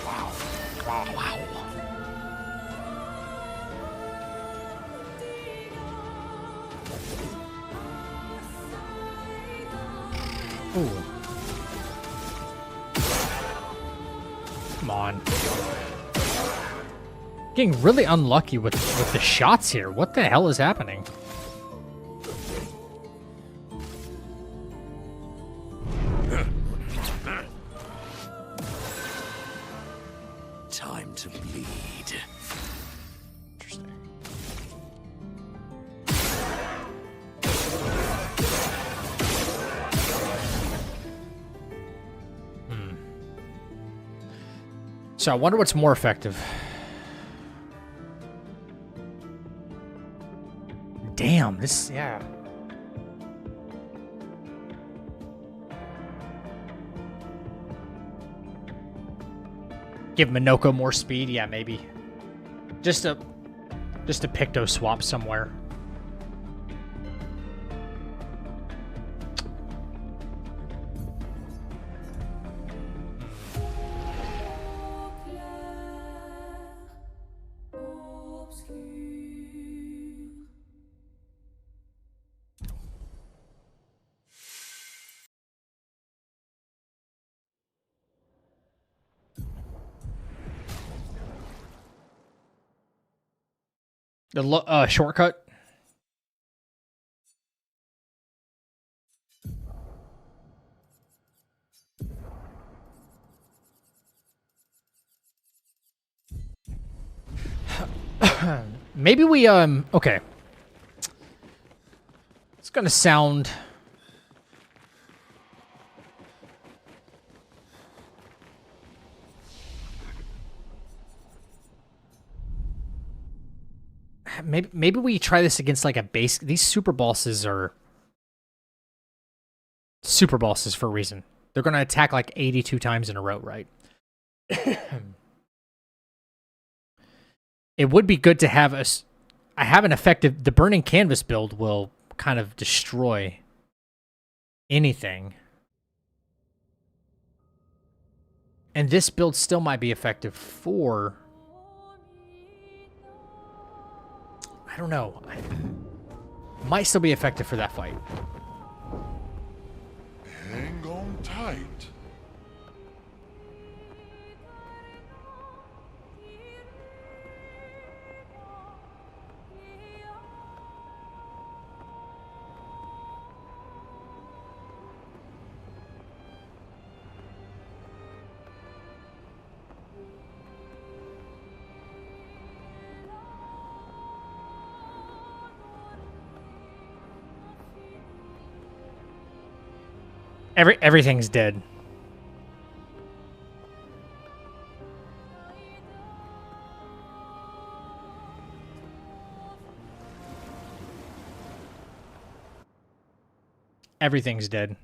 Wow. Wow, wow. Ooh. Come on. Getting really unlucky with the shots here. What the hell is happening? Time to bleed. Interesting. So I wonder what's more effective. Damn, this, yeah. Give Minoko more speed, yeah, maybe. Just a Picto swap somewhere. The shortcut. Maybe we okay. It's gonna sound maybe we try this against like a base. These super bosses are super bosses for a reason. They're gonna attack like 82 times in a row, right? It would be good to have I have an effective. The burning canvas build will kind of destroy anything, and this build still might be effective for. I don't know. Might still be effective for that fight. Hang on tight. Everything's dead. Everything's dead.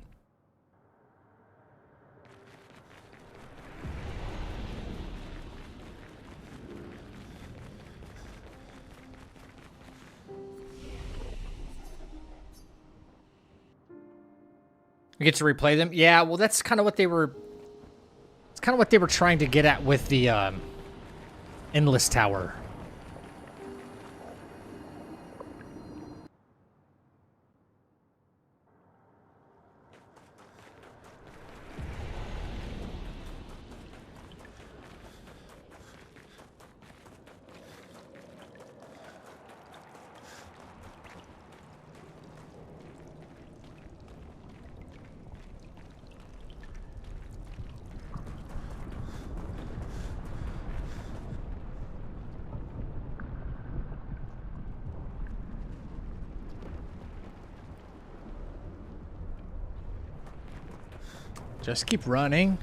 We get to replay them? Yeah, well that's kind of what they were it's kind of what they were trying to get at with the Endless Tower. Just keep running.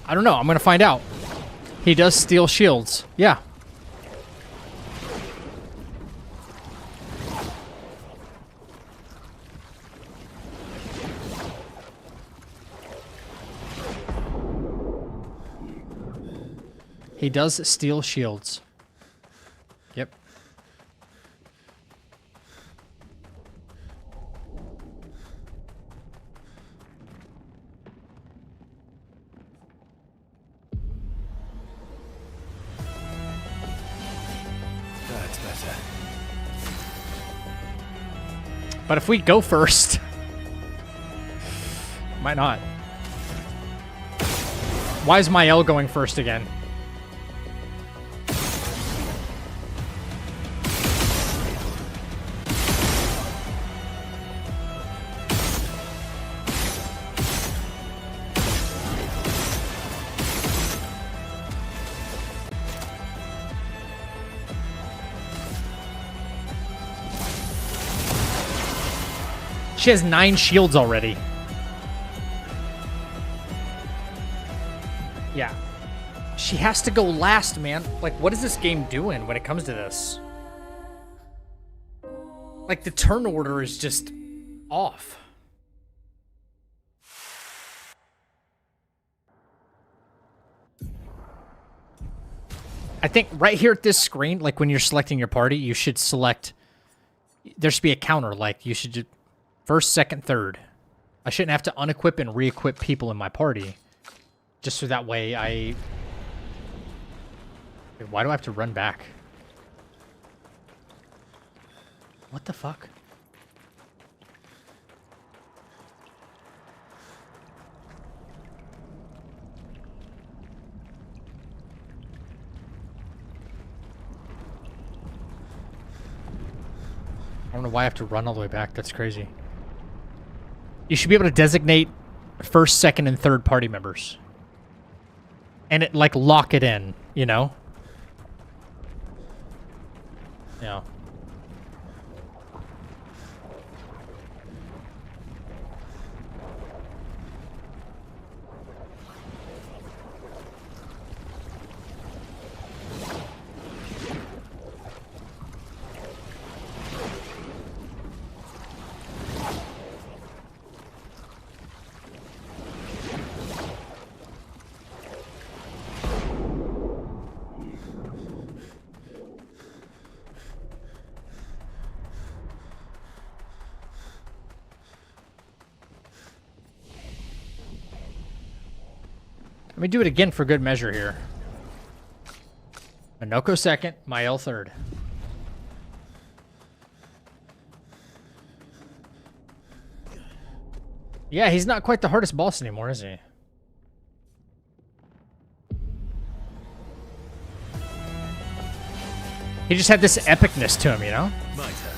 I don't know. I'm gonna find out. He does steal shields. Yeah. He does steal shields. Yep. That's better. But if we go first, might not. Why is my L going first again? She has 9 shields already. Yeah. She has to go last, man. Like, what is this game doing when it comes to this? Like, the turn order is just off. I think right here at this screen, like when you're selecting your party, you should select... There should be a counter, like you should just... First, second, third. I shouldn't have to unequip and re-equip people in my party. Just so that way I... Wait, why do I have to run back? What the fuck? I don't know why I have to run all the way back. That's crazy. You should be able to designate first, second, and third party members. And it, like, lock it in, you know? Yeah. Let me do it again for good measure here. Minoko second, Mael third. Yeah, he's not quite the hardest boss anymore, is he? He just had this epicness to him, you know? My turn.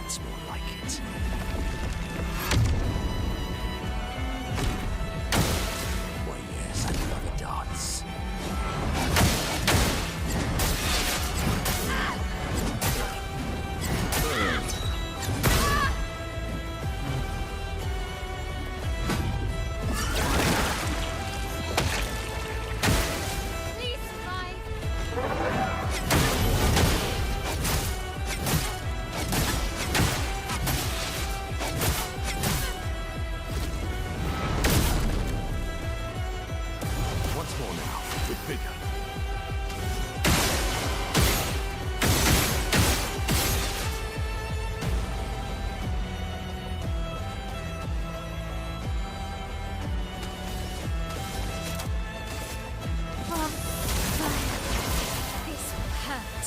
That's more like it. Why, yes, I love a dance. Please survive. Once more now, with vigor. From fire. This will hurt.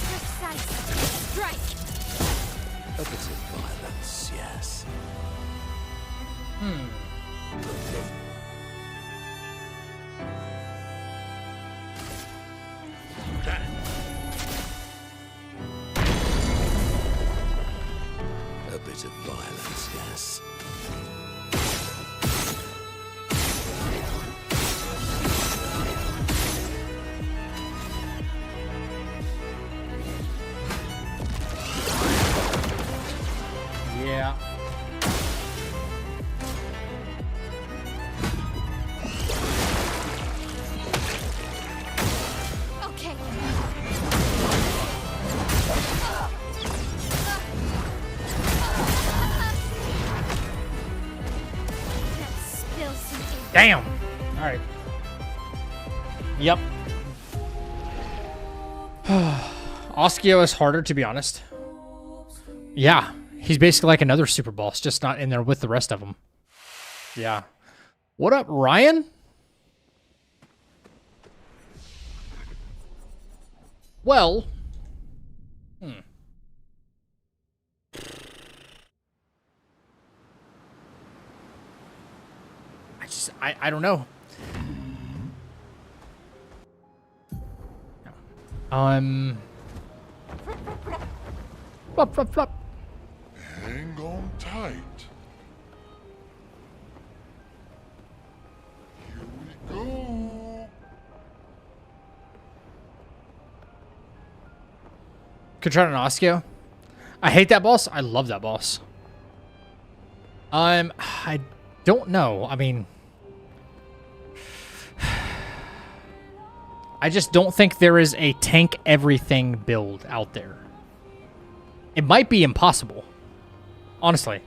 Precise. Strike. A bit of violence, yes. A bit of violence, yes. Yeah. Okay. Let's spill some ink. Damn. All right. Yep. Oskio is harder, to be honest. Yeah. He's basically like another super boss, just not in there with the rest of them. Yeah. What up, Ryan? Well. I don't know. Flop, flop, flop. Hang on tight. Here we go. Could try an Oskio. I hate that boss. I love that boss. I don't know. I mean, I just don't think there is a tank everything build out there. It might be impossible. Honestly.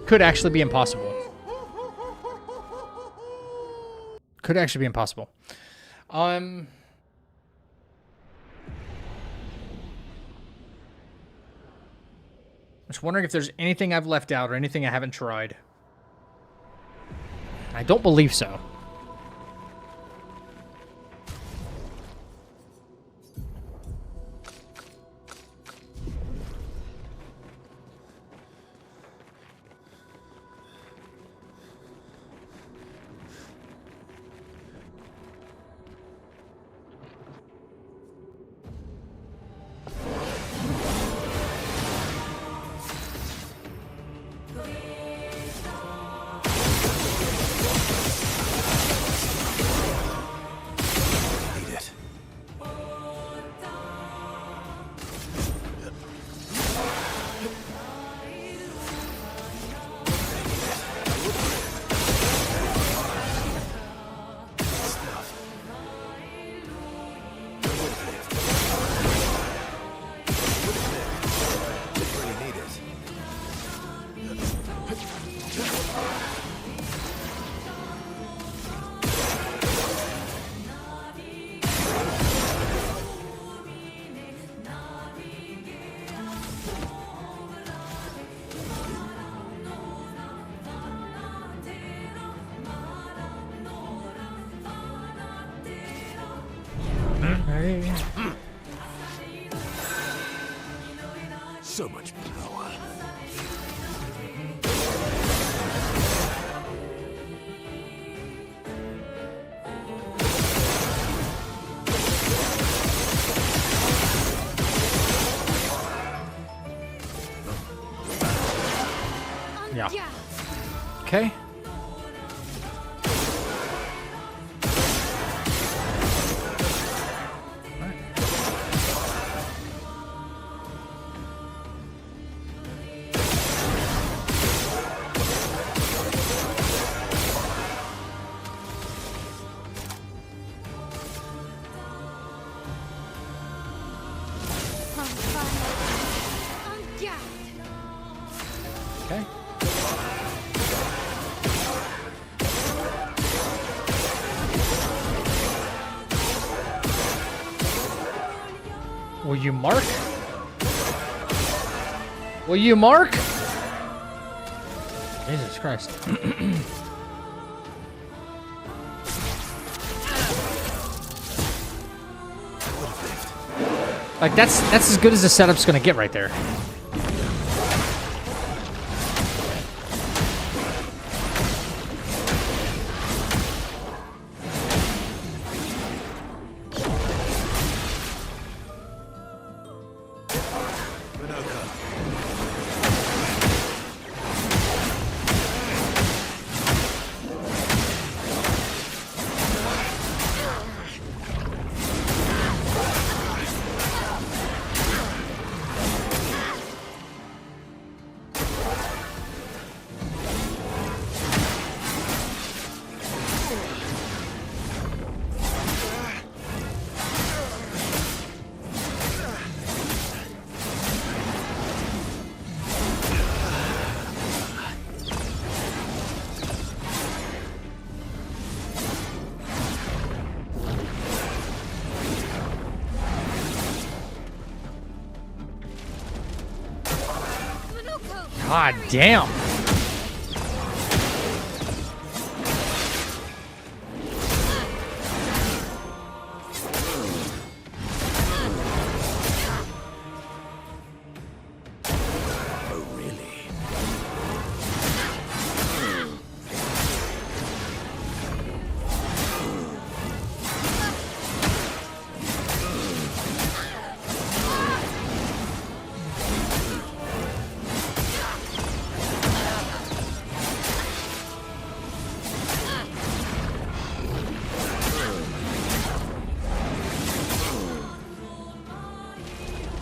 Could actually be impossible. Could actually be impossible. Just wondering if there's anything I've left out or anything I haven't tried. I don't believe so. So much power. Yeah. Yeah. Okay. On fire. On guard. Okay. Will you mark? Will you mark? Jesus Christ. Like that's as good as the setup's gonna get right there. God damn. Oh, really?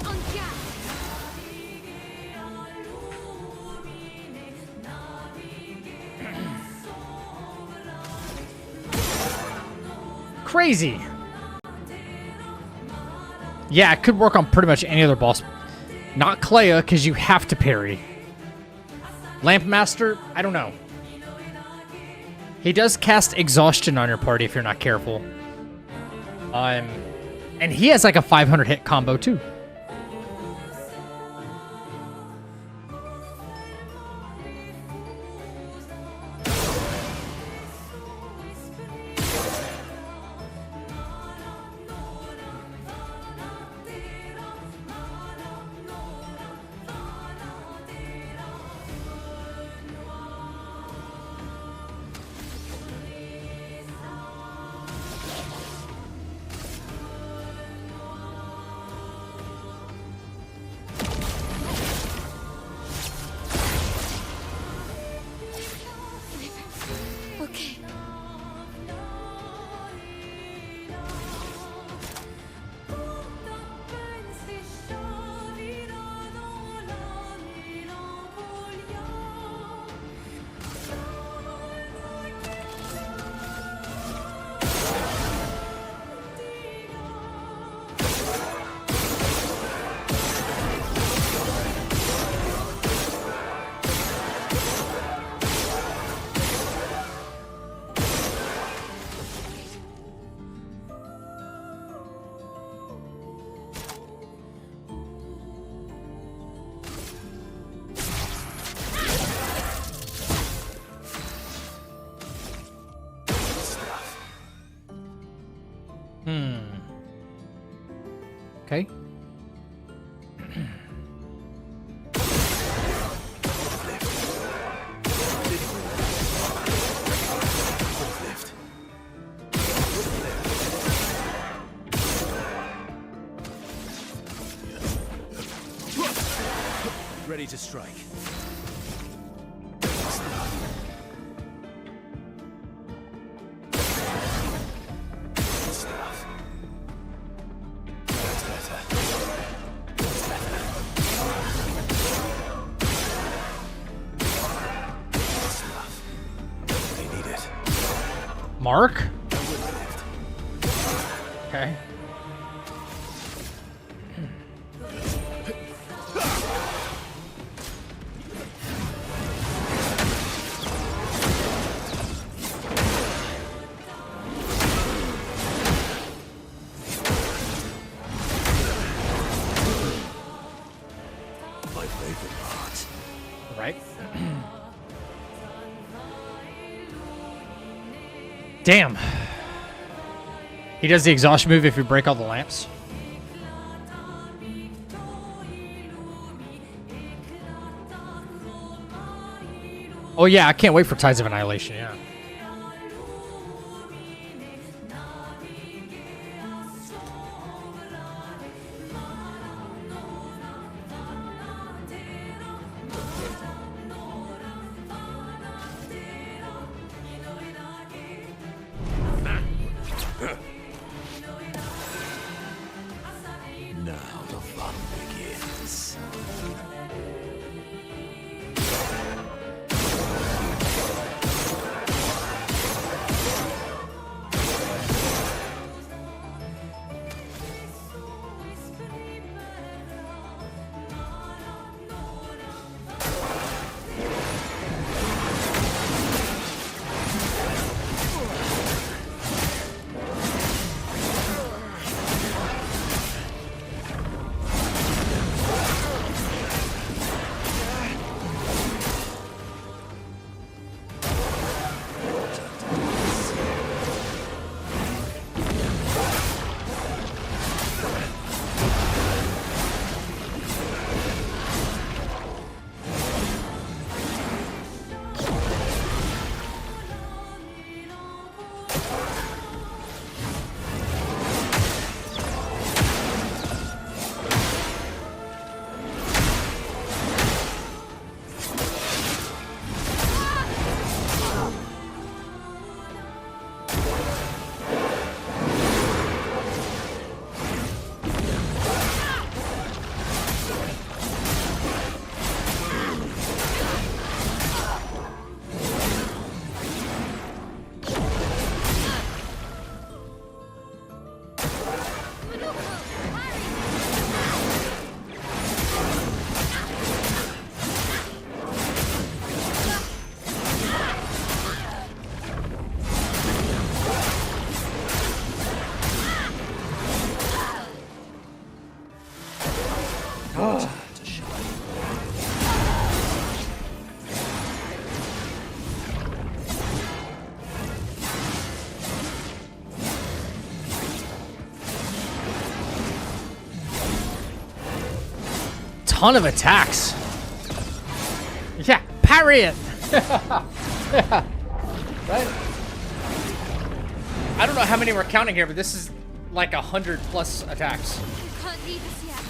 On guard. Crazy. Yeah, it could work on pretty much any other boss. Not Clea, because you have to parry. Lamp Master, I don't know. He does cast exhaustion on your party if you're not careful. And he has like a 500 hit combo too. Ready to strike. Mark? Okay. My favorite part. Right. Damn. He does the exhaust move if you break all the lamps. Oh yeah, I can't wait for Tides of Annihilation, yeah. Now the fun begins. Ton of attacks. Yeah, parry it. Right? I don't know how many we're counting here, but this is like 100 plus attacks. You can't leave us yet.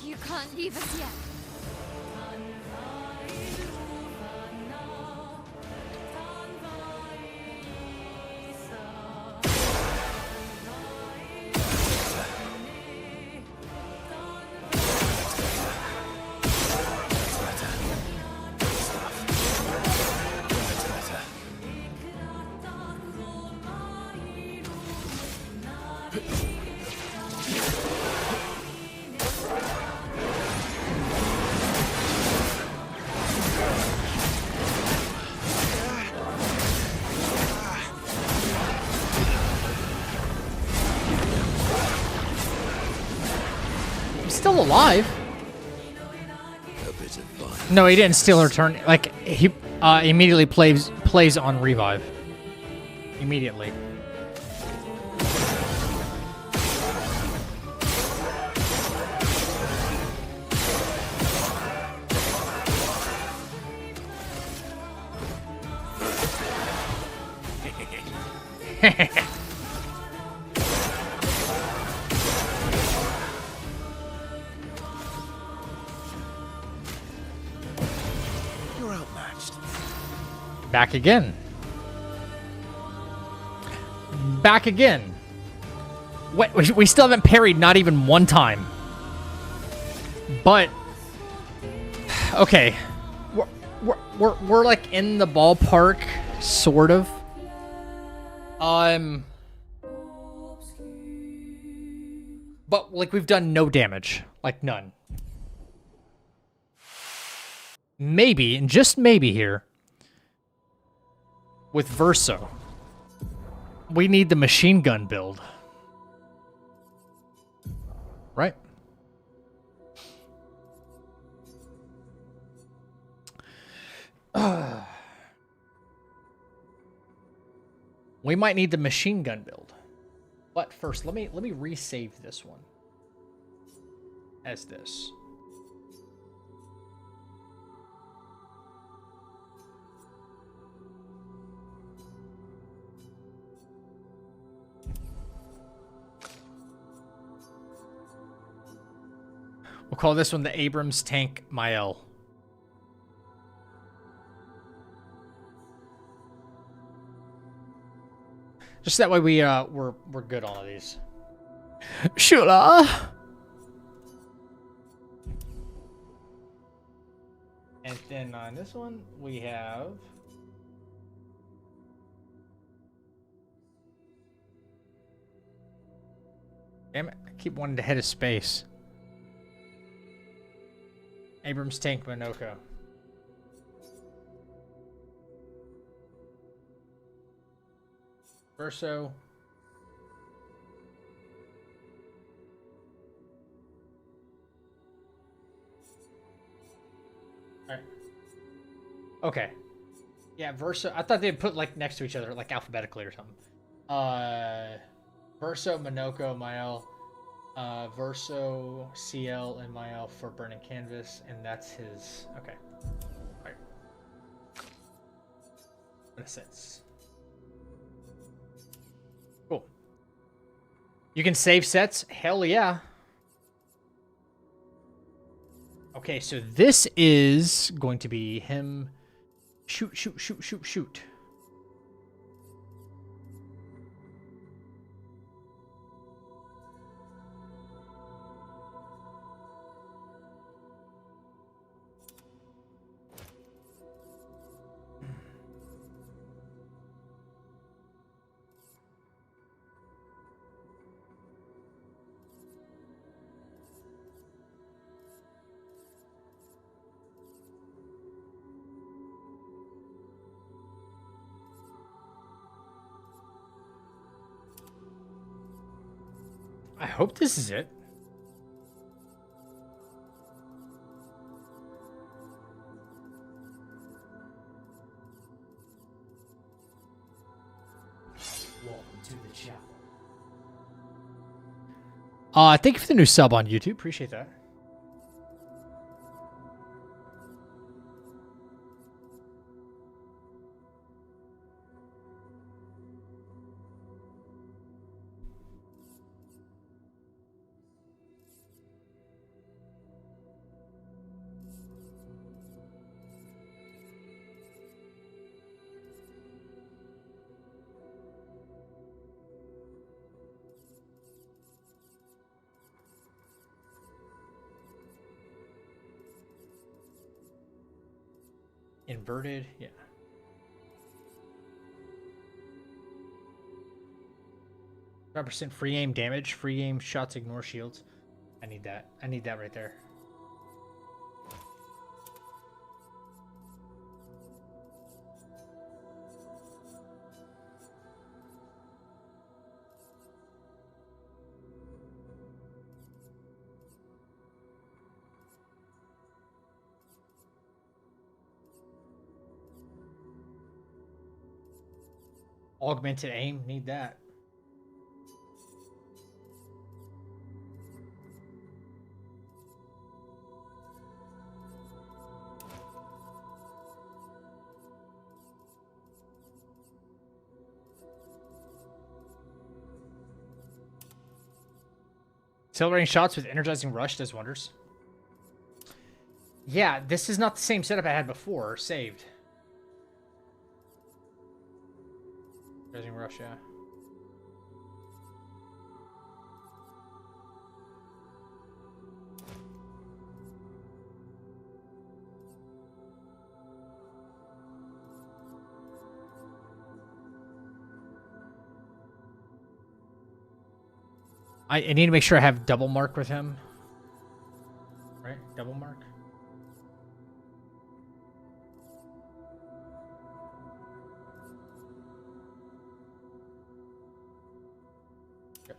You can't leave us yet. He's still alive. A bit of fun. No, he didn't steal her turn. Like, he immediately plays on revive. Immediately. You're outmatched. Back again. Back again. Wait, we still haven't parried not even one time. But okay, we're like in the ballpark, sort of. But like we've done no damage, like none. Maybe, and just maybe here, with Verso, we need the machine gun build. Right? We might need the machine gun build. But first, let me resave this one as this. We'll call this one the Abrams Tank Mael. Just that way we're good on all of these. Shula. And then on this one we have damn it, I keep wanting to hit a space. Abrams Tank Minoko. Verso. Alright. Okay. Yeah, Verso. I thought they'd put like next to each other, like alphabetically or something. Verso, Minoko, Mael. Verso, CL, and Mael for Burning Canvas, and that's his. Okay. Alright. In a sense. Cool. You can save sets? Hell yeah. Okay, so this is going to be him. Shoot, shoot, shoot, shoot, shoot. I hope this is it. Welcome to the chapel. Thank you for the new sub on YouTube. Appreciate that. Inverted, yeah. % free aim damage, free aim shots ignore shields. I need that. I need that right there. Augmented aim, need that. Accelerating shots with energizing rush does wonders. Yeah, this is not the same setup I had before. Saved. Energizing rush, yeah. I need to make sure I have double mark with him. Right? Double mark. Yep.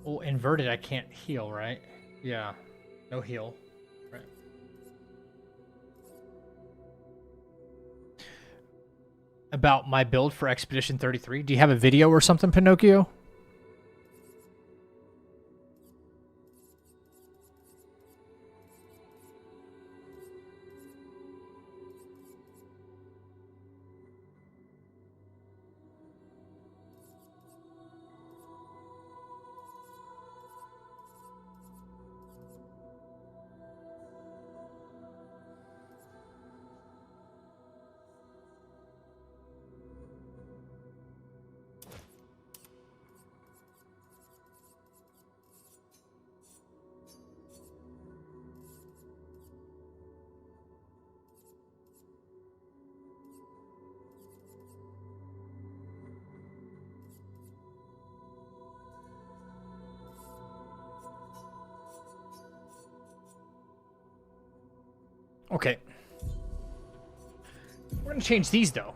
Oh, inverted, I can't heal, right? Yeah. No heal. Right. About my build for Expedition 33. Do you have a video or something, Pinocchio? Okay. We're going to change these, though.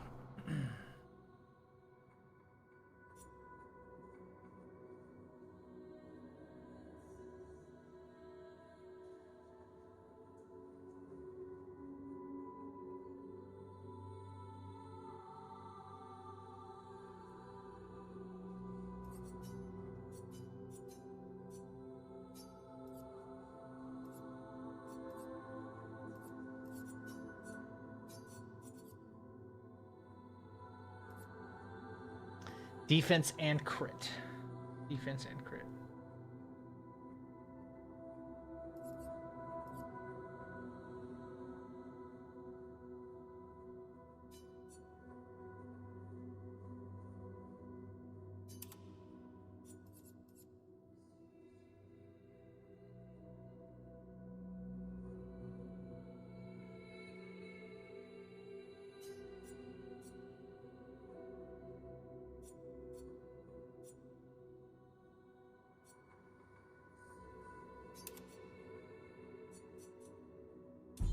Defense and crit. Defense and crit.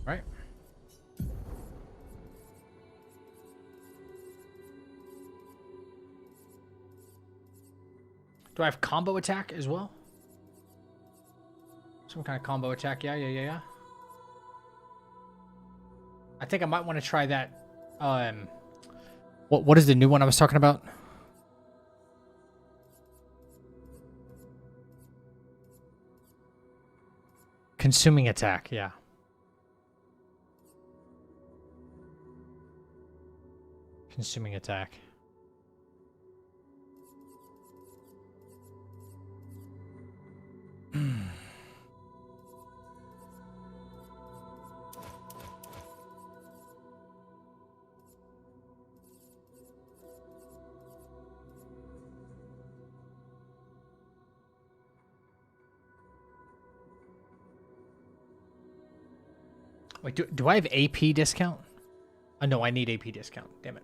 Right. Do I have combo attack as well? Some kind of combo attack. Yeah. I think I might want to try that. What is the new one I was talking about? Consuming attack. Yeah. Consuming attack. Wait, do I have AP discount? Oh, no, I need AP discount. Damn it.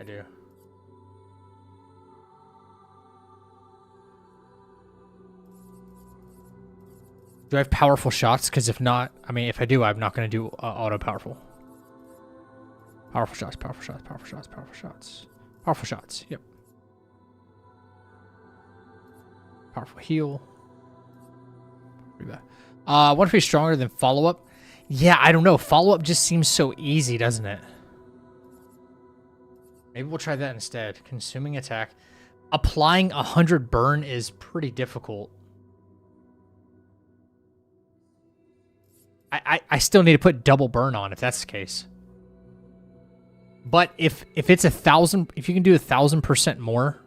I do. Do I have powerful shots? Because if not, I mean, if I do, I'm not going to do auto powerful. Powerful shots, powerful shots, powerful shots, powerful shots. Powerful shots, yep. Powerful heal. Pretty bad. Want to be stronger than follow-up? Yeah, I don't know. Follow-up just seems so easy, doesn't it? Maybe we'll try that instead. Consuming attack. Applying 100 burn is pretty difficult. I still need to put double burn on if that's the case. But if it's 1,000, if you can do 1,000% more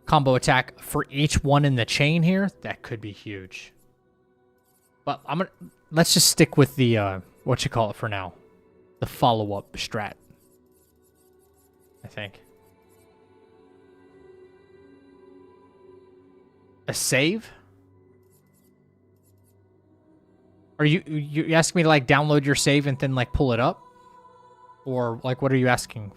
combo attack for each one in the chain here, that could be huge. But let's just stick with the what you call it for now, the follow-up strat. I think a save. Are you asking me to like download your save and then like pull it up? Or like what are you asking?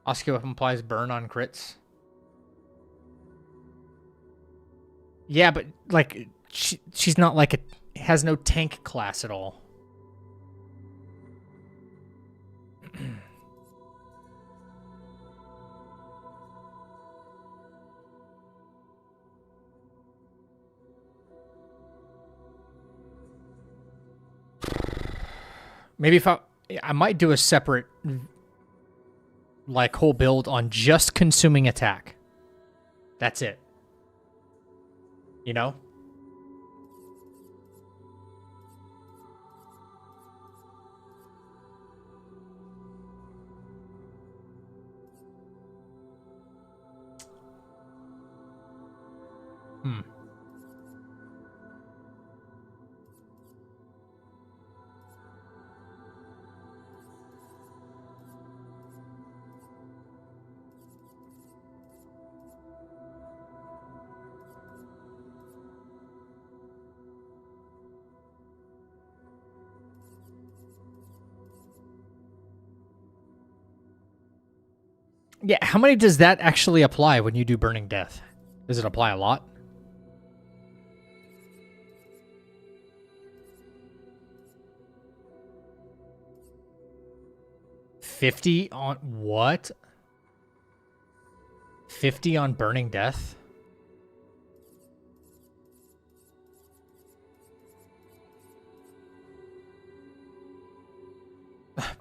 Oscar weapon applies burn on crits. Yeah, but like she's not like has no tank class at all. Maybe if I might do a separate like whole build on just consuming attack. That's it. You know? Yeah, how many does that actually apply when you do Burning Death? Does it apply a lot? $50 on what? 50 on Burning Death?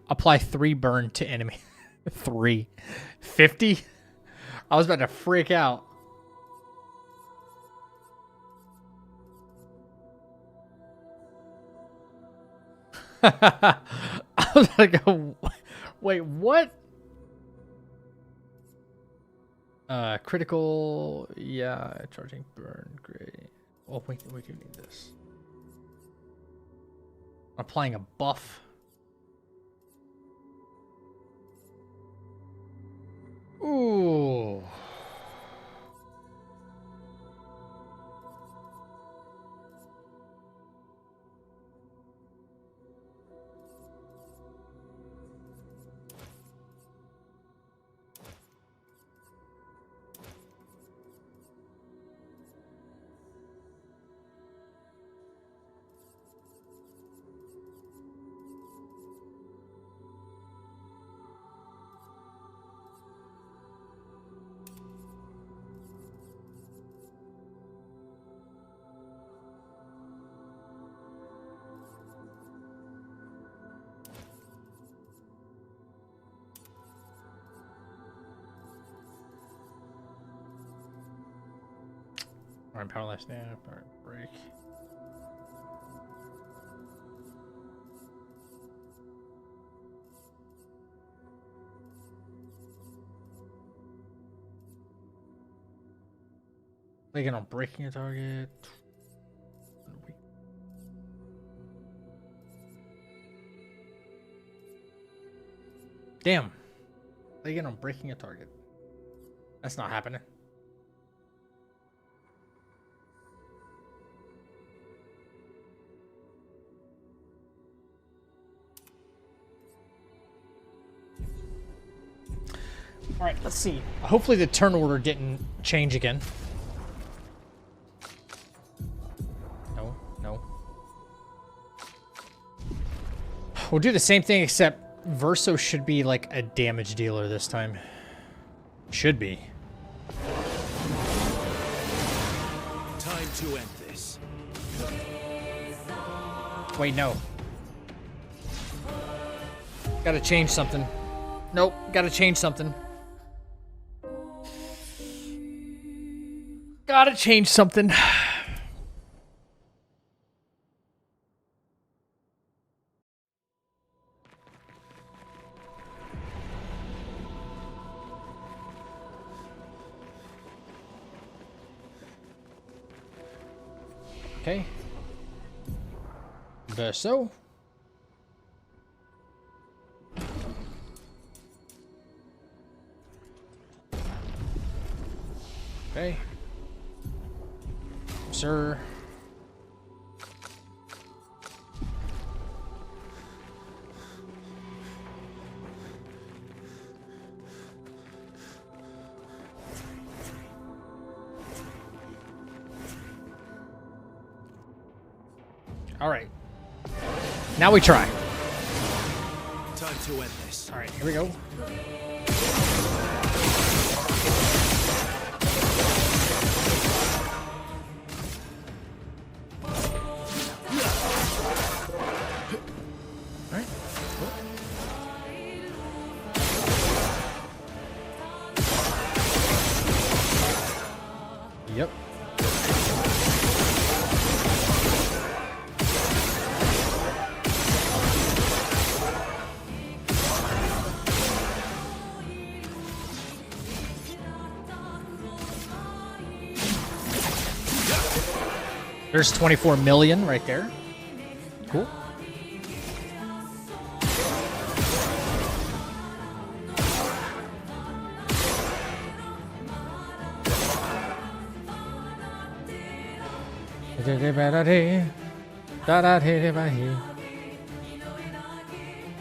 Apply 3 burn to enemy. 3. 50? I was about to freak out. I was like, wait, what? Critical, yeah, charging burn, great. Oh, we can need this. Applying a buff. Ooh. Alright, power snap, alright, break. Again, on breaking a target. Damn. Again, on breaking a target. That's not happening. All right, let's see. Hopefully the turn order didn't change again. No. We'll do the same thing, except Verso should be like a damage dealer this time. Should be. Time to end this. Wait, no. Gotta change something. Nope, gotta change something. Gotta change something. Okay. Verso. Okay. Sir. All right. Now we try. Time to end this. All right, here we go. All right. Yep. There's 24 million right there. Cool.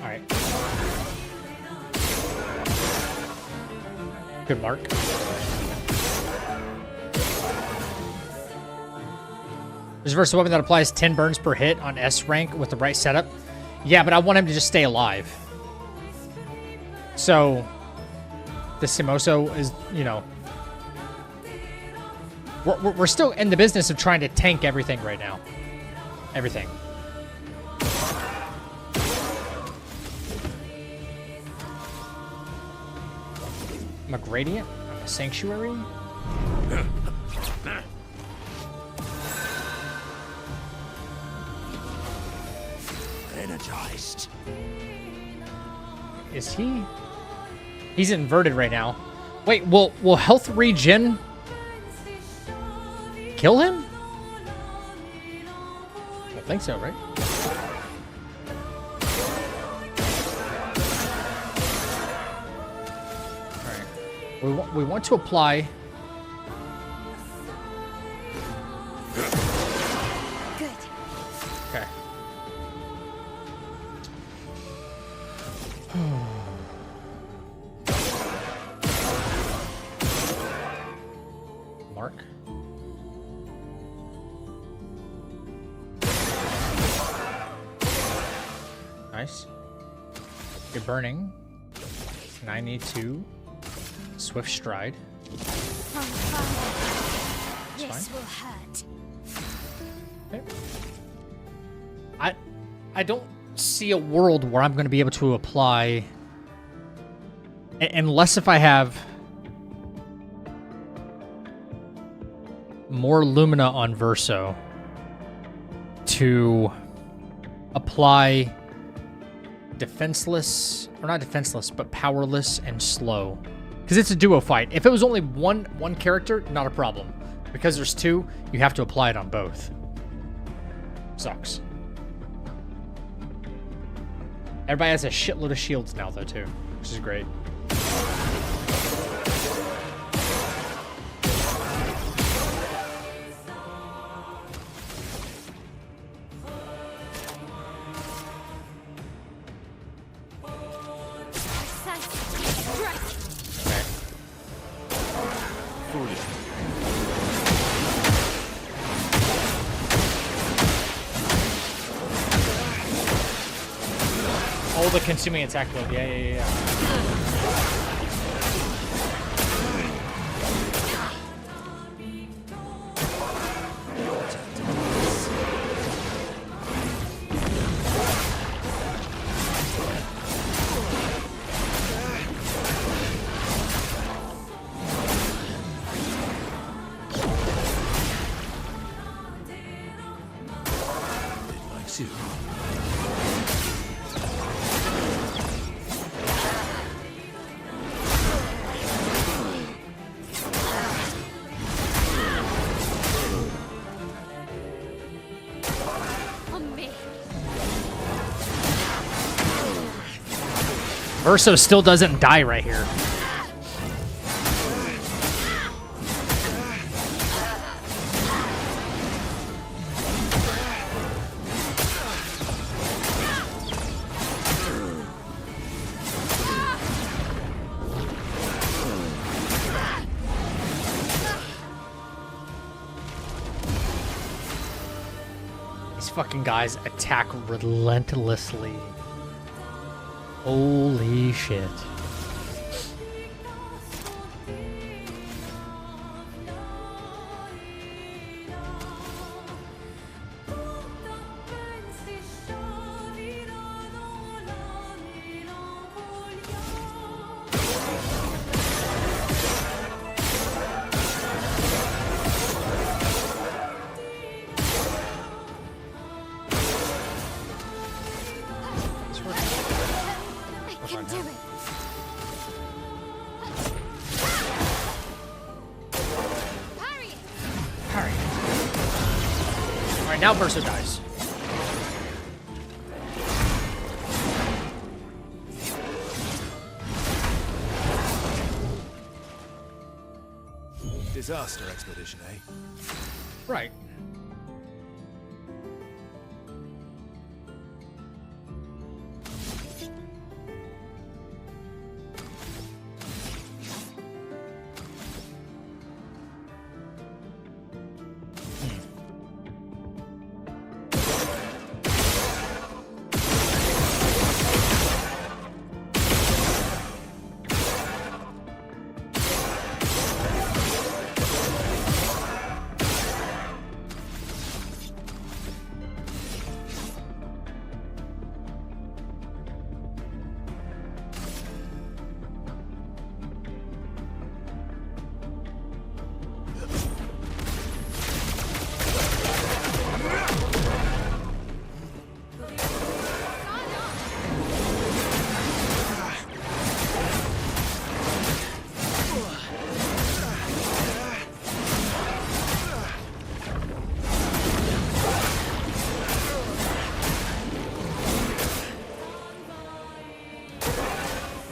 All right. Good mark. There's a versatile weapon that applies 10 burns per hit on S rank with the right setup. Yeah, but I want him to just stay alive. So, the Simoso is, you know... We're still in the business of trying to tank everything right now. Everything. I'm a Gradient. I'm a Sanctuary. Energized. Is he? He's inverted right now. Wait, will health regen kill him? I think so, right? All right. We want to apply. Good. Okay. Mark. Nice. Good burning. 92. Swift stride. This will hurt. Okay. I don't see a world where I'm going to be able to apply, unless if I have more Lumina on Verso to apply defenseless, or not defenseless, but powerless and slow. Because it's a duo fight. If it was only one character, not a problem. Because there's two, you have to apply it on both. Sucks. Everybody has a shitload of shields now, though, too, which is great. Oh, the consuming attack build. Yeah. Verso still doesn't die right here. These fucking guys attack relentlessly. Holy shit. I can do it. Parry it. Alright. Alright, now Verso dies. Disaster expedition, eh? Right.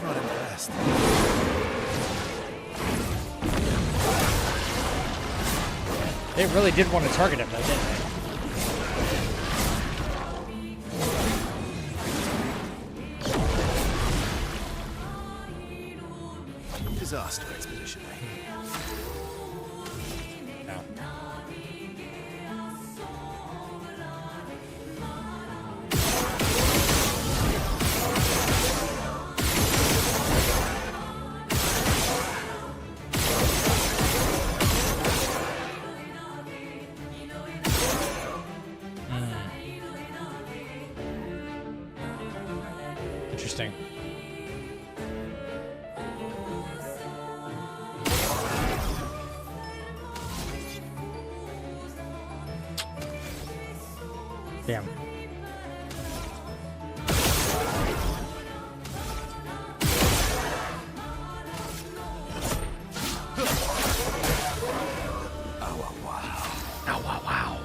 Not impressed. They really did want to target him, though, didn't they? Disaster expedition, eh? No. Interesting. Damn. Oh, wow. Oh, wow, wow.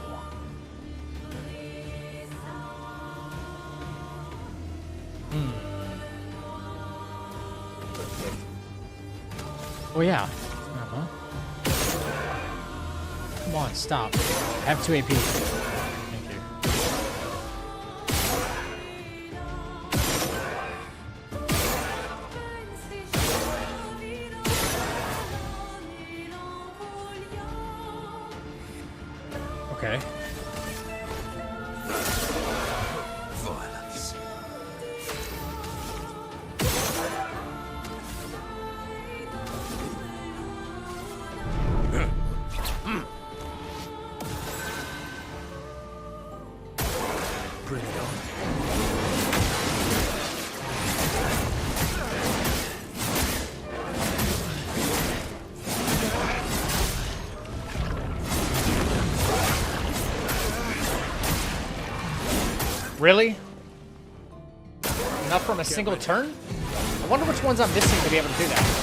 Oh, yeah. Uh-huh. Come on, stop. I have 2 AP. Thank you. Okay. Violence. Bring it on. Really? Enough from a single turn? I wonder which ones I'm missing to be able to do that.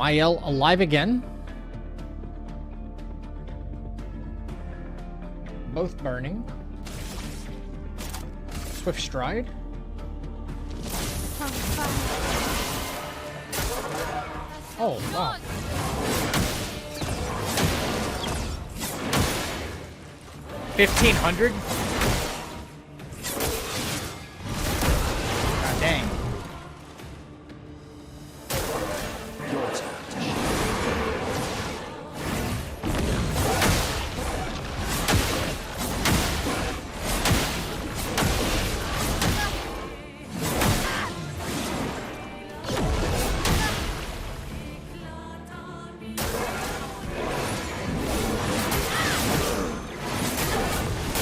Mael alive again. Both burning. Swift stride. Oh, wow. $1,500? God dang. Your turn.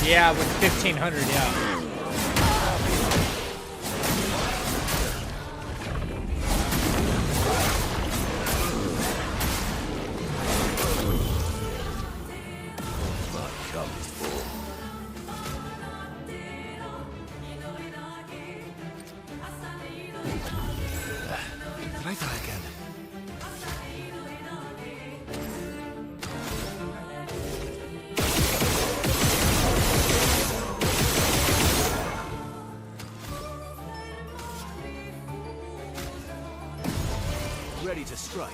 Yeah, with 1,500, yeah. My cup is full. Can I try again? Ready to strike.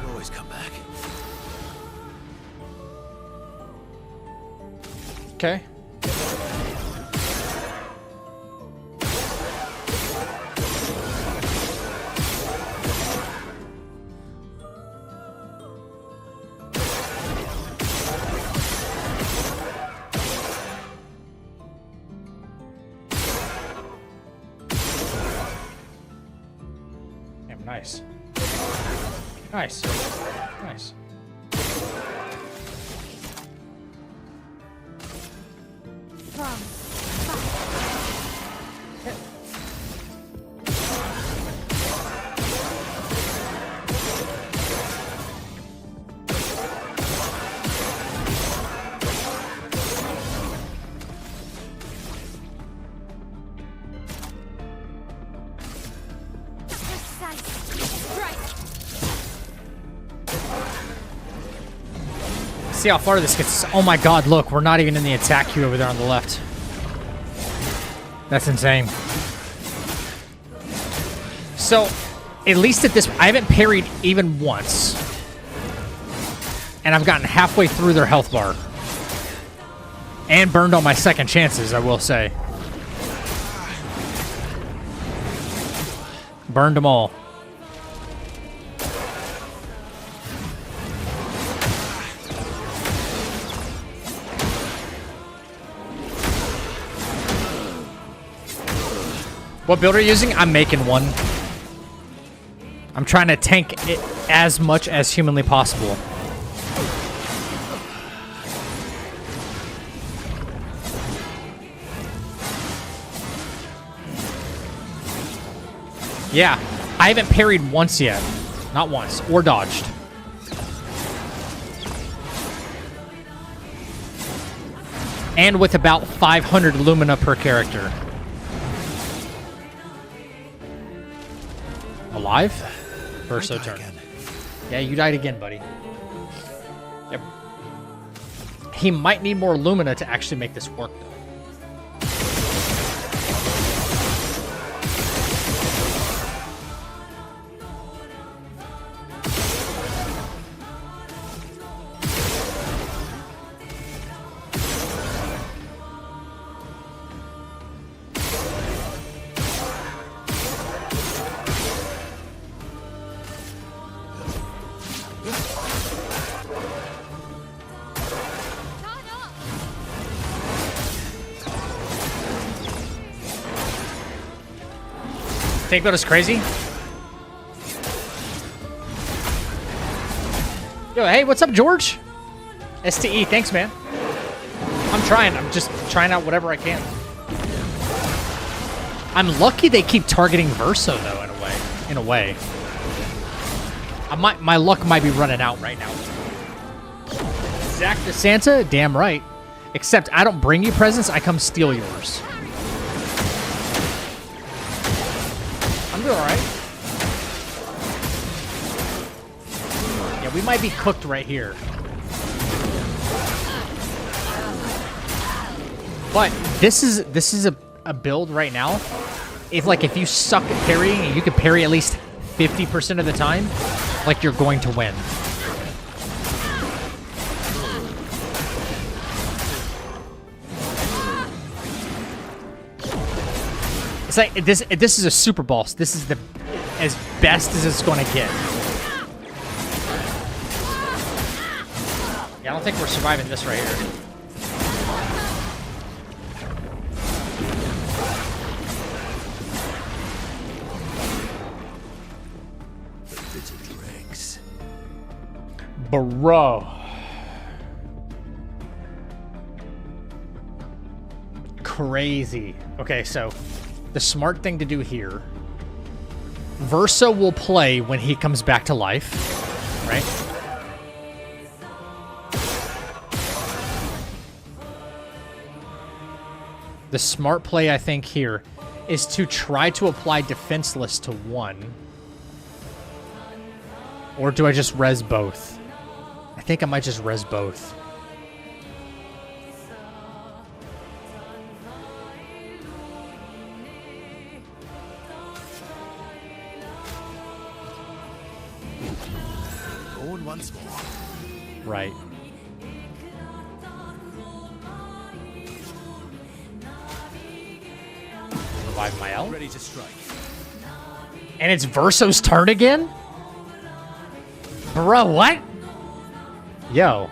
Always come back. Okay. Damn, nice. Nice. Nice. See how far this gets. Oh my god, look, we're not even in the attack queue over there on the left. That's insane. So, at least at this, I haven't parried even once. And I've gotten halfway through their health bar. And burned on my second chances, I will say. Burned them all. What build are you using? I'm making one. I'm trying to tank it as much as humanly possible. Yeah, I haven't parried once yet. Not once, or dodged. And with about 500 Lumina per character. Alive? Verso turn. Again. Yeah, you died again, buddy. Yep. He might need more Lumina to actually make this work, though. Snake build is crazy. Yo, hey, what's up, George? STE, thanks, man. I'm trying. I'm just trying out whatever I can. I'm lucky they keep targeting Verso, though, in a way. My luck might be running out right now. Zach the Santa? Damn right. Except I don't bring you presents, I come steal yours. I'm doing alright. Yeah, we might be cooked right here. But this is a build right now. If you suck at parrying and you can parry at least 50% of the time, like you're going to win. It's like this is a super boss. This is as best as it's going to get. Yeah, I don't think we're surviving this right here. Bro. Crazy. Okay, so the smart thing to do here, Verso will play when he comes back to life, right? The smart play, I think, here is to try to apply Defenseless to one. Or do I just res both? I think I might just res both. Going once more. Right. Revive my L. Ready to strike. And it's Verso's turn again? Bro, what? Yo.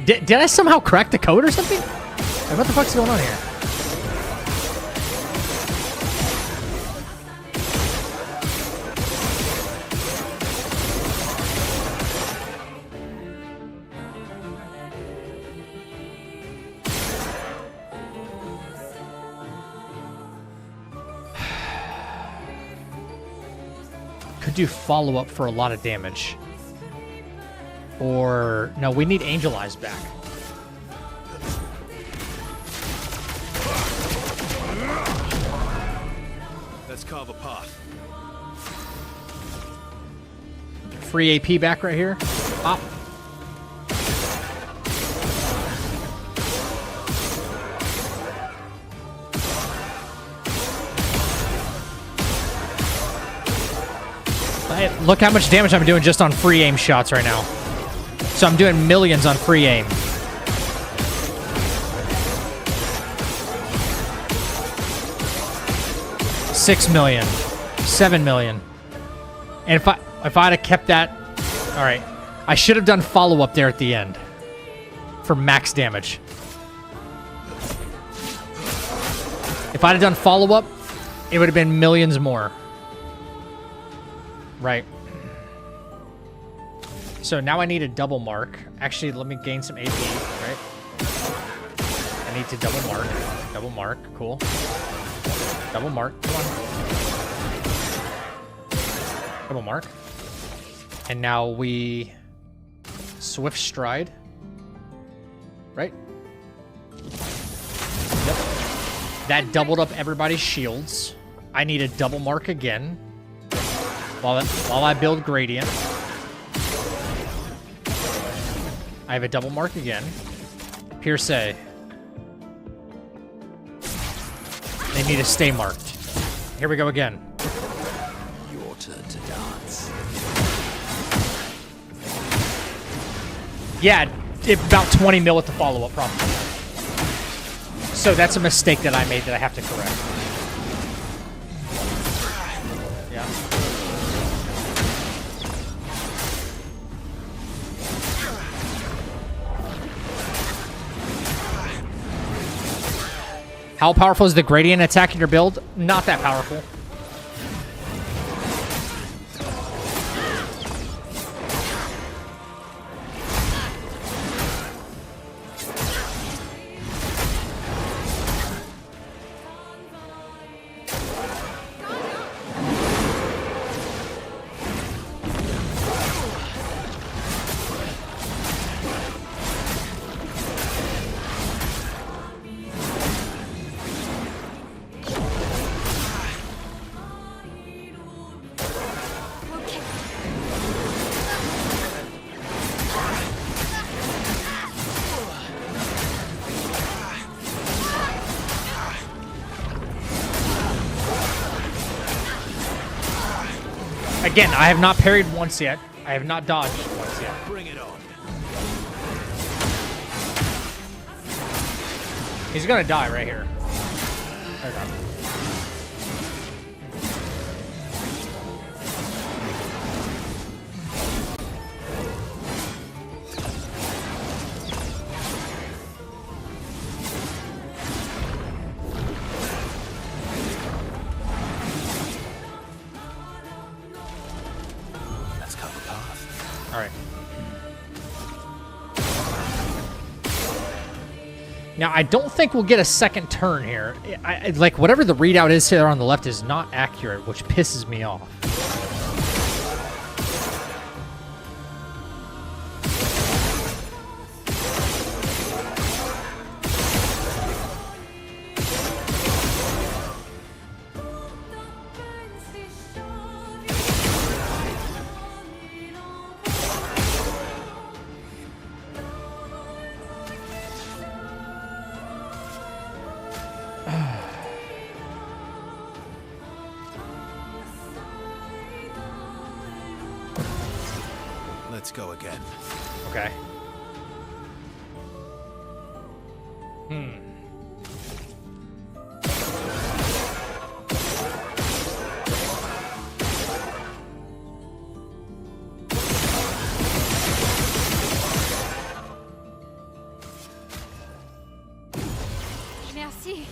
Did I somehow crack the code or something? Like, what the fuck's going on here? Could do follow-up for a lot of damage. Or, no, we need Angel Eyes back. Let's carve a path. Free AP back right here. Pop. Look how much damage I'm doing just on free aim shots right now. So I'm doing millions on free aim. $6 million, $7 million. And if I'd have kept that, all right, I should have done follow up there at the end for max damage. If I'd have done follow up, it would have been millions more. Right. So now I need a double mark. Actually, let me gain some AP, right? I need to double mark. Double mark, cool. Double mark, come on. Double mark. And now we swift stride. Right? Yep. That doubled up everybody's shields. I need a double mark again. While I build gradient. I have a double mark again. Pierce. They need to stay marked. Here we go again. Your turn to dance. Yeah, about 20 mil with the follow-up, probably. So that's a mistake that I made that I have to correct. Yeah. How powerful is the gradient attack in your build? Not that powerful. Again, I have not parried once yet. I have not dodged once yet. Bring it on. He's gonna die right here. Okay. Let's cut the path. All right. Now, I don't think we'll get a second turn here. Like, whatever the readout is here on the left is not accurate, which pisses me off. Let's go again. Okay. Merci.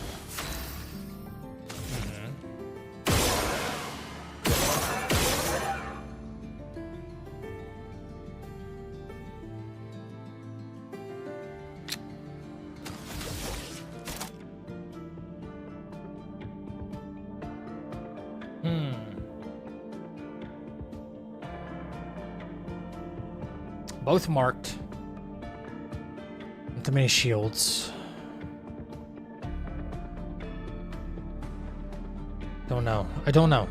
Both marked. Not too many shields. Don't know. I don't know.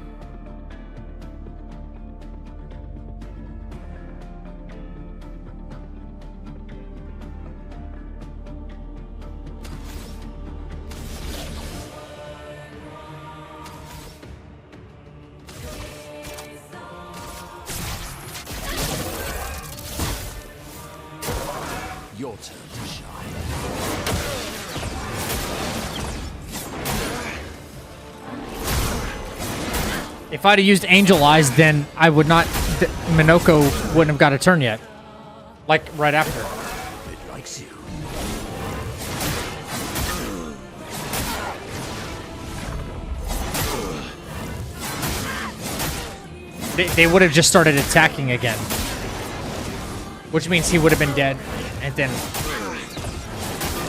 Your turn to shine. If I'd have used Angel Eyes, then I would not... Minoko wouldn't have got a turn yet. Like, right after. It likes you. They would have just started attacking again. Which means he would have been dead. And then...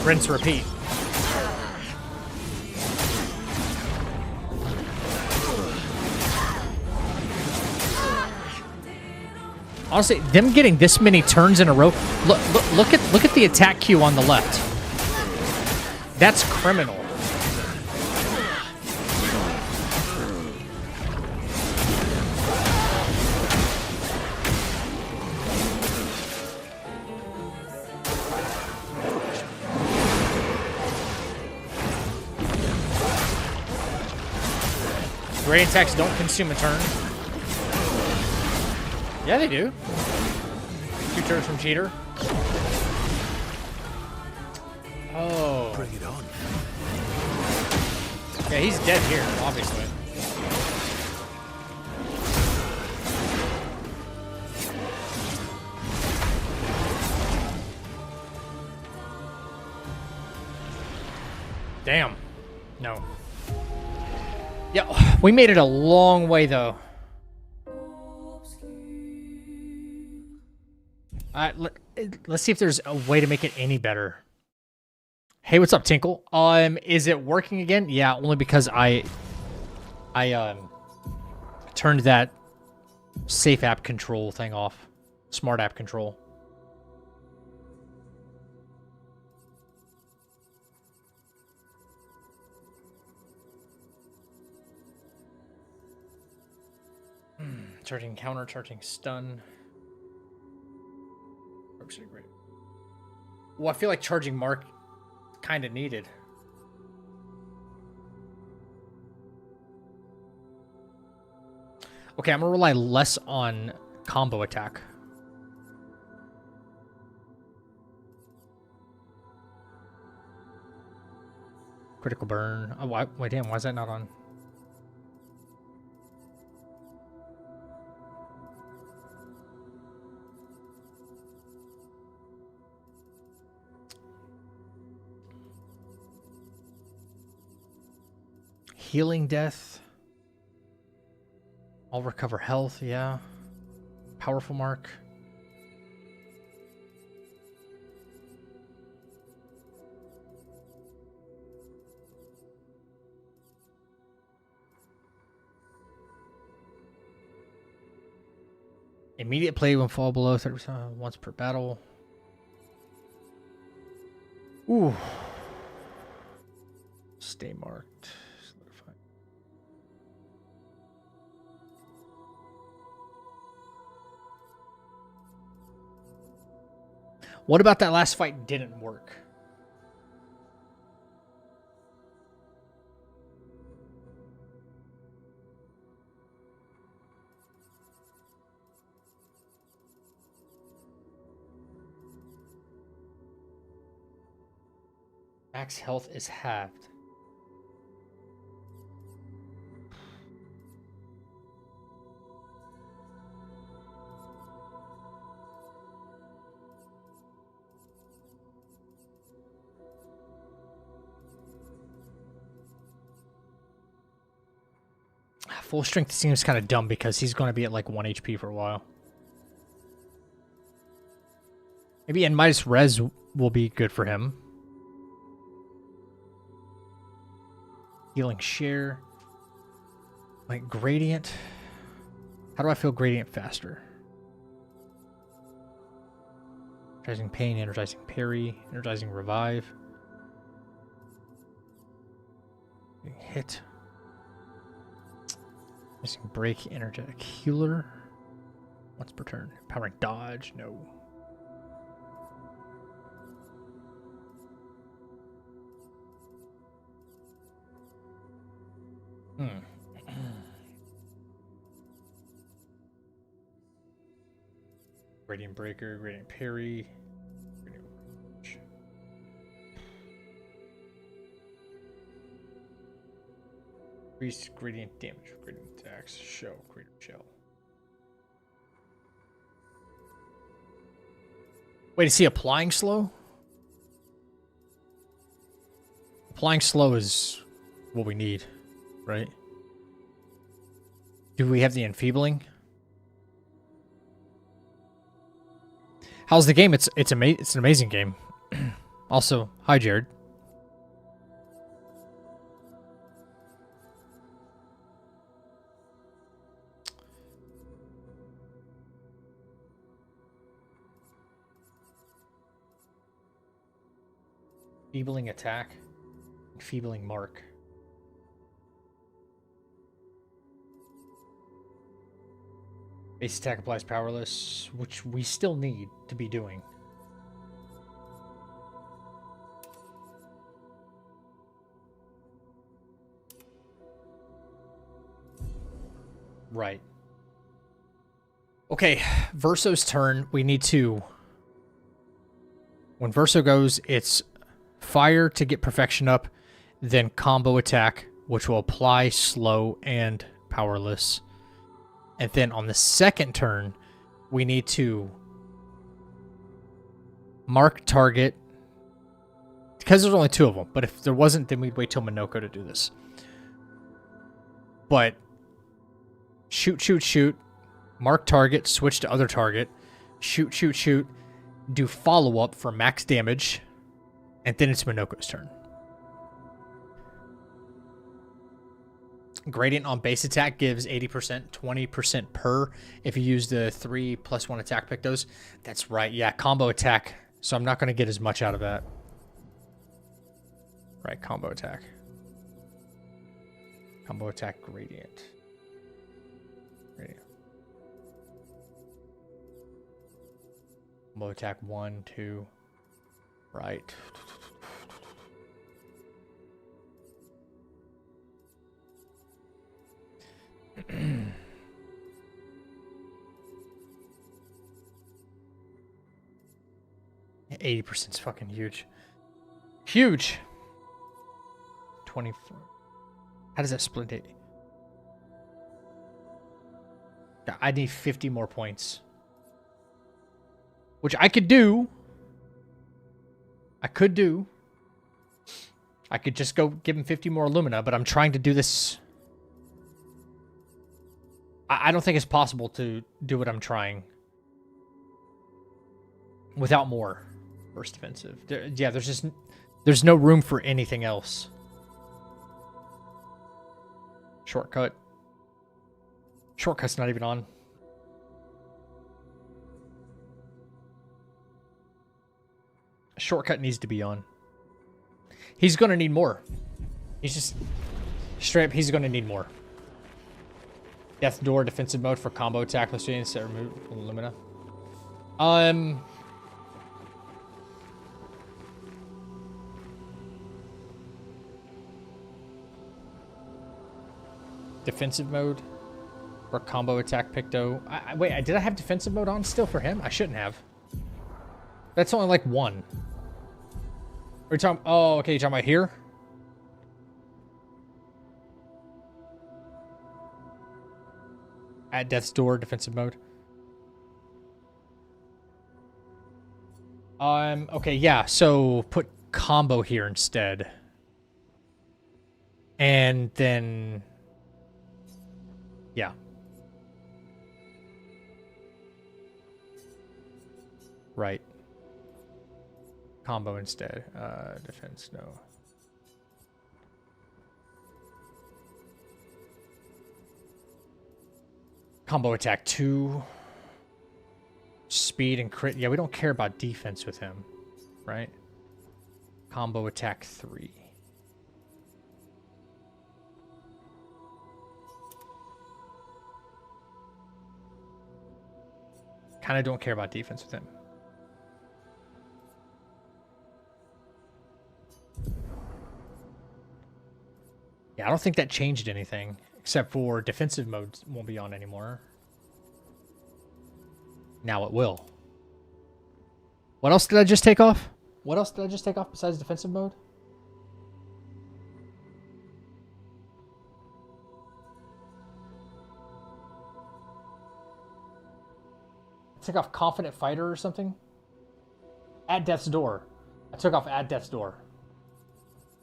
rinse, repeat. Honestly, them getting this many turns in a row. Look at the attack queue on the left. That's criminal. Great attacks don't consume a turn. Yeah, they do. 2 turns from Cheater. Oh. Bring it on. Yeah, he's dead here, obviously. Damn. No. Yeah, we made it a long way, though. Let's see if there's a way to make it any better. Hey, what's up, Tinkle? Is it working again? Yeah, only because I turned that safe app control thing off. Smart app control. Charging counter, charging stun. Well, I feel like charging mark kind of needed. Okay, I'm gonna rely less on combo attack. Critical burn. Oh, wait, damn, why is that not on? Healing death. I'll recover health, yeah. Powerful mark. Immediate play when fall below 30% once per battle. Ooh. Stay marked. Solidify. What about that last fight didn't work? Max health is halved. Full strength seems kind of dumb because he's going to be at like 1 HP for a while. Maybe N minus res will be good for him. Healing share. Like gradient. How do I feel gradient faster? Energizing pain, energizing parry, energizing revive. Hit. Missing break, energetic healer. Once per turn. Powering dodge, no. Gradient breaker, gradient parry. Gradient... Increase gradient damage, gradient attacks, show, gradient shell. Wait, is he applying slow? Applying slow is what we need, right? Do we have the enfeebling? How's the game? It's an amazing game. Also, hi Jared. Enfeebling attack, enfeebling mark. Base attack applies powerless, which we still need to be doing. Right. Okay, Verso's turn. We need to... When Verso goes, it's fire to get perfection up, then combo attack, which will apply slow and powerless. And then on the second turn, we need to mark target. Because there's only 2 of them. But if there wasn't, then we'd wait till Minoko to do this. But shoot, shoot, shoot. Mark target, switch to other target. Shoot, shoot, shoot. Do follow-up for max damage. And then it's Minoko's turn. Gradient on base attack gives 80%, 20% per if you use the 3+1 attack pick those. That's right, yeah, combo attack. So I'm not going to get as much out of that. Right, combo attack. Combo attack gradient. Gradient. Combo attack 1, 2. Right. 80% is fucking huge. Huge. 24. How does that split it? I need 50 more points. Which I could do. I could do. I could just go give him 50 more Lumina, but I'm trying to do this. I don't think it's possible to do what I'm trying without more burst defensive. Yeah, there's no room for anything else. Shortcut. Shortcut's not even on. Shortcut needs to be on. He's going to need more. He's just straight up, he's going to need more. Death Door defensive mode for combo attack. Let's see instead remove Lumina. Defensive mode for combo attack Picto. Wait, did I have defensive mode on still for him? I shouldn't have. That's only like one. Are you talking? Oh, okay. You're talking about here? At Death's Door, defensive mode. Okay, yeah. So put combo here instead. And then, yeah. Right. Combo instead. Defense, no. Combo attack 2. Speed and crit. Yeah, we don't care about defense with him, right? Combo attack 3. Kind of don't care about defense with him. Yeah, I don't think that changed anything, except for defensive mode won't be on anymore. Now it will. What else did I just take off? What else did I just take off besides defensive mode? I took off Confident Fighter or something? At Death's Door. I took off At Death's Door.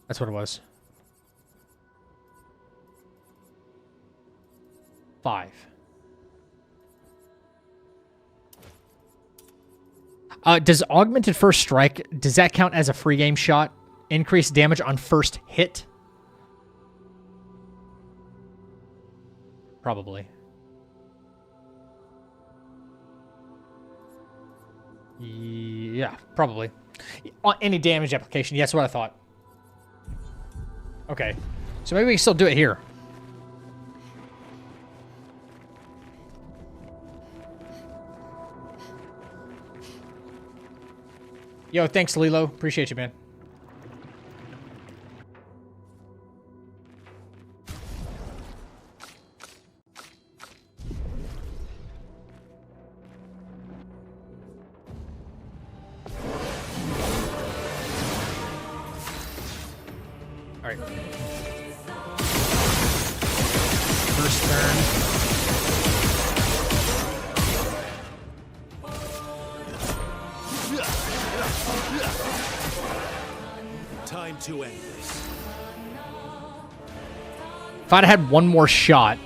That's what it was. 5. Does Augmented First Strike, does that count as a free game shot? Increased damage on first hit? Probably. Yeah, probably. On any damage application. Yeah, that's what I thought. Okay. So maybe we can still do it here. Yo, thanks, Lilo. Appreciate you, man. All right. First turn. Time to end this. If I'd had one more shot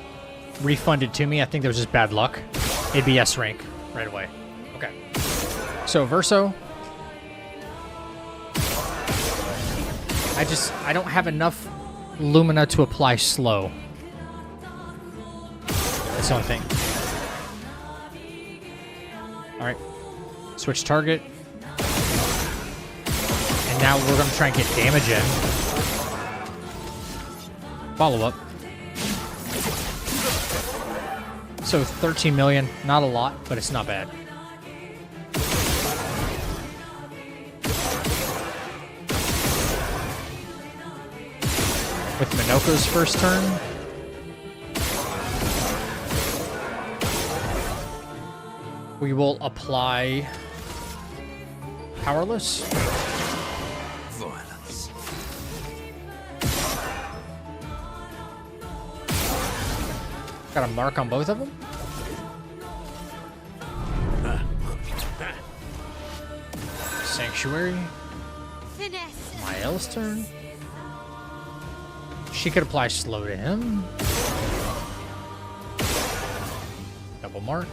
refunded to me, I think there was just bad luck. It'd be S rank right away. Okay. So Verso. I don't have enough Lumina to apply slow. That's the only thing. Alright. Switch target. And now we're going to try and get damage in. Follow up. So 13 million. Not a lot, but it's not bad. With Minoko's first turn. We will apply Powerless. Violence. Got a mark on both of them. Sanctuary. Finesse. Mael's turn. She could apply slow to him. Double mark.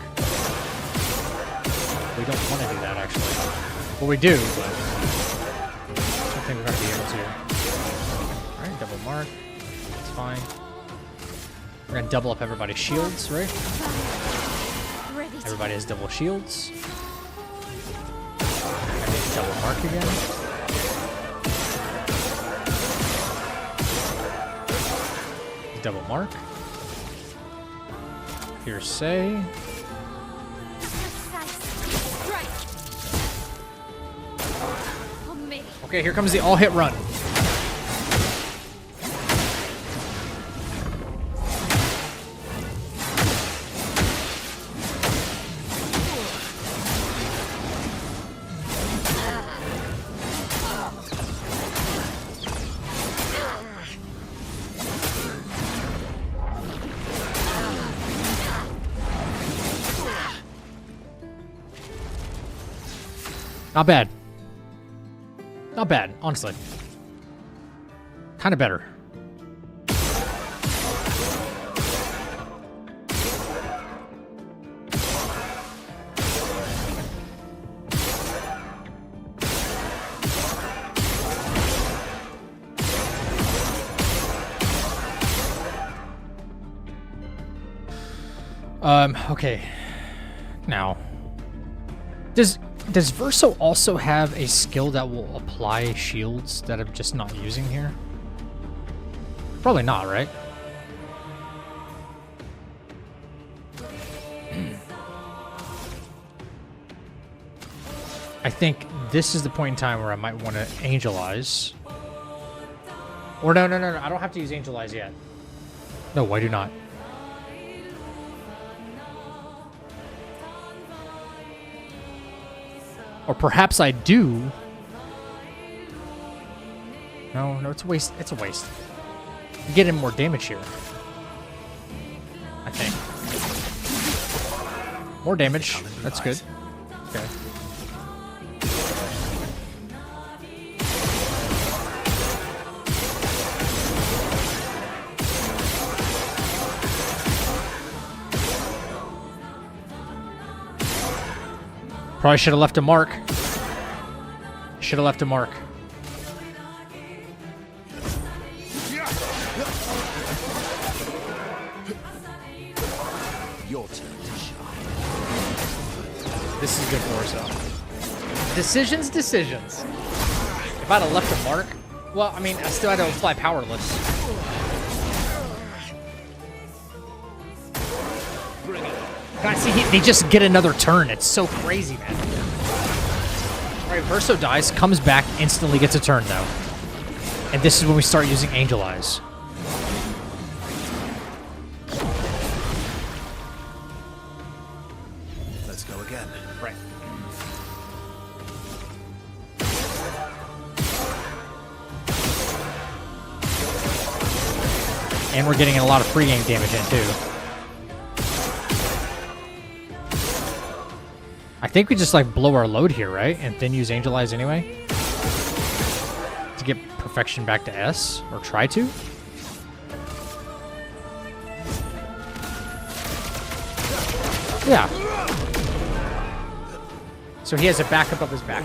We don't want to do that, actually. Well, we do, but I don't think we're going to be able to. Alright, double mark. It's fine. We're going to double up everybody's shields, right? Ready to Everybody has double shields. I need to double mark again. Double mark. Here's say. precise. Strike. On me. Okay, here comes the all-hit run. Not bad. Not bad, honestly. Kind of better. Okay. Now, does Verso also have a skill that will apply shields that I'm just not using here? Probably not, right? I think this is the point in time where I might want to Angelize. Or no, I don't have to use Angelize yet. No, I do not. Or perhaps I do. No, it's a waste. It's a waste. You get in more damage here. I think. More damage. That's good. Okay. Probably should have left a mark. Should have left a mark. Your turn to shine. This is good for us, though. Decisions. If I'd have left a mark, well, I mean, I still had to apply powerless. God, see, they just get another turn. It's so crazy, man. All right, Verso dies, comes back, instantly gets a turn, though. And this is when we start using Angel Eyes. Let's go again. Right. And we're getting a lot of free game damage in, too. I think we just like blow our load here, right? And then use Angel Eyes anyway. To get perfection back to S, or try to. Yeah. So he has a backup of his back.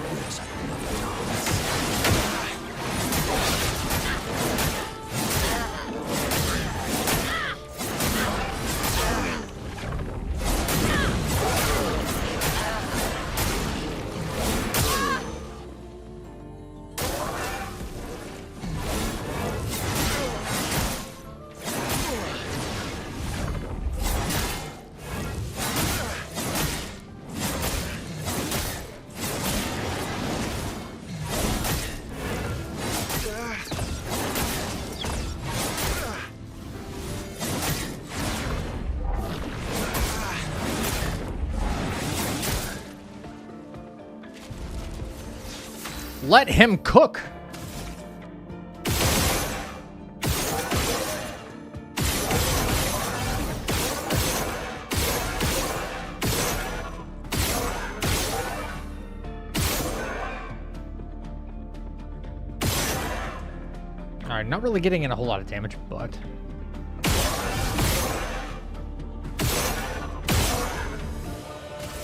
Let him cook. Alright, not really getting in a whole lot of damage, but...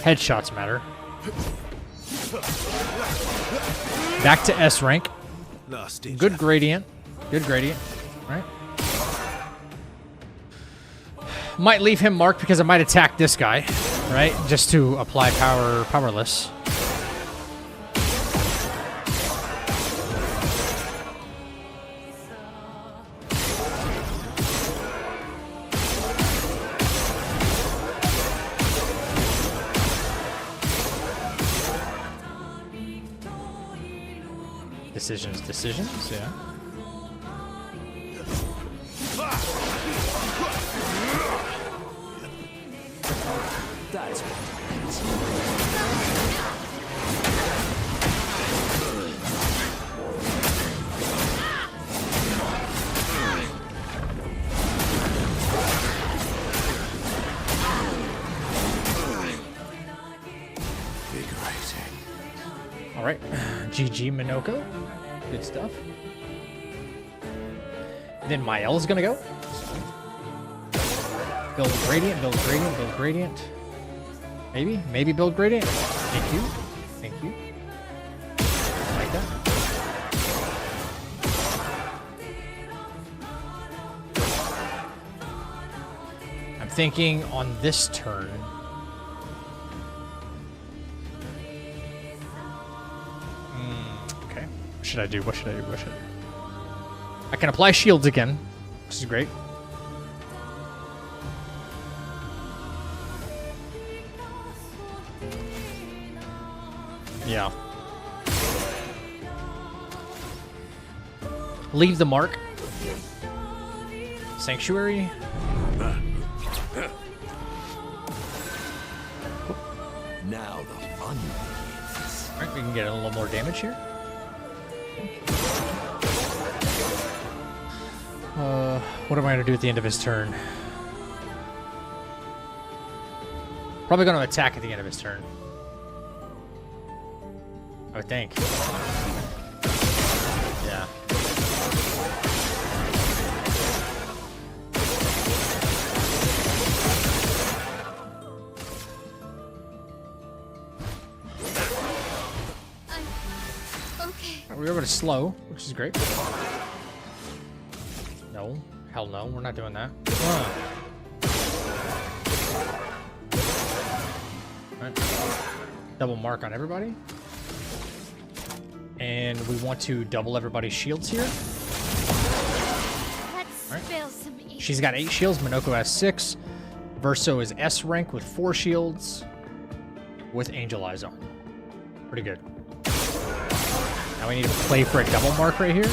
headshots matter. Back to S rank. Good gradient. Good gradient. Alright. Might leave him marked because I might attack this guy, right? Just to apply powerless. Decisions, yeah. That's invigorating. All right, GG Minoko. Good stuff. Then Mael's gonna go. Build gradient, build gradient, build gradient. Maybe build gradient. Thank you. Thank you. Like that. I'm thinking on this turn. What should I do? What should I do? What should I do? I can apply shields again, which is great. Yeah. Leave the mark. Sanctuary. Now the fun begins. All right, we can get a little more damage here. What am I going to do at the end of his turn? Probably going to attack at the end of his turn. I would think. Yeah. Okay. We're able to slow, which is great. No. Hell no, we're not doing that. Right. Double mark on everybody. And we want to double everybody's shields here. Let's Right. spill some ink. She's got 8 shields. Minoko has 6. Verso is S rank with 4 shields with Angel Eyes on. Pretty good. Now we need to play for a double mark right here.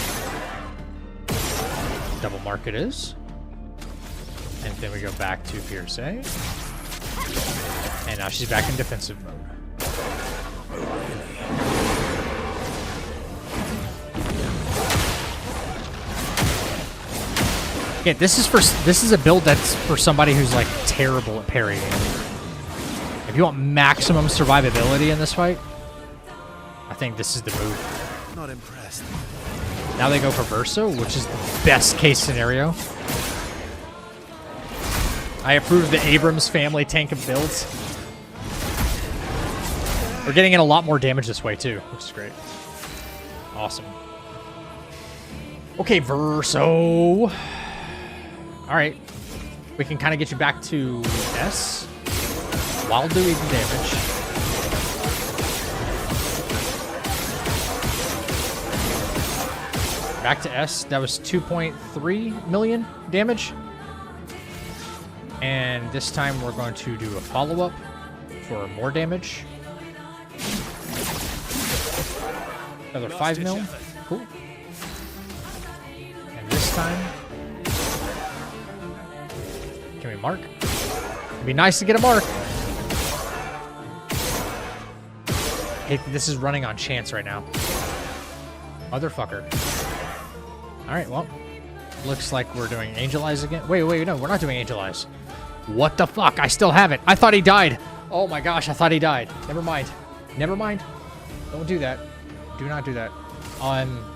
Double mark it is. And then we go back to Pierce A. And now she's back in defensive mode. Yeah, this is a build that's for somebody who's like terrible at parrying. If you want maximum survivability in this fight, I think this is the move. Not impressed. Now they go for Verso, which is the best case scenario. I approve the Abrams family tank of builds. We're getting in a lot more damage this way too, which is great. Awesome. Okay, Verso. All right. We can kind of get you back to S while doing damage. Back to S. That was 2.3 million damage. And this time we're going to do a follow-up for more damage. Another 5 mil. Cool. And this time, can we mark? It'd be nice to get a mark. Hey, this is running on chance right now. Motherfucker. Alright, well. Looks like we're doing Angel Eyes again. Wait, no, we're not doing Angel Eyes. What the fuck? I still have it. I thought he died. Oh my gosh, I thought he died. Never mind. Never mind. Don't do that. Do not do that.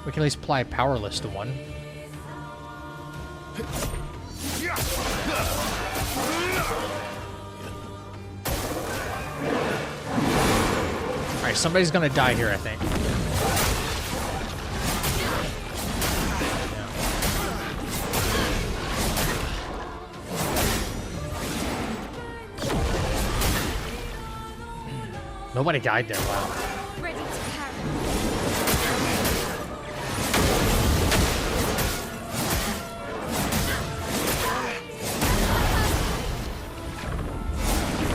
We can at least apply Powerless to one. Alright, somebody's gonna die here, I think. Nobody died there, wow. Ready to carry.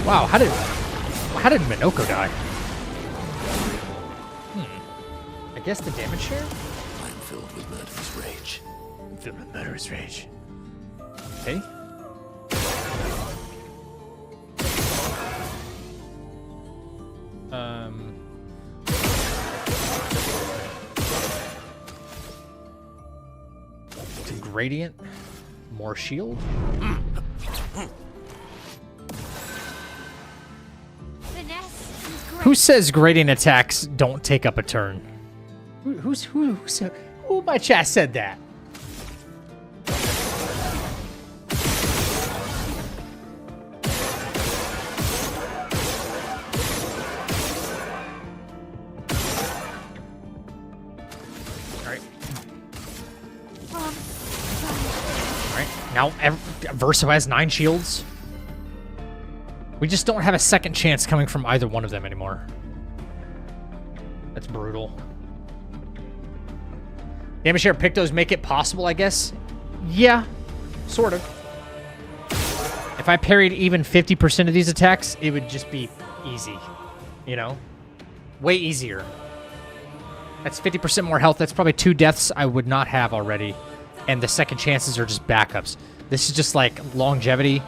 Wow, how did Minoko die? I guess the damage share? I am filled with murderous rage. Filled with murderous rage. Okay. Gradient, more shield. Who says gradient attacks don't take up a turn? Who in my chat said that? Now, Verso has 9 shields. We just don't have a second chance coming from either one of them anymore. That's brutal. Damage share Pictos make it possible, I guess? Yeah, sort of. If I parried even 50% of these attacks, it would just be easy. You know? Way easier. That's 50% more health. That's probably 2 deaths I would not have already. And the second chances are just backups. This is just like longevity.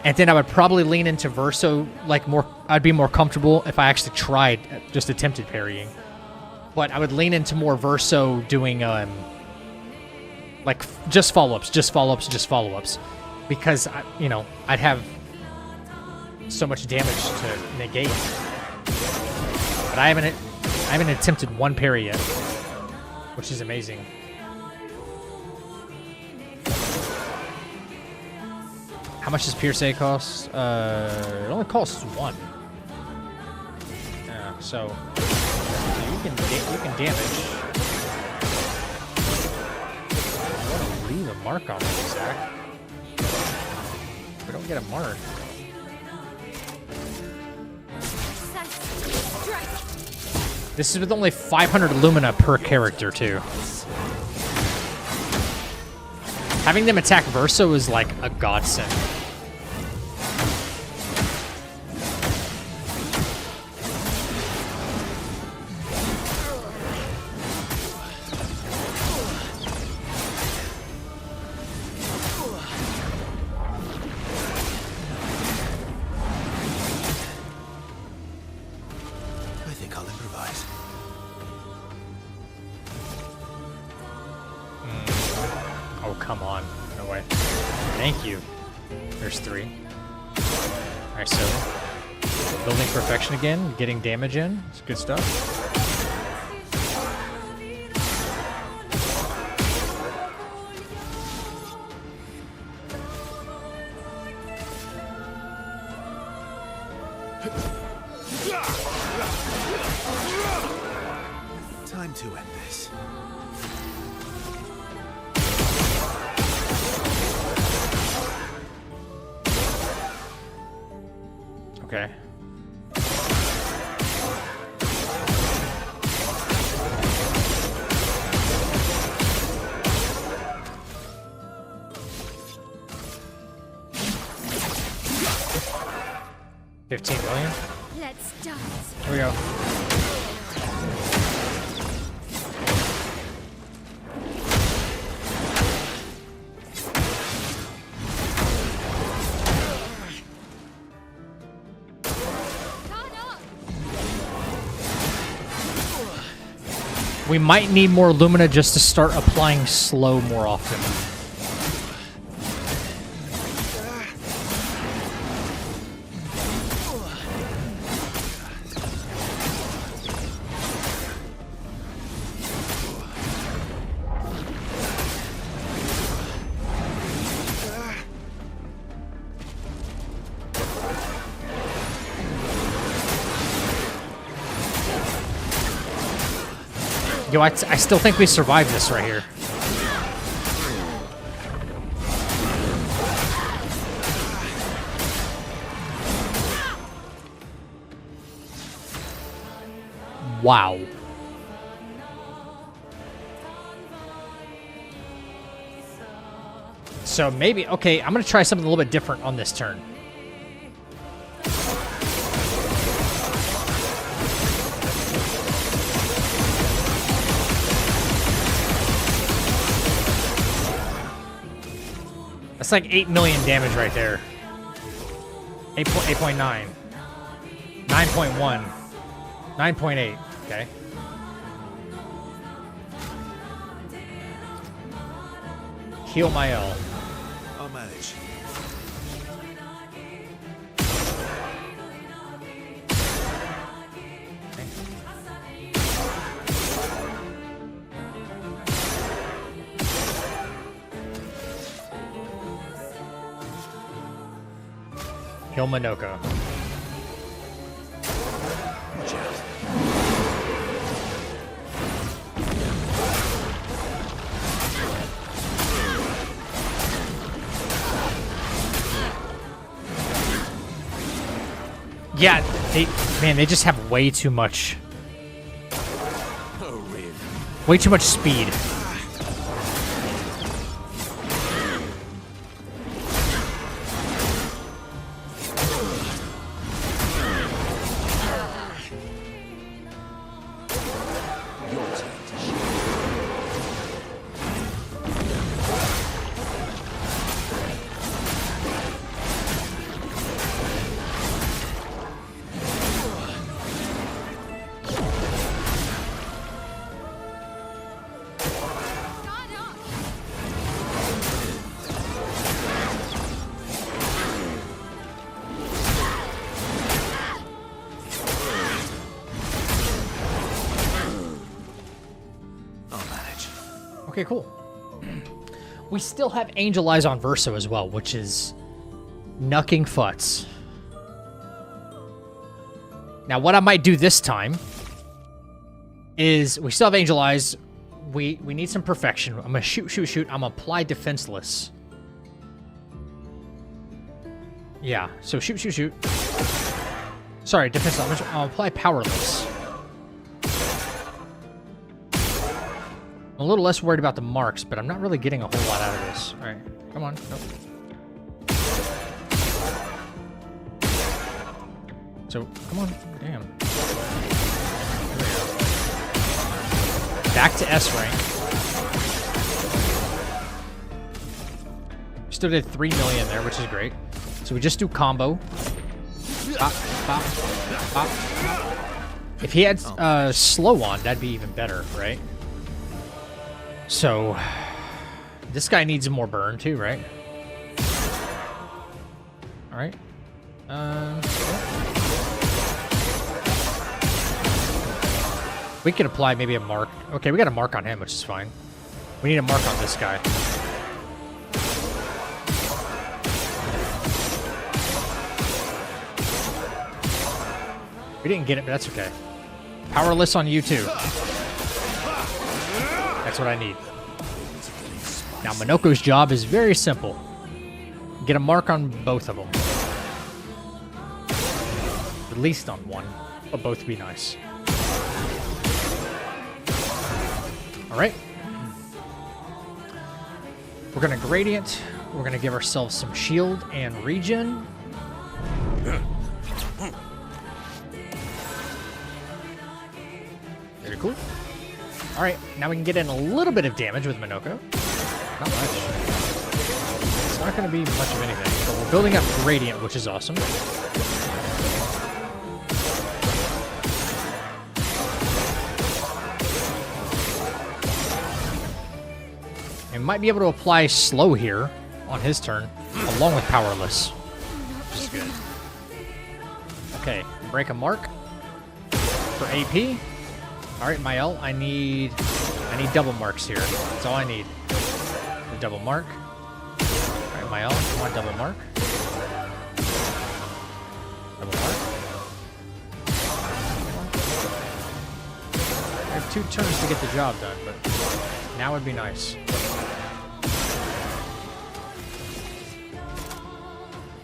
And then I would probably lean into Verso, like more, I'd be more comfortable if I actually tried, just attempted parrying. But I would lean into more Verso doing, like just follow-ups, just follow-ups, just follow-ups. Because, you know, I'd have so much damage to negate. But I haven't attempted one parry yet, which is amazing. How much does Pierce A cost? It only costs 1. Yeah, so you can damage. I want to leave a mark on this, Zach. We don't get a mark. This is with only 500 Lumina per character, too. Having them attack Verso is like a godsend. I think I'll improvise. Oh, come on. No way. Thank you. There's 3. Alright, so building perfection again, getting damage in. It's good stuff. Time to end this. Okay. $15 million? Let's dance. Here we go. We might need more Lumina just to start applying slow more often. Yo, I still think we survived this right here. Wow. So maybe, okay, I'm going to try something a little bit different on this turn. That's like 8 million damage right there. 8.9. 9.1. 9.8. Okay. Heal my L. I'll manage. Heal Minoko. Watch out. Yeah, they just have way too much. Oh, really? Way too much speed. Okay, cool. We still have Angel Eyes on Verso as well, which is knucking futs. Now, what I might do this time is we still have Angel Eyes. We need some perfection. I'm gonna shoot. I'm gonna apply defenseless. Yeah. So shoot. Sorry, defenseless. I'll apply powerless. I'm a little less worried about the marks, but I'm not really getting a whole lot out of this. All right, come on. Nope. So, come on. Damn. Back to S rank. Still did 3 million there, which is great. So we just do combo. Pop, pop, pop. If he had slow on, that'd be even better, right? So, this guy needs more burn too, right? All right. We could apply maybe a mark. Okay, we got a mark on him, which is fine. We need a mark on this guy. We didn't get it, but that's okay. Powerless on you too. That's what I need. Now, Minoko's job is very simple. Get a mark on both of them. At least on one, but both would be nice. All right. We're going to Gradient. We're going to give ourselves some shield and regen. Very cool. All right, now we can get in a little bit of damage with Minoko. Not much. It's not going to be much of anything, but we're building up Gradient, which is awesome. I might be able to apply slow here on his turn, along with powerless, which is good. Okay, break a mark for AP. All right, Mael, I need double marks here. That's all I need. The double mark. All right, Mael, you want double mark? Double mark. I have 2 turns to get the job done, but now would be nice.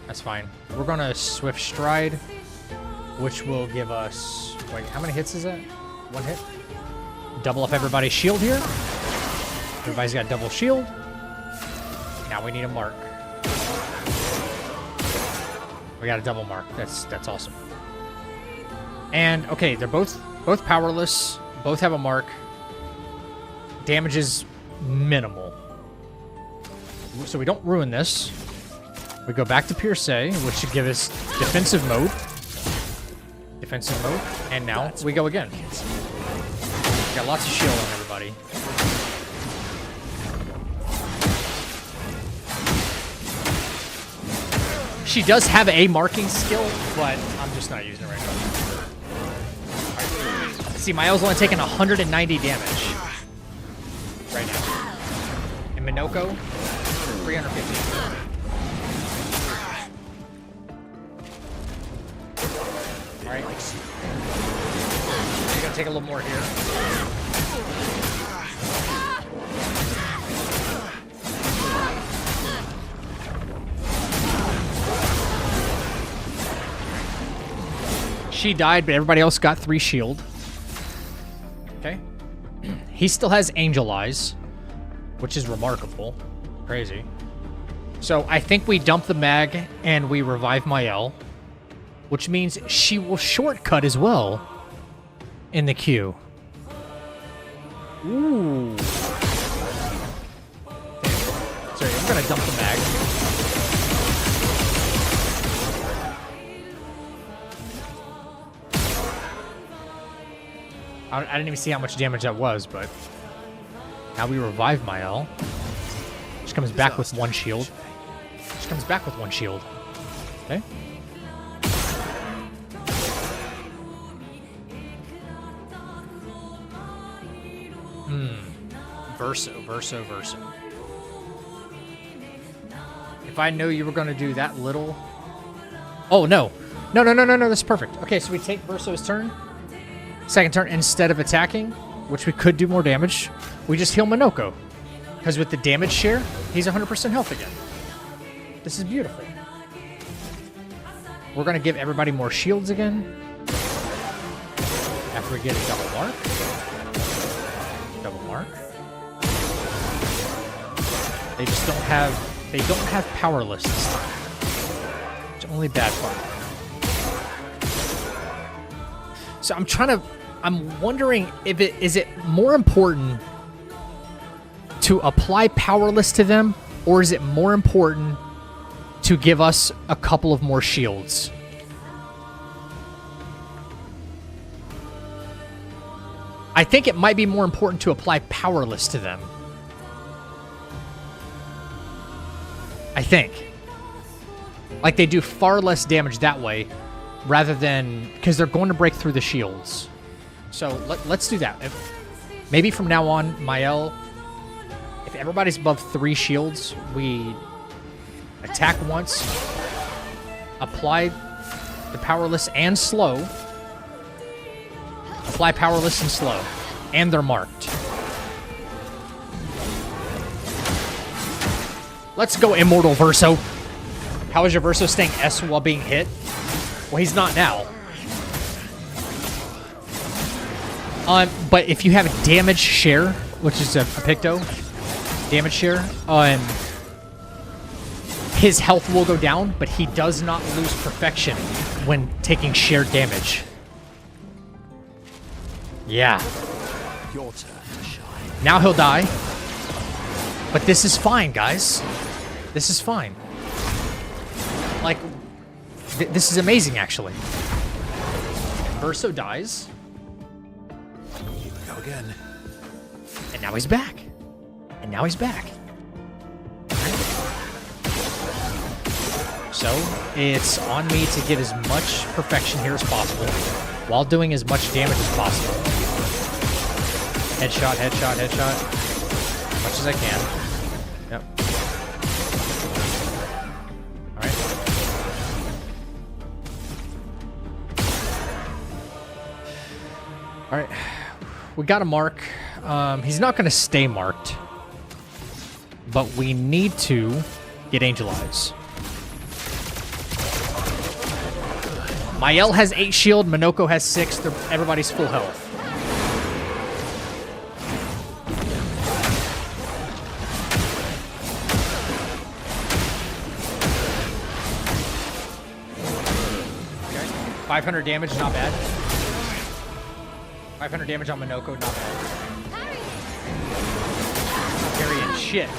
That's fine. We're gonna Swift Stride, which will give us... Wait, how many hits is that? 1 hit? Double up everybody's shield here. Everybody's got double shield. Now we need a mark. We got a double mark. That's awesome. And, okay, they're both powerless. Both have a mark. Damage is minimal. So we don't ruin this. We go back to Pierce, which should give us defensive mode. Defensive mode. And now we go again. We got lots of shield on everybody. She does have a marking skill, but I'm just not using it right now. Right. See, Mael's only taking 190 damage right now. And Minoko, 350. Alright. We're gonna take a little more here. She died, but everybody else got 3 shield. Okay. He still has Angel Eyes, which is remarkable. Crazy. So I think we dump the mag and we revive Mael, which means she will shortcut as well in the queue. Ooh. Sorry, I'm gonna dump the mag. I didn't even see how much damage that was, but now we revive Mael. She comes back with 1 shield. She comes back with 1 shield. Okay. Verso. If I knew you were going to do that little... Oh, no. No, that's perfect. Okay, so we take Verso's turn. Second turn, instead of attacking, which we could do more damage, we just heal Minoko. Because with the damage share, he's 100% health again. This is beautiful. We're going to give everybody more shields again. After we get a double mark. Double mark. They just don't have... They don't have powerless this time. It's only bad part. So I'm wondering if is it more important to apply powerless to them, or is it more important to give us a couple of more shields? I think it might be more important to apply powerless to them. I think. Like, they do far less damage that way, rather than... Because they're going to break through the shields. So, let's do that. Maybe from now on, Mael... If everybody's above 3 shields, we attack once, apply the powerless and slow, apply powerless and slow, and they're marked. Let's go, Immortal Verso. How is your Verso staying S while being hit? Well, he's not now. But if you have a damage share, which is a Picto, damage share, his health will go down, but he does not lose perfection when taking shared damage. Yeah. Your turn to shine. Now he'll die. But this is fine, guys. This is fine. Like, this is amazing, actually. Verso dies. Here we go again. And now he's back. And now he's back. So it's on me to get as much perfection here as possible while doing as much damage as possible. Headshot, headshot, headshot. As much as I can. Yep. Alright. Alright. We got a mark. He's not going to stay marked. But we need to get Angel Eyes. Mael has 8 shield, Minoko has 6. Everybody's full health. Okay. 500 damage, not bad. 500 damage on Minoko, not bad. Carrying shit.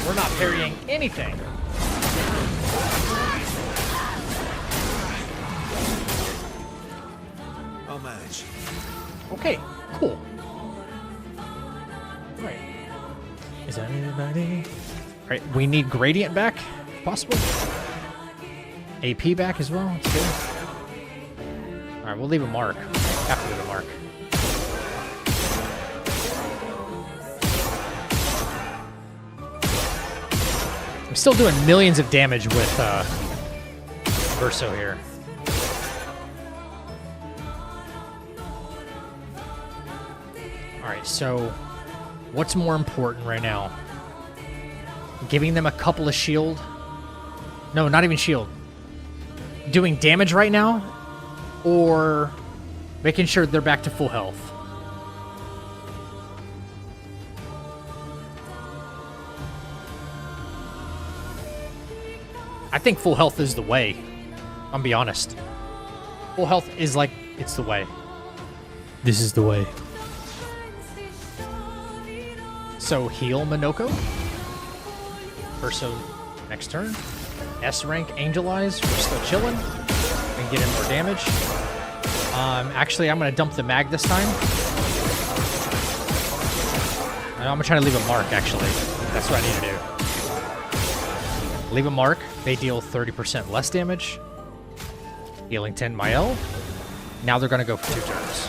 We're not parrying anything. I'll manage. Okay, cool. Right. Is that anybody? Right, we need Gradient back, if possible. AP back as well. That's good. Alright, we'll leave a mark. Have to leave a mark. I'm still doing millions of damage with Verso here. Alright, so what's more important right now? Giving them a couple of shield? No, not even shield. Doing damage right now? Or making sure they're back to full health? I think full health is the way. I'm be honest. Full health is like, it's the way. This is the way. So heal Minoko. Verso next turn. S rank Angel Eyes. We're still chilling. And get in more damage. Actually, I'm gonna dump the mag this time. I'm gonna try to leave a mark. Actually, that's what I need to do. Leave a mark. They deal 30% less damage. Healing 10 Mael. Now they're going to go for 2 turns.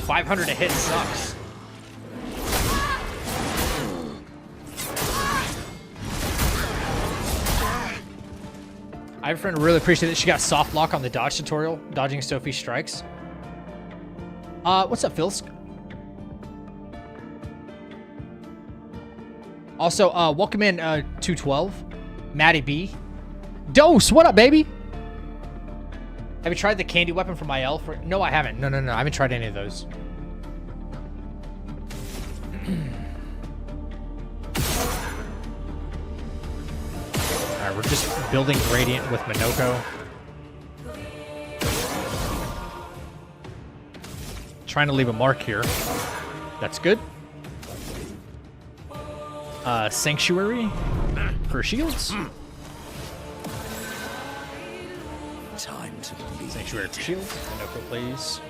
$500 a hit sucks. I have a friend who really appreciated that she got soft lock on the dodge tutorial, dodging Sophie's strikes. What's up, Phils? Also, welcome in 212, Maddie B. Dose, what up, baby? Have you tried the candy weapon from Mael? No, I haven't. No, I haven't tried any of those. Alright, we're just building Gradient with Minoko. Trying to leave a mark here. That's good. Sanctuary for shields. Time to bleed. Sanctuary for shields. Minoko, please.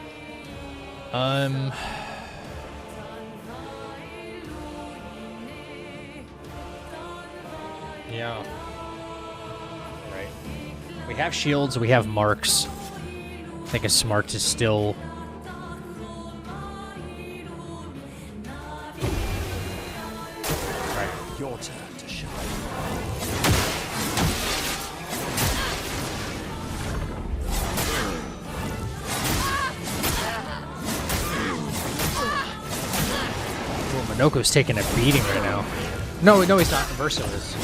Yeah. Right. We have shields, we have marks. I think it's smart to still... Right. Your turn to shine. Well, Minoko's taking a beating right now. No, he's not. Verso is.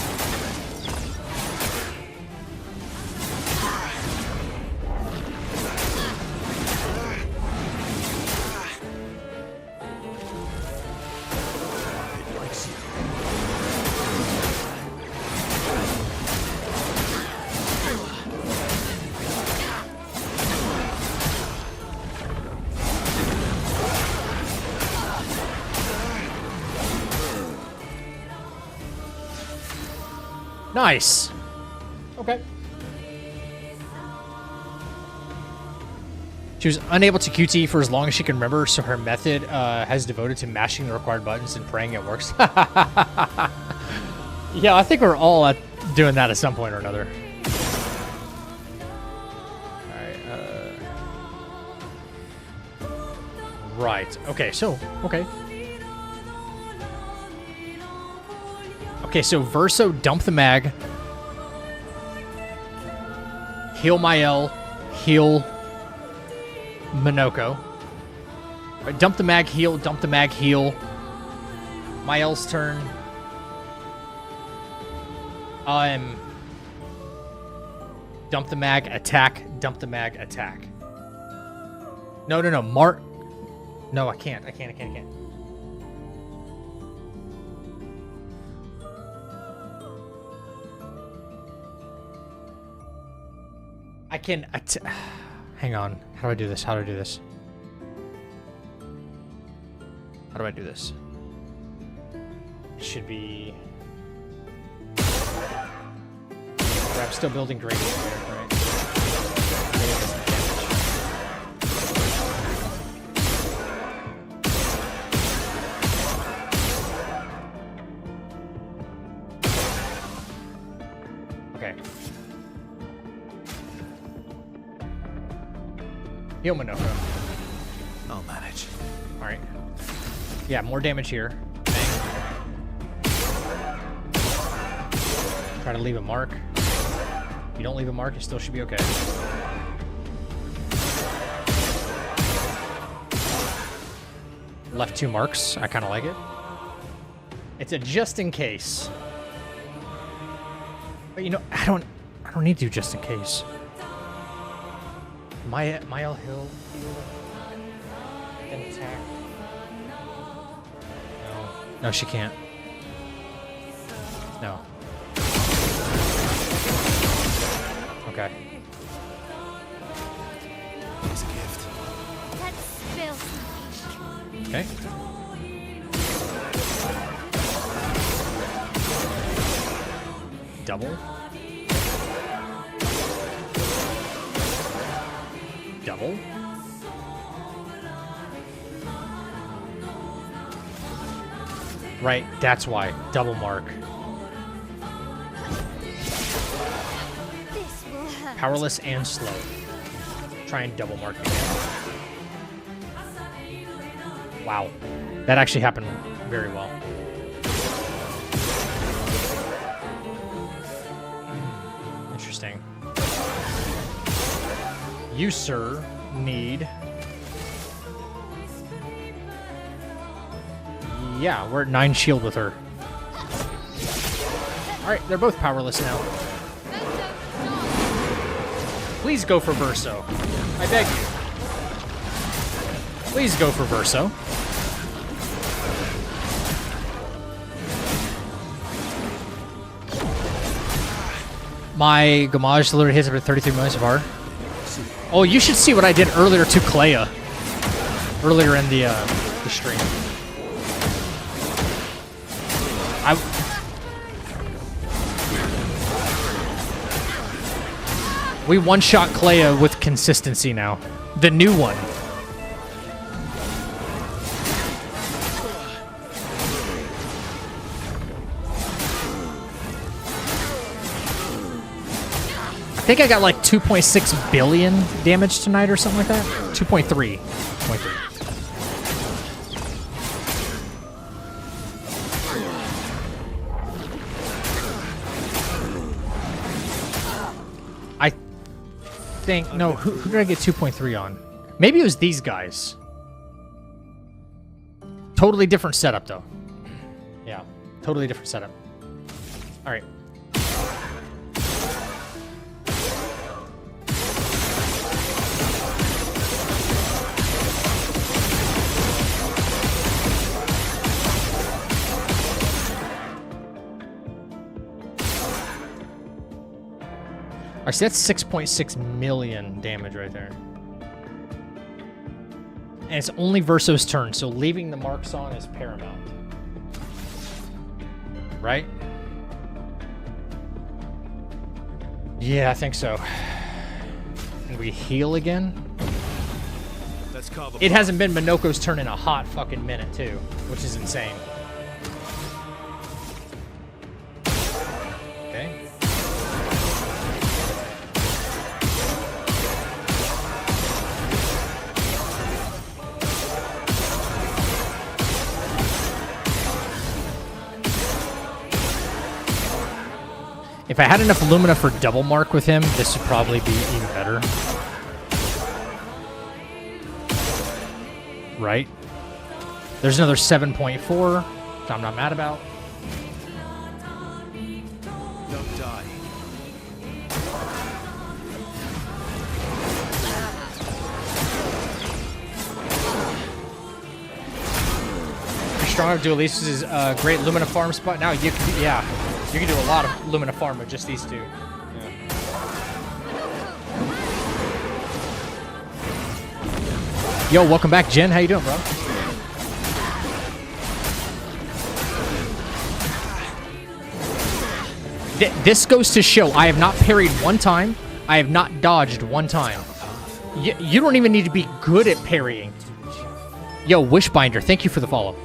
Nice. Okay. She was unable to QT for as long as she can remember, so her method has devoted to mashing the required buttons and praying it works. Yeah, I think we're all doing that at some point or another. Right. Okay, so, okay. Okay, so Verso, dump the mag. Heal Mael. Heal Minoko. Right, dump the mag, heal. Dump the mag, heal. Mael's turn. Dump the mag, attack. Dump the mag, attack. No, Mark. No, I can't. I can't. I can. Hang on. How do I do this? How do I do this? It should be. I'm still building gradient here, right? Okay. Heal Minoko. I'll manage. Alright. Yeah, more damage here. Bang. Try to leave a mark. If you don't leave a mark, it still should be okay. Left 2 marks. I kind of like it. It's a just in case. But you know, I don't need to just in case. Mael Hill. Then attack. No, she can't. No. Okay. Here's a gift. Let's spill something. Okay. Double. Double. Right, that's why. Double mark. This will hurt. Powerless and slow. Try and double mark again. Wow. That actually happened very well. Interesting. You, sir, need... Yeah, we're at 9 shield with her. Alright, they're both powerless now. Please go for Verso. I beg you. Please go for Verso. My Gamage literally hits with 33 million so far. Oh, you should see what I did earlier to Clea. Earlier in the stream. We one-shot Clea with consistency now. The new one. I think I got like 2.6 billion damage tonight or something like that. 2.3. 2.3. I think, no, who did I get 2.3 on? Maybe it was these guys. Totally different setup though. Yeah, totally different setup. All right. Alright, so that's 6.6 million damage right there. And it's only Verso's turn, so leaving the marks on is paramount. Right? Yeah, I think so. And we heal again. Let's carve It hasn't been Minoko's turn in a hot fucking minute, too, which is insane. Okay. If I had enough Lumina for double mark with him, this would probably be even better. Right? There's another 7.4, which I'm not mad about. Don't die. Strong Dualistas is a great Lumina farm spot. Now you can, yeah, you can do a lot of Lumina farm with just these two. Yo, welcome back, Jen. How you doing, bro? This goes to show I have not parried one time. I have not dodged one time. You don't even need to be good at parrying. Yo, Wishbinder, thank you for the follow.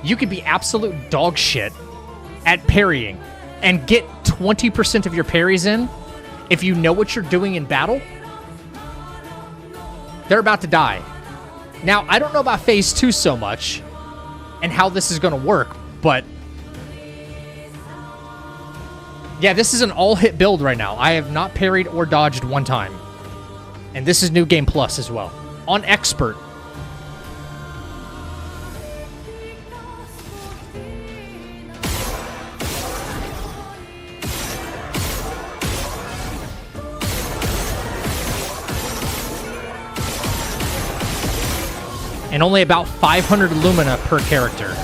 You could be absolute dog shit at parrying and get 20% of your parries in if you know what you're doing in battle. They're about to die. Now, I don't know about phase 2 so much and how this is going to work, but yeah, this is an all-hit build right now. I have not parried or dodged one time. And this is New Game Plus as well. On Expert. And only about 500 Lumina per character.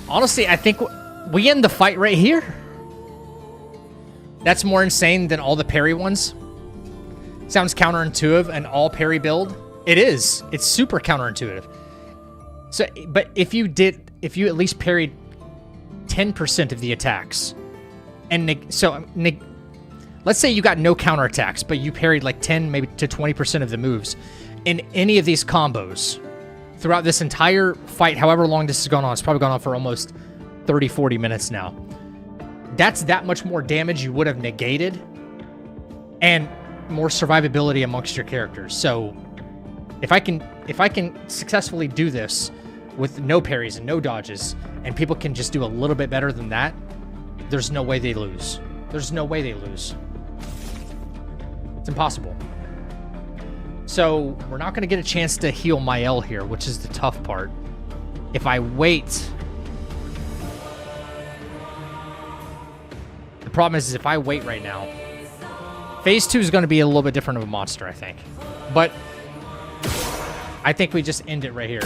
Honestly, I think we end the fight right here. That's more insane than all the parry ones. Sounds counterintuitive, an all parry build. It is. It's super counterintuitive. So, but if you at least parried 10% of the attacks, and let's say you got no counterattacks, but you parried like 10, maybe to 20% of the moves in any of these combos throughout this entire fight, however long this has gone on. It's probably gone on for almost 30, 40 minutes now. That's that much more damage you would have negated, and more survivability amongst your characters. So if I can successfully do this with no parries and no dodges, and people can just do a little bit better than that, there's no way they lose. There's no way they lose. It's impossible. So we're not going to get a chance to heal Mael here, which is the tough part. If I wait... The problem is if I wait right now, phase 2 is going to be a little bit different of a monster, I think. But I think we just end it right here.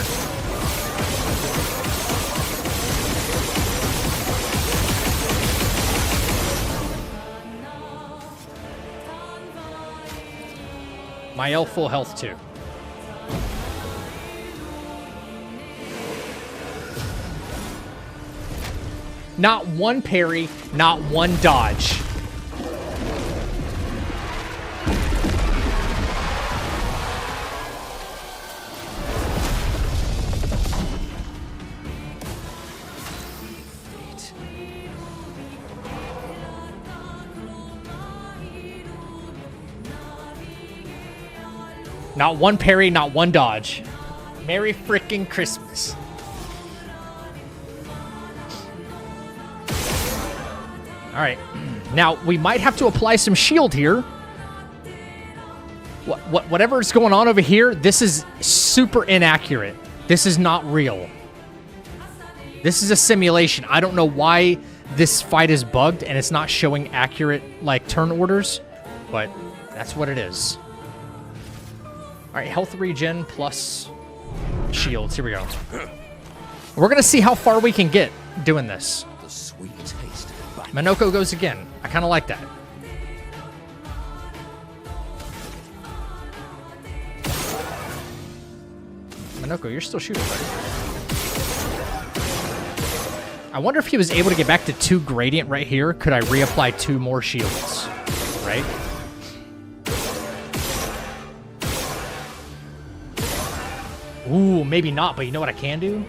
Mael full health too. Not one parry, not one dodge. Not one parry, not one dodge. Merry freaking Christmas. All right. Now, we might have to apply some shield here. Whatever's going on over here, this is super inaccurate. This is not real. This is a simulation. I don't know why this fight is bugged and it's not showing accurate, like, turn orders, but that's what it is. All right, health regen plus shields. Here we go. We're going to see how far we can get doing this. We taste battle. Minoko goes again. I kind of like that. Minoko, you're still shooting, buddy. I wonder if he was able to get back to 2 gradient right here. Could I reapply 2 more shields? Right? Ooh, maybe not, but you know what I can do?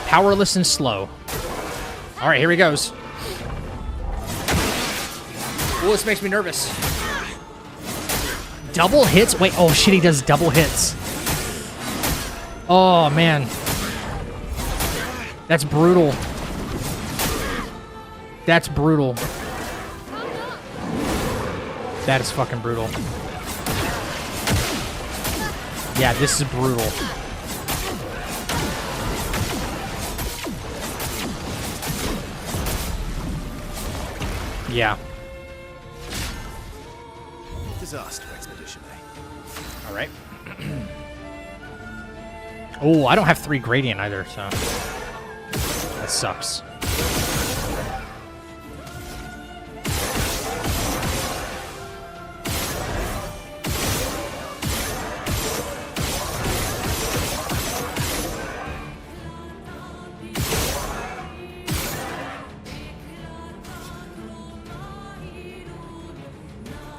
Powerless and slow. All right, here he goes. Ooh, this makes me nervous. Double hits? Wait, oh shit, he does double hits. Oh, man. That's brutal. That's brutal. That is fucking brutal. Yeah, this is brutal. Yeah. Disaster expedition, eh? All right. Oh, I don't have 3 gradient either, so that sucks.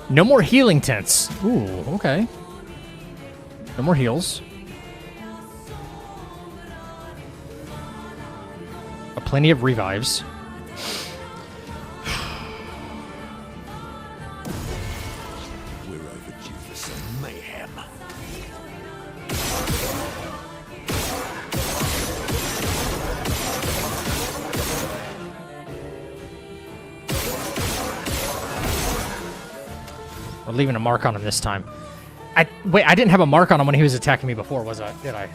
No more healing tents. Ooh, okay. No more heals. Plenty of revives. We're overdue for some mayhem. We're leaving a mark on him this time. Wait, I didn't have a mark on him when he was attacking me before, was I? Did I?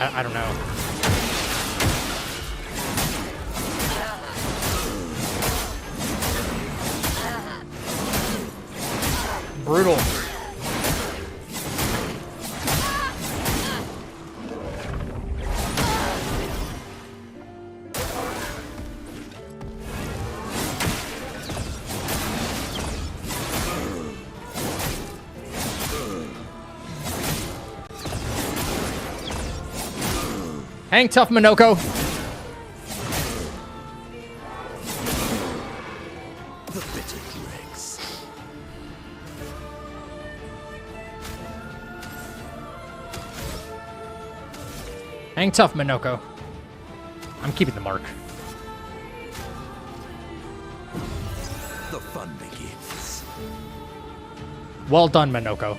I don't know. Brutal. Hang tough, Minoko. The bitter dregs. Hang tough, Minoko. I'm keeping the mark. The fun begins. Well done, Minoko.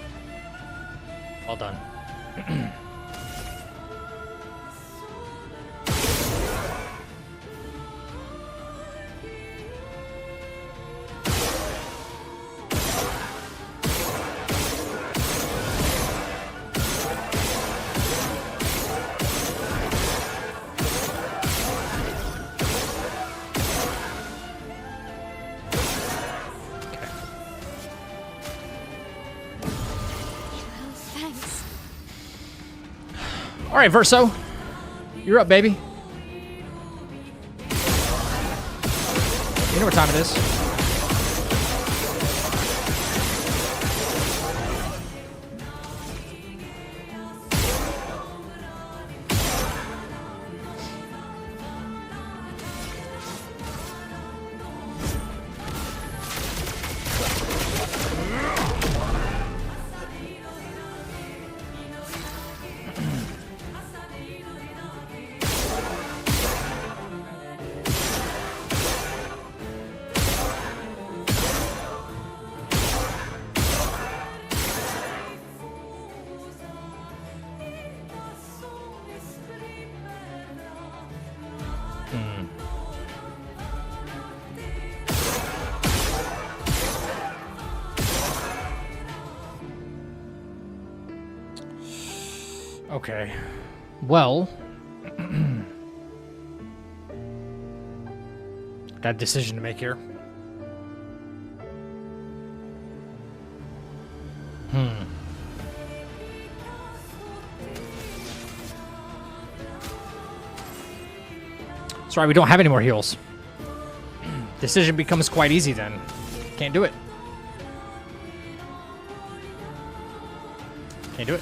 Well done. Thanks. All right, Verso. You're up, baby. You know what time it is. Okay. Well, got a decision to make here. Sorry, we don't have any more heals. Decision becomes quite easy then. Can't do it. Can't do it.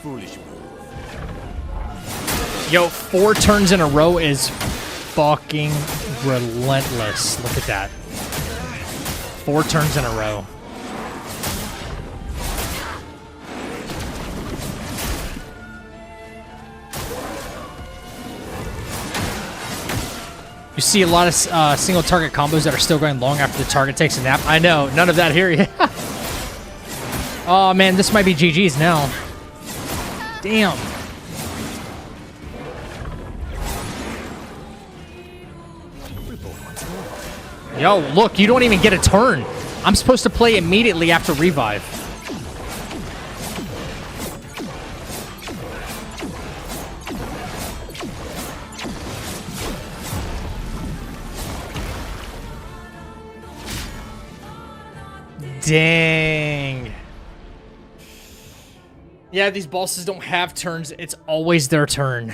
Foolish move. Yo, 4 turns in a row is fucking relentless. Look at that. 4 turns in a row. You see a lot of single target combos that are still going long after the target takes a nap. I know, none of that here yet. Oh man, this might be GG's now. Damn. Yo, look, you don't even get a turn. I'm supposed to play immediately after revive. Dang. Yeah, these bosses don't have turns. It's always their turn.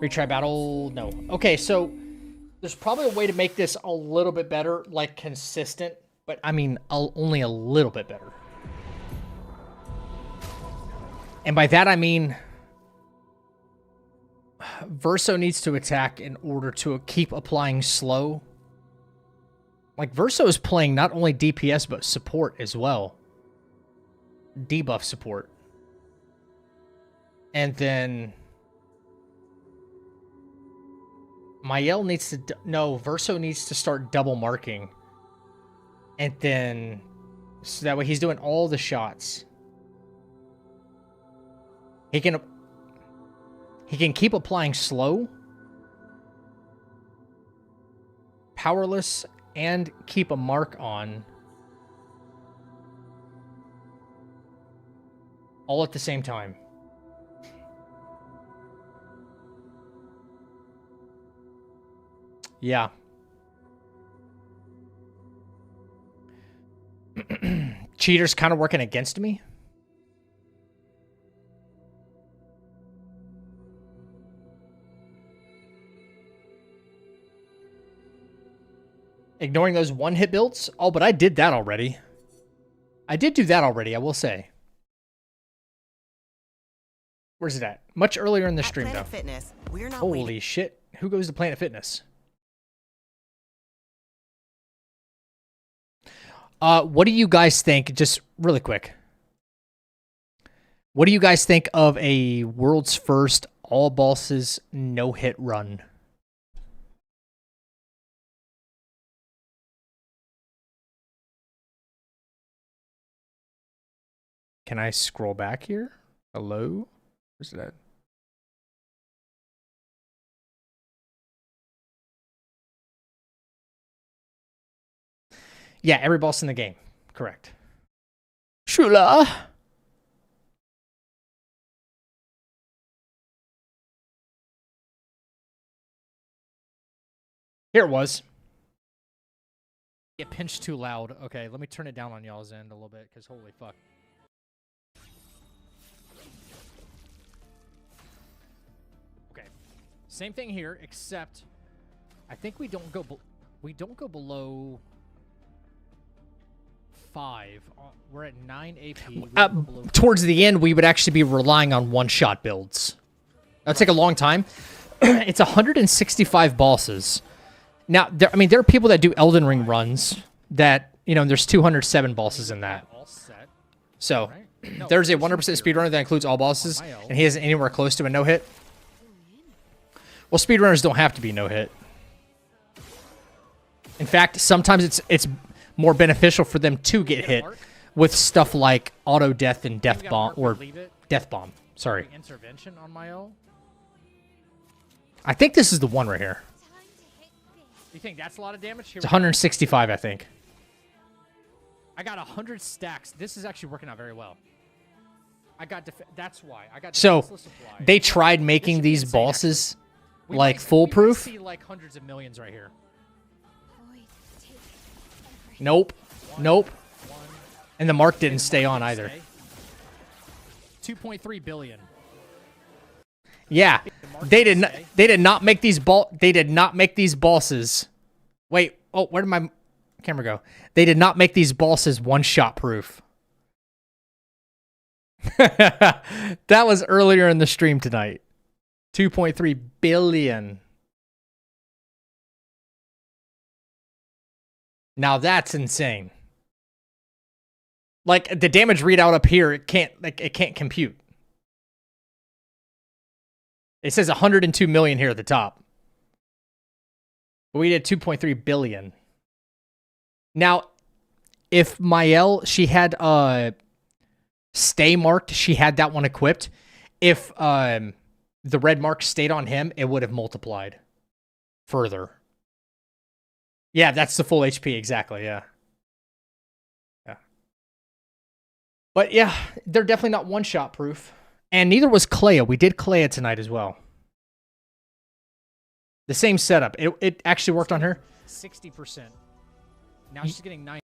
Retry battle? No. Okay, so there's probably a way to make this a little bit better, like consistent, but I mean, only a little bit better. And by that, I mean, Verso needs to attack in order to keep applying slow. Like, Verso is playing not only DPS, but support as well. Debuff support. And then Mael needs to... No, Verso needs to start double marking. And then... So that way he's doing all the shots. He can keep applying slow, powerless, and keep a mark on. All at the same time. Yeah. Cheater's kind of working against me. Ignoring those one-hit builds? Oh, but I did that already. I did do that already, I will say. Where's it at? Much earlier in the stream, Planet though. Fitness, we're not Holy waiting. shit. Who goes to Planet Fitness? What do you guys think, just really quick, what do you guys think of a world's first all bosses no-hit run? Can I scroll back here? Hello? Where's that? Yeah, every boss in the game. Correct. Shula. Here it was. Get pinched too loud. Okay, let me turn it down on y'all's end a little bit, because holy fuck. Okay. Same thing here, except I think we don't go below 5. We're at 9 AP. Towards the end, we would actually be relying on one-shot builds. That'll take a long time. It's 165 bosses. Now, there are people that do Elden Ring runs that, there's 207 bosses in that. So, there's a 100% speedrunner that includes all bosses, and he isn't anywhere close to a no-hit. Well, speedrunners don't have to be no-hit. In fact, sometimes it's more beneficial for them to get hit with stuff like auto death and death bomb or death bomb. Sorry. Intervention on my own. I think this is the one right here. You think that's a lot of damage? It's 165, I think. I got 100 stacks. This is actually working out very well. I got that's why I got. So defenseless supply. they tried This making should be these insane, bosses actually. We like might foolproof. see like hundreds of millions right here. Void, take everything. Nope. Nope. One, And the mark didn't stay on either. 2.3 billion. Yeah. They did not make these bosses. Wait. Oh, where did my camera go? They did not make these bosses one-shot proof. That was earlier in the stream tonight. 2.3 billion. Now that's insane. Like the damage readout up here, it can't compute. It says 102 million here at the top. But we did 2.3 billion. Now, if Mael, she had stay marked, she had that one equipped. If the red mark stayed on him, it would have multiplied further. Yeah, that's the full HP, exactly, yeah. Yeah. But yeah, they're definitely not one-shot proof. And neither was Clea. We did Clea tonight as well. The same setup. It actually worked on her. 60%. Now she's getting 9.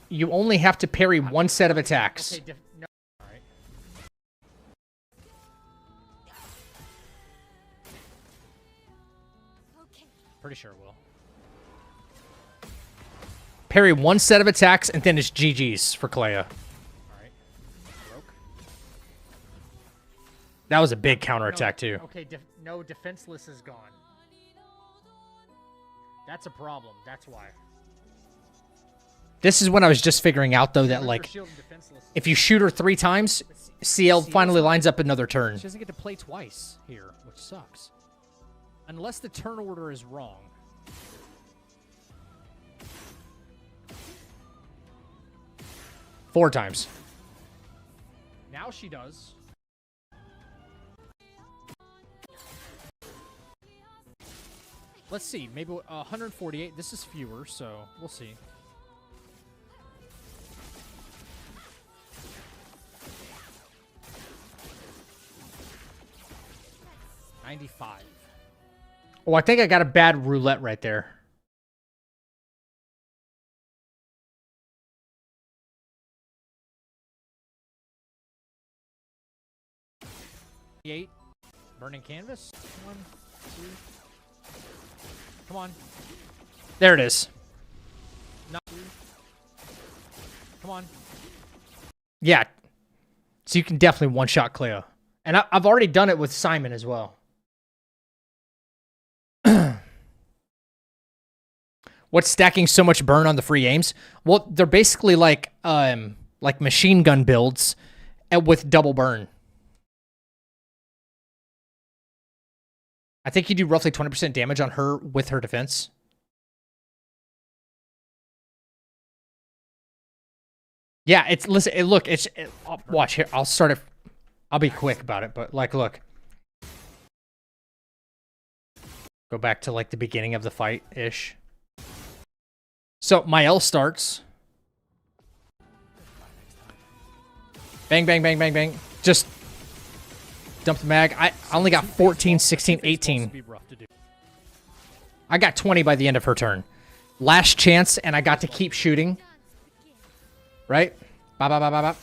You only have to parry one set of attacks. Okay, no. All right. Okay. Pretty sure it will. Parry one set of attacks, and then it's GG's for Clea. All right. Broke. That was a big counterattack, too. Okay, no, defenseless is gone. That's a problem. That's why. This is when I was just figuring out, though, that, like, Shield and defenseless. if you shoot her 3 times, CL finally lines up another turn. She doesn't get to play twice here, which sucks. Unless the turn order is wrong. Four times. Now she does. Let's see. Maybe 148. This is fewer, so we'll see. $95. Oh, I think I got a bad roulette right there. Eight. Burning canvas. 1, 2. Come on. There it is. No. Come on. Yeah. So you can definitely one-shot Clea. And I've already done it with Simon as well. What's stacking so much burn on the free aims? Well, they're basically like machine gun builds with double burn. I think you do roughly 20% damage on her with her defense. Yeah, it's listen. Look, watch here. I'll start it. I'll be quick about it, but like, look. Go back to like the beginning of the fight ish. So Mael starts. Bang, bang, bang, bang, bang. Just dump the mag. I only got 14, 16, 18. I got 20 by the end of her turn. Last chance, and I got to keep shooting. Right? Bop, bop, bop, bop, bop.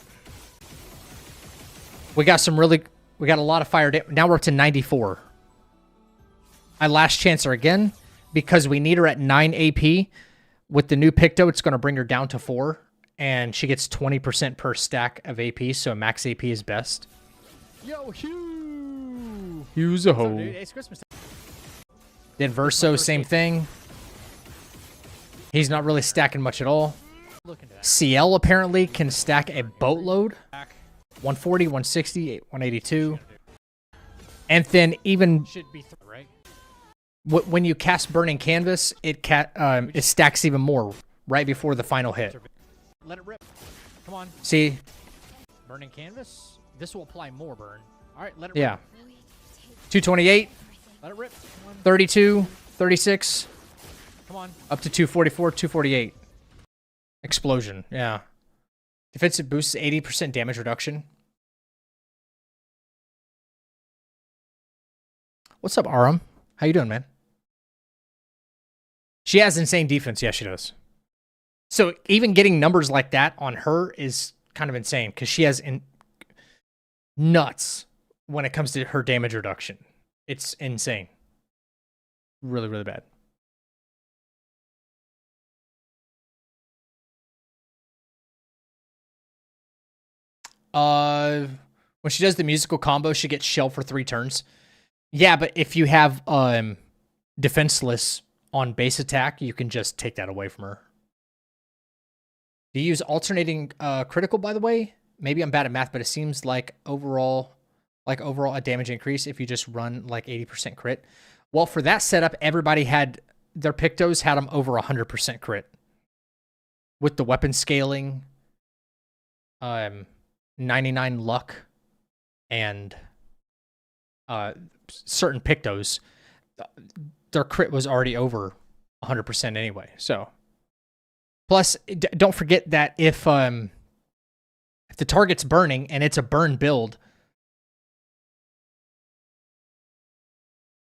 We got a lot of fire. Now we're up to 94. I last chance her again because we need her at 9 AP. With the new Picto, it's going to bring her down to 4. And she gets 20% per stack of AP, so max AP is best. Yo, Hugh! Hugh's a What's up, hoe. dude? It's Christmas time. Then Verso, same thing. He's not really stacking much at all. Look into that. CL apparently can stack a boatload. 140, 160, 182. And then even Should be right? when you cast Burning Canvas, it stacks even more right before the final hit. Let it rip. Come on. See? Burning canvas. This will apply more burn. All right, let it Yeah. rip. 228, Let it rip. Come on. 32, 36, Come on. up to 244, 248. Explosion, yeah. Defensive boosts 80% damage reduction. What's up, Aram? How you doing, man? She has insane defense. Yeah, she does. So even getting numbers like that on her is kind of insane because she has nuts when it comes to her damage reduction. It's insane. Really, really bad. When she does the musical combo, she gets shell for 3 turns. Yeah, but if you have defenseless on base attack, you can just take that away from her. Do you use alternating critical, by the way? Maybe I'm bad at math, but it seems like overall a damage increase if you just run like 80% crit. Well, for that setup, everybody had their Pictos had them over 100% crit. With the weapon scaling, 99 luck, and certain Pictos, their crit was already over 100% anyway. So, plus, don't forget that if the target's burning and it's a burn build,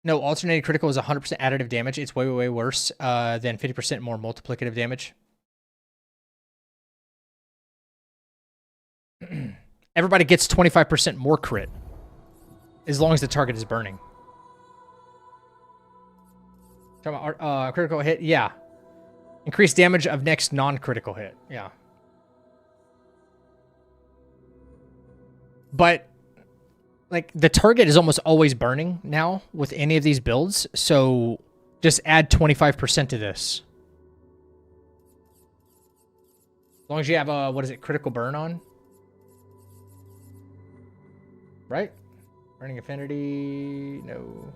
no, alternating critical is 100% additive damage. It's way, way, way worse than 50% more multiplicative damage. Everybody gets 25% more crit as long as the target is burning. Talking about critical hit, yeah. Increased damage of next non-critical hit, yeah. But like the target is almost always burning now with any of these builds, so just add 25% to this. As long as you have what is it, critical burn on? Right? Burning affinity, no.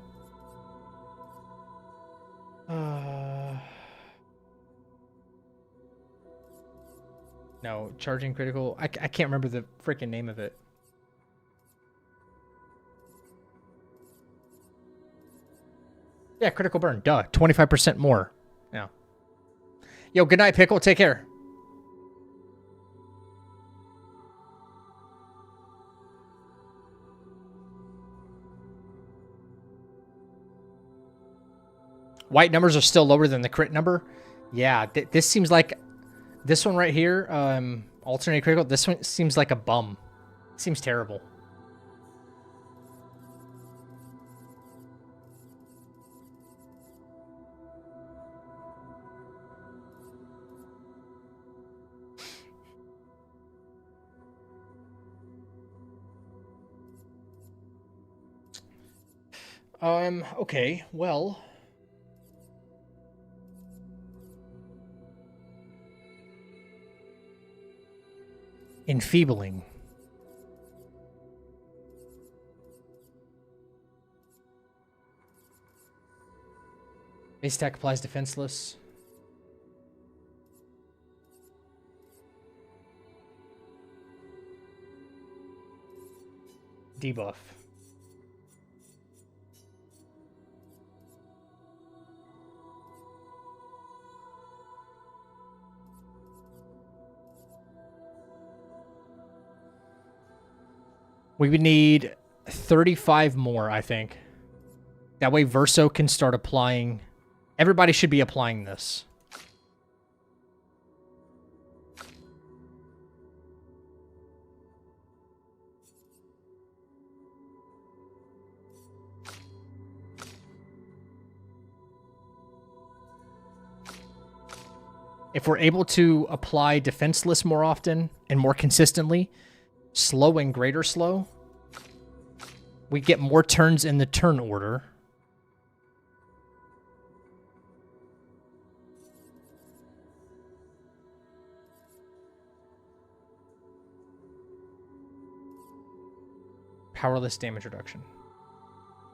No, charging critical. I can't remember the freaking name of it. Yeah, critical burn. Duh. 25% more. Yeah. Yo, good night, Pickle. Take care. White numbers are still lower than the crit number. Yeah, this seems like this one right here, alternate critical. This one seems like a bum. Seems terrible. Okay, well. Enfeebling. Base attack applies defenseless. Debuff. We would need 35 more, I think. That way Verso can start applying. Everybody should be applying this. If we're able to apply defenseless more often and more consistently, slow and greater slow, we get more turns in the turn order. Powerless damage reduction.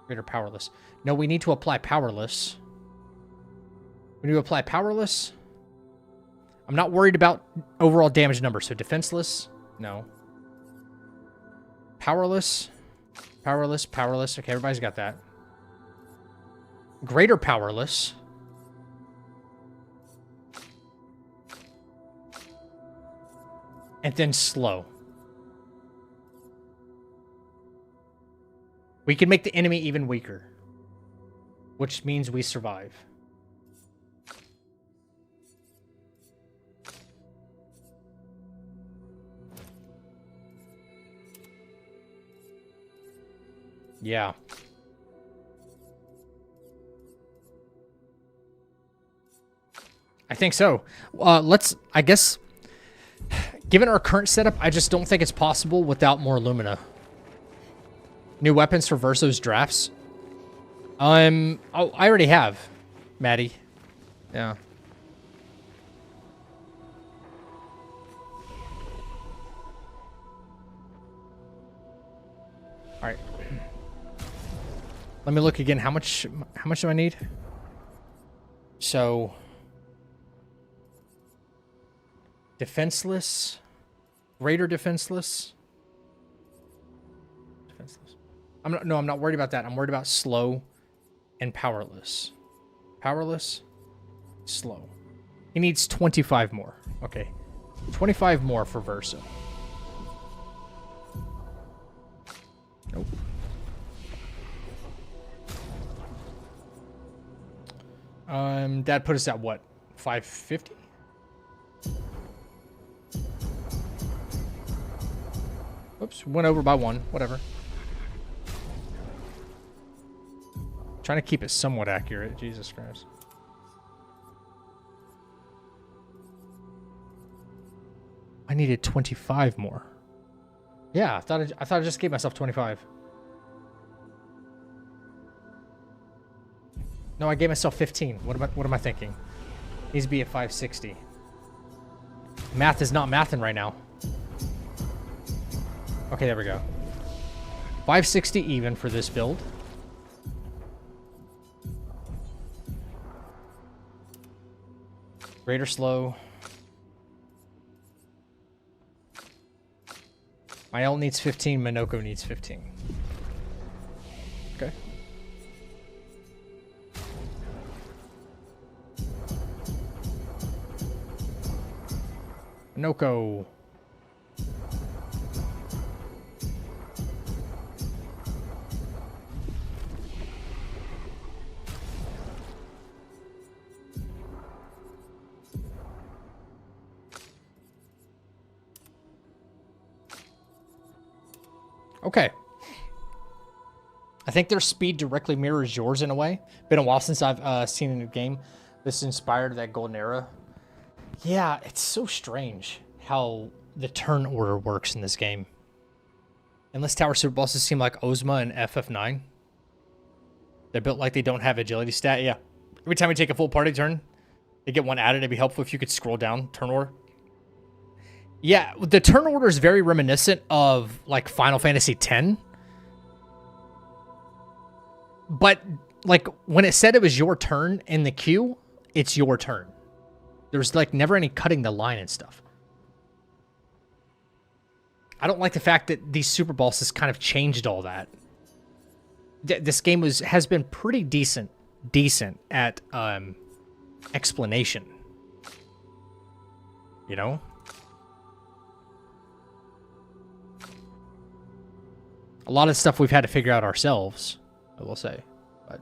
Greater powerless. No, we need to apply powerless. We need to apply powerless. I'm not worried about overall damage numbers. So defenseless, no. Powerless, powerless, powerless. Okay, everybody's got that. Greater powerless. and then slow. We can make the enemy even weaker, which means we survive. Yeah. I think so. I guess, given our current setup, I just don't think it's possible without more Lumina. New weapons for Verso's drafts. Oh, I already have, Maddie. Yeah. All right. Let me look again. How much do I need? So, defenseless, greater defenseless. Defenseless. I'm not worried about that. I'm worried about slow and powerless. Powerless, slow. He needs 25 more. Okay. 25 more for Verso. Nope. That put us at what? 550? Oops, went over by one. Whatever. Trying to keep it somewhat accurate. Jesus Christ. I needed 25 more. Yeah, I thought I just gave myself 25. No, I gave myself 15. What am I thinking? Needs to be at 560. Math is not mathing right now. Okay, there we go. 560 even for this build. Greater slow. My L needs 15, Minoko needs 15. Okay. Minoko. Okay. I think their speed directly mirrors yours in a way. Been a while since I've seen a new game. This inspired that golden era. Yeah, it's so strange how the turn order works in this game. Unless tower super bosses seem like Ozma and FF9. They're built like they don't have agility stat. Yeah. Every time we take a full party turn, they get one added. It'd be helpful if you could scroll down turn order. Yeah, the turn order is very reminiscent of like Final Fantasy X. But like when it said it was your turn in the queue, it's your turn. There's like never any cutting the line and stuff. I don't like the fact that these super bosses kind of changed all that. This game has been pretty decent at explanation. You know? A lot of stuff we've had to figure out ourselves, I will say. But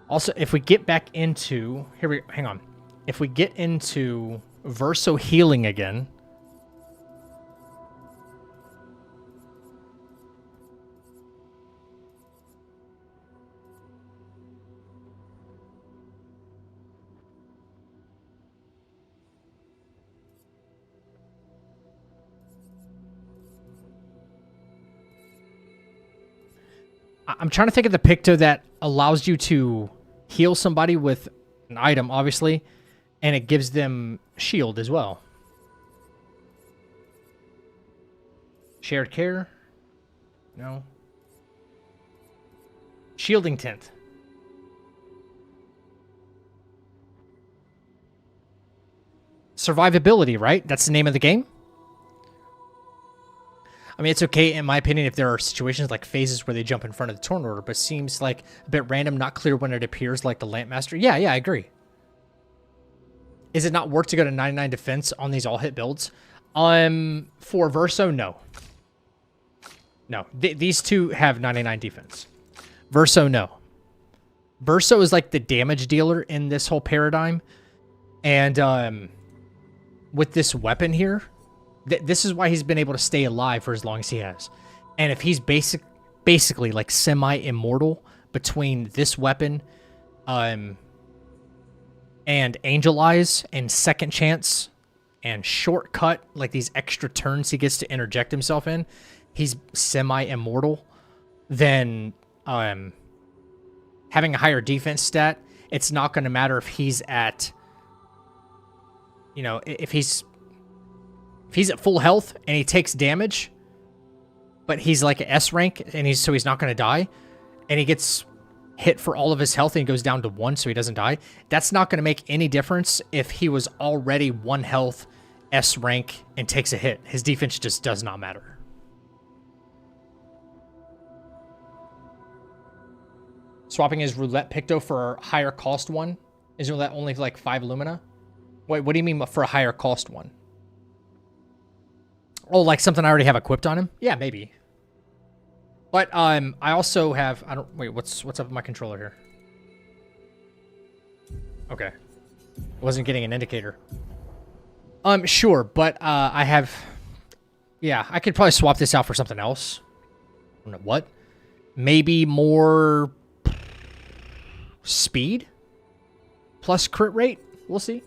also, if we get back into hang on. If we get into Verso healing again. I'm trying to think of the picto that allows you to heal somebody with an item, obviously, and it gives them shield as well. Shared care? No. Shielding tint. Survivability, right? That's the name of the game? I mean, it's okay in my opinion if there are situations like phases where they jump in front of the turn order, but seems like a bit random, not clear when it appears, like the Lampmaster. Yeah, I agree. Is it not worth to go to 99 defense on these all-hit builds? For Verso, no. No, these two have 99 defense. Verso, no. Verso is like the damage dealer in this whole paradigm. And with this weapon here, this is why he's been able to stay alive for as long as he has. And if he's basically like semi-immortal between this weapon and Angel Eyes and Second Chance and Shortcut, like these extra turns he gets to interject himself in, he's semi-immortal, then having a higher defense stat, it's not going to matter if he's at, you know, if he's at full health and he takes damage, but he's like an S rank and he's not going to die, and he gets hit for all of his health and he goes down to 1 so he doesn't die. That's not going to make any difference if he was already 1 health, S rank, and takes a hit. His defense just does not matter. Swapping his Roulette Picto for a higher cost one? Is Roulette only like 5 Lumina? Wait, what do you mean for a higher cost one? Oh, like something I already have equipped on him? Yeah, maybe. But I also have, wait, what's up with my controller here? Okay. I wasn't getting an indicator. Sure, but I have, yeah, I could probably swap this out for something else. I don't know what. Maybe more speed plus crit rate. We'll see.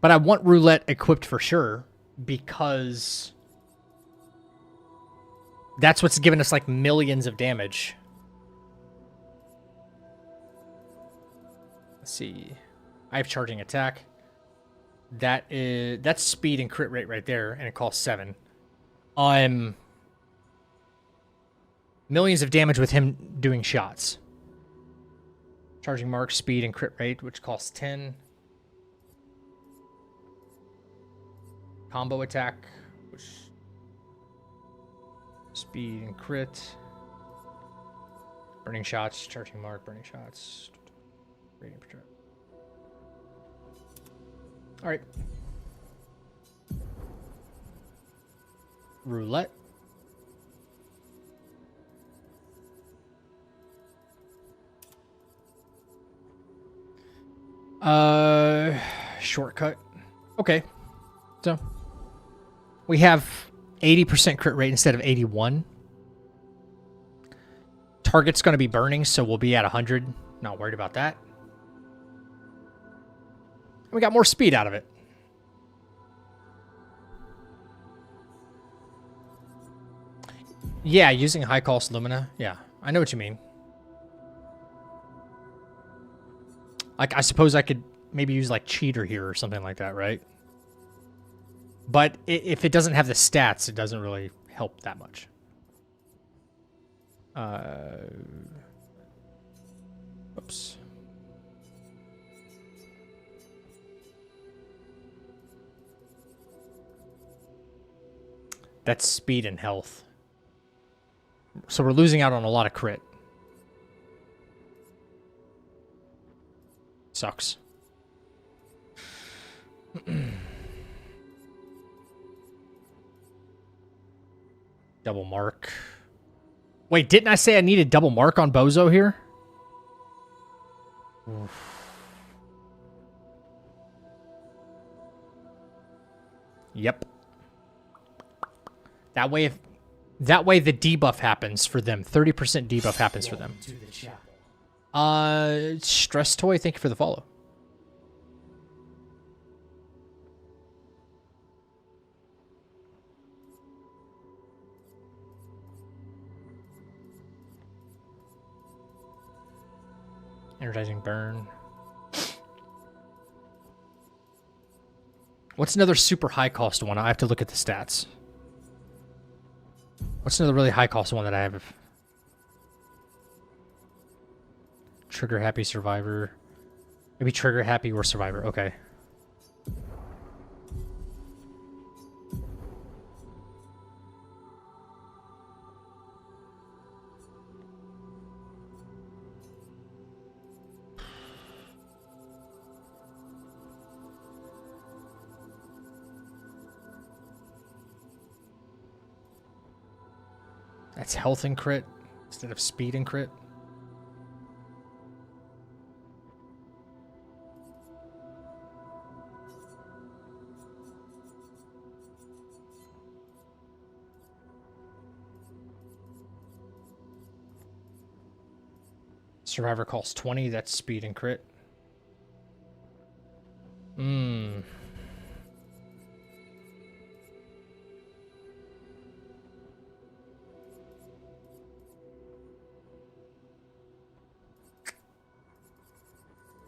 But I want Roulette equipped for sure because that's what's given us like millions of damage. Let's see. I have charging attack. That's speed and crit rate right there, and it costs 7. Millions of damage with him doing shots. Charging mark, speed, and crit rate, which costs 10. Combo attack, which speed and crit. Burning shots, charging mark, burning shots. Radiant project. All right. Roulette. Shortcut. Okay. So we have 80% crit rate instead of 81. Target's going to be burning, so we'll be at 100. Not worried about that. We got more speed out of it. Yeah, using high cost Lumina. Yeah, I know what you mean. Like, I suppose I could maybe use like Cheater here or something like that, right? But if it doesn't have the stats, it doesn't really help that much. Oops. That's speed and health. So we're losing out on a lot of crit. Sucks. Double mark. Wait, didn't I say I needed double mark on Bozo here? Oof. Yep. That way the debuff happens for them. 30% debuff happens for them. To the chapel. Stress Toy, thank you for the follow. Energizing burn. What's another super high cost one? I have to look at the stats. What's another really high cost one that I have? Trigger Happy Survivor. Maybe Trigger Happy or Survivor. Okay. That's health and crit instead of speed and crit. Survivor costs 20, that's speed and crit. Hmm.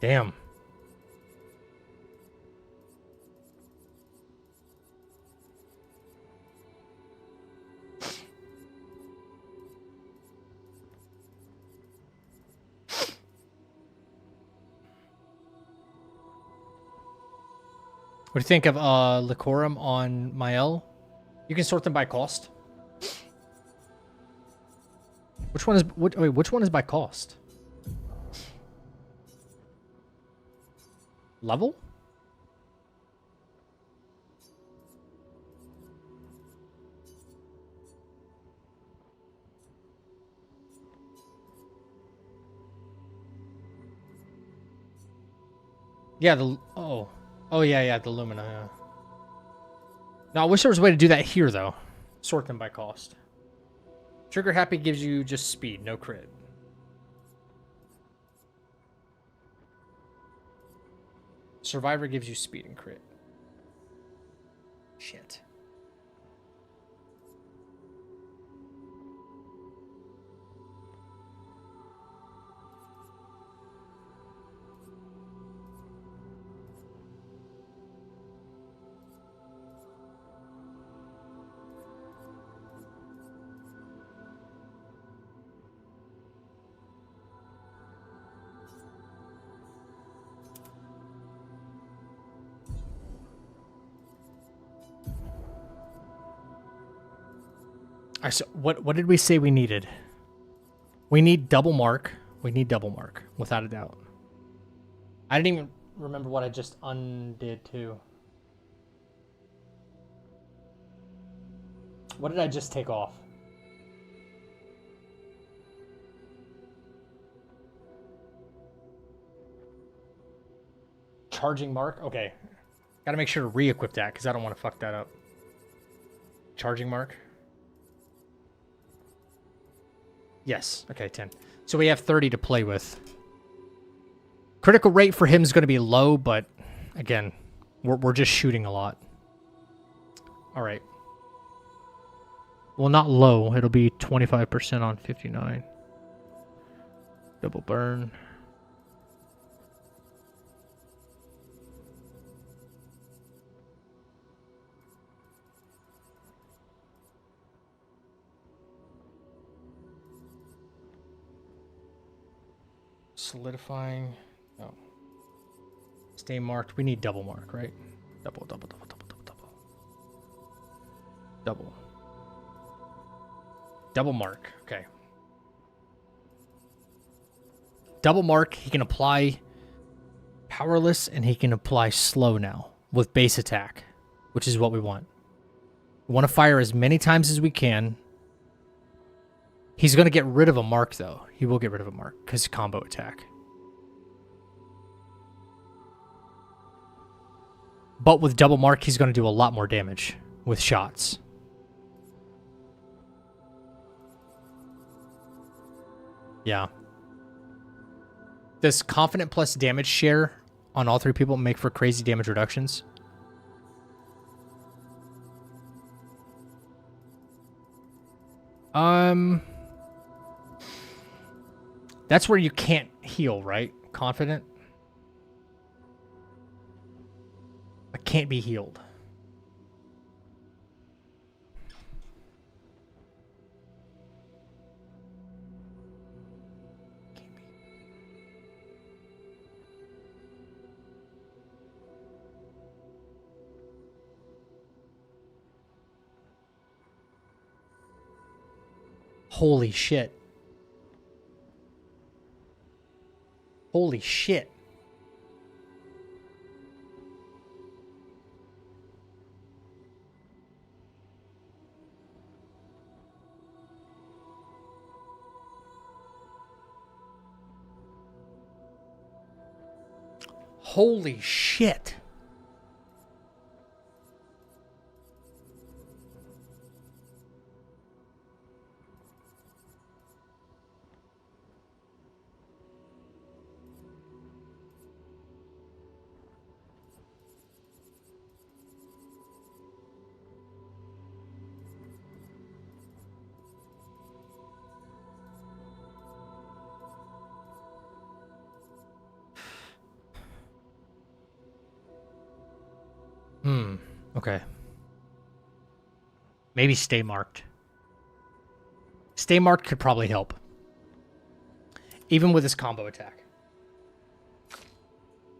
Damn. What do you think of Licorum on Mael? You can sort them by cost. Which one is wait, which one is by cost? Level? Yeah, Oh yeah, the Lumina, yeah. Now I wish there was a way to do that here though. Sort them by cost. Trigger Happy gives you just speed, no crit. Survivor gives you speed and crit. Shit. What did we say we needed? We need double mark. We need double mark, without a doubt. I didn't even remember what I just undid too. What did I just take off? Charging mark? Okay. Gotta make sure to re-equip that, because I don't want to fuck that up. Charging mark? Yes. Okay, 10. So we have 30 to play with. Critical rate for him is going to be low, but again, we're just shooting a lot. All right. Well, not low. It'll be 25% on 59. Double burn. Solidifying. No. Stay marked. We need double mark, right? Double. Double mark. Okay. Double mark. He can apply powerless and he can apply slow now with base attack, which is what we want. We want to fire as many times as we can. He's going to get rid of a mark, though. He will get rid of a mark because combo attack. But with double mark, he's going to do a lot more damage with shots. Yeah. Does confident plus damage share on all three people make for crazy damage reductions? That's where you can't heal, right? Confident? I can't be healed. Holy shit. Holy shit. Holy shit. Okay. Maybe stay marked. Stay marked could probably help. Even with this combo attack.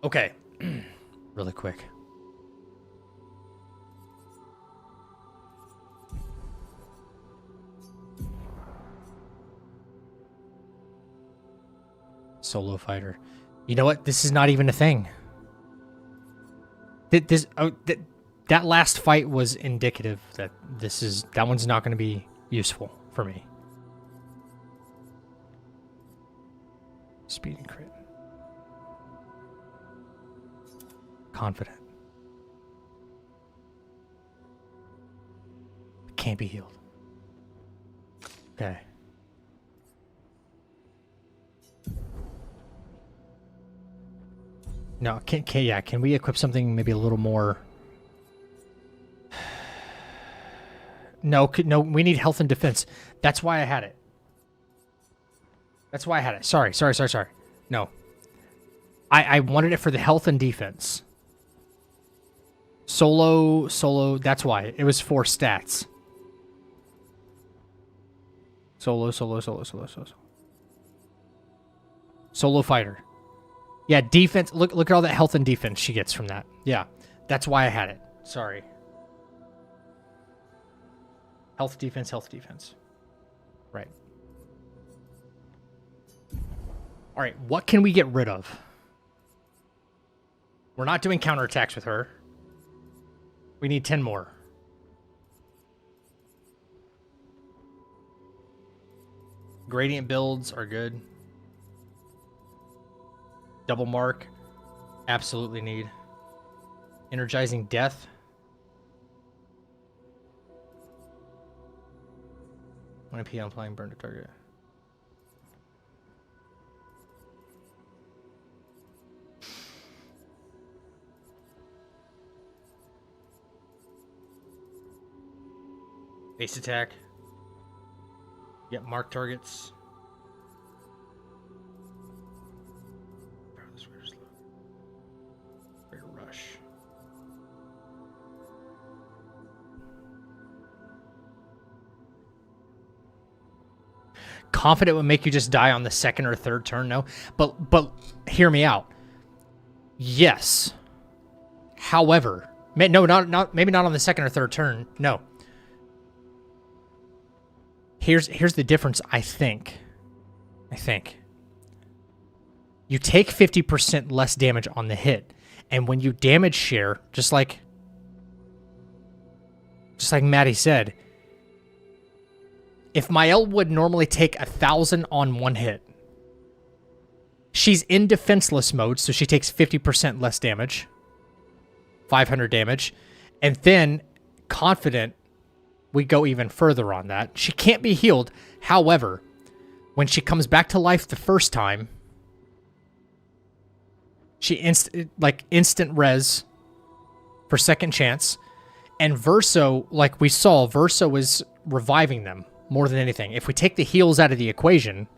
Okay. Really quick. Solo fighter. You know what? This is not even a thing. That last fight was indicative that that one's not going to be useful for me. Speed and crit. Confident. Can't be healed. Okay. No, can we equip something maybe a little more? No, we need health and defense. That's why I had it. That's why I had it. Sorry. No. I wanted it for the health and defense. Solo, that's why. It was for stats. Solo. Solo fighter. Yeah, defense. Look at all that health and defense she gets from that. Yeah, that's why I had it. Sorry. Health, defense. Right. All right, what can we get rid of? We're not doing counterattacks with her. We need 10 more. Gradient builds are good. Double mark. Absolutely need. Energizing death. When I pee on playing burn to target. Base attack. Get mark targets. Greater rush. Confident would make you just die on the second or third turn, no? But hear me out. Yes. However, no, not maybe not on the second or third turn. No. Here's the difference, I think. You take 50% less damage on the hit, and when you damage share, just like Maddie said, if Mael would normally take 1,000 on one hit, she's in defenseless mode, so she takes 50% less damage, 500 damage, and then confident, we go even further on that. She can't be healed. However, when she comes back to life the first time, she instant res for second chance. And Verso, like we saw, Verso is reviving them more than anything. If we take the heals out of the equation,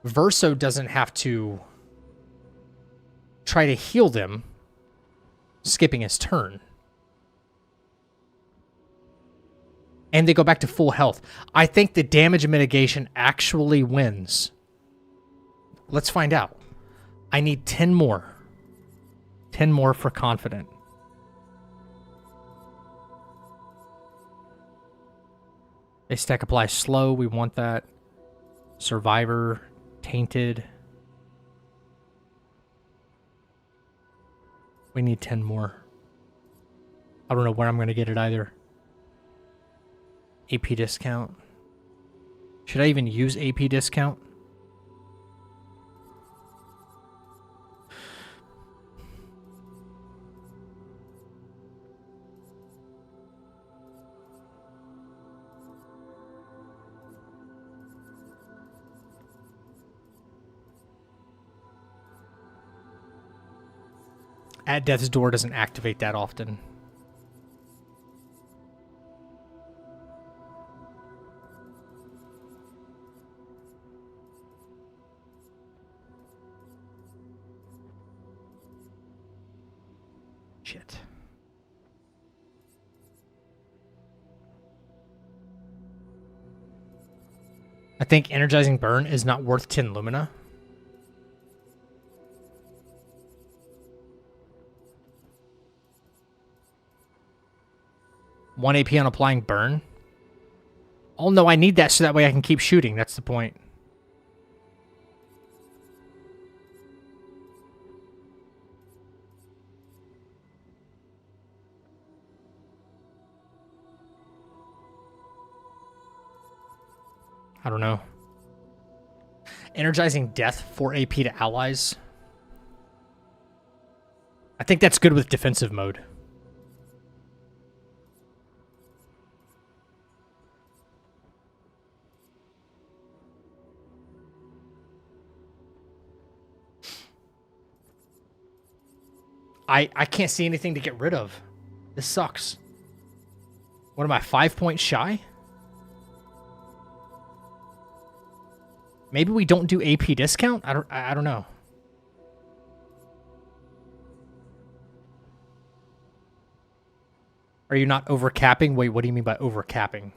Verso doesn't have to try to heal them, skipping his turn. And they go back to full health. I think the damage mitigation actually wins. Let's find out. I need 10 more. 10 more for confident. They stack apply slow. We want that. Survivor. Tainted. We need 10 more. I don't know where I'm going to get it either. AP discount. Should I even use AP discount? At Death's Door doesn't activate that often. Shit. I think Energizing Burn is not worth 10 Lumina. One AP on applying burn. Oh no, I need that so that way I can keep shooting. That's the point. I don't know. Energizing Death for AP to allies. I think that's good with defensive mode. I can't see anything to get rid of. This sucks. What am I, 5 points shy? Maybe we don't do AP discount? I don't know. Are you not overcapping? Wait, what do you mean by overcapping?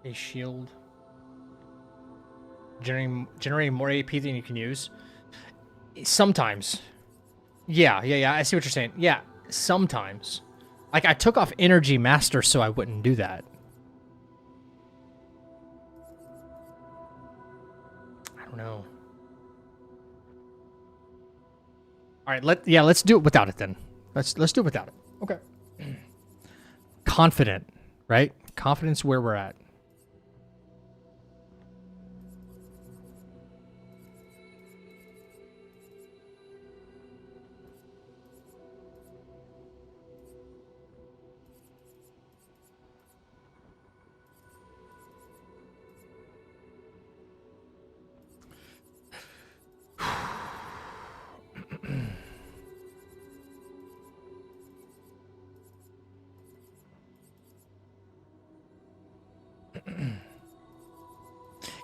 A shield. Generating more AP than you can use. Sometimes. Yeah. I see what you're saying. Yeah, sometimes. Like, I took off Energy Master so I wouldn't do that. I don't know. All right, let's do it without it then. Let's do it without it. Okay. Confident, right? Confidence where we're at.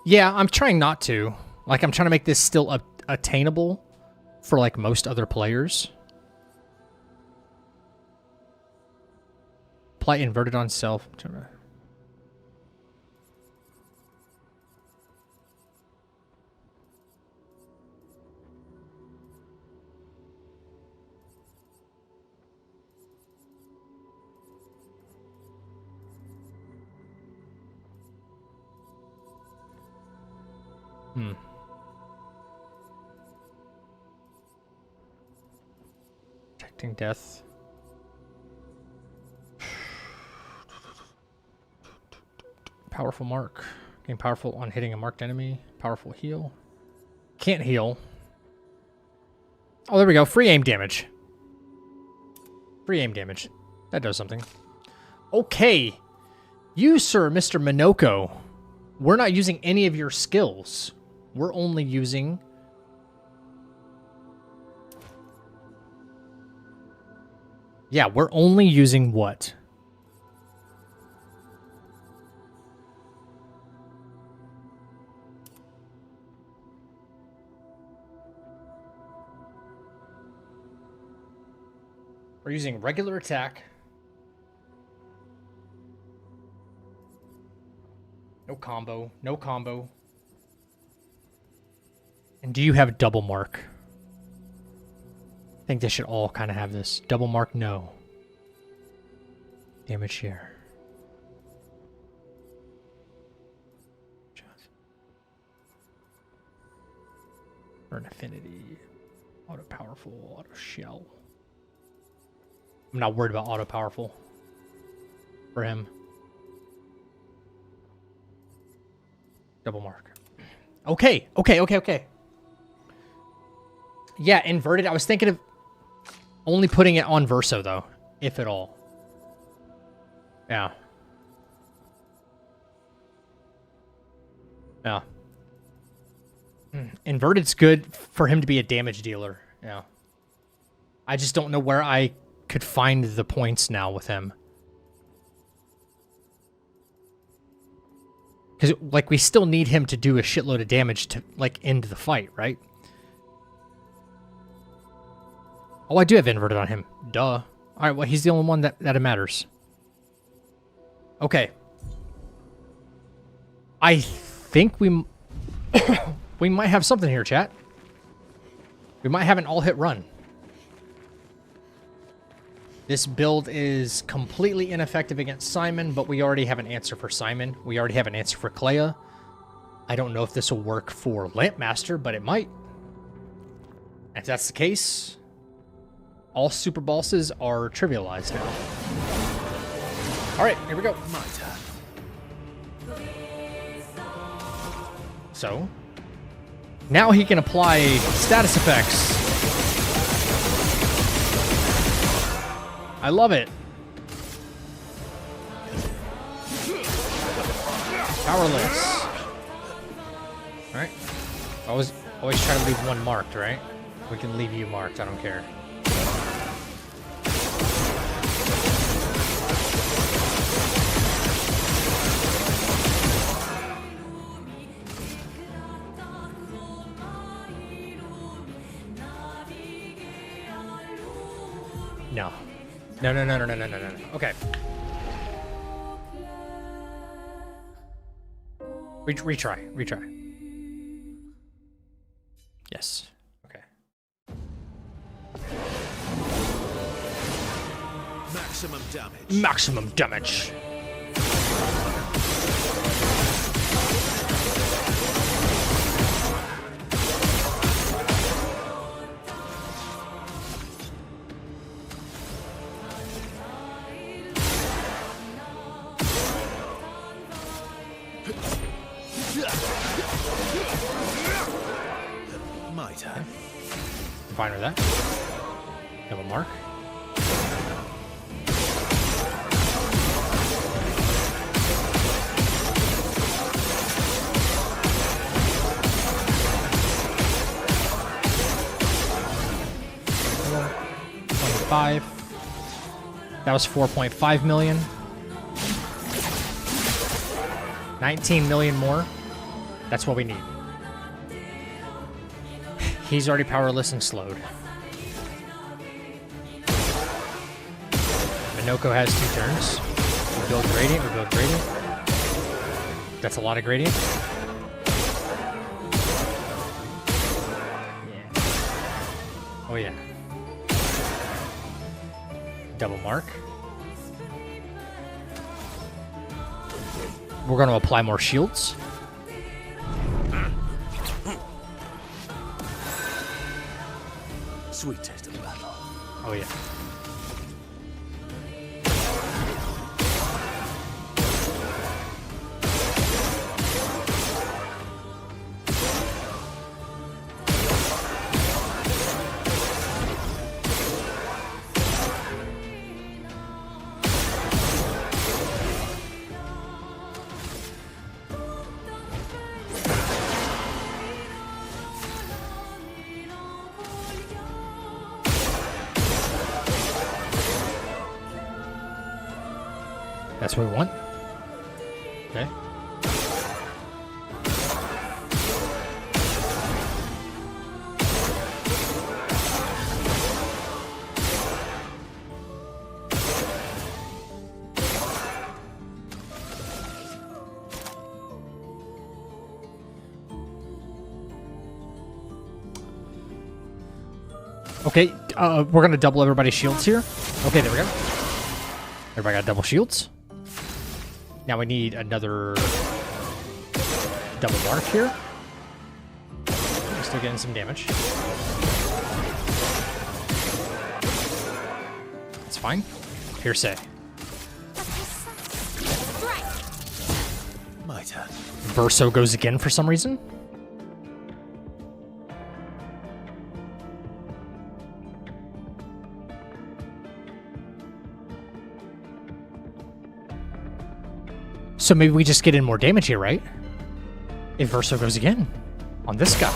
Yeah, I'm trying not to. Like, I'm trying to make this still attainable for, like, most other players. Apply inverted on self. I'm trying to... Protecting death. Powerful mark. Gain powerful on hitting a marked enemy. Powerful heal. Can't heal. Oh, there we go. Free aim damage. Free aim damage. That does something. Okay. You, sir, Mr. Minoko. We're not using any of your skills. We're only using... Yeah, we're only using what? We're using regular attack. No combo. No combo. And do you have double mark? I think they should all kind of have this. Double mark, no. Damage share. Burn affinity. Auto powerful. Auto shell. I'm not worried about auto powerful for him. Double mark. Okay. Yeah, inverted. I was thinking of only putting it on Verso, though, if at all. Yeah. Yeah. Inverted's good for him to be a damage dealer. Yeah. I just don't know where I could find the points now with him. Because, like, we still need him to do a shitload of damage to, like, end the fight, right? Oh, I do have inverted on him. Duh. All right, well, he's the only one that matters. Okay. I think we might have something here, chat. We might have an all-hit run. This build is completely ineffective against Simon, but we already have an answer for Simon. We already have an answer for Clea. I don't know if this will work for Lampmaster, but it might. If that's the case, all super bosses are trivialized now. All right, here we go. My turn. So, now he can apply status effects. I love it. Powerless. All right. Always try to leave one marked, right? We can leave you marked. I don't care. No. No. Okay. Retry. Yes. Okay. Maximum damage. Maximum damage. My turn. Fine with that. Have a mark. $25. That was 4.5 million. 19 million more. That's what we need. He's already powerless and slowed. Minoko has 2 turns. We build gradient, That's a lot of gradient. Yeah. Oh yeah. Double mark. We're going to apply more shields. Sweet taste of battle. Oh yeah. That's what we want. Okay. Okay, we're gonna double everybody's shields here. Okay, there we go. Everybody got double shields. Now we need another double mark here. We're still getting some damage. It's fine. Hearsay. My turn. Verso goes again for some reason. So maybe we just get in more damage here, right? If Verso goes again on this guy.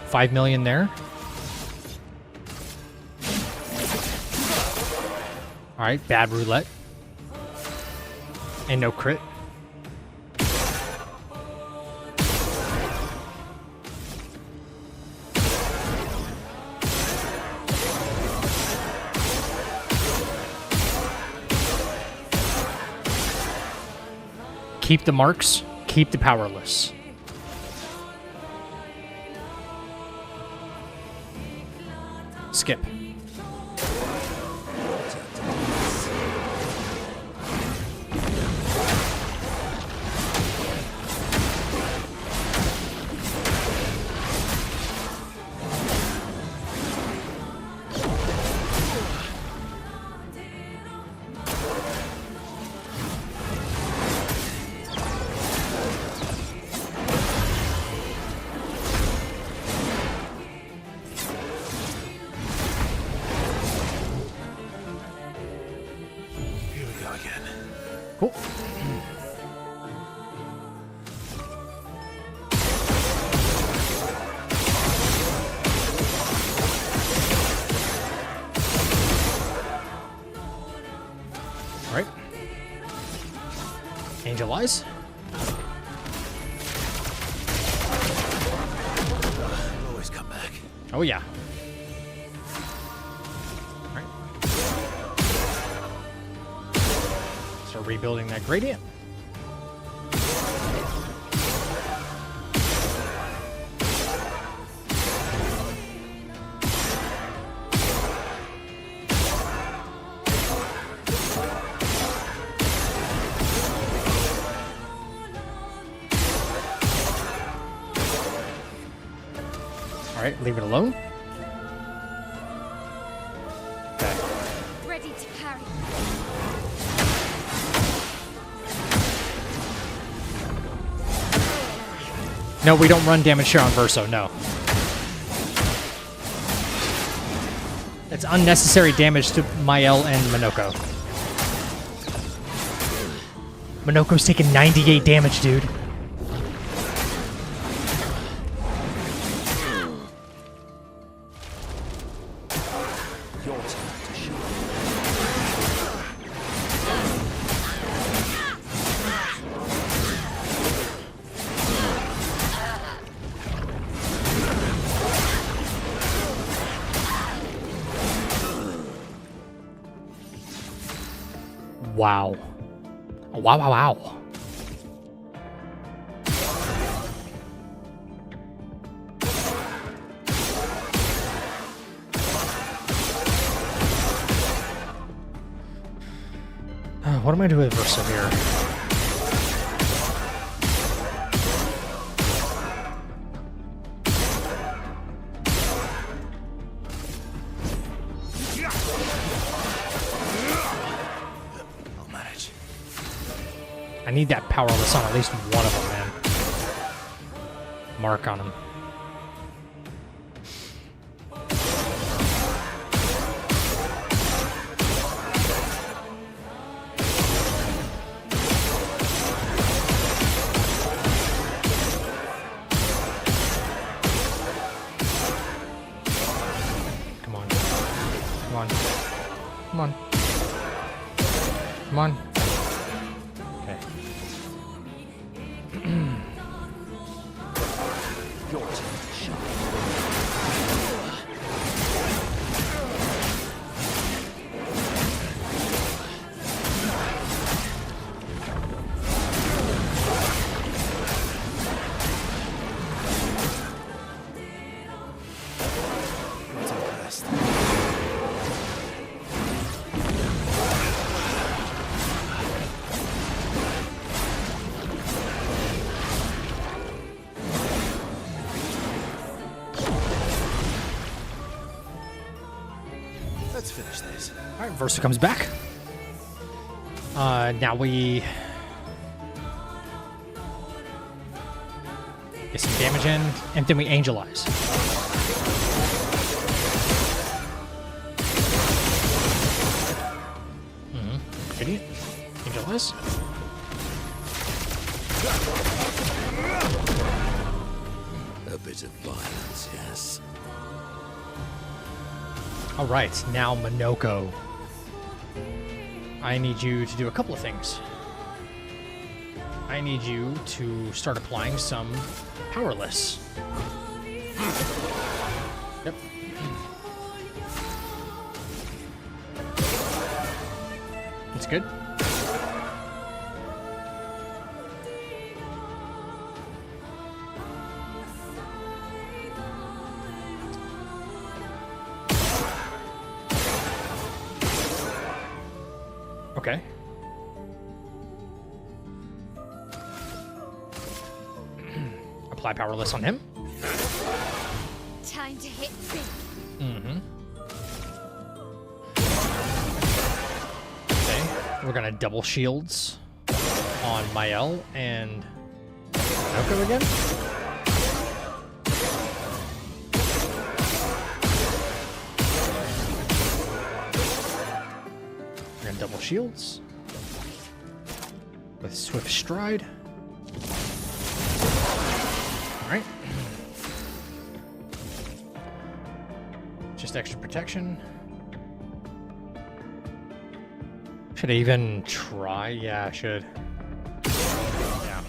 Five million there. All right, bad roulette. And no crit. Keep the marks, keep the powerless. Skip. Here we go again. Cool. All right. Angel Eyes. We'll always come back. Oh, yeah. All right. Start rebuilding that gradient. All right, leave it alone. Okay. Ready to carry. No, we don't run damage here on Verso, no. That's unnecessary damage to Mael and Minoko. Minoko's taking 98 damage, dude. Your turn to shine. Wow. Wow, wow, wow. What am I doing with Versa here? I'll manage. I need that powerless on at least one of them, man. Mark on him. Come on. Come on. Come on. Come on. Okay. Your turn to shine. Not impressed. Let's finish this. All right, Versa comes back. Now we get some damage in, and then we Angel Eyes. Idiot. Angelize. A bit of violence, yes. All right, now Minoko. I need you to do a couple of things. I need you to start applying some powerless. Yep. That's good. Okay. Apply powerless on him. Time to hit big. Mm-hmm. Okay. We're gonna double shields on Mael and Minoko again. We're gonna double shields with Swift Stride. Alright. Just extra protection. Should I even try? Yeah, I should. Yeah.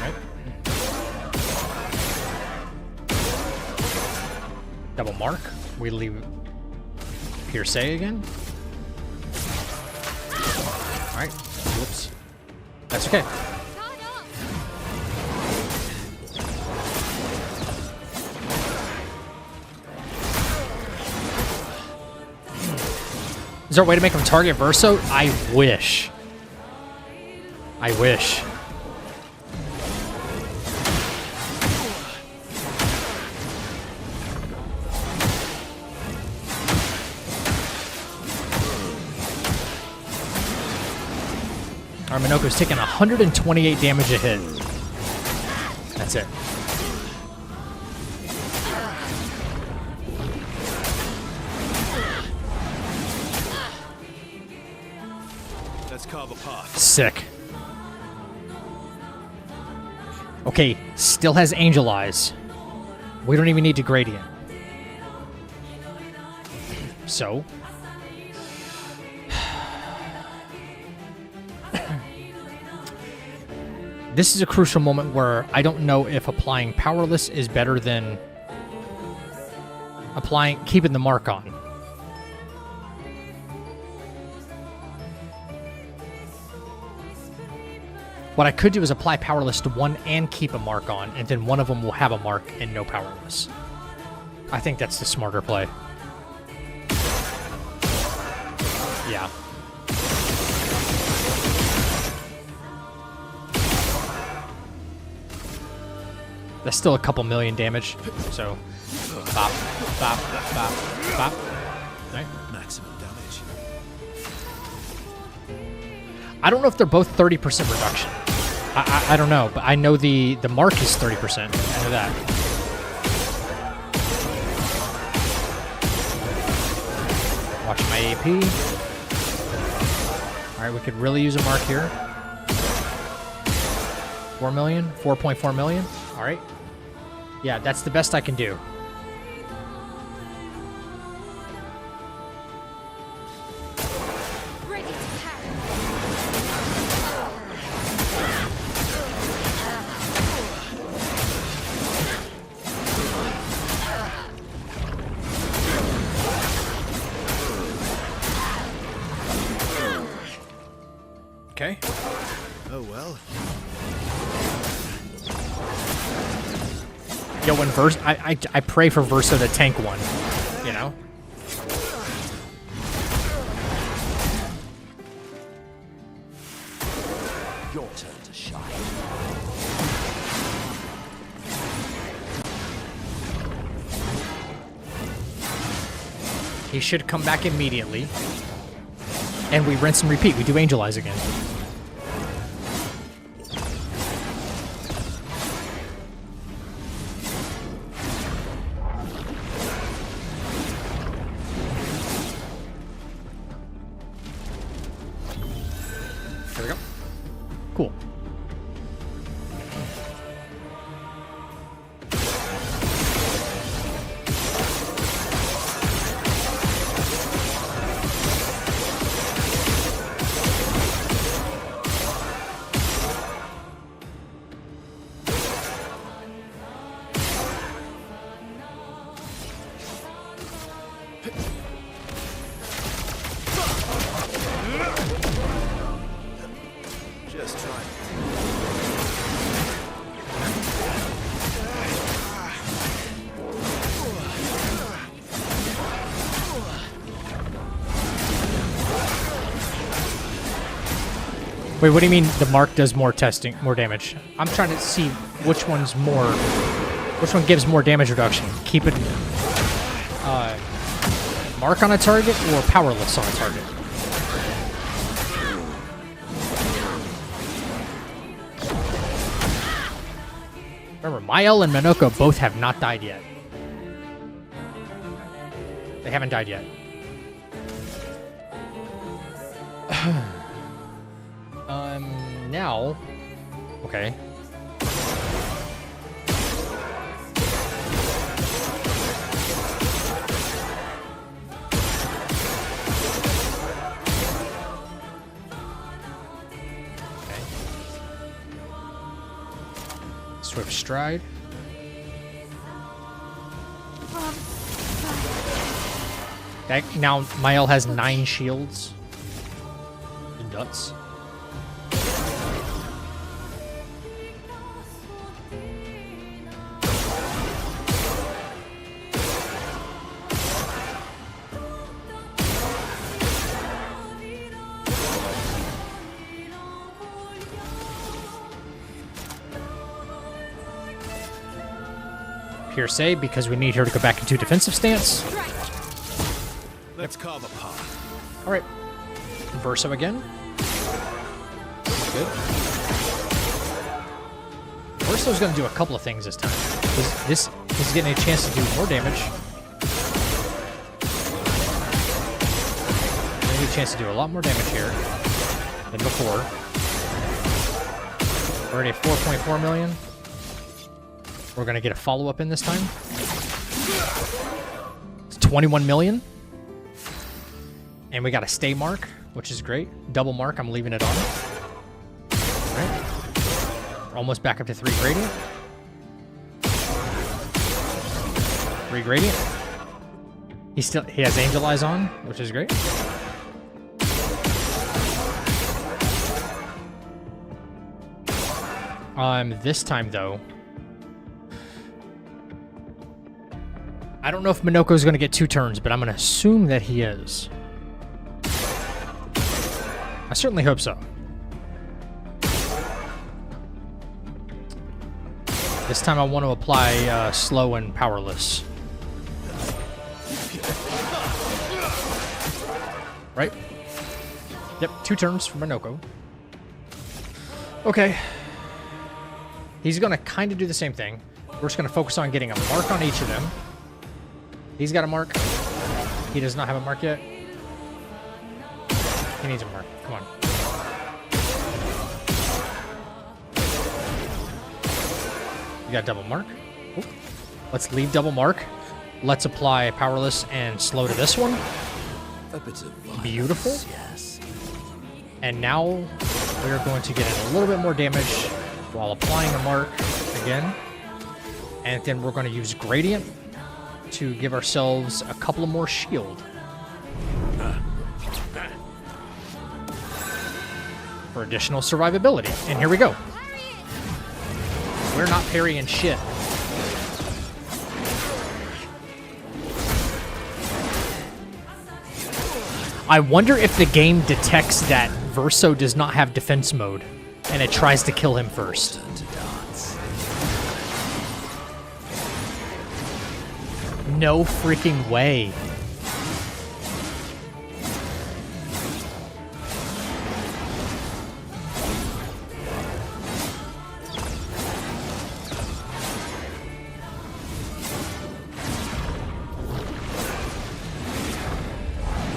Right. Double mark. We leave Pierce again. Alright. Whoops. That's okay. Is there a way to make him target Verso? I wish. I wish. Our Minoko's taking 128 damage a hit. That's it. Let's carve a path. Sick. Okay, still has Angel Eyes. We don't even need to Gradient. So. This is a crucial moment where I don't know if applying Powerless is better than keeping the mark on. What I could do is apply Powerless to one and keep a mark on, and then one of them will have a mark and no Powerless. I think that's the smarter play. Yeah. That's still a couple million damage, so bop, bop, bop, bop. Right? Maximum damage. I don't know if they're both 30% reduction. I don't know, but I know the mark is 30%. I know that. Watch my AP. All right, we could really use a mark here. 4 million, 4.4 million. All right. Yeah, that's the best I can do. Ready to parry. Okay. Oh well. Yo, when I pray for Verso to tank one, you know? Your turn to shine. He should come back immediately. And we rinse and repeat. We do Angel Eyes again. Wait, what do you mean the mark does more testing, more damage? I'm trying to see which one's more, which one gives more damage reduction. Keep it mark on a target or powerless on a target. Remember, Mael and Minoko both have not died yet. They haven't died yet. Now, okay. Swift stride. Okay, now Mael has 9 shields. Nuts. Pierce A, because we need her to go back into defensive stance. Let's carve a path. Alright. Verso again. Good. Verso's going to do a couple of things this time. He's getting a chance to do more damage. He's getting a chance to do a lot more damage here than before. Already at 4.4 million. We're going to get a follow-up in this time. It's 21 million. And we got a stay mark, which is great. Double mark, I'm leaving it on. Right. We're almost back up to 3 gradient. 3 gradient. He has angel eyes on, which is great. This time though, I don't know if Minoko's going to get 2 turns, but I'm going to assume that he is. I certainly hope so. This time I want to apply slow and powerless. Right? Yep, 2 turns for Minoko. Okay. He's going to kind of do the same thing. We're just going to focus on getting a mark on each of them. He's got a mark. He does not have a mark yet. He needs a mark. Come on. You got double mark. Ooh. Let's leave double mark. Let's apply powerless and slow to this one. A bit of violence, Beautiful. yes. And now we're going to get in a little bit more damage while applying a mark again. And then we're going to use gradient to give ourselves a couple of more shield. For additional survivability. And here we go. We're not parrying shit. I wonder if the game detects that Verso does not have defense mode, and it tries to kill him first. Turn to dance. No freaking way.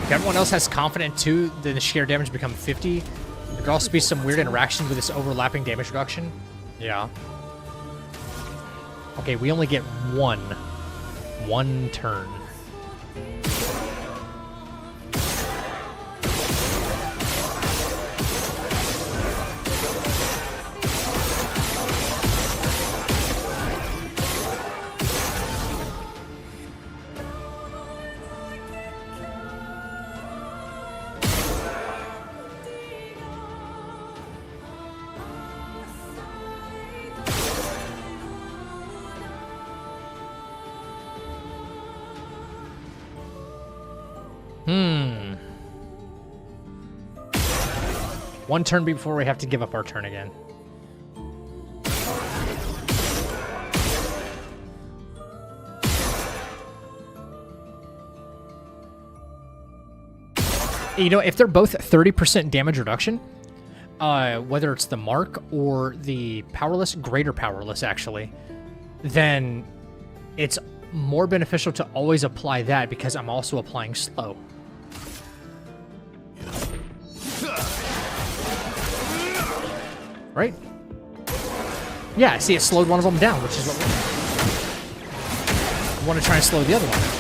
If everyone else has confident too, then the sheer damage become 50. There could also be some weird interaction with this overlapping damage reduction. Yeah. Okay, we only get one turn. One turn before we have to give up our turn again. You know, if they're both 30% damage reduction, whether it's the mark or the powerless, greater powerless actually, then it's more beneficial to always apply that because I'm also applying slow. Right? Yeah, see, it slowed one of them down, which is what we want to try and slow the other one down.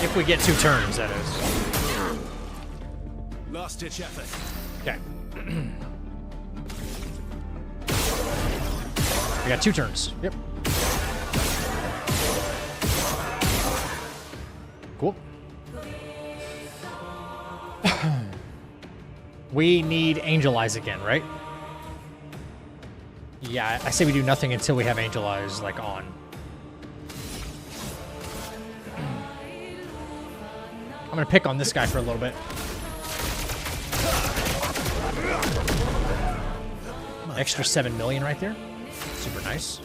If we get 2 turns, that is. Last ditch effort. Okay. We got 2 turns. Yep. Cool. We need Angel Eyes again, right? Yeah, I say we do nothing until we have Angel Eyes, like, on. I'm gonna pick on this guy for a little bit. Extra 7 million right there. Super nice.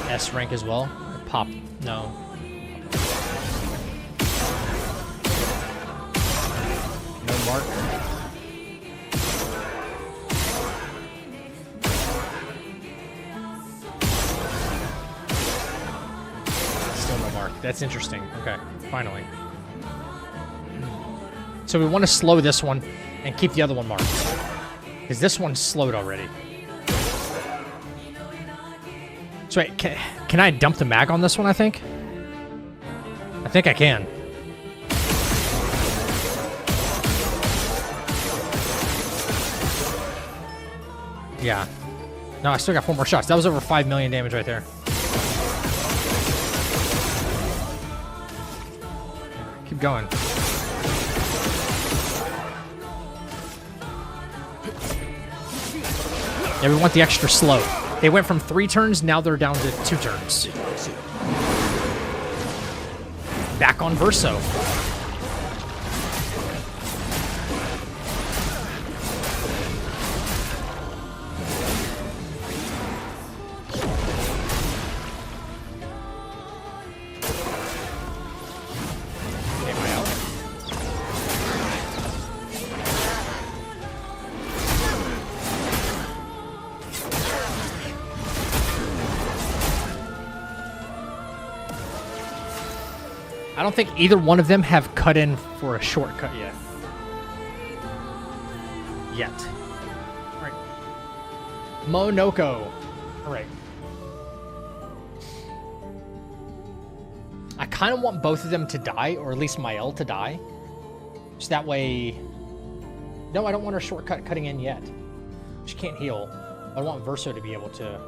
S rank as well. Pop, no. No mark. Still no mark. That's interesting. Okay, finally. So we want to slow this one and keep the other one marked. Because this one's slowed already. So wait, can I dump the mag on this one, I think? I think I can. Yeah. No, I still got 4 more shots. That was over 5 million damage right there. Keep going. Yeah, we want the extra slow. They went from 3 turns, now they're down to 2 turns. Back on Verso. I don't think either one of them have cut in for a shortcut yet. All right. Monoko. All right. I kind of want both of them to die, or at least Mael to die. So that way... No, I don't want her shortcut cutting in yet. She can't heal. I want Verso to be able to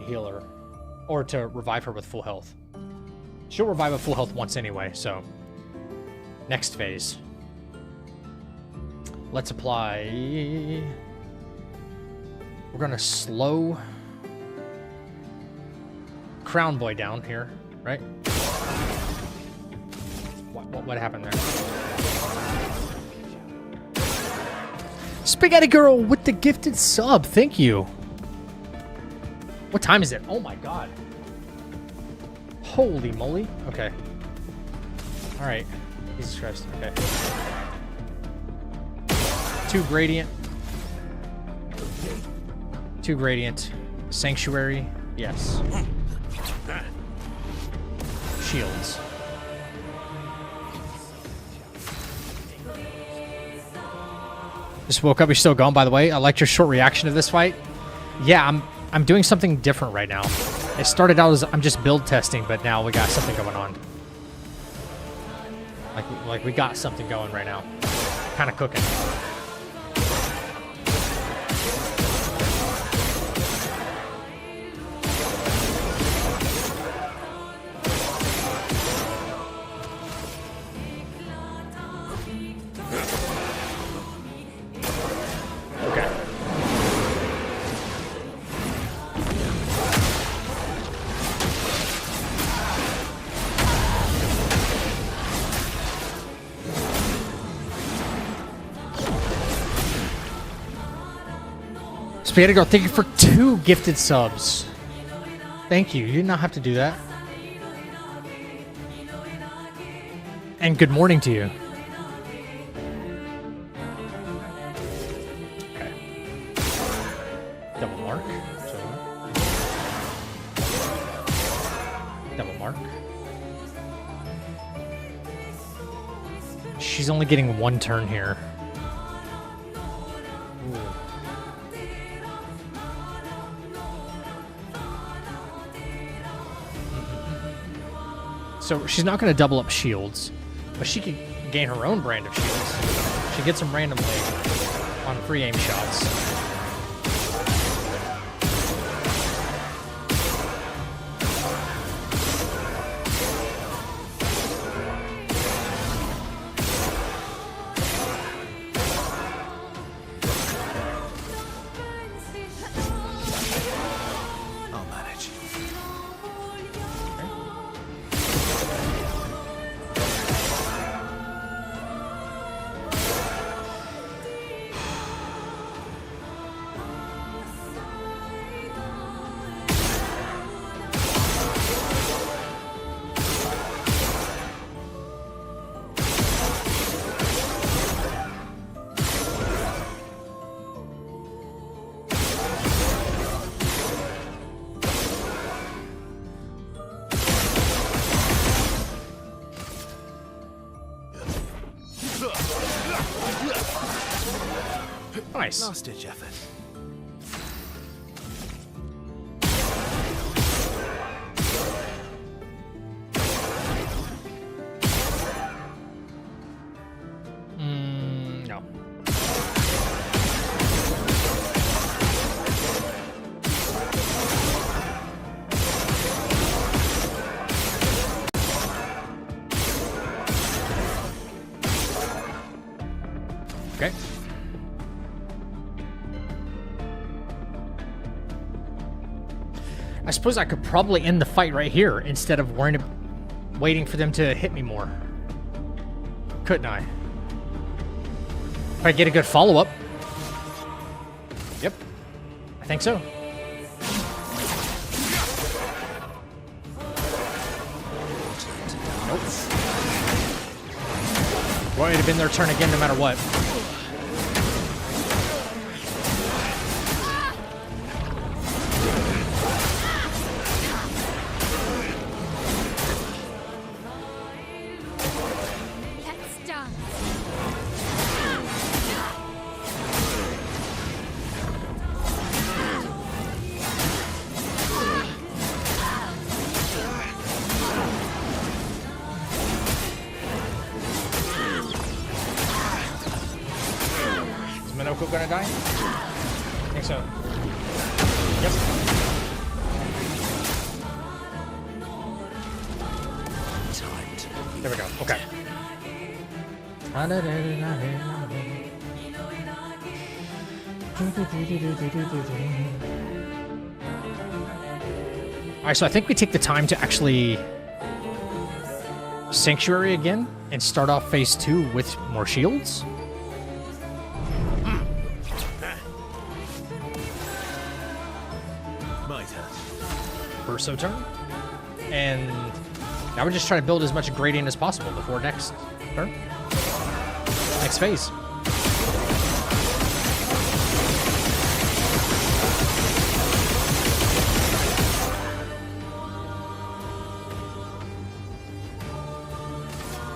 heal her. Or to revive her with full health. She'll revive at full health once anyway, so... Next phase. Let's apply... We're gonna slow... Crown Boy down here, right? What happened there? Spaghetti Girl with the gifted sub, thank you. What time is it? Oh my god. Holy moly. Okay. Alright. Jesus Christ. Okay. 2 Gradient. 2 Gradient. Sanctuary. Yes. Shields. Just woke up. You're still gone, by the way. I liked your short reaction to this fight. Yeah, I'm doing something different right now. It started out as I'm just build testing, but now we got something going on. Like we got something going right now. Kind of cooking. Spaghetti Girl, thank you for 2 gifted subs. Thank you. You did not have to do that. And good morning to you. Okay. Double mark. Double mark. She's only getting 1 turn here. Ooh. So she's not going to double up shields, but she can gain her own brand of shields. She gets them randomly on free aim shots. I'll manage. Nice. Last ditch effort. No. Okay. I suppose I could probably end the fight right here instead of waiting for them to hit me more. Couldn't I? If I get a good follow-up. Yep. I think so. Nope. Well, it'd have been their turn again no matter what. Let's dance. Is Minoko gonna die? I think so. Yep. Time to There we go. Okay. Alright, so I think we take the time to actually Sanctuary again and start off phase 2 with more shields. my turn. Verso turn. And now we're just trying to build as much gradient as possible before next turn. Next phase.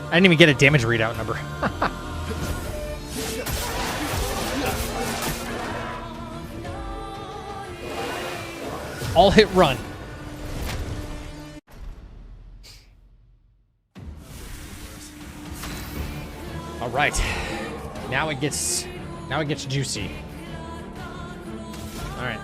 I didn't even get a damage readout number. All hit run. All right. Now it gets juicy. All right.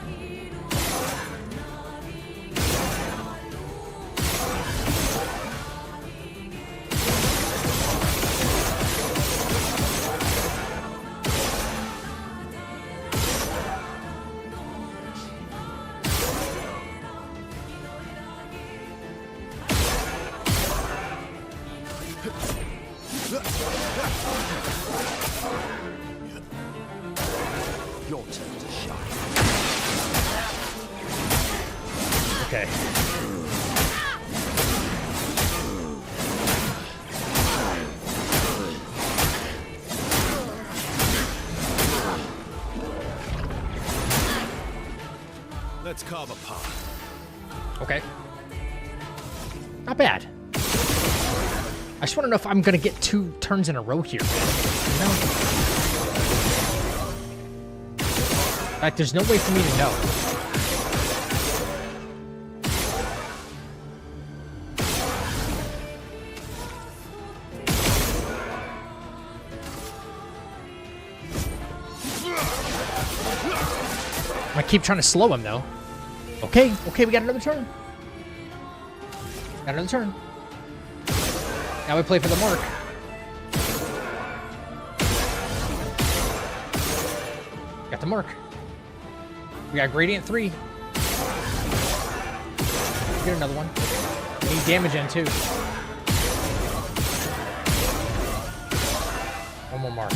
Your turn to shine. Okay. Let's carve a path. Okay. Not bad. I just want to know if I'm going to get 2 turns in a row here. No. Like, there's no way for me to know. I keep trying to slow him, though. Okay, okay, we got another turn. Got another turn. Now we play for the mark. Got the mark. We got gradient 3. Get another one. We need damage in too. One more mark.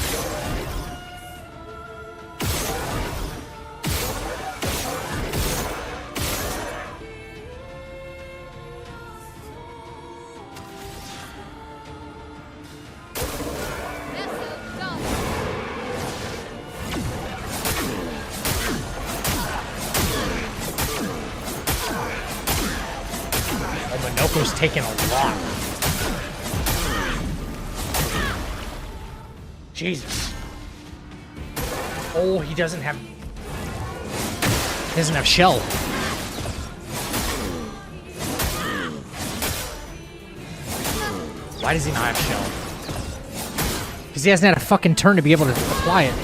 Minoko's taking a lot. Jesus. Oh, he doesn't have shell. Why does he not have shell? Because he hasn't had a fucking turn to be able to apply it.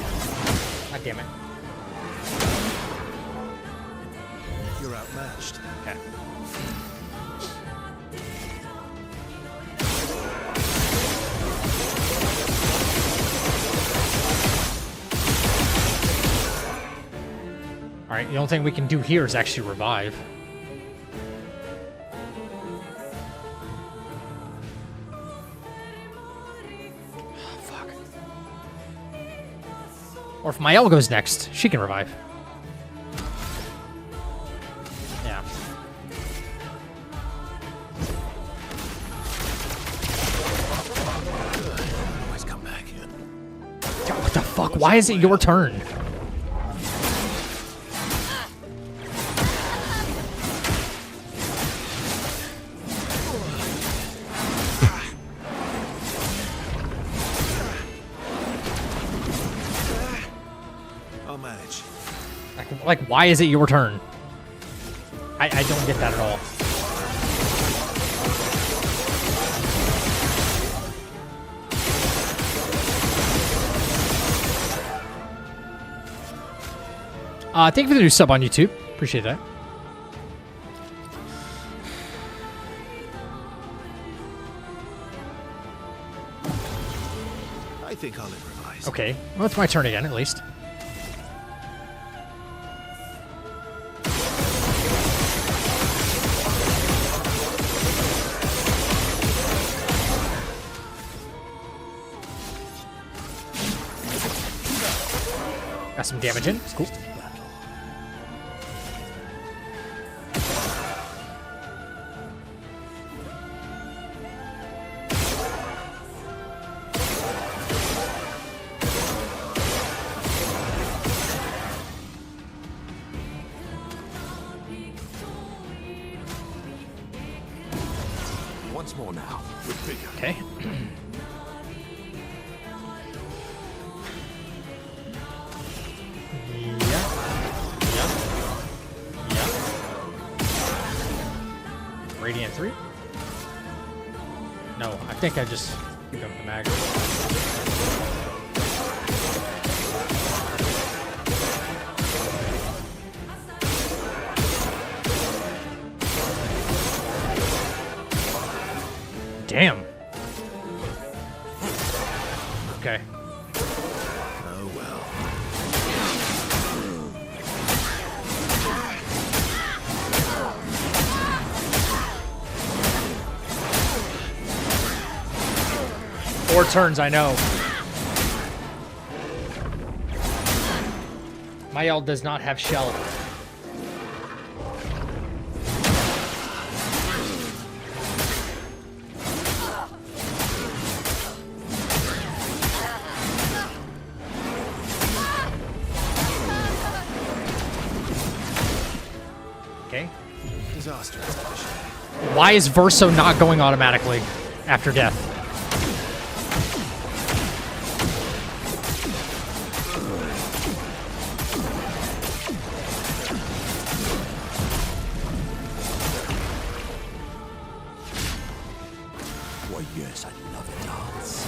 God damn it. You're outmatched. Yeah. Alright, the only thing we can do here is actually revive. Oh, fuck. Or if Mael goes next, she can revive. Yeah. Always come back. God, what the fuck? Why is it your turn? I'll manage. Like, why is it your turn? I don't get that at all. Thank you for the new sub on YouTube. Appreciate that. I think I'll improvise. Okay, well, it's my turn again, at least. Got some damage in. Cool. Once more now, with vigor. Okay. Radiant 3? No, I think I just give him the mag. Damn. Okay. Oh well. Four turns, I know. Mael does not have shell. Disaster expedition. Why is Verso not going automatically after death? Why, yes, I love a dance.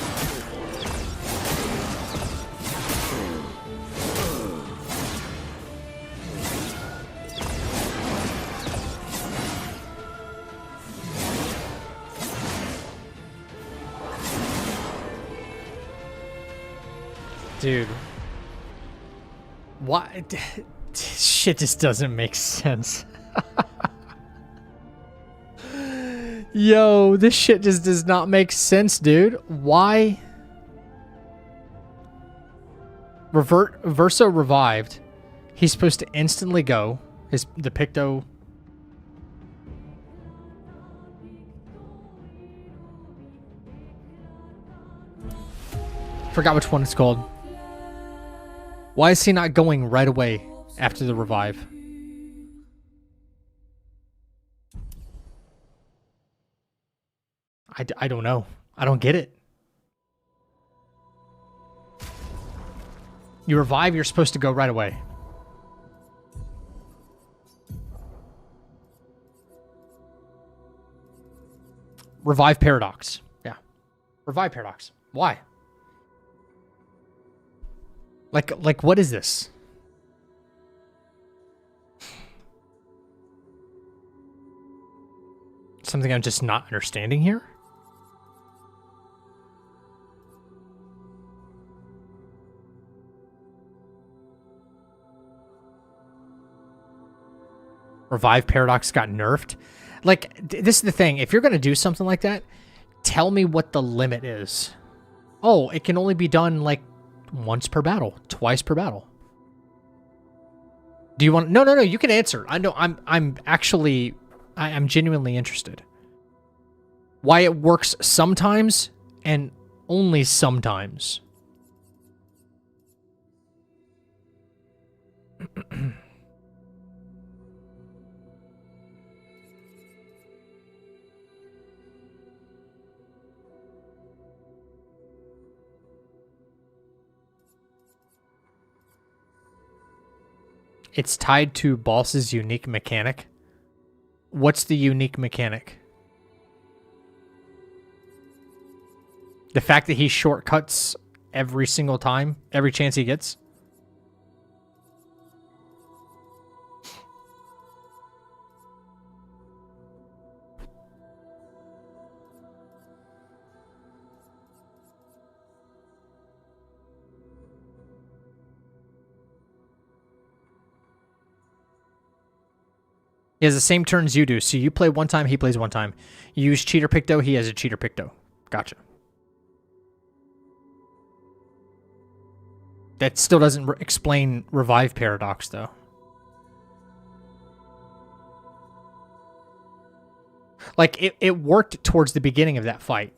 Dude. Why? Shit just doesn't make sense. Yo, this shit just does not make sense, dude. Why? Verso revived. He's supposed to instantly go. The Picto. Forgot which one it's called. Why is he not going right away after the revive? I don't know. I don't get it. You revive, you're supposed to go right away. Revive paradox. Yeah. Revive paradox. Why? Like what is this? Something I'm just not understanding here? Revive paradox got nerfed. Like, this is the thing. If you're going to do something like that, tell me what the limit is. Oh, it can only be done, like, once per battle. Twice per battle. Do you want... No, you can answer. I know, I'm actually... I'm genuinely interested. Why it works sometimes and only sometimes. It's tied to boss's unique mechanic. What's the unique mechanic? The fact that he shortcuts every single time, every chance he gets? He has the same turns you do. So you play one time, he plays one time. You use Cheater Picto, he has a Cheater Picto. Gotcha. That still doesn't explain Revive Paradox, though. Like, it worked towards the beginning of that fight.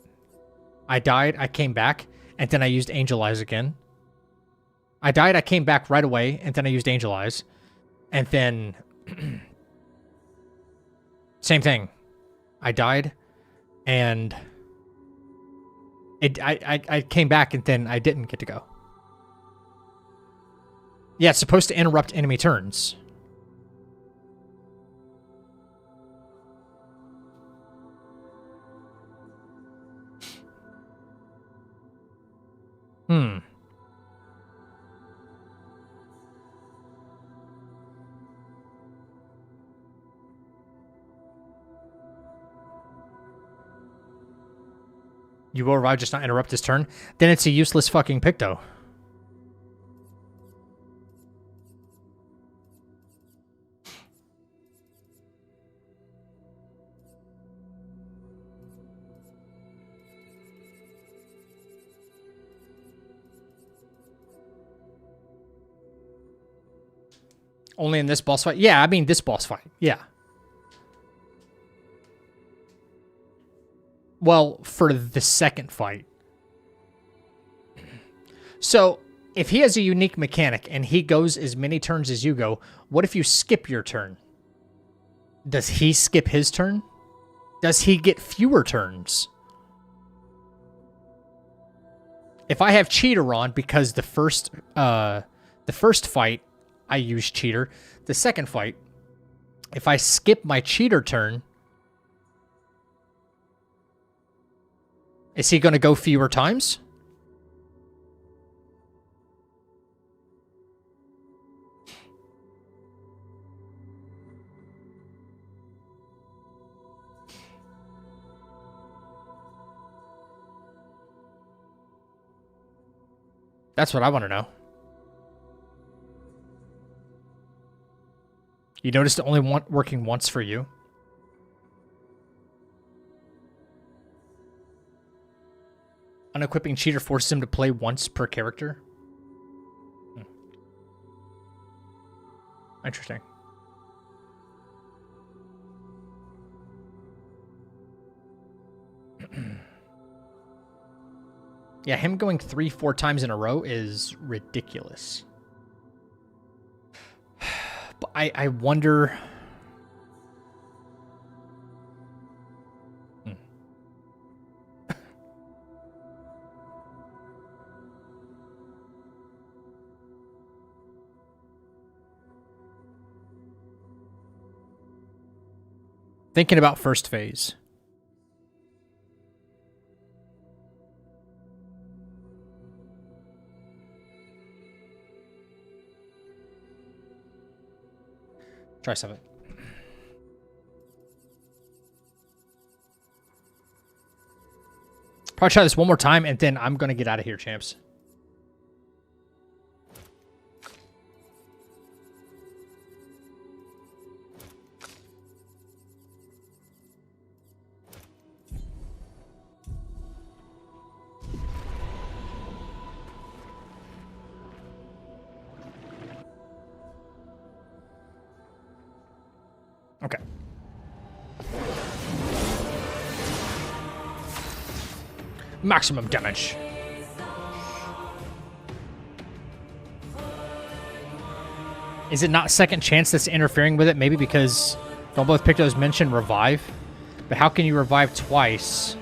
I died, I came back, and then I used Angel Eyes again. I died, I came back right away, and then I used Angel Eyes. And then... Same thing. I died, and I came back, and then I didn't get to go. Yeah, it's supposed to interrupt enemy turns. You will revive, just not interrupt his turn? Then it's a useless fucking Picto. Only in this boss fight? Yeah, I mean this boss fight. Yeah. Well, for the second fight. So, if he has a unique mechanic and he goes as many turns as you go, what if you skip your turn? Does he skip his turn? Does he get fewer turns? If I have cheater on because the first fight I use cheater, the second fight, if I skip my cheater turn, is he going to go fewer times? That's what I want to know. You noticed it only working once for you? Unequipping cheater forces him to play once per character? Interesting. Yeah, him going 3-4 times in a row is ridiculous. But I wonder... Thinking about first phase. Try something. Probably try this one more time, and then I'm going to get out of here, champs. Okay. Maximum damage. Is it not second chance that's interfering with it? Maybe because don't both Pictos mention revive? But how can you revive twice?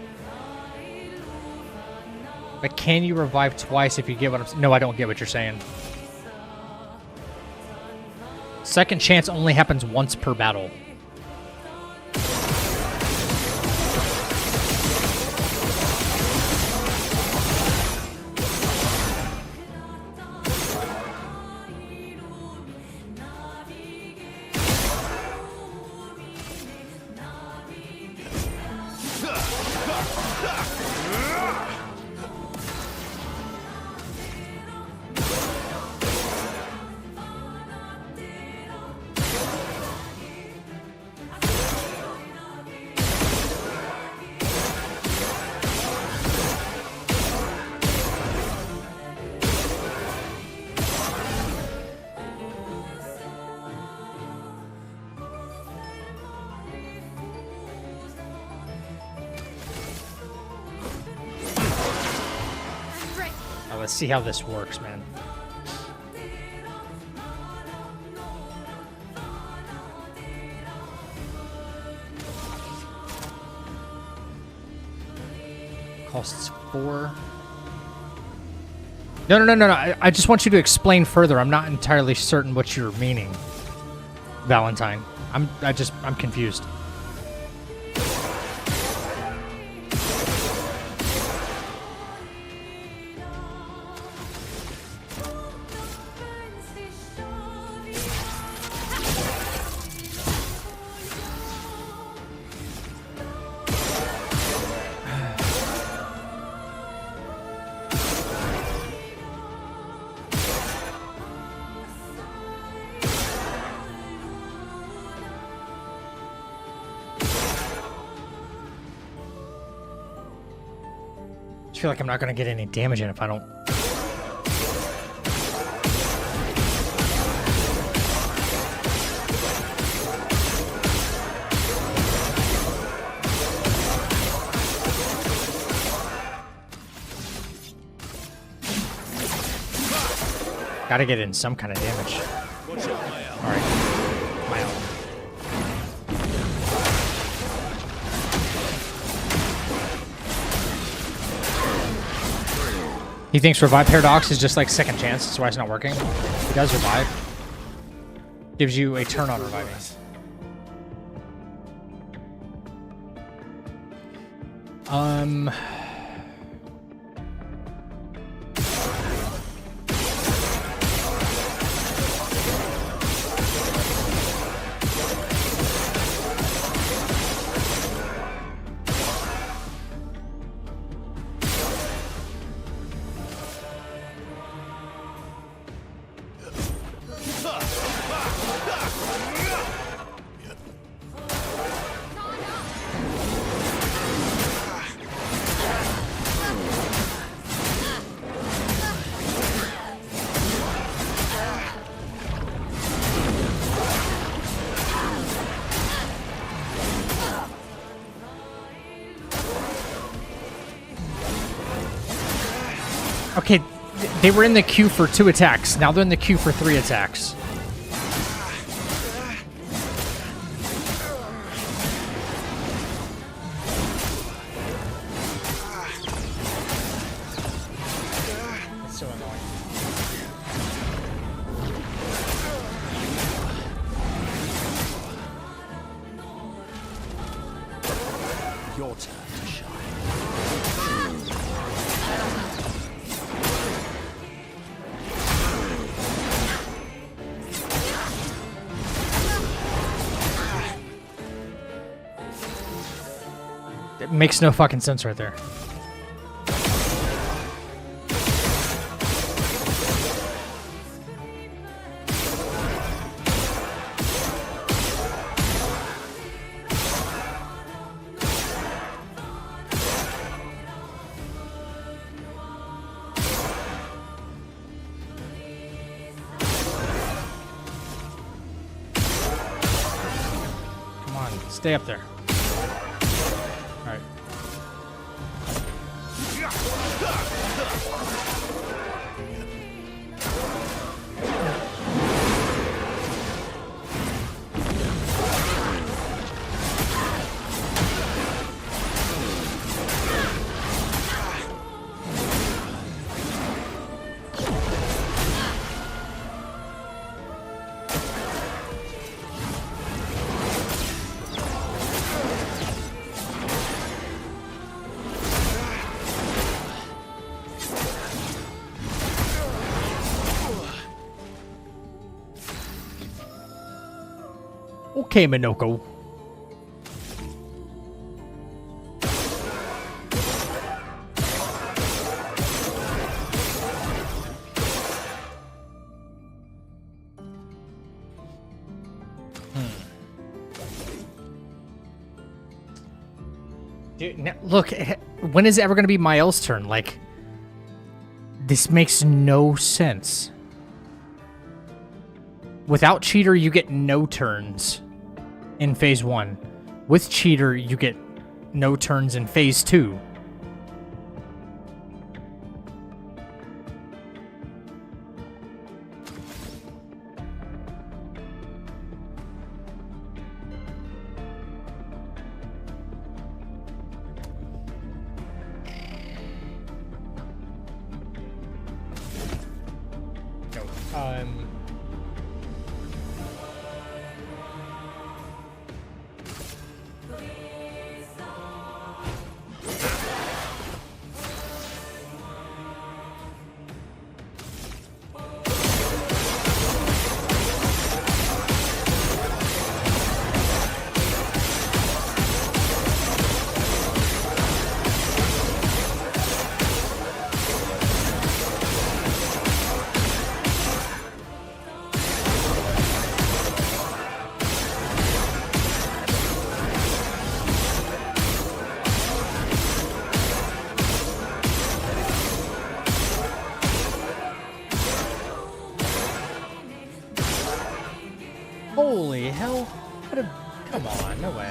But can you revive twice if you get what I'm saying? No, I don't get what you're saying. Second chance only happens once per battle. Let's see how this works, man. Costs 4. No. I just want you to explain further. I'm not entirely certain what you're meaning, Valentine. I'm confused. I feel like I'm not going to get any damage in if I don't... Gotta get in some kind of damage. Alright. My out. He thinks Revive Paradox is just like second chance. That's why it's not working. He does Revive. Gives you a turn on reviving. Okay, they were in the queue for 2 attacks. Now they're in the queue for 3 attacks. That's so annoying. Your turn to shine. It makes no fucking sense right there. Come on, stay up there. All right. Okay, Minoko. Dude, now, look, when is it ever going to be Mael's turn? Like, this makes no sense. Without Cheater, you get no turns in Phase 1. With Cheater, you get no turns in Phase 2. Holy hell. What a... Come on, no way.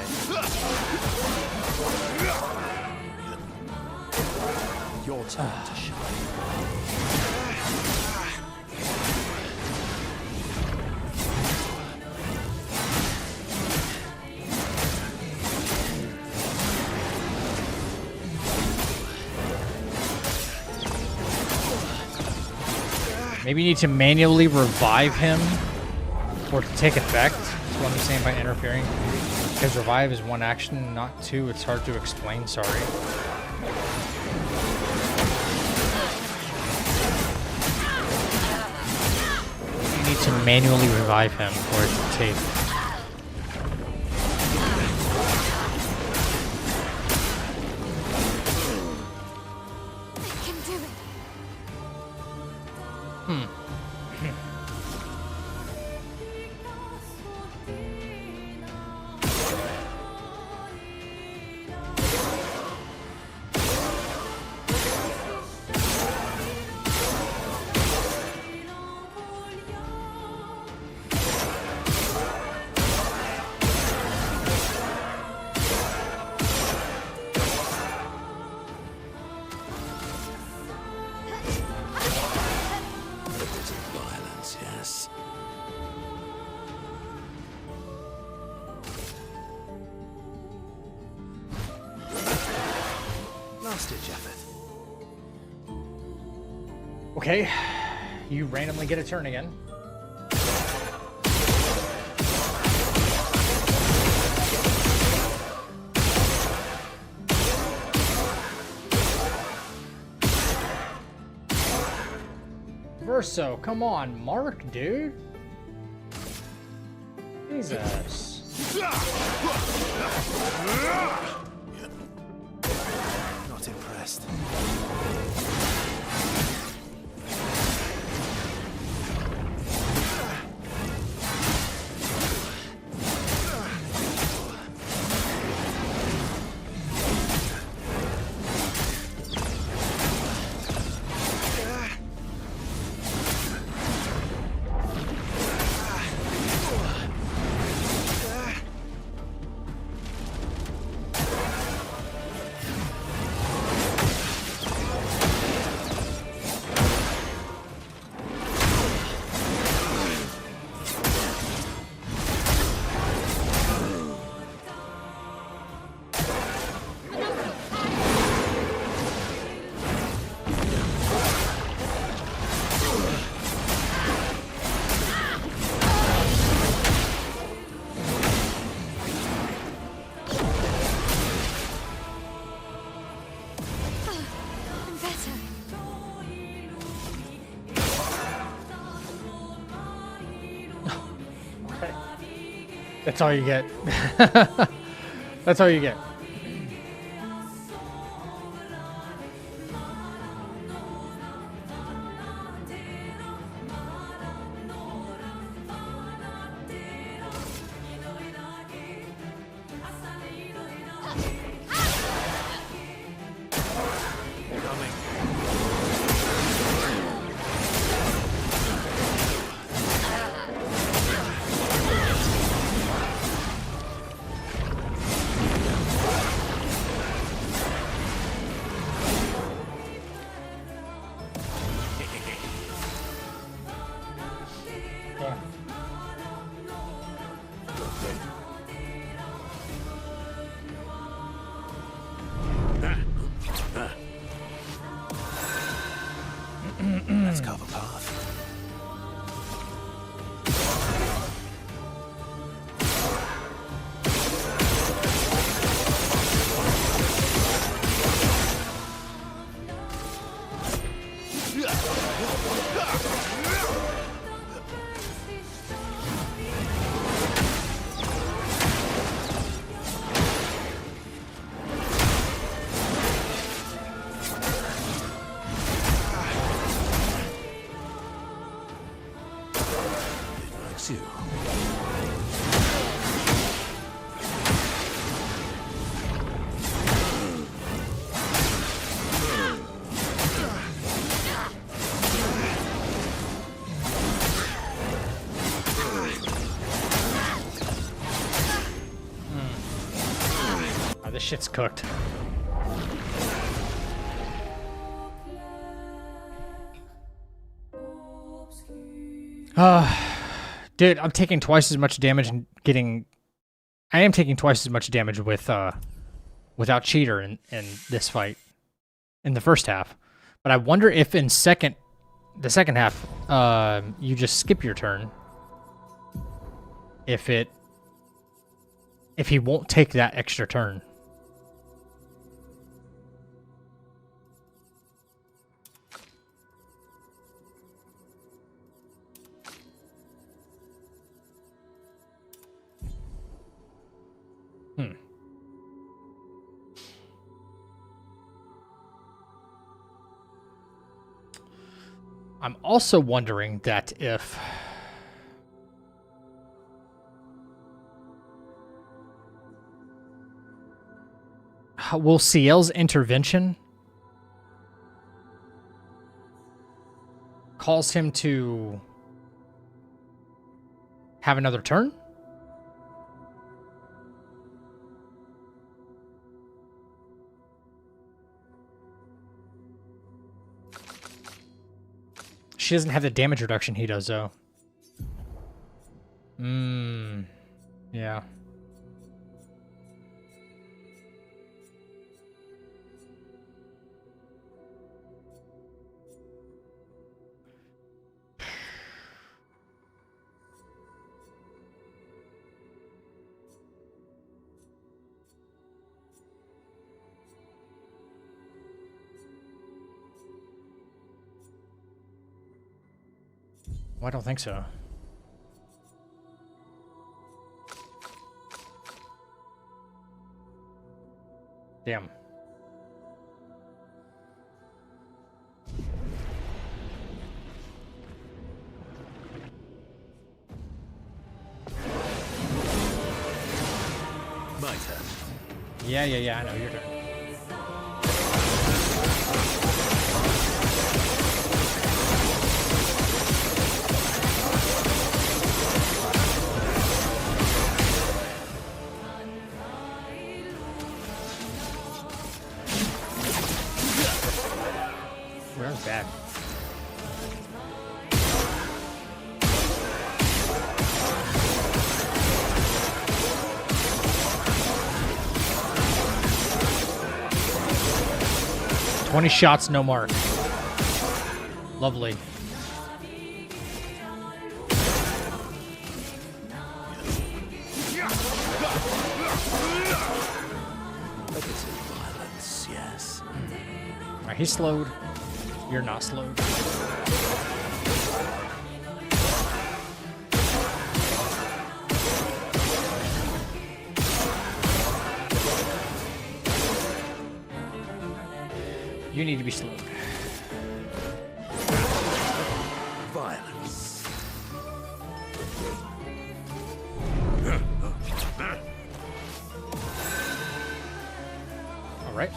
Your turn to shine. Maybe you need to manually revive him for it to take effect. That's what I'm saying by interfering. Because revive is one action, not two. It's hard to explain, sorry. You need to manually revive him for it to take. I can do it. Violence, yes. Last ditch effort. Okay. You randomly get a turn again. Verso, come on, Mark, dude. Jesus. Not impressed. I'm better. That's all you get. That's all you get. Let's carve a path. Likes you. Oh, this shit's cooked. Dude, I'm taking twice as much damage and getting... I am taking twice as much damage with, without cheater in this fight. In the first half. But I wonder if in the second half, you just skip your turn. If he won't take that extra turn. I'm also wondering that if will Ciel's intervention cause him to have another turn? She doesn't have the damage reduction he does, though. Yeah. Well, I don't think so. Damn. My turn. Yeah, I know, your turn. Where's bad? "20 shots, no mark." Lovely. Limited violence, yes. Alright, he's slowed. You're not slowed. You need to be slowed. Violence. Alright.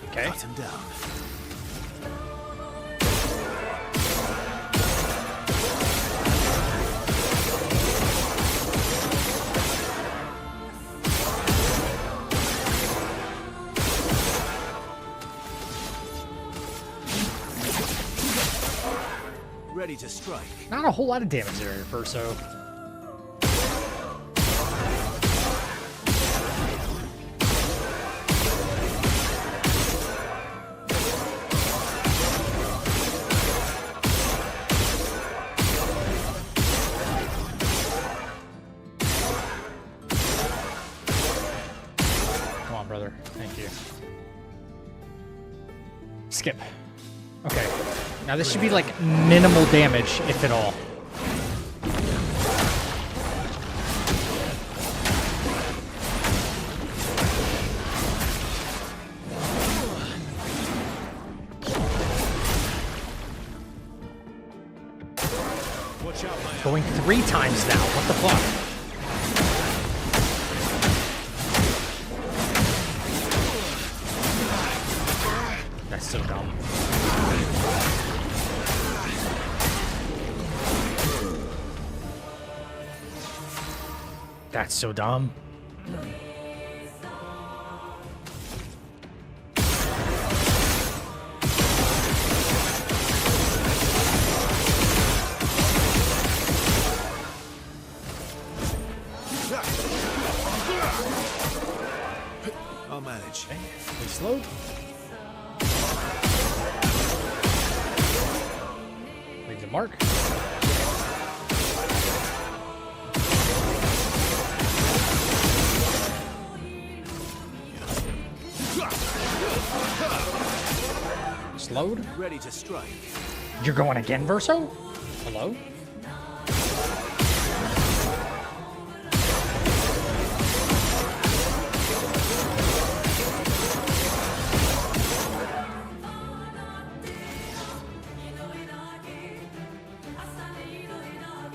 Okay. Cut him down. Ready to strike. Not a whole lot of damage there at first, so. Come on, brother. Thank you. Skip. Okay. Now this should be like minimal damage, if at all. Watch out, my Going 3 times now. What the fuck? That's so dumb. That's so dumb. I'll manage. We slowed. Leave the mark. Slowed. Ready to strike. You're going again, Verso? Hello?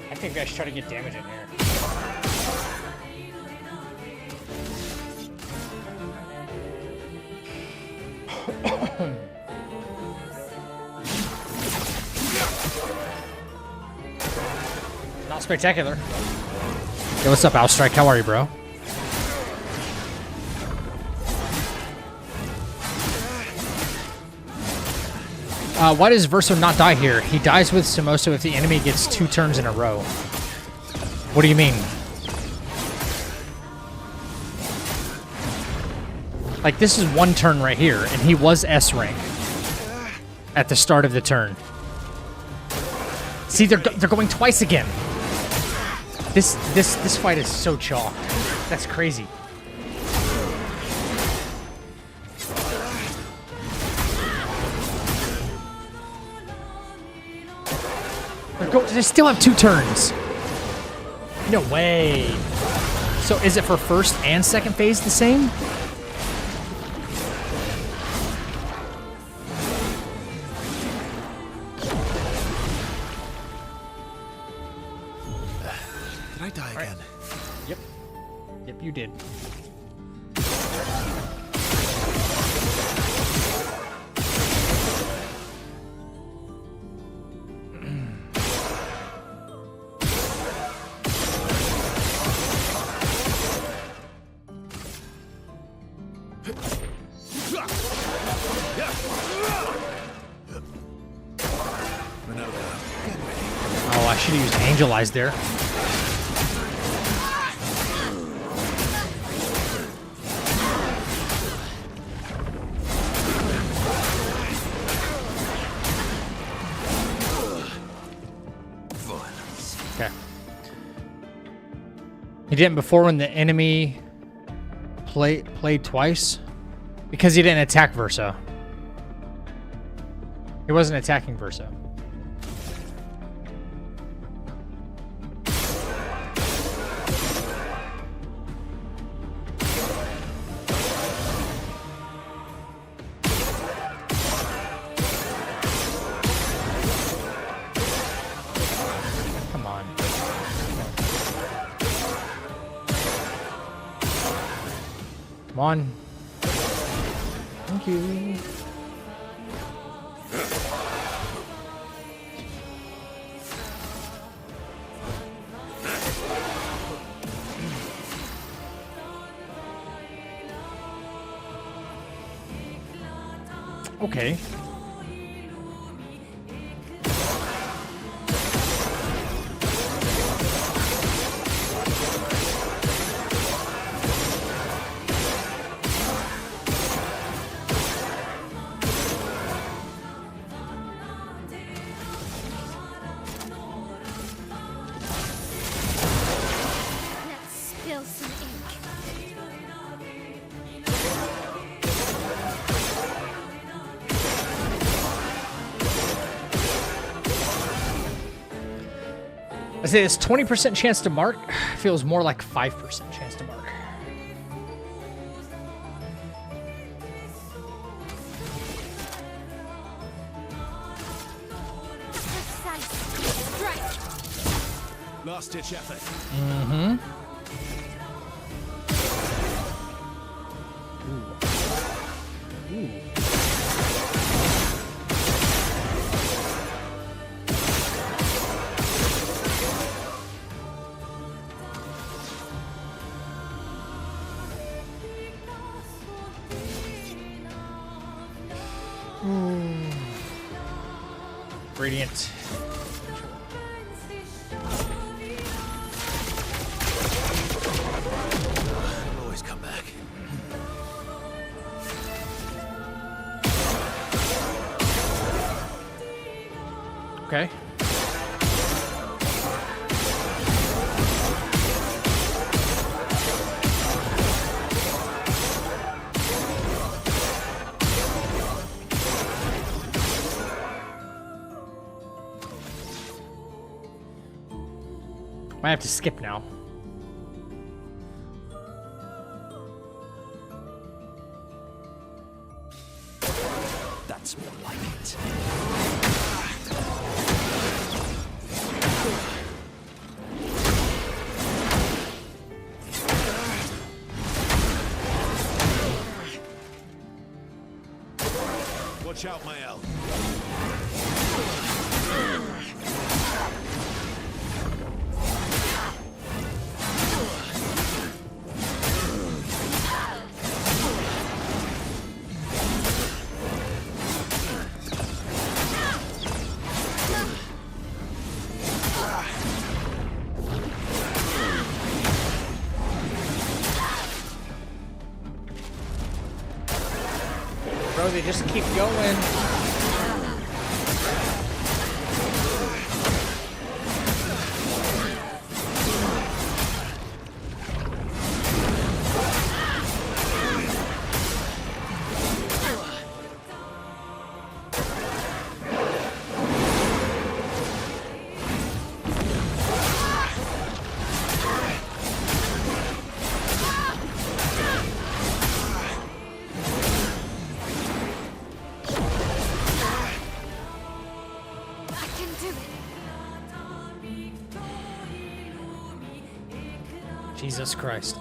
I think I should try to get damage in here. Not spectacular. Hey, what's up, Alstrike? How are you, bro? Why does Verso not die here? He dies with Samosa if the enemy gets 2 turns in a row. What do you mean? Like, this is 1 turn right here, and he was S rank at the start of the turn. See, they're going twice again. This fight is so chalked. That's crazy. They still have 2 turns. No way. So is it for first and second phase the same? Did I die again? Yep. Yep, you did. Oh, I should have used Angel Eyes there. Okay. He didn't before when the enemy played twice? Because he didn't attack Verso. He wasn't attacking Verso. Come on. Come on. Thank you. Okay. Let's spill some ink. I say this 20% chance to mark feels more like 5% chance to mark. Precise strike. Last ditch effort. Mm-hmm. Radiant. I'll always come back. Okay. Might have to skip now. That's more like it. Watch out, Mael. Bro, they just keep going. I can do it. Jesus Christ.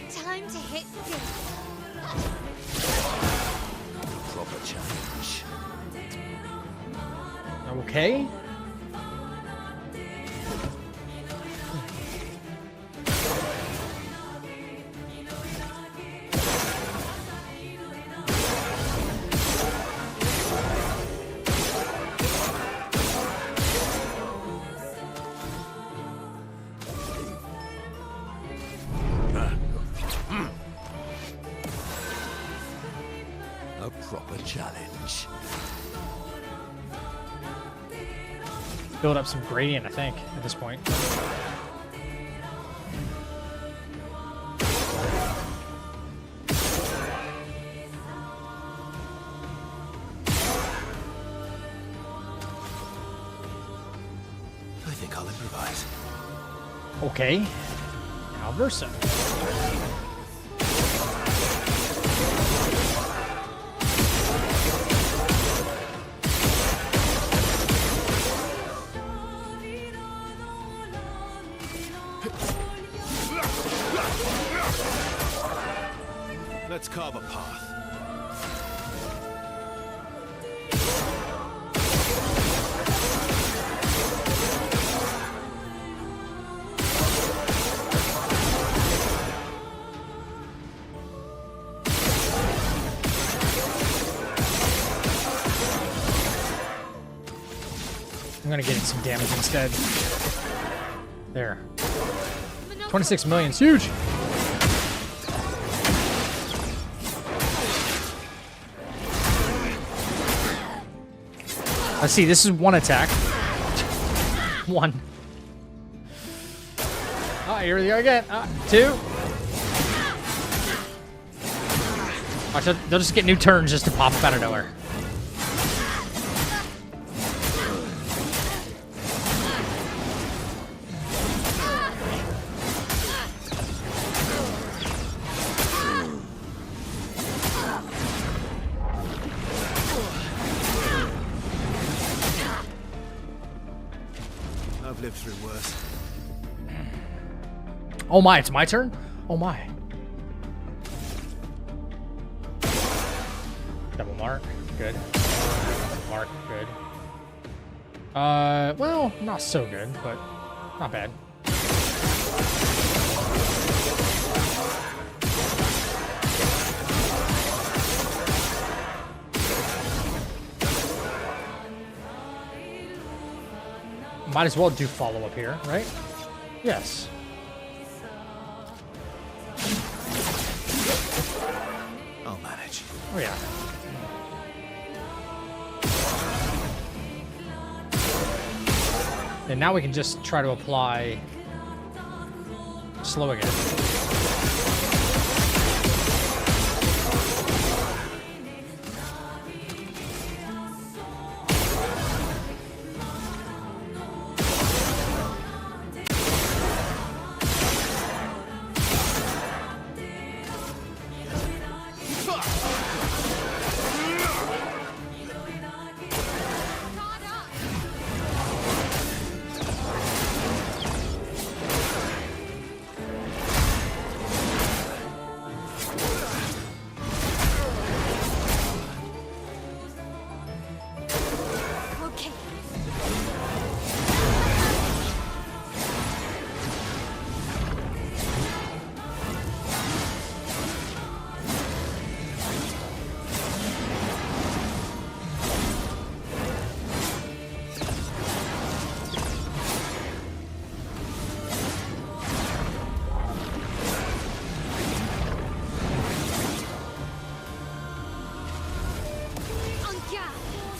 Time to hit big. Proper challenge. Okay. A proper challenge. Build up some gradient, I think, at this point. I think I'll improvise. Okay. Now Versa. Let's carve a path. I'm gonna get some damage instead. There. 26 million is huge. Let's see, this is one attack. One. Oh, here we go again. Two. Watch, they'll just get new turns just to pop up out of nowhere. I've lived through worse. Oh my, it's my turn? Oh my. Double mark, good. Mark, good. Well, not so good, but not bad. Might as well do follow-up here, right? Yes. I'll manage. Oh, yeah. And now we can just try to apply slow again. Okay. En garde.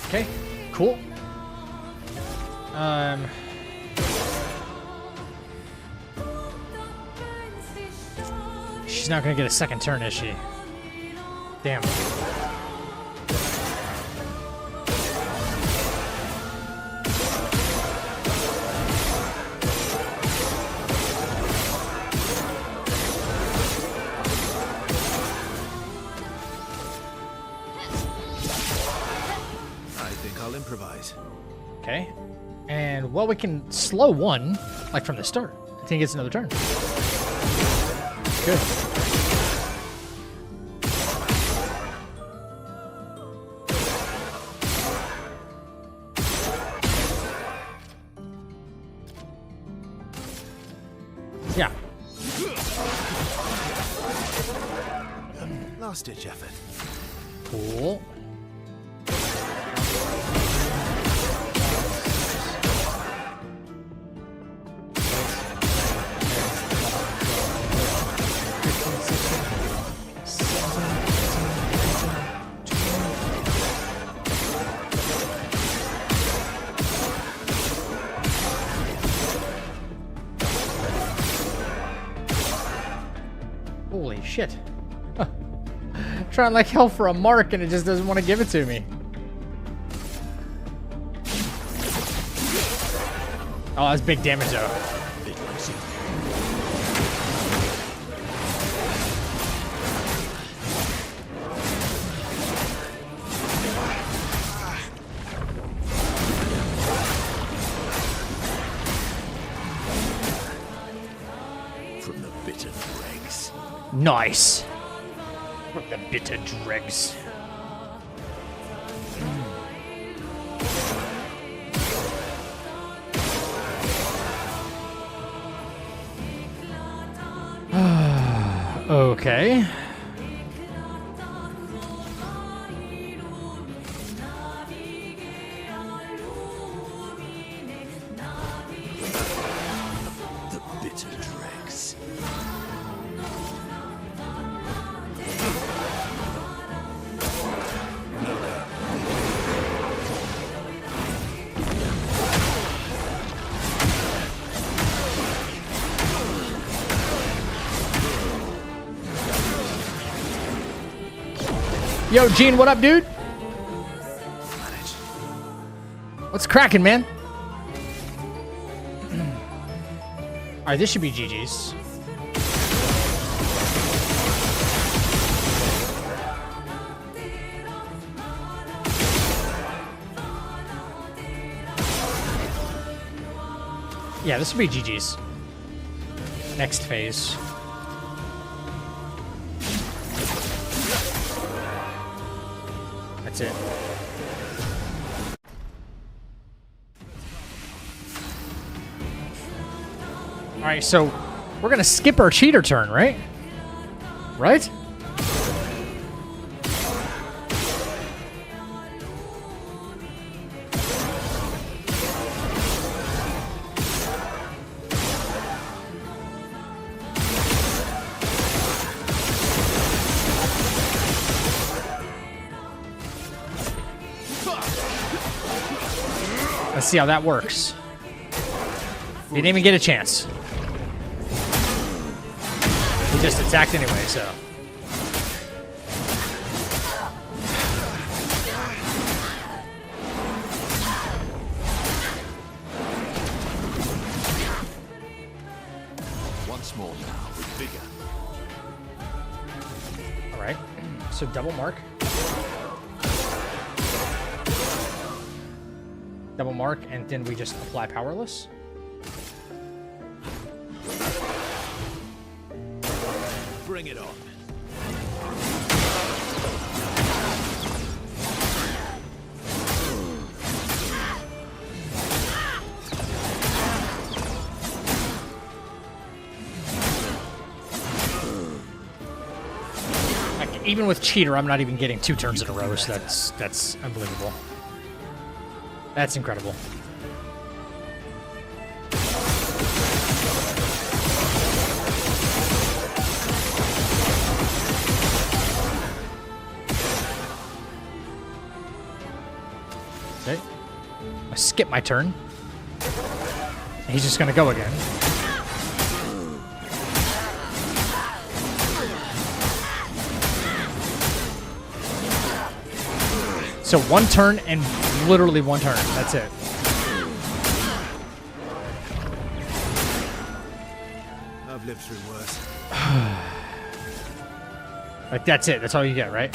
Okay, cool. She's not gonna get a second turn, is she? Damn. I think I'll improvise. Okay. And, well, we can slow one, like from the start. I think he gets another turn. Good. Yeah. Last ditch effort. Cool. Holy shit. Trying like hell for a mark and it just doesn't want to give it to me. Oh, that's big damage though. Bit lazy. From the bitter dregs. Nice. From the bitter dregs. Okay. The bitter dregs. Yo, Gene, what up, dude? Manage. What's cracking, man? Alright, this should be GG's. Yeah, this will be GG's. Next phase. That's it. Alright, so We're gonna skip our cheater turn, right? Right? Let's see how that works. Didn't even get a chance. He just attacked anyway, so. Once more now, with vigor. All right. So double mark. Double mark, and then we just apply powerless. Bring it on. Like, even with cheater, I'm not even getting 2 turns in a row, so that's unbelievable. That's incredible. Okay. I skip my turn. He's just gonna go again. So 1 turn and literally 1 turn. That's it. I've lived through worse. Like, that's it. That's all you get, right?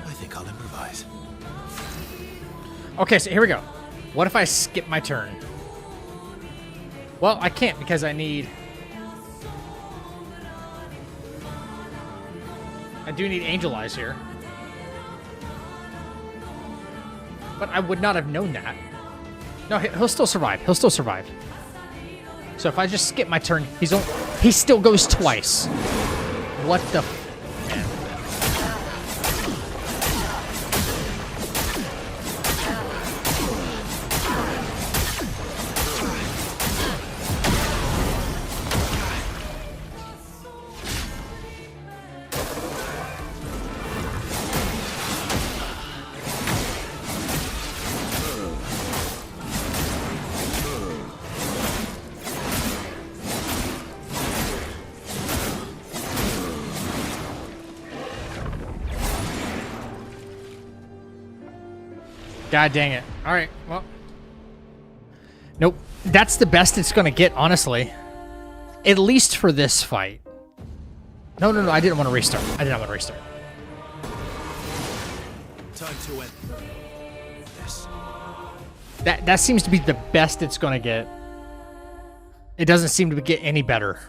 I think I'll improvise. Okay, so here we go. What if I skip my turn? Well, I can't because I do need Angel Eyes here. But I would not have known that. No, he'll still survive. He'll still survive. So if I just skip my turn, he still goes twice. What the f- God dang it. All right, well. Nope. That's the best it's going to get, honestly. At least for this fight. No, I didn't want to restart. I did not want to restart. Time to end. Yes. That seems to be the best it's going to get. It doesn't seem to get any better.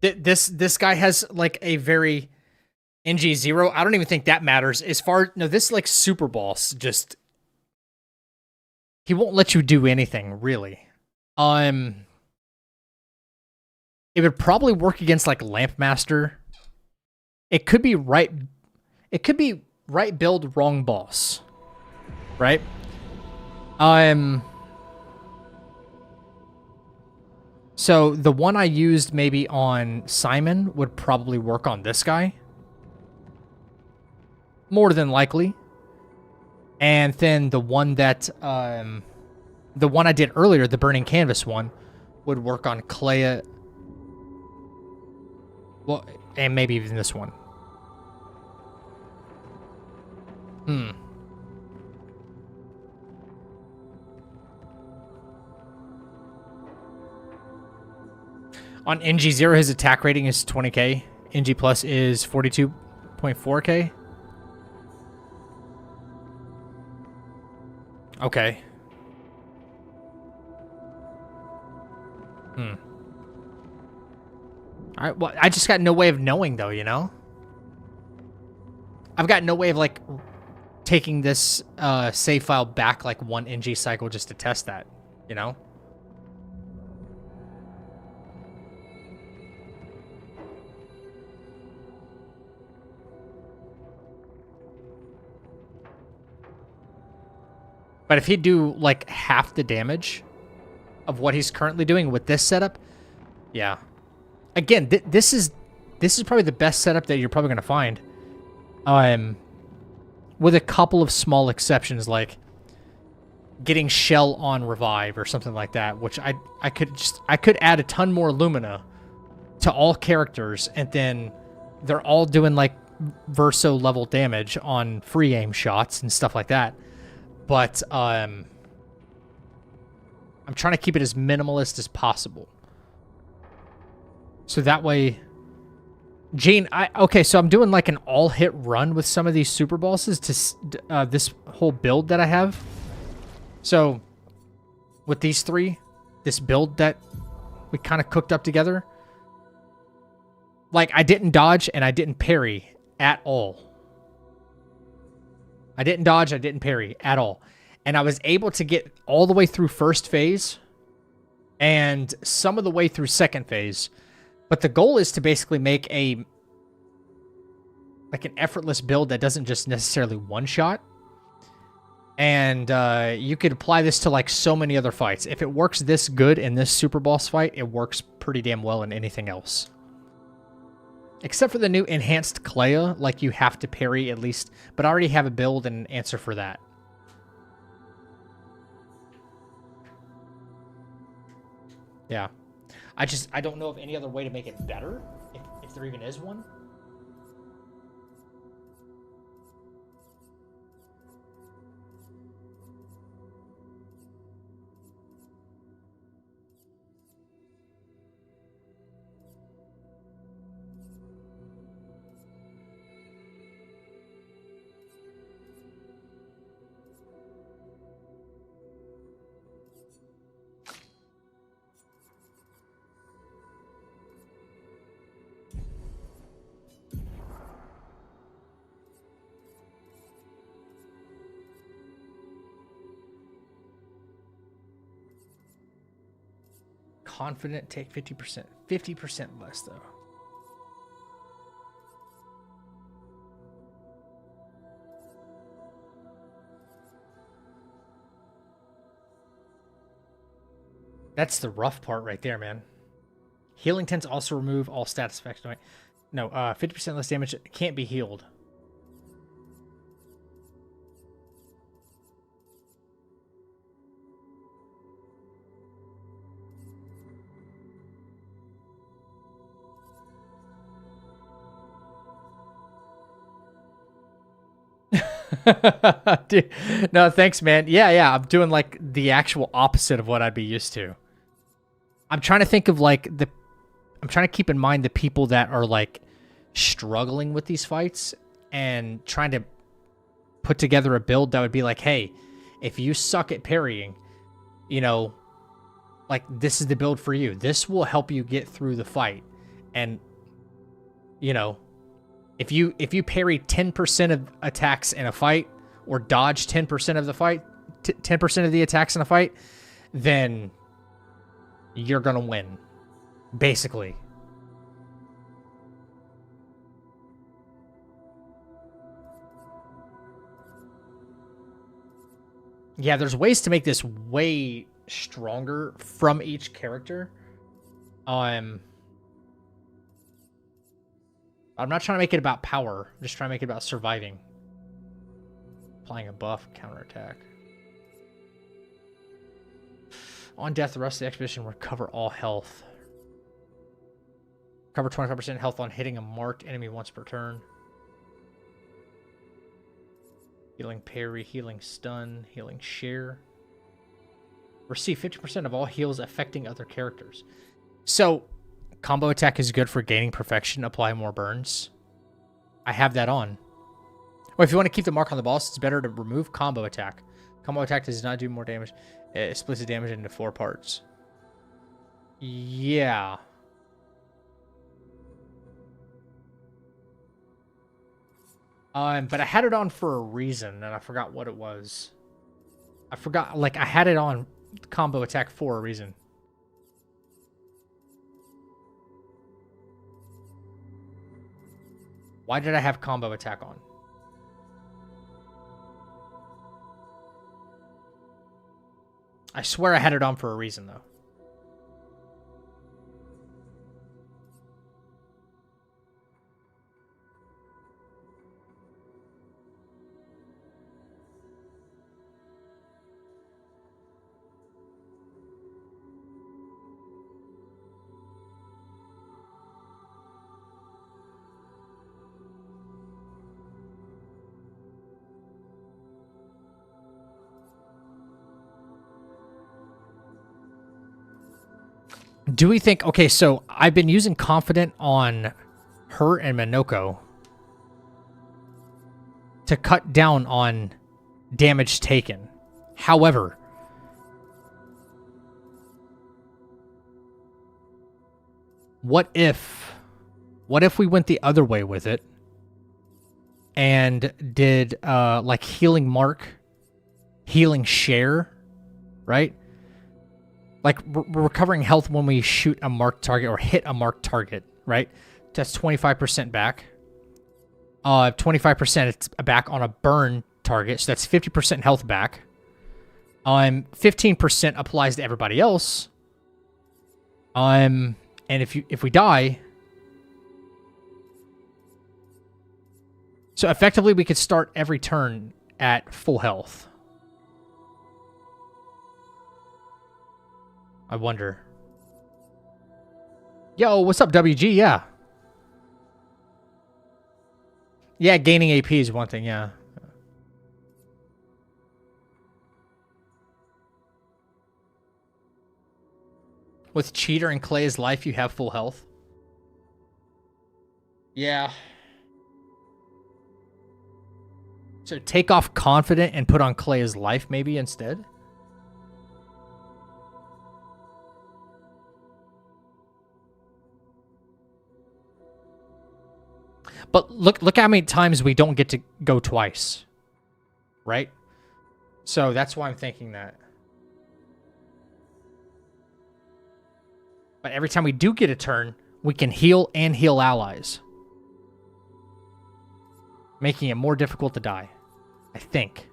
This guy has like a very NG0. I don't even think that matters. As far no, this like super boss just he won't let you do anything really. It would probably work against like Lamp Master. It could be right. It could be right build, wrong boss. Right? So the one I used maybe on Simon would probably work on this guy. More than likely. And then the one that the one I did earlier, the Burning Canvas one, would work on Clea. Well, and maybe even this one. On NG0, his attack rating is 20k. NG Plus is 42.4k. Okay. All right, well, I just got no way of knowing, though, you know? I've got no way of, like, taking this save file back, like, 1 NG cycle just to test that, you know? But if he'd do, like, half the damage of what he's currently doing with this setup, yeah. Again, this is probably the best setup that you're probably going to find. With a couple of small exceptions, like getting Shell on revive or something like that, which I could add a ton more Lumina to all characters, and then they're all doing like Verso level damage on free aim shots and stuff like that. But I'm trying to keep it as minimalist as possible. So that way, Gene, okay, so I'm doing like an all-hit run with some of these super bosses to this whole build that I have. So with these 3, this build that we kind of cooked up together, like I didn't dodge and I didn't parry at all. I didn't dodge, I didn't parry at all. And I was able to get all the way through first phase and some of the way through second phase. But the goal is to basically make an effortless build that doesn't just necessarily one-shot. And you could apply this to like so many other fights. If it works this good in this super boss fight, it works pretty damn well in anything else. Except for the new enhanced Clea, like you have to parry at least. But I already have a build and an answer for that. Yeah. I don't know of any other way to make it better, if there even is one. Confident, take 50%. 50% less, though. That's the rough part right there, man. Healing tends to also remove all status effects. No, 50% less damage can't be healed. Dude, no, thanks, man. Yeah, I'm doing like the actual opposite of what I'd be used to. I'm trying to think of like I'm trying to keep in mind the people that are like struggling with these fights and trying to put together a build that would be like, hey, if you suck at parrying, you know, like this is the build for you. This will help you get through the fight. And, you know, if you parry 10% of attacks in a fight or dodge 10% of the fight, 10% of the attacks in a fight, then you're going to win, basically. Yeah, there's ways to make this way stronger from each character. I'm not trying to make it about power. I'm just trying to make it about surviving. Applying a buff, counterattack. On death, the rest of the expedition will recover all health. Cover 25% health on hitting a marked enemy once per turn. Healing parry, healing stun, healing share. Receive 50% of all heals affecting other characters. So, combo attack is good for gaining perfection, apply more burns. I have that on. Well, if you want to keep the mark on the boss, it's better to remove combo attack. Combo attack does not do more damage. It splits the damage into 4 parts. Yeah. But I had it on for a reason, and I forgot what it was. I forgot, like, I had it on combo attack for a reason. Why did I have combo attack on? I swear I had it on for a reason, though. Do we think... Okay, so I've been using Confident on her and Minoko to cut down on damage taken. However, what if we went the other way with it and did like healing mark, healing share, right? Like we're recovering health when we shoot a marked target or hit a marked target, right? That's 25% back. 25% it's back on a burn target, so that's 50% health back. 15% applies to everybody else. And if we die, so effectively we could start every turn at full health. I wonder. Yo, what's up, WG? Yeah. Yeah, gaining AP is one thing, yeah. With Cheater and Clay's life, you have full health. Yeah. So take off Confident and put on Clay's life maybe instead? But look how many times we don't get to go twice. Right? So that's why I'm thinking that. But every time we do get a turn, we can heal and heal allies. Making it more difficult to die. I think.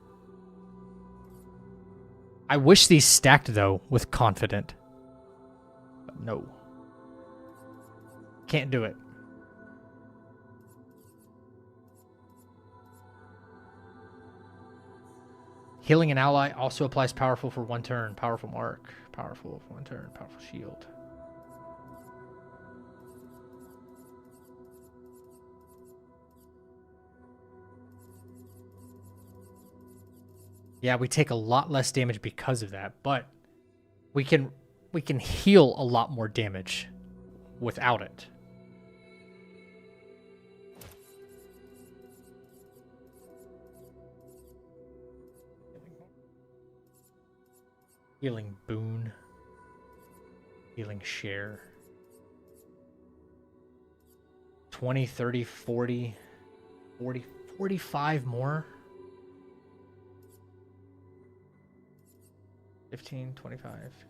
I wish these stacked, though, with Confident. But no. Can't do it. Healing an ally also applies powerful for one turn. Powerful mark. Powerful for one turn. Powerful shield. Yeah, we take a lot less damage because of that, but we can heal a lot more damage without it. Healing boon. Healing share. 20, 30, 40, 40, 45 more. 15, 25. 15.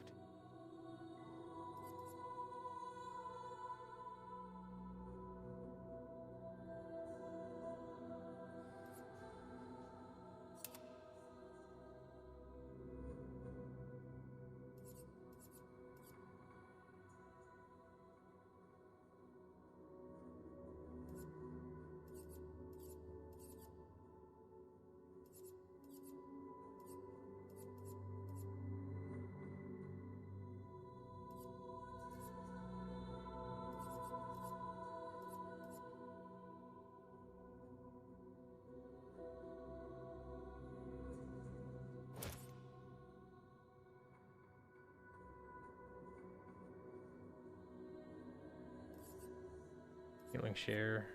Healing share.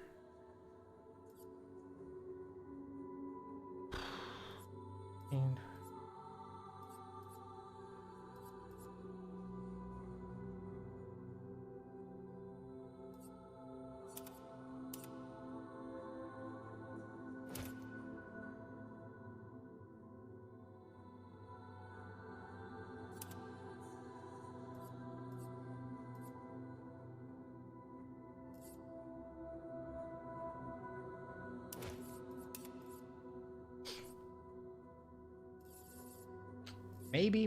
And Maybe.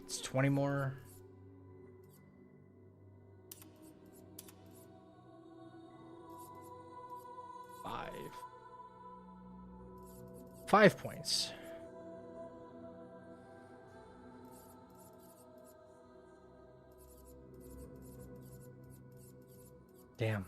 It's 20 more. Five points. Damn.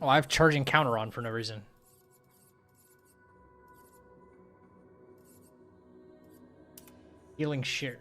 Oh, I have charging counter on for no reason. Healing share.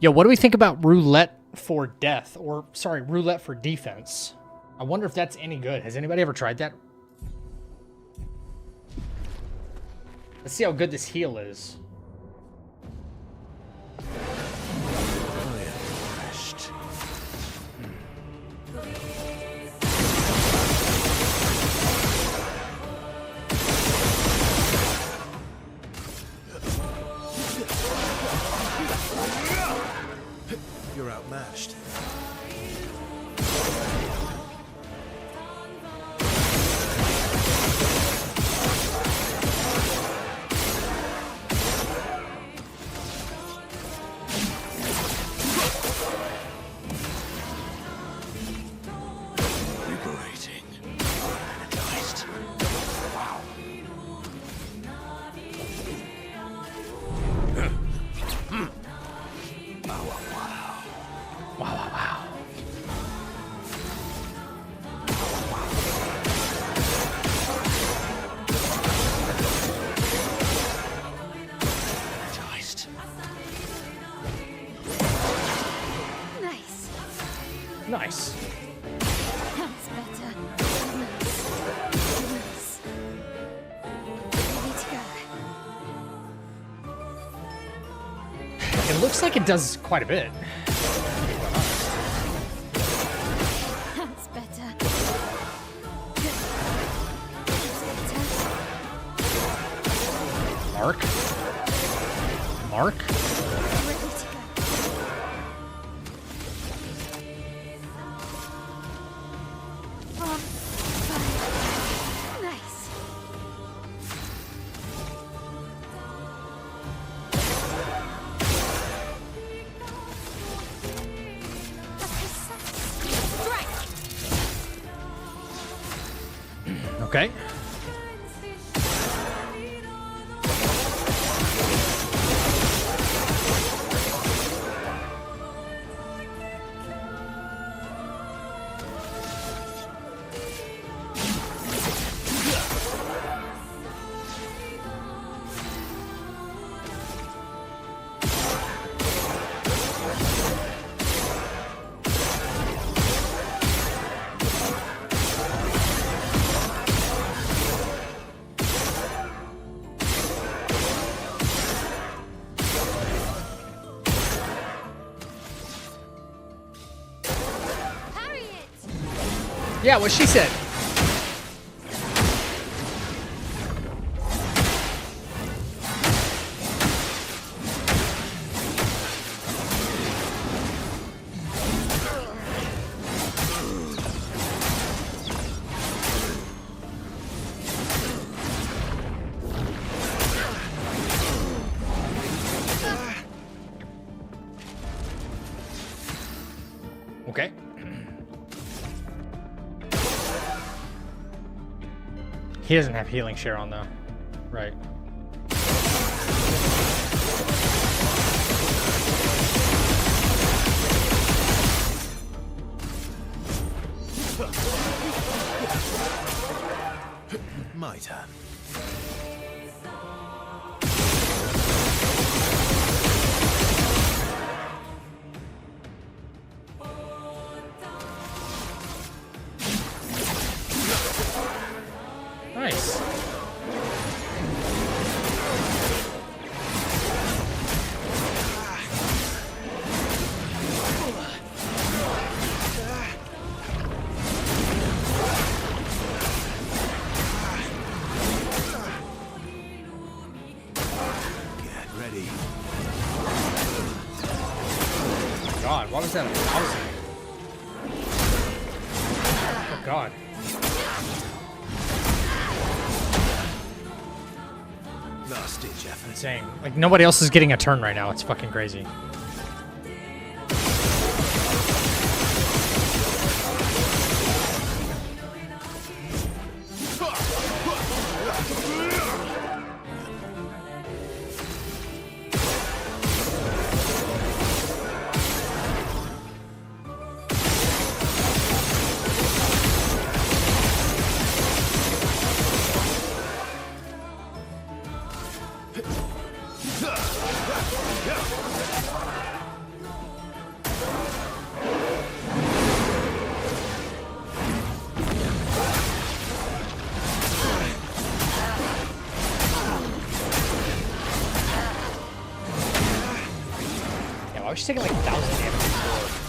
Yo, what do we think about roulette for death? Or, sorry, roulette for defense? I wonder if that's any good. Has anybody ever tried that? Let's see how good this heal is. I am refreshed. You're outmatched. Liberating. Energized. Wow. Wow. Energized. Nice. Nice. That's better. Nice. Ready to go. It looks like it does quite a bit. That's better. Mark. Mark. Ready to go. On fire. Nice. Strike. Okay. Parry it. Yeah, what she said. Okay. He doesn't have healing share on though. Right. My turn. Nice. Get ready. God, what was that? Oh God. Last ditch effort. Insane. Like nobody else is getting a turn right now. It's fucking crazy. Yeah, why was she taking like 1,000 damage before?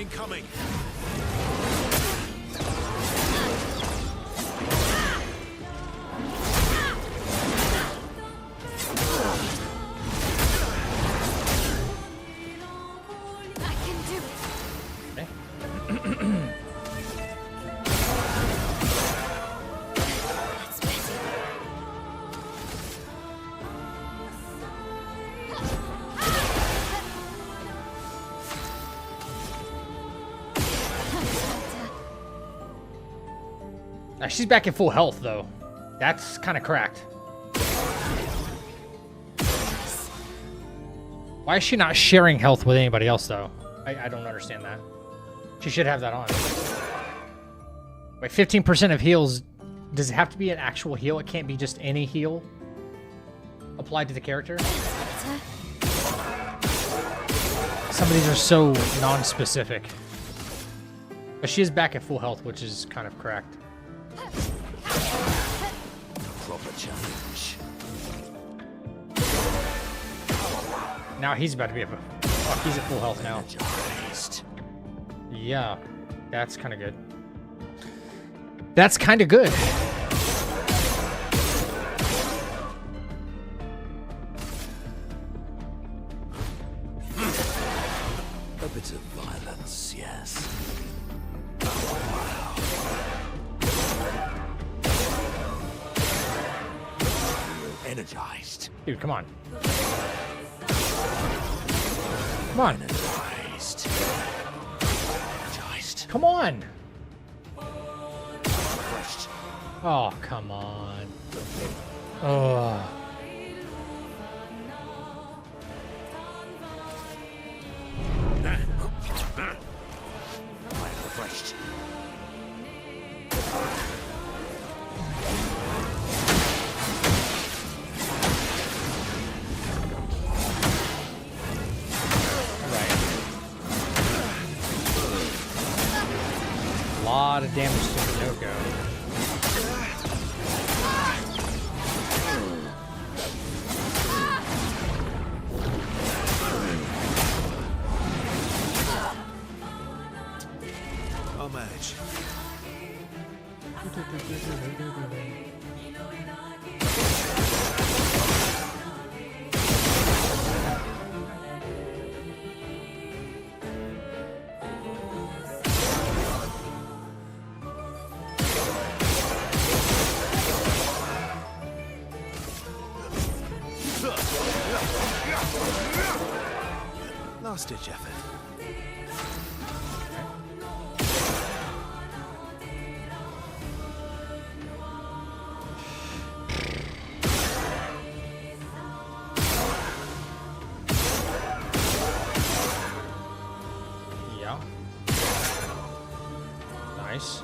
Incoming. I can do it. Okay. That's better. Now she's back at full health though. That's kind of cracked. Why is she not sharing health with anybody else though? I don't understand that. She should have that on. Wait, 15% of heals. Does it have to be an actual heal? It can't be just any heal applied to the character? Some of these are so non-specific. But she is back at full health, which is kind of cracked. Proper challenge. Now he's about to be at fuck, he's at full health now. Energized. Yeah, that's kind of good. That's kind of good. A bit of violence, yes. Energized. Dude, come on. Come on. Energized. Energized. Come on. Refreshed. Oh, come on. Oh. Refreshed. Lot of damage to Minoko. I'll manage. last-ditch effort. Yeah. Nice.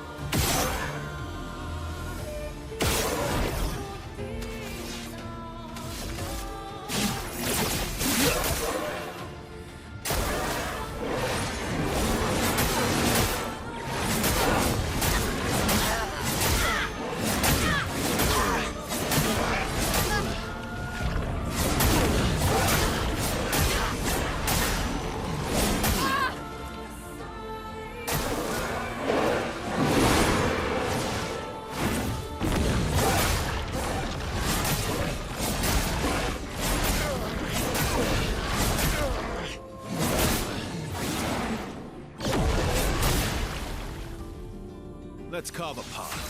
Let's carve a path.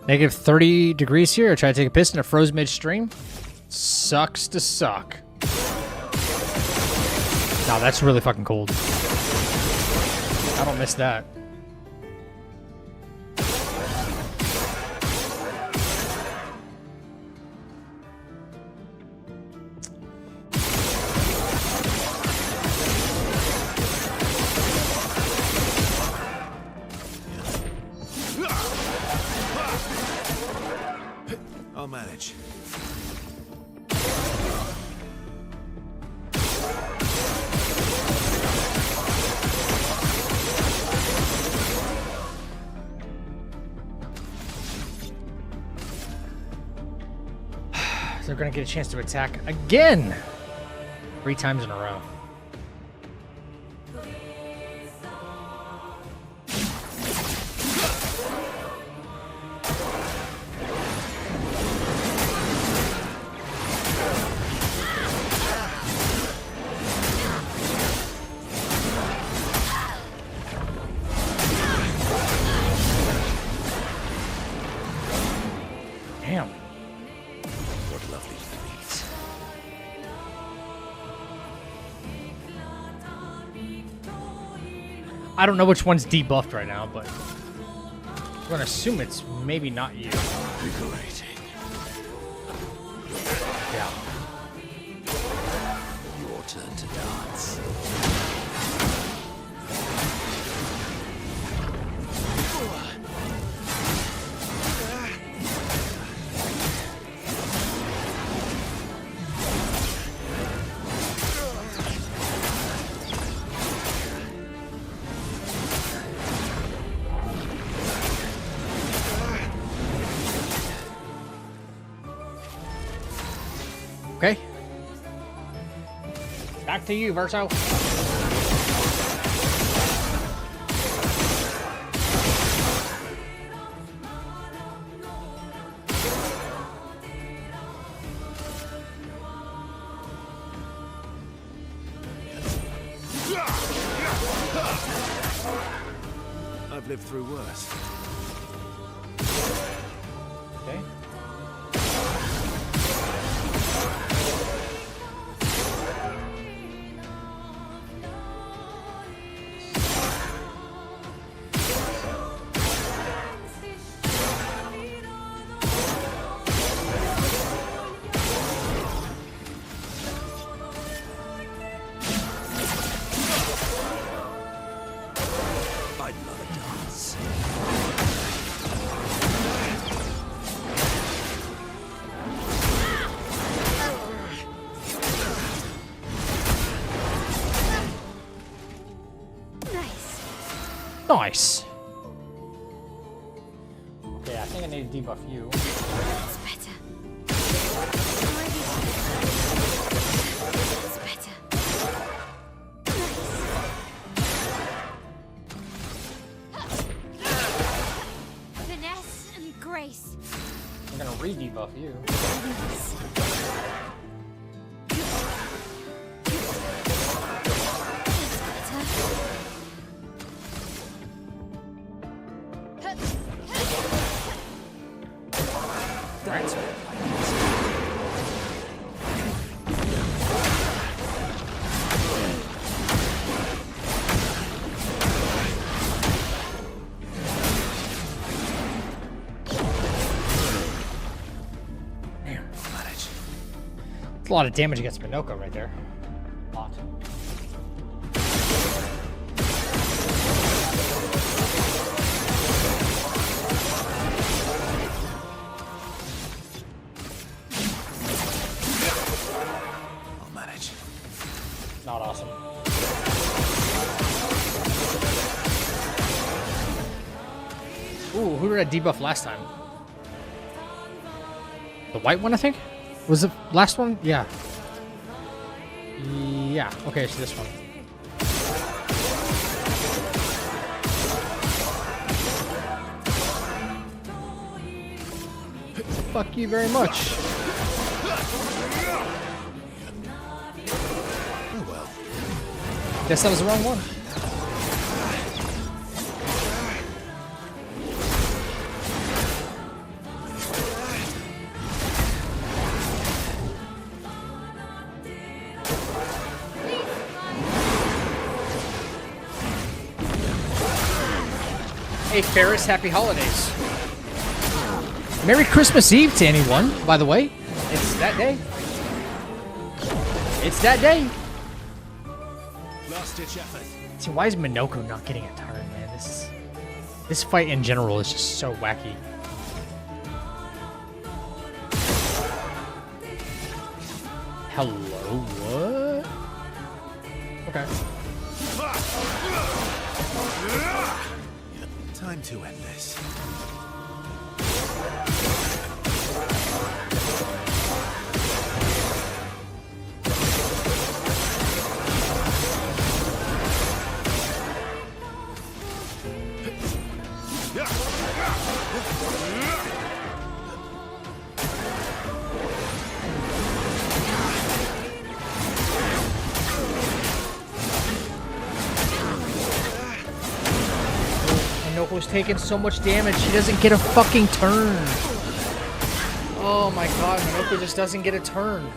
Negative 30 degrees here. I tried to take a piss and it froze midstream. Sucks to suck. Nah, that's really fucking cold. I don't miss that. I'll manage. They're gonna get a chance to attack again. 3 times in a row. Damn. What lovely feet. I don't know which one's debuffed right now, but I'm gonna assume it's maybe not you. Invigorating. Yeah. Your turn to dance. Okay. Back to you, Verso. I've lived through worse. Okay. I'd love a dance. Nice. Nice. Okay, I think I need to debuff you. That's better. That's better. Nice. Finesse and grace. I'm gonna re-debuff you. Nice. Right. It's a lot of damage against Minoko right there. A lot. I'll manage. Not awesome. Ooh, who did I debuff last time? The white one, I think? Was the last one? Yeah. Yeah. Okay, it's this one. Fuck you very much. Oh well. Guess that was the wrong one. Hey Ferris, happy holidays. Merry Christmas Eve to anyone, by the way. It's that day. It's that day. Last ditch effort. See, why is Minoko not getting a turn, man? This fight in general is just so wacky. Hello, what? Okay. Time to end this. Minoko's taking so much damage, she doesn't get a fucking turn. Oh my god, Minoko just doesn't get a turn.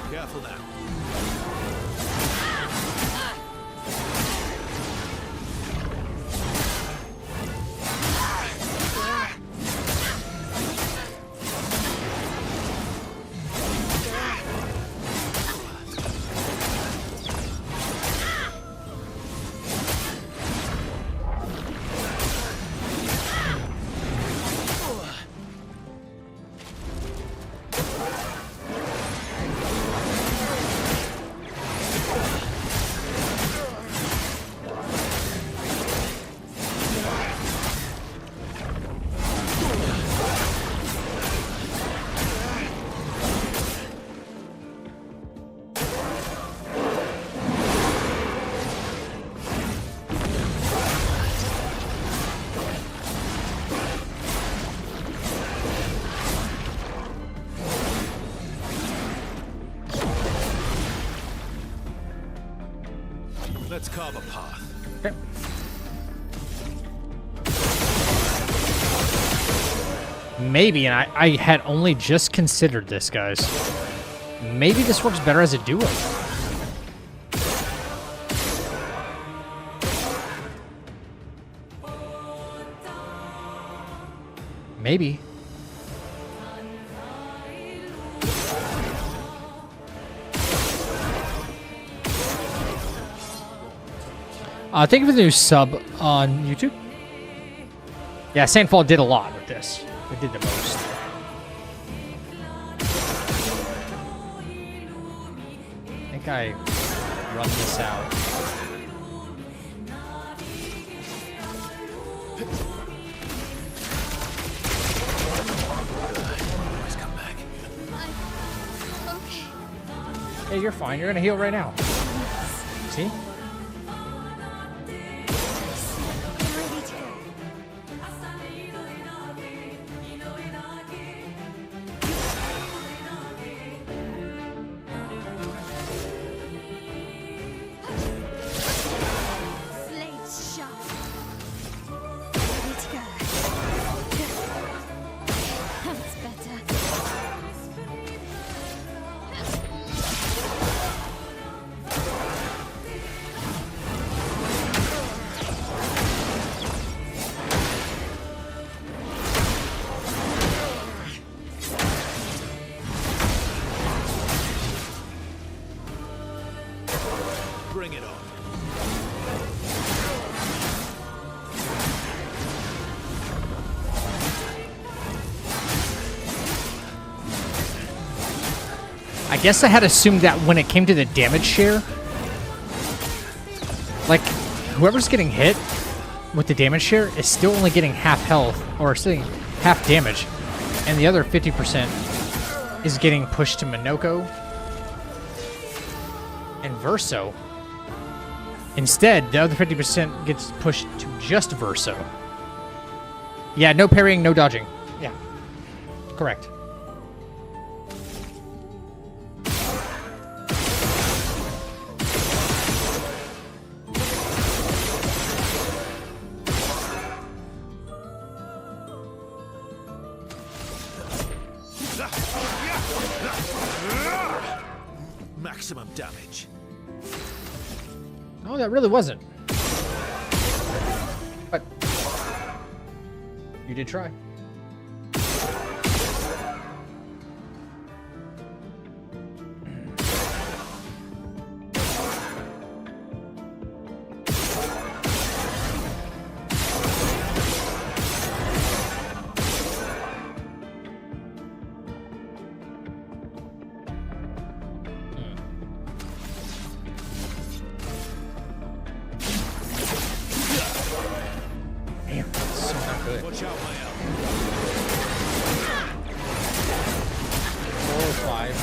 Careful now. Let's carve a path. Okay. Maybe, and I had only just considered this, guys. Maybe this works better as a duo. Maybe. Thank you for the new sub on YouTube. Yeah, Sandfall did a lot with this. It did the most. I think I run this out. Always come back. Okay. Hey, you're fine. You're gonna heal right now. See? Ready to go. Slade's sharp. Ready to go. That's better. Bring it on. I guess I had assumed that when it came to the damage share, like, whoever's getting hit with the damage share is still only getting half health, or still getting half damage, and the other 50% is getting pushed to Minoko and Verso. Instead, the other 50% gets pushed to just Verso. Yeah, no parrying, no dodging. Yeah, correct. Maximum damage. Oh, that really wasn't. But you did try. Damn, that's so not good. Watch out, my elf. 405.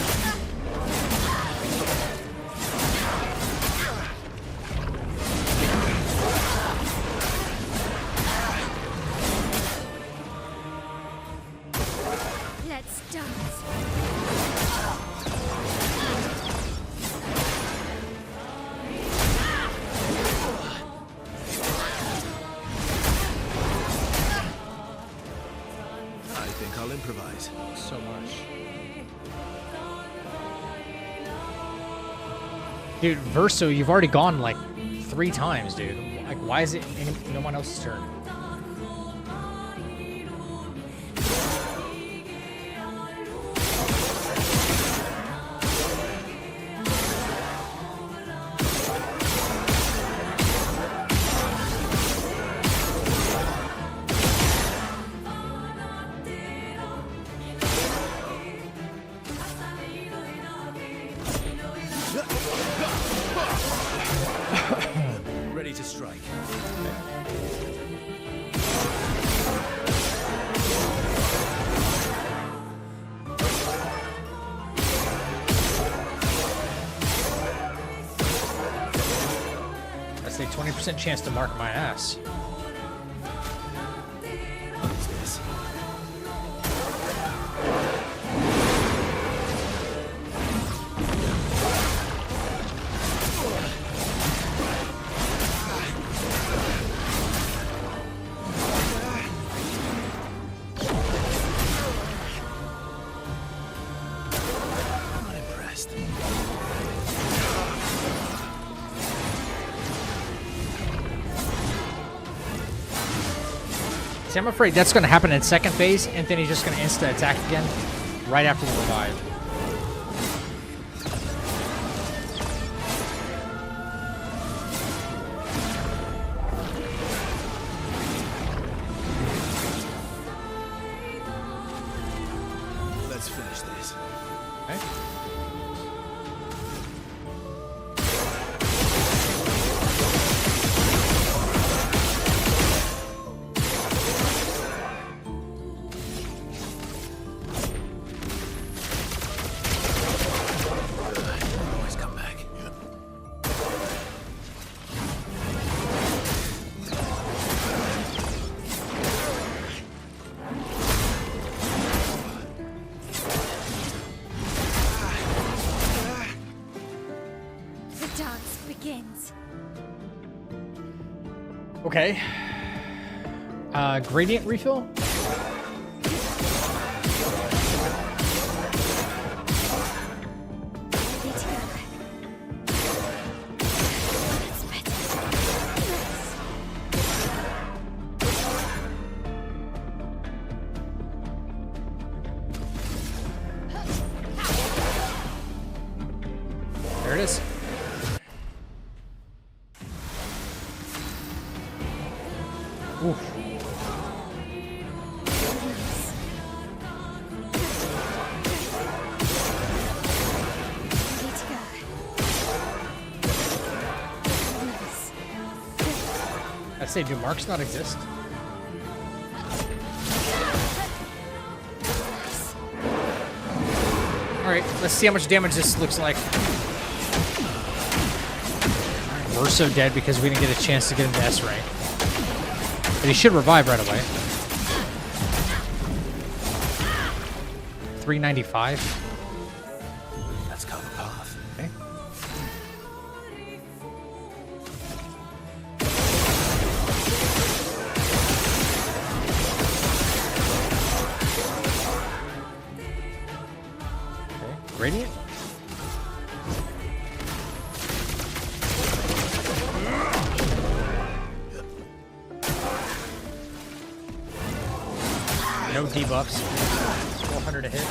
Let's dance. I think I'll improvise. So much. Dude, Verso, you've already gone like 3 times, dude. Like, why is it no one else's turn? Ready to strike. That's a 20% chance to mark my ass. What is this? I'm not impressed. See, I'm afraid that's going to happen in second phase, and then he's just going to insta attack again right after the revive. Let's finish this. Okay. Always come back. The dance begins. Okay. Gradient refill? Ready to go. That's better. Nice. There it is. say, do marks not exist? Alright, let's see how much damage this looks like. We're so dead because we didn't get a chance to get into S rank. But he should revive right away. 395. Let's cover path. Okay. Okay. Radiant. No debuffs. 400 to hit.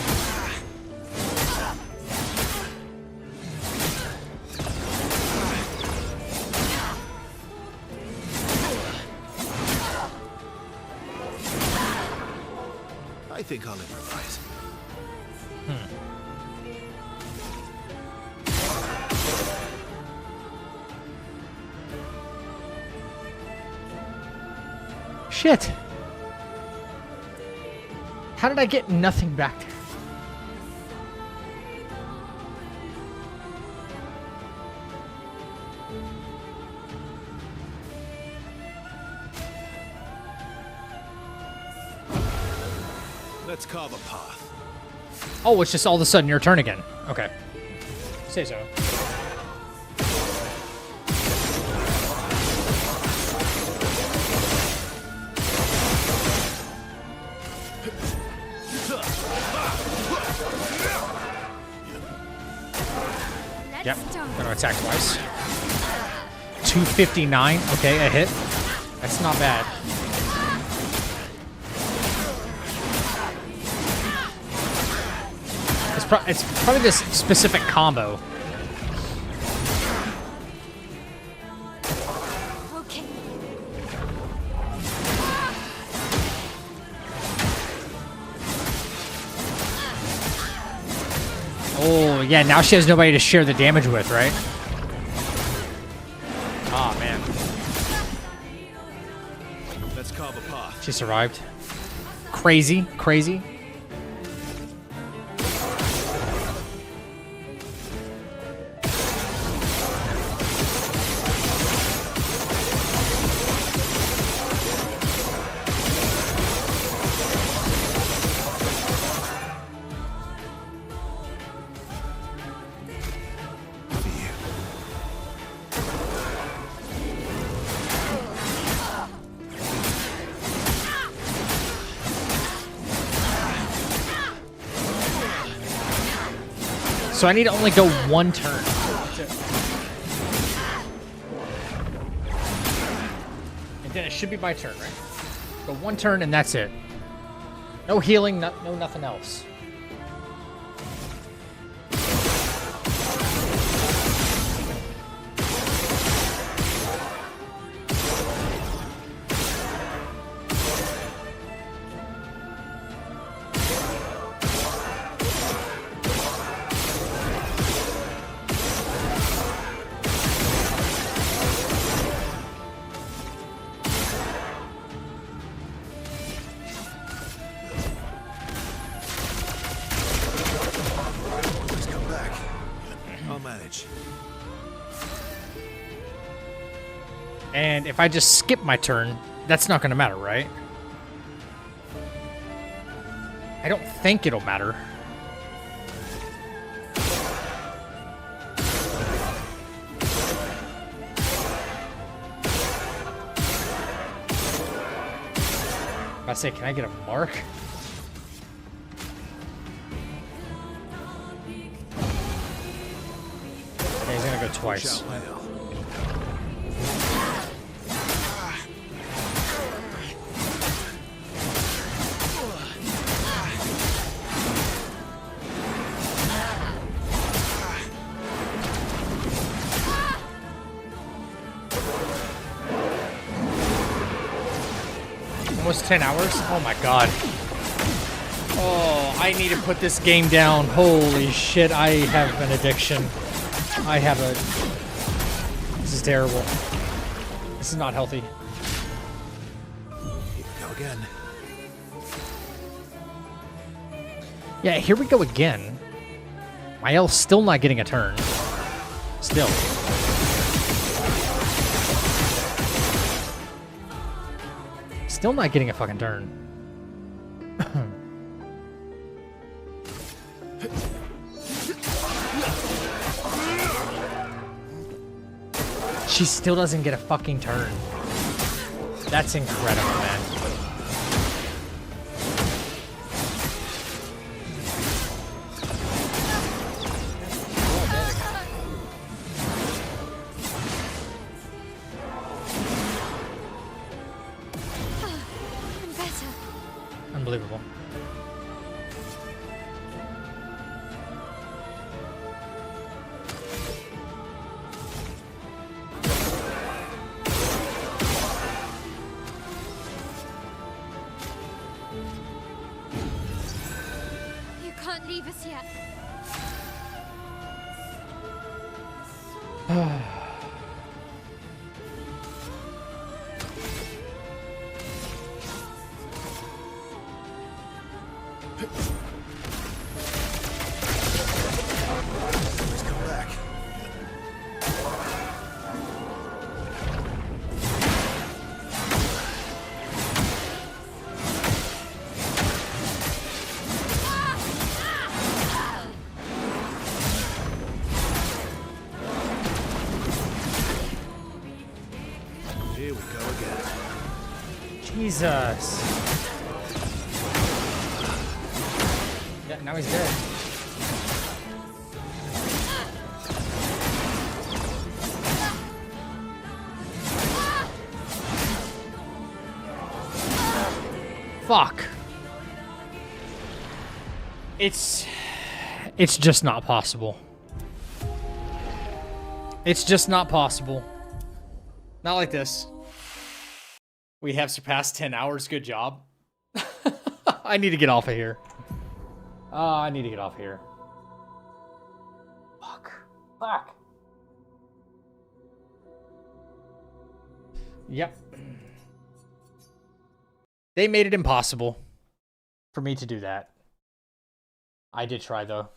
I think I'll improvise. Shit. How did I get nothing back there? Let's carve a path. Oh, it's just all of a sudden your turn again. Okay. Say so. Let's Yep. dance. Gonna attack twice. 259. Okay, a hit. That's not bad. It's probably this specific combo. Okay. Oh, yeah, now she has nobody to share the damage with, right? Oh, man. Let's carve a path. She survived. Crazy, crazy. So I need to only go one turn. And then it should be my turn, right? Go one turn and that's it. No healing, no nothing else. Let's come back. I'll manage. And if I just skip my turn, that's not going to matter, right? I don't think it'll matter. I say, can I get a mark? Okay, he's gonna go twice. Shout well. Almost 10 hours? Oh my god. Oh, I need to put this game down. Holy shit, I have an addiction. I have a... This is terrible. This is not healthy. again. Yeah, here we go again. Mael's still not getting a turn. Still. Still not getting a fucking turn. She still doesn't get a fucking turn. That's incredible, man. I'm better. Unbelievable. You can't leave us yet. Please come back. Here we go again. Jesus. Yeah, now he's dead. Fuck. It's just not possible. It's just not possible. Not like this. We have surpassed 10 hours. Good job. I need to get off of here. I need to get off here. Fuck. Fuck. Yep. They made it impossible for me to do that. I did try, though.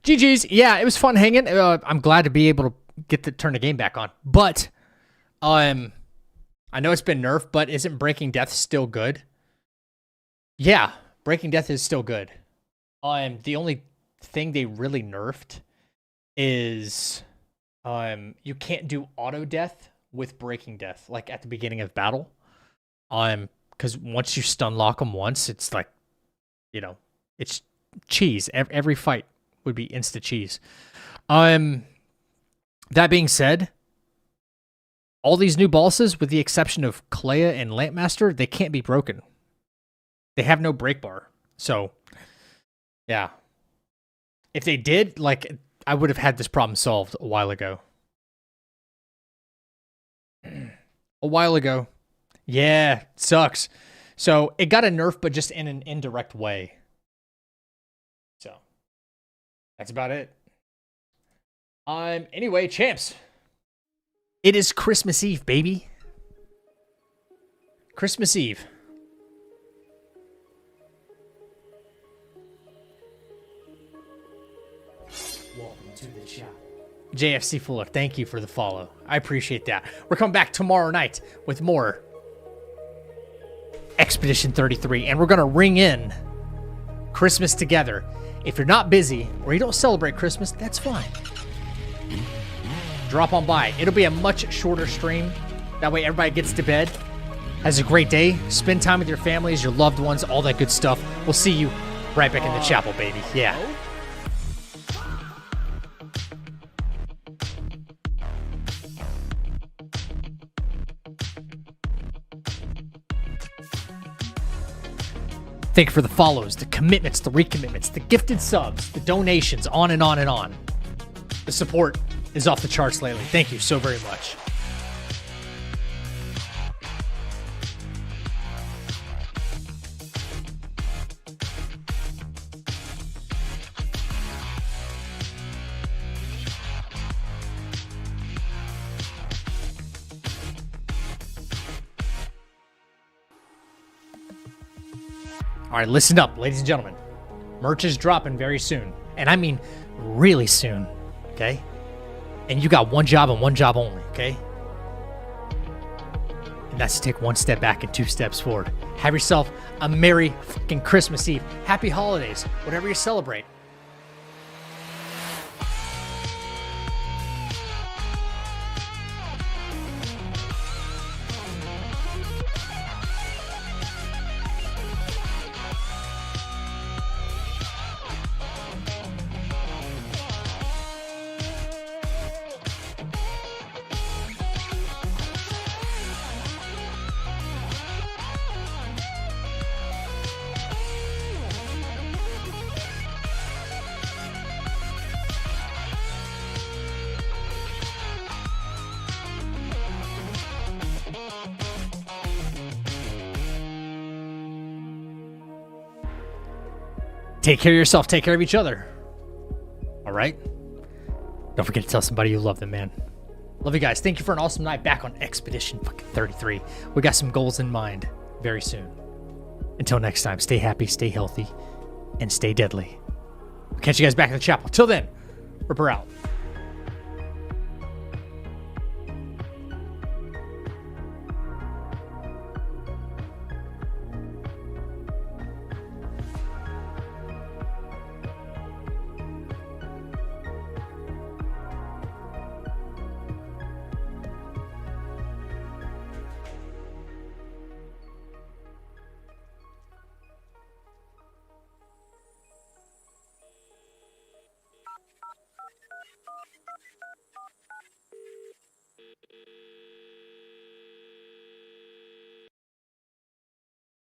GG's. Yeah, it was fun hanging. I'm glad to be able to get to turn the game back on. But, I know it's been nerfed, but isn't Breaking Death still good? Yeah, Breaking Death is still good. The only thing they really nerfed is, you can't do auto death with Breaking Death, like at the beginning of battle. Because once you stun lock them once, it's like, you know, it's cheese. Every fight would be insta cheese. That being said, all these new bosses, with the exception of Kalea and Lampmaster, they can't be broken. They have no break bar. So, yeah. If they did, like, I would have had this problem solved a while ago. A while ago. Yeah, sucks. So, it got a nerf, but just in an indirect way. So, that's about it. Anyway, champs. It is Christmas Eve, baby. Christmas Eve. Welcome to the chat. JFC Fuller, thank you for the follow. I appreciate that. We're coming back tomorrow night with more Expedition 33, and we're going to ring in Christmas together. If you're not busy or you don't celebrate Christmas, that's fine. Drop on by. It'll be a much shorter stream. That way everybody gets to bed, has a great day, spend time with your families, your loved ones, all that good stuff. We'll see you right back in the chapel, baby. Yeah. Thank you for the follows, the commitments, the recommitments, the gifted subs, the donations, on and on and on. The support is off the charts lately. Thank you so very much. All right, listen up, ladies and gentlemen. Merch is dropping very soon. And I mean really soon, okay? And you got one job and one job only, okay? And that's to take one step back and 2 steps forward. Have yourself a Merry fucking Christmas Eve. Happy holidays, whatever you celebrate. Take care of yourself. Take care of each other. All right? Don't forget to tell somebody you love them, man. Love you guys. Thank you for an awesome night back on Expedition fucking 33. We got some goals in mind very soon. Until next time, stay happy, stay healthy, and stay deadly. We'll catch you guys back in the chapel. Till then, Ripper out.